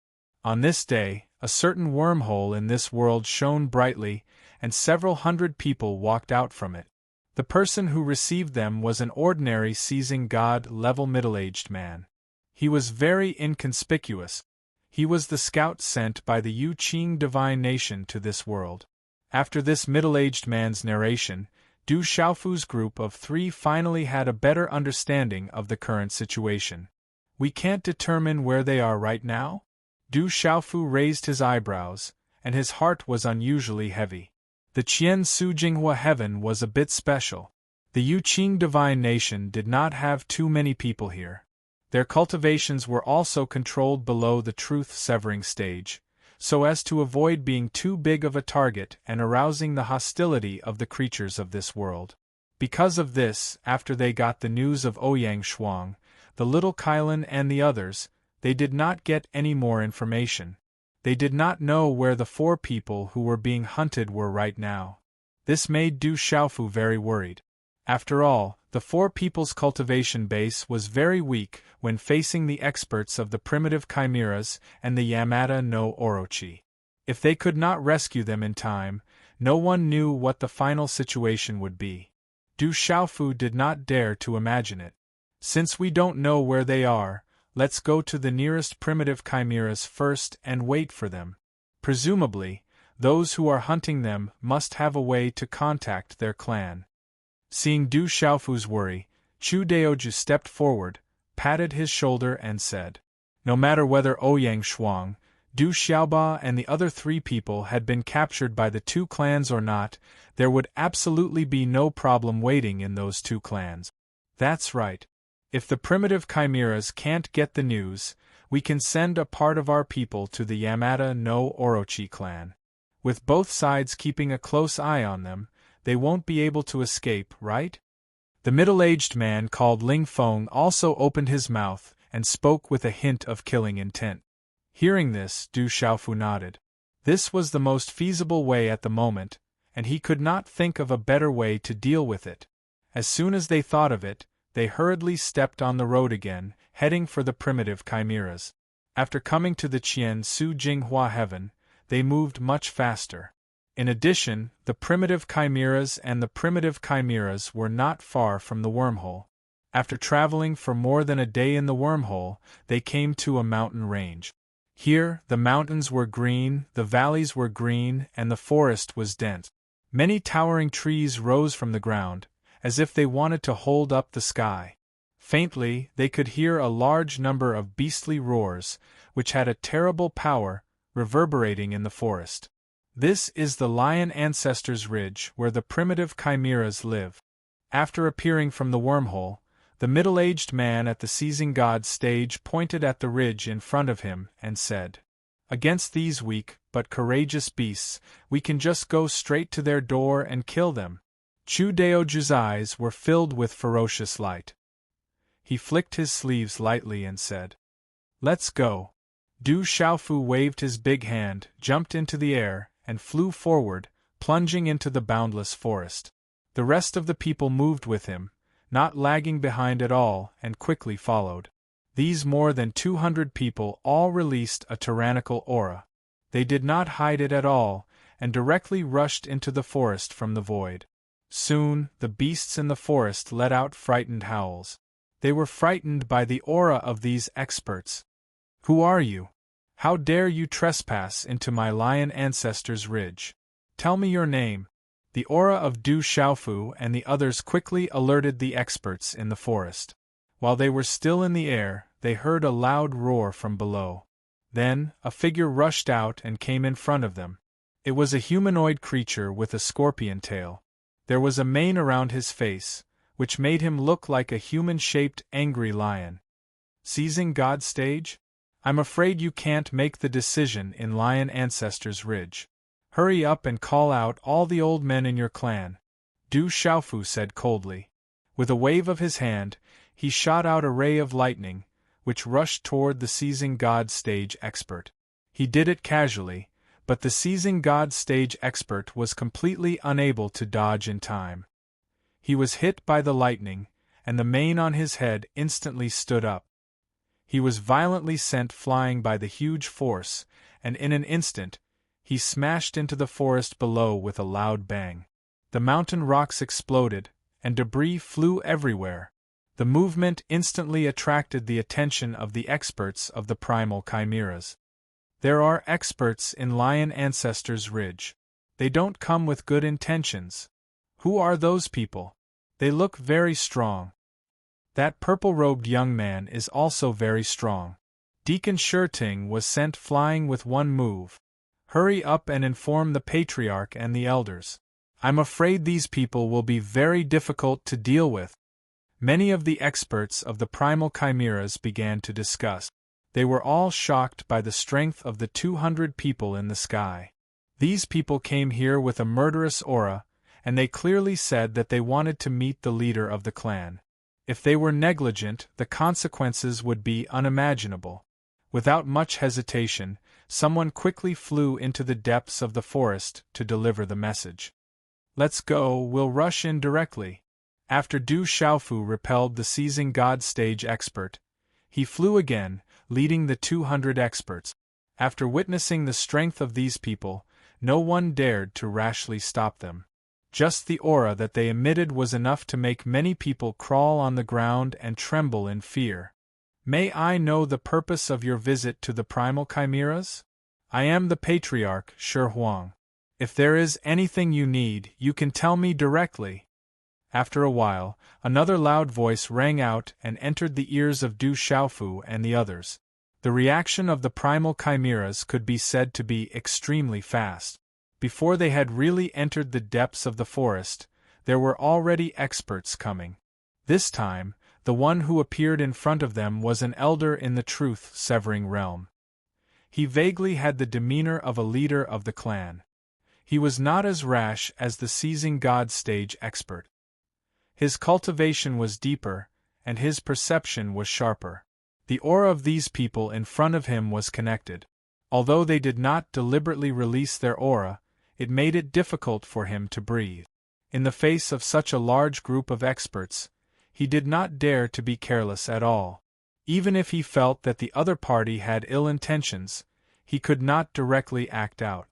S1: On this day, a certain wormhole in this world shone brightly, and several hundred people walked out from it. The person who received them was an ordinary seizing god-level middle-aged man. He was very inconspicuous. He was the scout sent by the Yu Qing divine nation to this world. After this middle-aged man's narration, Du Xiaofu's group of 3 finally had a better understanding of the current situation. "We can't determine where they are right now?" Du Xiaofu raised his eyebrows, and his heart was unusually heavy. The Qian Su Jinghua heaven was a bit special. The Yu Qing divine nation did not have too many people here. Their cultivations were also controlled below the truth-severing stage, so as to avoid being too big of a target and arousing the hostility of the creatures of this world. Because of this, after they got the news of Ouyang Shuang, the little Kailan and the others, they did not get any more information. They did not know where the 4 people who were being hunted were right now. This made Du Xiaofu very worried. After all, the 4 people's cultivation base was very weak when facing the experts of the primitive chimeras and the Yamata no Orochi. If they could not rescue them in time, no one knew what the final situation would be. Du Xiaofu did not dare to imagine it. "Since we don't know where they are, let's go to the nearest primitive chimeras first and wait for them. Presumably, those who are hunting them must have a way to contact their clan." Seeing Du Xiaofu's worry, Chu Daoju stepped forward, patted his shoulder and said, "No matter whether Ouyang Shuang, Du Xiaoba and the other 3 people had been captured by the 2 clans or not, there would absolutely be no problem waiting in those 2 clans. That's right. If the primitive chimeras can't get the news, we can send a part of our people to the Yamata no Orochi clan. With both sides keeping a close eye on them, they won't be able to escape, right? The middle-aged man called Ling Feng also opened his mouth and spoke with a hint of killing intent. Hearing this, Du Xiaofu nodded. This was the most feasible way at the moment, and he could not think of a better way to deal with it. As soon as they thought of it, they hurriedly stepped on the road again, heading for the primitive chimeras. After coming to the Qian Su Jinghua heaven, they moved much faster. In addition, the primitive chimeras were not far from the wormhole. After traveling for more than a day in the wormhole, they came to a mountain range. Here, the mountains were green, the valleys were green, and the forest was dense. Many towering trees rose from the ground, as if they wanted to hold up the sky. Faintly, they could hear a large number of beastly roars, which had a terrible power, reverberating in the forest. This is the Lion Ancestors Ridge where the primitive chimeras live. After appearing from the wormhole, the middle-aged man at the Seizing God stage pointed at the ridge in front of him and said, "Against these weak but courageous beasts, we can just go straight to their door and kill them." Chu Daoju's eyes were filled with ferocious light. He flicked his sleeves lightly and said, "Let's go." Du Xiaofu waved his big hand, jumped into the air, and flew forward, plunging into the boundless forest. The rest of the people moved with him, not lagging behind at all, and quickly followed. These more than 200 people all released a tyrannical aura. They did not hide it at all, and directly rushed into the forest from the void. Soon, the beasts in the forest let out frightened howls. They were frightened by the aura of these experts. "Who are you? How dare you trespass into my Lion Ancestors Ridge? Tell me your name." The aura of Du Xiaofu and the others quickly alerted the experts in the forest. While they were still in the air, they heard a loud roar from below. Then, a figure rushed out and came in front of them. It was a humanoid creature with a scorpion tail. There was a mane around his face, which made him look like a human-shaped angry lion. Seizing God stage? I'm afraid you can't make the decision in Lion Ancestors Ridge. Hurry up and call out all the old men in your clan, Du Xiaofu said coldly. With a wave of his hand, he shot out a ray of lightning, which rushed toward the Seizing God stage expert. He did it casually, but the Seizing God stage expert was completely unable to dodge in time. He was hit by the lightning, and the mane on his head instantly stood up. He was violently sent flying by the huge force, and in an instant, he smashed into the forest below with a loud bang. The mountain rocks exploded, and debris flew everywhere. The movement instantly attracted the attention of the experts of the primal chimeras. There are experts in Lion Ancestors Ridge. They don't come with good intentions. Who are those people? They look very strong. That purple-robed young man is also very strong. Deacon Shirting was sent flying with one move. Hurry up and inform the patriarch and the elders. I'm afraid these people will be very difficult to deal with. Many of the experts of the primal chimeras began to discuss. They were all shocked by the strength of the 200 people in the sky. These people came here with a murderous aura, and they clearly said that they wanted to meet the leader of the clan. If they were negligent, the consequences would be unimaginable. Without much hesitation, someone quickly flew into the depths of the forest to deliver the message. "Let's go, we'll rush in directly." After Du Xiaofu repelled the Seizing God stage expert, he flew again, leading the 200 experts. After witnessing the strength of these people, no one dared to rashly stop them. Just the aura that they emitted was enough to make many people crawl on the ground and tremble in fear. "May I know the purpose of your visit to the primal chimeras? I am the patriarch, Shi Huang. If there is anything you need, you can tell me directly." After a while, another loud voice rang out and entered the ears of Du Xiaofu and the others. The reaction of the primal chimeras could be said to be extremely fast. Before they had really entered the depths of the forest, there were already experts coming. This time, the one who appeared in front of them was an elder in the truth-severing realm. He vaguely had the demeanor of a leader of the clan. He was not as rash as the seizing god stage expert. His cultivation was deeper, and his perception was sharper. The aura of these people in front of him was connected. Although they did not deliberately release their aura, it made it difficult for him to breathe. In the face of such a large group of experts, he did not dare to be careless at all. Even if he felt that the other party had ill intentions, he could not directly act out.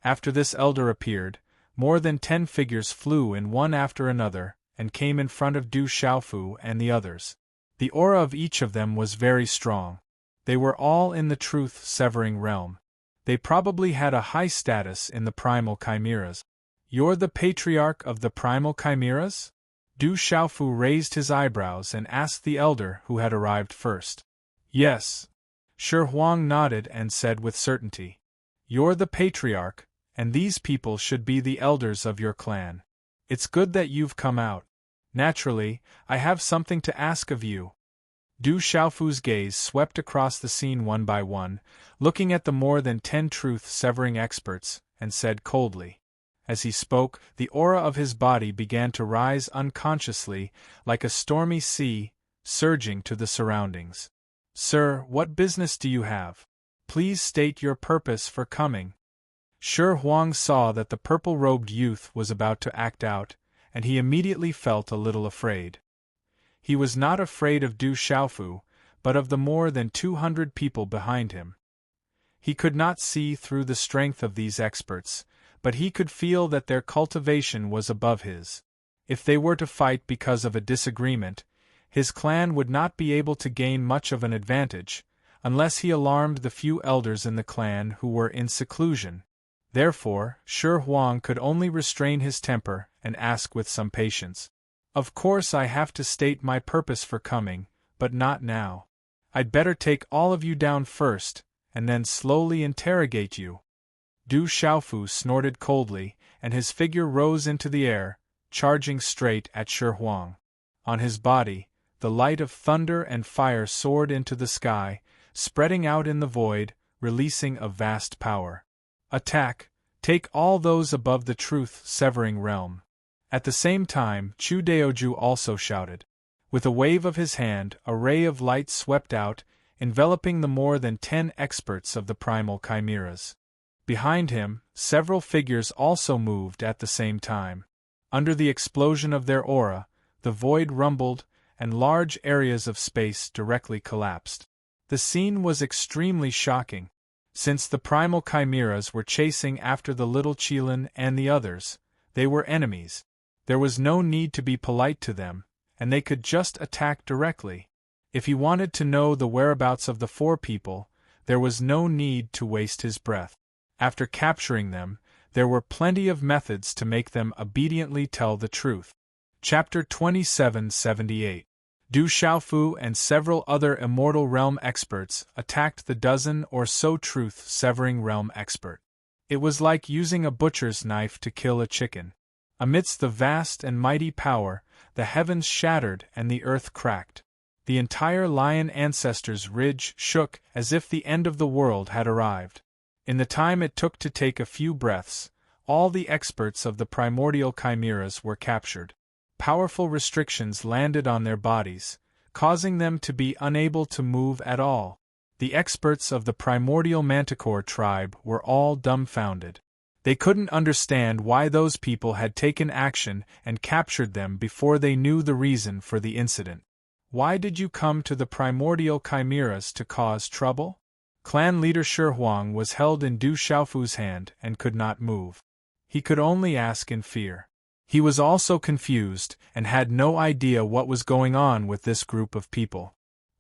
S1: After this elder appeared, more than 10 figures flew in one after another, and came in front of Du Xiaofu and the others. The aura of each of them was very strong. They were all in the truth-severing realm. They probably had a high status in the primal chimeras. "You're the patriarch of the primal chimeras?" Du Xiaofu raised his eyebrows and asked the elder who had arrived first. "Yes." Shi Huang nodded and said with certainty. "You're the patriarch, and these people should be the elders of your clan. It's good that you've come out. Naturally, I have something to ask of you." Du Xiaofu's gaze swept across the scene one by one, looking at the more than 10 truth-severing experts, and said coldly. As he spoke, the aura of his body began to rise unconsciously, like a stormy sea, surging to the surroundings. "Sir, what business do you have? Please state your purpose for coming." Shi Huang saw that the purple-robed youth was about to act out, and he immediately felt a little afraid. He was not afraid of Du Xiaofu, but of the more than 200 people behind him. He could not see through the strength of these experts, but he could feel that their cultivation was above his. If they were to fight because of a disagreement, his clan would not be able to gain much of an advantage, unless he alarmed the few elders in the clan who were in seclusion. Therefore, Shi Huang could only restrain his temper and ask with some patience. "Of course I have to state my purpose for coming, but not now. I'd better take all of you down first, and then slowly interrogate you." Du Xiaofu snorted coldly, and his figure rose into the air, charging straight at Shi Huang. On his body, the light of thunder and fire soared into the sky, spreading out in the void, releasing a vast power. "Attack! Take all those above the truth-severing realm." At the same time, Chu Daoju also shouted. With a wave of his hand, a ray of light swept out, enveloping the more than 10 experts of the primal chimeras. Behind him, several figures also moved at the same time. Under the explosion of their aura, the void rumbled, and large areas of space directly collapsed. The scene was extremely shocking. Since the primal chimeras were chasing after the little Qilin and the others, they were enemies. There was no need to be polite to them, and they could just attack directly. If he wanted to know the whereabouts of the 4 people, there was no need to waste his breath. After capturing them, there were plenty of methods to make them obediently tell the truth. Chapter 2778. Du Xiaofu and several other Immortal Realm experts attacked the dozen or so truth-severing realm expert. It was like using a butcher's knife to kill a chicken. Amidst the vast and mighty power, the heavens shattered and the earth cracked. The entire Lion Ancestors Ridge shook as if the end of the world had arrived. In the time it took to take a few breaths, all the experts of the primordial chimeras were captured. Powerful restrictions landed on their bodies, causing them to be unable to move at all. The experts of the primordial manticore tribe were all dumbfounded. They couldn't understand why those people had taken action and captured them before they knew the reason for the incident. "Why did you come to the primordial chimeras to cause trouble?" Clan leader Shi Huang was held in Du Xiaofu's hand and could not move. He could only ask in fear. He was also confused, and had no idea what was going on with this group of people.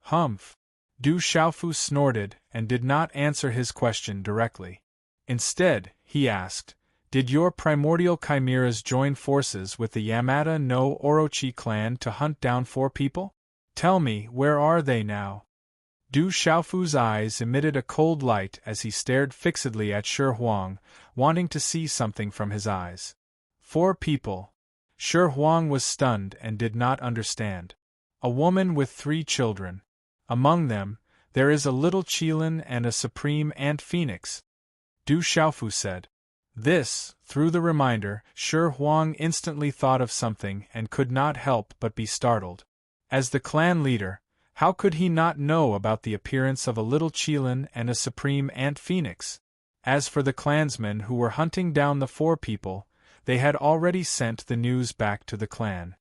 S1: "Humph!" Du Xiaofu snorted and did not answer his question directly. Instead, he asked, "Did your primordial chimeras join forces with the Yamada no Orochi clan to hunt down 4 people? Tell me, where are they now?" Du Xiaofu's eyes emitted a cold light as he stared fixedly at Shi Huang, wanting to see something from his eyes. 4 people. Shi Huang was stunned and did not understand. A woman with 3 children. Among them, there is a little Qilin and a supreme ant phoenix. Du Xiaofu said. This, through the reminder, Shi Huang instantly thought of something and could not help but be startled. As the clan leader, how could he not know about the appearance of a little Qilin and a supreme ant phoenix? As for the clansmen who were hunting down the 4 people, they had already sent the news back to the clan.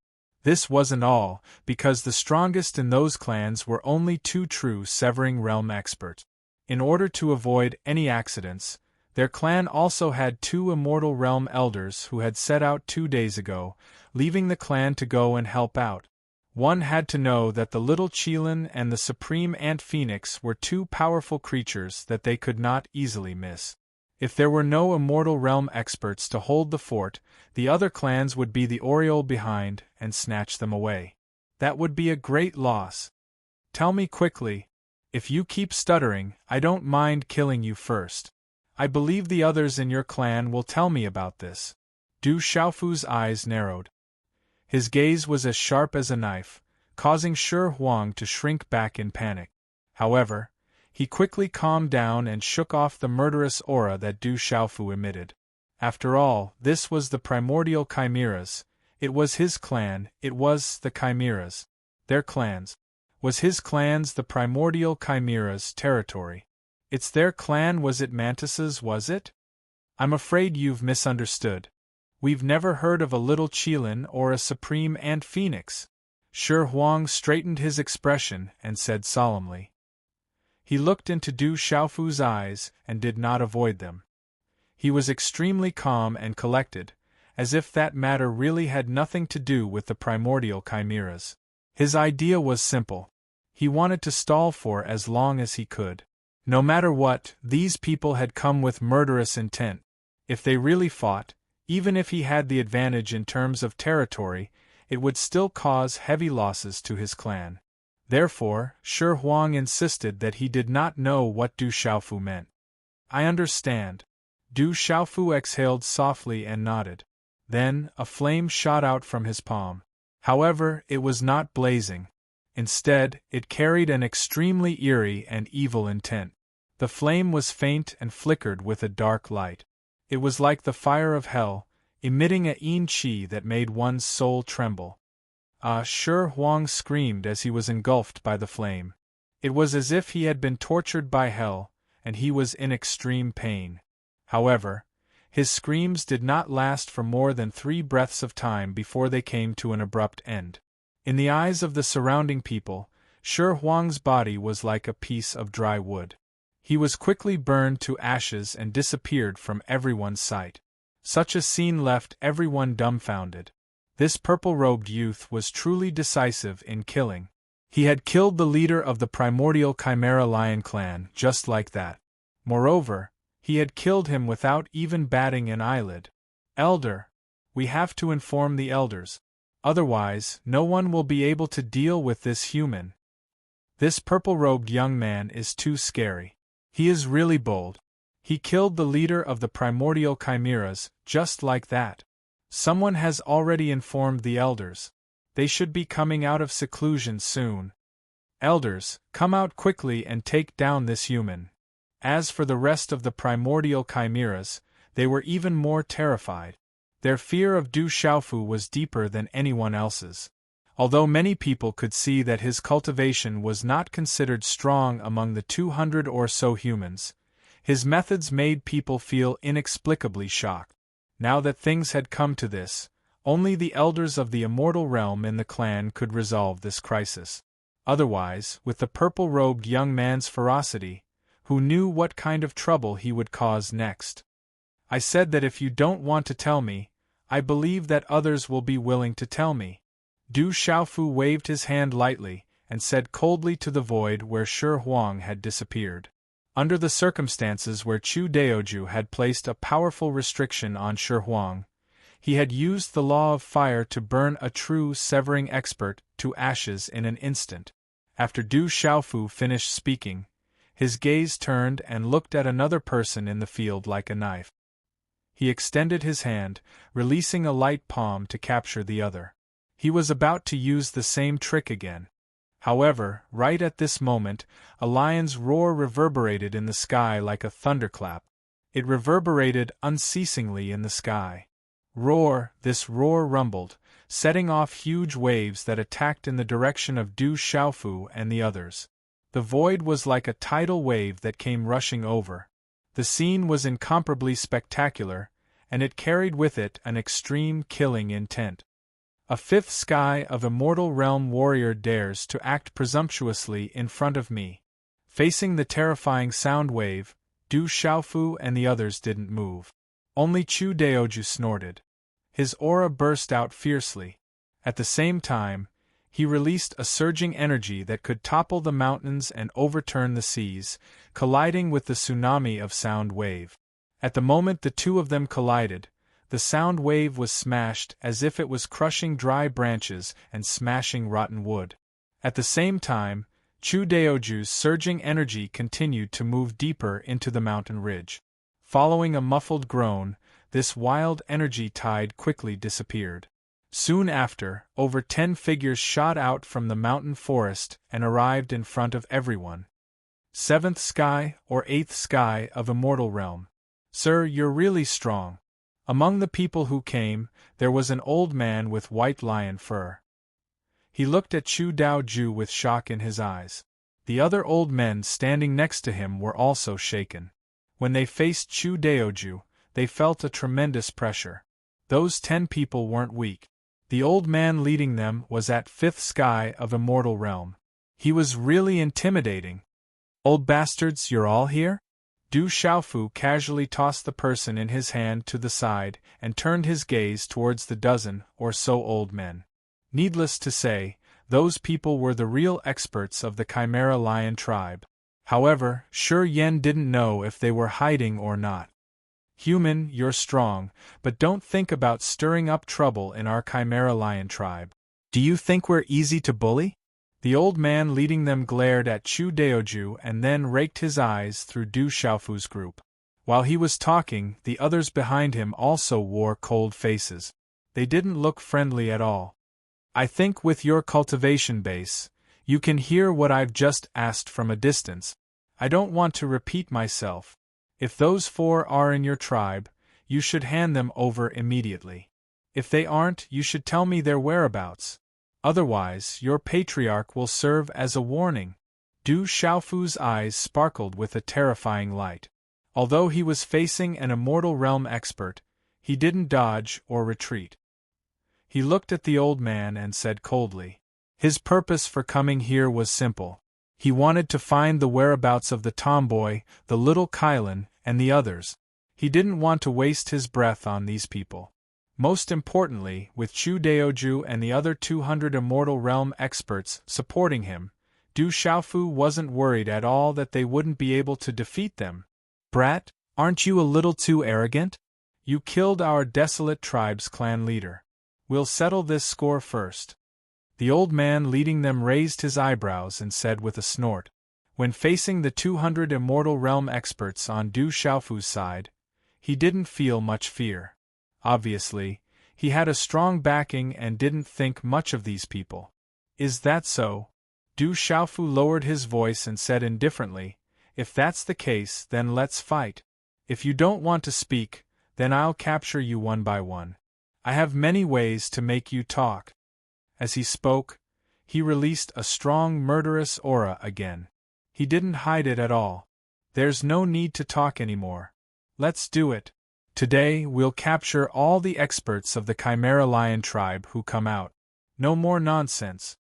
S1: This wasn't all, because the strongest in those clans were only 2 true Severing Realm experts. In order to avoid any accidents, their clan also had 2 Immortal Realm elders who had set out 2 days ago, leaving the clan to go and help out. One had to know that the little Qilin and the supreme ant phoenix were 2 powerful creatures that they could not easily miss. If there were no Immortal Realm experts to hold the fort, the other clans would be the Oriole behind and snatch them away. That would be a great loss. Tell me quickly. If you keep stuttering, I don't mind killing you first. I believe the others in your clan will tell me about this. Du Xiaofu's eyes narrowed. His gaze was as sharp as a knife, causing Shi Huang to shrink back in panic. However, he quickly calmed down and shook off the murderous aura that Du Xiaofu emitted. After all, this was the primordial chimeras. It was his clan, it was the chimeras. Their clans. Was his clan's the primordial chimeras' territory? It's their clan, was it Mantis's, was it? I'm afraid you've misunderstood. We've never heard of a little Qilin or a supreme ant phoenix. Shi Huang straightened his expression and said solemnly. He looked into Du Xiaofu's eyes and did not avoid them. He was extremely calm and collected, as if that matter really had nothing to do with the primordial chimeras. His idea was simple. He wanted to stall for as long as he could. No matter what, these people had come with murderous intent. If they really fought, even if he had the advantage in terms of territory, it would still cause heavy losses to his clan. Therefore, Shi Huang insisted that he did not know what Du Xiaofu meant. I understand. Du Xiaofu exhaled softly and nodded. Then, a flame shot out from his palm. However, it was not blazing. Instead, it carried an extremely eerie and evil intent. The flame was faint and flickered with a dark light. It was like the fire of hell, emitting a yin qi that made one's soul tremble. Shi Huang screamed as he was engulfed by the flame. It was as if he had been tortured by hell, and he was in extreme pain. However, his screams did not last for more than 3 breaths of time before they came to an abrupt end. In the eyes of the surrounding people, Shi Huang's body was like a piece of dry wood. He was quickly burned to ashes and disappeared from everyone's sight. Such a scene left everyone dumbfounded. This purple-robed youth was truly decisive in killing. He had killed the leader of the primordial Chimera Lion clan just like that. Moreover, he had killed him without even batting an eyelid. Elder, we have to inform the elders. Otherwise, no one will be able to deal with this human. This purple-robed young man is too scary. He is really bold. He killed the leader of the primordial chimeras, just like that. Someone has already informed the elders. They should be coming out of seclusion soon. Elders, come out quickly and take down this human. As for the rest of the primordial chimeras, they were even more terrified. Their fear of Du Xiaofu was deeper than anyone else's. Although many people could see that his cultivation was not considered strong among the 200 or so humans, his methods made people feel inexplicably shocked. Now that things had come to this, only the elders of the immortal realm in the clan could resolve this crisis. Otherwise, with the purple-robed young man's ferocity, who knew what kind of trouble he would cause next? I said that if you don't want to tell me, I believe that others will be willing to tell me. Du Xiaofu waved his hand lightly and said coldly to the void where Shi Huang had disappeared. Under the circumstances where Chu Daoju had placed a powerful restriction on Shi Huang, he had used the law of fire to burn a true severing expert to ashes in an instant. After Du Xiaofu finished speaking, his gaze turned and looked at another person in the field like a knife. He extended his hand, releasing a light palm to capture the other. He was about to use the same trick again. However, right at this moment, a lion's roar reverberated in the sky like a thunderclap. It reverberated unceasingly in the sky. This roar rumbled, setting off huge waves that attacked in the direction of Du Xiaofu and the others. The void was like a tidal wave that came rushing over. The scene was incomparably spectacular, and it carried with it an extreme killing intent. A fifth sky of Immortal Realm warrior dares to act presumptuously in front of me. Facing the terrifying sound wave, Du Xiaofu and the others didn't move. Only Chu Daoju snorted. His aura burst out fiercely. At the same time, he released a surging energy that could topple the mountains and overturn the seas, colliding with the tsunami of sound wave. At the moment the two of them collided, the sound wave was smashed as if it was crushing dry branches and smashing rotten wood. At the same time, Chu Daoju's surging energy continued to move deeper into the mountain ridge. Following a muffled groan, this wild energy tide quickly disappeared. Soon after, over 10 figures shot out from the mountain forest and arrived in front of everyone. 7th sky or 8th sky of Immortal Realm. Sir, you're really strong. Among the people who came, there was an old man with white lion fur. He looked at Chu Daoju with shock in his eyes. The other old men standing next to him were also shaken. When they faced Chu Daoju, they felt a tremendous pressure. Those 10 people weren't weak. The old man leading them was at 5th sky of Immortal Realm. He was really intimidating. Old bastards, you're all here? Du Xiaofu casually tossed the person in his hand to the side and turned his gaze towards the dozen or so old men. Needless to say, those people were the real experts of the Chimera Lion tribe. However, Shi Yen didn't know if they were hiding or not. Human, you're strong, but don't think about stirring up trouble in our Chimera Lion tribe. Do you think we're easy to bully? The old man leading them glared at Chu Daoju and then raked his eyes through Du Xiaofu's group. While he was talking, the others behind him also wore cold faces. They didn't look friendly at all. I think with your cultivation base, you can hear what I've just asked from a distance. I don't want to repeat myself. If those 4 are in your tribe, you should hand them over immediately. If they aren't, you should tell me their whereabouts. Otherwise, your patriarch will serve as a warning. Du Xiaofu's eyes sparkled with a terrifying light. Although he was facing an Immortal Realm expert, he didn't dodge or retreat. He looked at the old man and said coldly. His purpose for coming here was simple. He wanted to find the whereabouts of the tomboy, the little Kylan, and the others. He didn't want to waste his breath on these people. Most importantly, with Chu Daoju and the other 200 Immortal Realm experts supporting him, Du Xiaofu wasn't worried at all that they wouldn't be able to defeat them. Brat, aren't you a little too arrogant? You killed our desolate tribe's clan leader. We'll settle this score first. The old man leading them raised his eyebrows and said with a snort. When facing the 200 Immortal Realm experts on Du Xiaofu's side, he didn't feel much fear. Obviously, he had a strong backing and didn't think much of these people. Is that so? Du Xiaofu lowered his voice and said indifferently, if that's the case, then let's fight. If you don't want to speak, then I'll capture you one by one. I have many ways to make you talk. As he spoke, he released a strong murderous aura again. He didn't hide it at all. There's no need to talk anymore. Let's do it. Today we'll capture all the experts of the Chimera Lion tribe who come out. No more nonsense.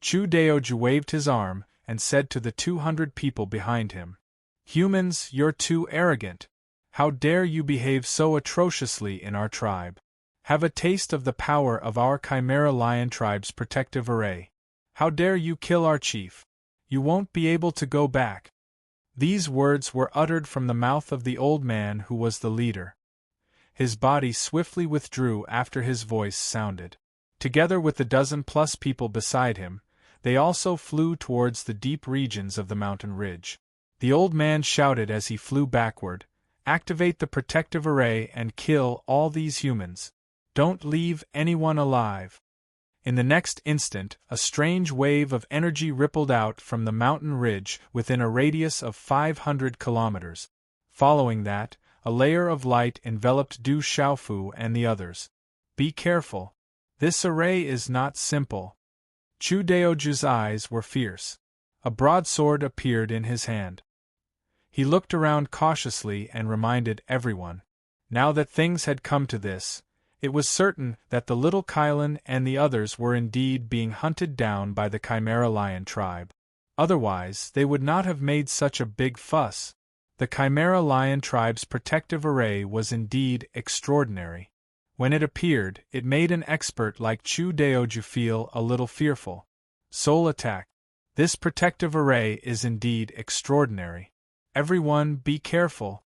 S1: Chu Daoju waved his arm and said to the 200 people behind him. Humans, you're too arrogant. How dare you behave so atrociously in our tribe? Have a taste of the power of our Chimera Lion tribe's protective array. How dare you kill our chief? You won't be able to go back. These words were uttered from the mouth of the old man who was the leader. His body swiftly withdrew after his voice sounded. Together with the dozen-plus people beside him, They also flew towards the deep regions of the mountain ridge. The old man shouted as he flew backward, "Activate the protective array and kill all these humans. Don't leave anyone alive." In the next instant, a strange wave of energy rippled out from the mountain ridge within a radius of 500 kilometers. Following that, a layer of light enveloped Du Xiaofu and the others. "Be careful. This array is not simple." Chu Daoju's eyes were fierce. A broadsword appeared in his hand. He looked around cautiously and reminded everyone. Now that things had come to this, it was certain that the little Kylan and the others were indeed being hunted down by the Chimera Lion tribe. Otherwise, they would not have made such a big fuss. The Chimera Lion tribe's protective array was indeed extraordinary. When it appeared, it made an expert like Chu Daoju feel a little fearful. Soul attack. This protective array is indeed extraordinary. Everyone be careful.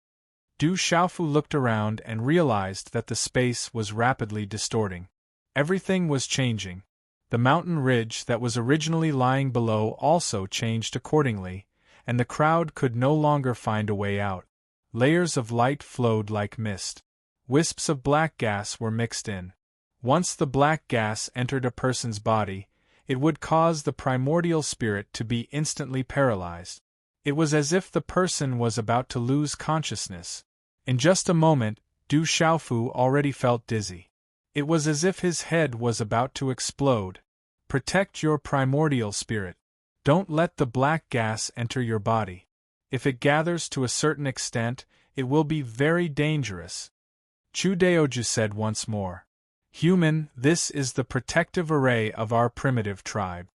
S1: Du Xiaofu looked around and realized that the space was rapidly distorting. Everything was changing. The mountain ridge that was originally lying below also changed accordingly, and the crowd could no longer find a way out. Layers of light flowed like mist. Wisps of black gas were mixed in. Once the black gas entered a person's body, it would cause the primordial spirit to be instantly paralyzed. It was as if the person was about to lose consciousness. In just a moment, Du Xiaofu already felt dizzy. It was as if his head was about to explode. Protect your primordial spirit. Don't let the black gas enter your body. If it gathers to a certain extent, it will be very dangerous. Chu Daoju said once more. Human, this is the protective array of our primitive tribe.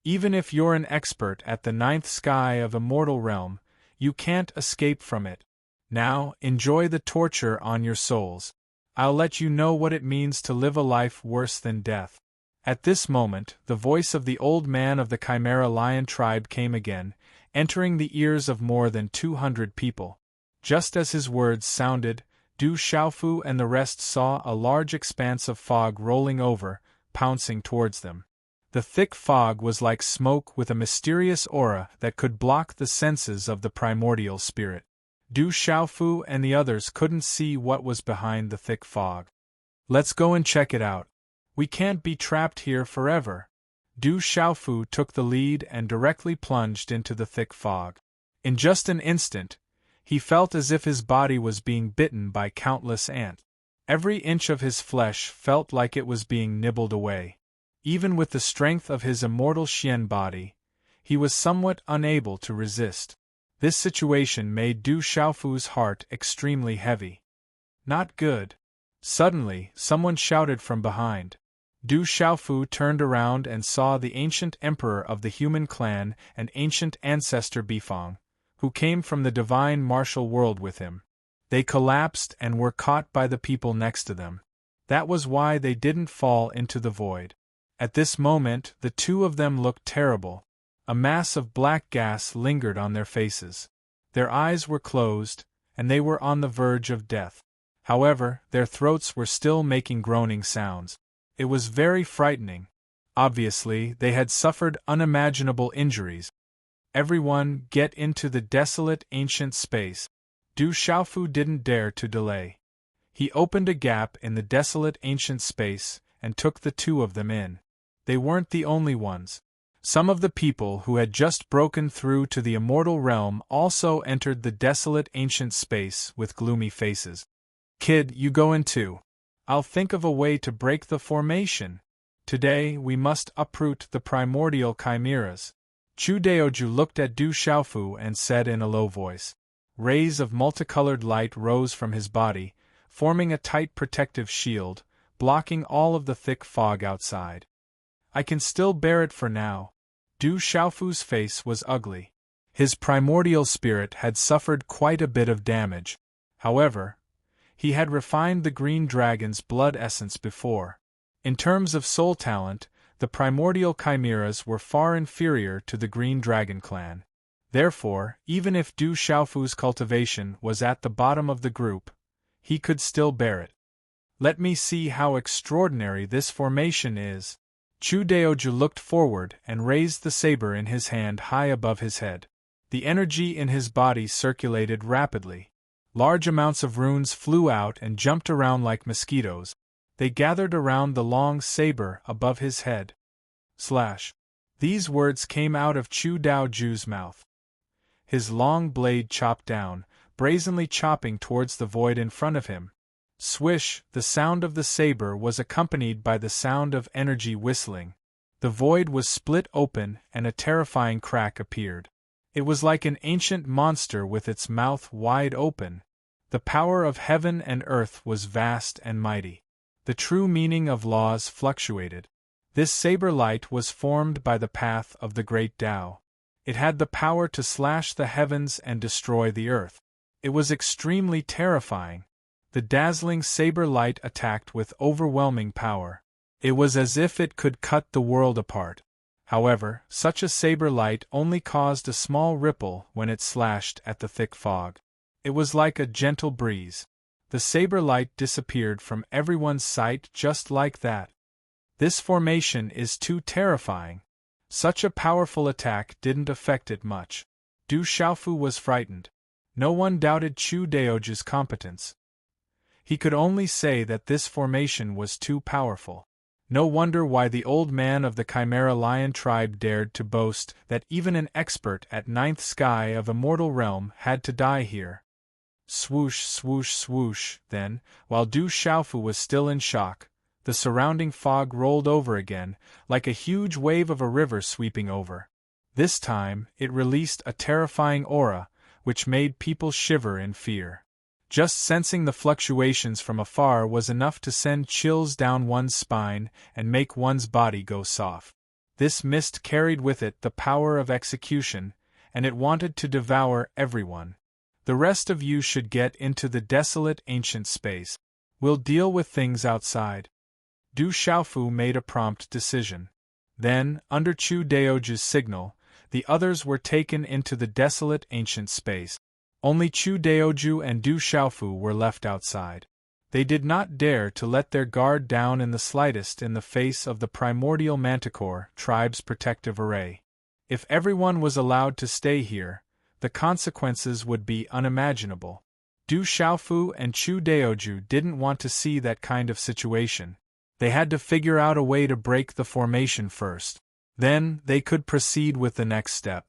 S1: Even if you're an expert at the ninth sky of Immortal Realm, you can't escape from it. Now, enjoy the torture on your souls. I'll let you know what it means to live a life worse than death. At this moment, the voice of the old man of the Chimera Lion tribe came again, entering the ears of more than 200 people. Just as his words sounded, Du Xiaofu and the rest saw a large expanse of fog rolling over, pouncing towards them. The thick fog was like smoke with a mysterious aura that could block the senses of the primordial spirit. Du Xiaofu and the others couldn't see what was behind the thick fog. Let's go and check it out. We can't be trapped here forever. Du Xiaofu took the lead and directly plunged into the thick fog. In just an instant, he felt as if his body was being bitten by countless ants. Every inch of his flesh felt like it was being nibbled away. Even with the strength of his immortal Xian body, he was somewhat unable to resist. This situation made Du Xiaofu's heart extremely heavy. Not good. Suddenly, someone shouted from behind. Du Xiaofu turned around and saw the ancient emperor of the human clan and ancient ancestor Bifang, who came from the divine martial world with him. They collapsed and were caught by the people next to them. That was why they didn't fall into the void. At this moment, the two of them looked terrible. A mass of black gas lingered on their faces. Their eyes were closed, and they were on the verge of death. However, their throats were still making groaning sounds. It was very frightening. Obviously, they had suffered unimaginable injuries. Everyone, get into the desolate ancient space. Du Xiaofu didn't dare to delay. He opened a gap in the desolate ancient space and took the two of them in. They weren't the only ones. Some of the people who had just broken through to the immortal realm also entered the desolate ancient space with gloomy faces. Kid, you go in too. I'll think of a way to break the formation. Today we must uproot the primordial chimeras. Chu Daoju looked at Du Xiaofu and said in a low voice. Rays of multicolored light rose from his body, forming a tight protective shield, blocking all of the thick fog outside. I can still bear it for now. Du Xiaofu's face was ugly. His primordial spirit had suffered quite a bit of damage. However, he had refined the green dragon's blood essence before. In terms of soul talent, the primordial chimeras were far inferior to the green dragon clan. Therefore, even if Du Xiaofu's cultivation was at the bottom of the group, he could still bear it. Let me see how extraordinary this formation is. Chu Daoju looked forward and raised the saber in his hand high above his head. The energy in his body circulated rapidly. Large amounts of runes flew out and jumped around like mosquitoes. They gathered around the long saber above his head. Slash. These words came out of Chu Daoju's mouth. His long blade chopped down, brazenly chopping towards the void in front of him. Swish, the sound of the saber was accompanied by the sound of energy whistling. The void was split open and a terrifying crack appeared. It was like an ancient monster with its mouth wide open. The power of heaven and earth was vast and mighty. The true meaning of laws fluctuated. This saber light was formed by the path of the great Tao. It had the power to slash the heavens and destroy the earth. It was extremely terrifying. The dazzling saber light attacked with overwhelming power. It was as if it could cut the world apart. However, such a saber light only caused a small ripple when it slashed at the thick fog. It was like a gentle breeze. The saber light disappeared from everyone's sight just like that. This formation is too terrifying. Such a powerful attack didn't affect it much. Du Xiaofu was frightened. No one doubted Chu Daoju's competence. He could only say that this formation was too powerful. No wonder why the old man of the Chimera Lion tribe dared to boast that even an expert at ninth sky of immortal realm had to die here. Swoosh, swoosh, swoosh, then, while Du Xiaofu was still in shock, the surrounding fog rolled over again, like a huge wave of a river sweeping over. This time, it released a terrifying aura, which made people shiver in fear. Just sensing the fluctuations from afar was enough to send chills down one's spine and make one's body go soft. This mist carried with it the power of execution, and it wanted to devour everyone. The rest of you should get into the desolate ancient space. We'll deal with things outside. Du Xiaofu made a prompt decision. Then, under Chu Daoju's signal, the others were taken into the desolate ancient space. Only Chu Daoju and Du Xiaofu were left outside. They did not dare to let their guard down in the slightest in the face of the primordial manticore tribe's protective array. If everyone was allowed to stay here, the consequences would be unimaginable. Du Xiaofu and Chu Daoju didn't want to see that kind of situation. They had to figure out a way to break the formation first. Then, they could proceed with the next step.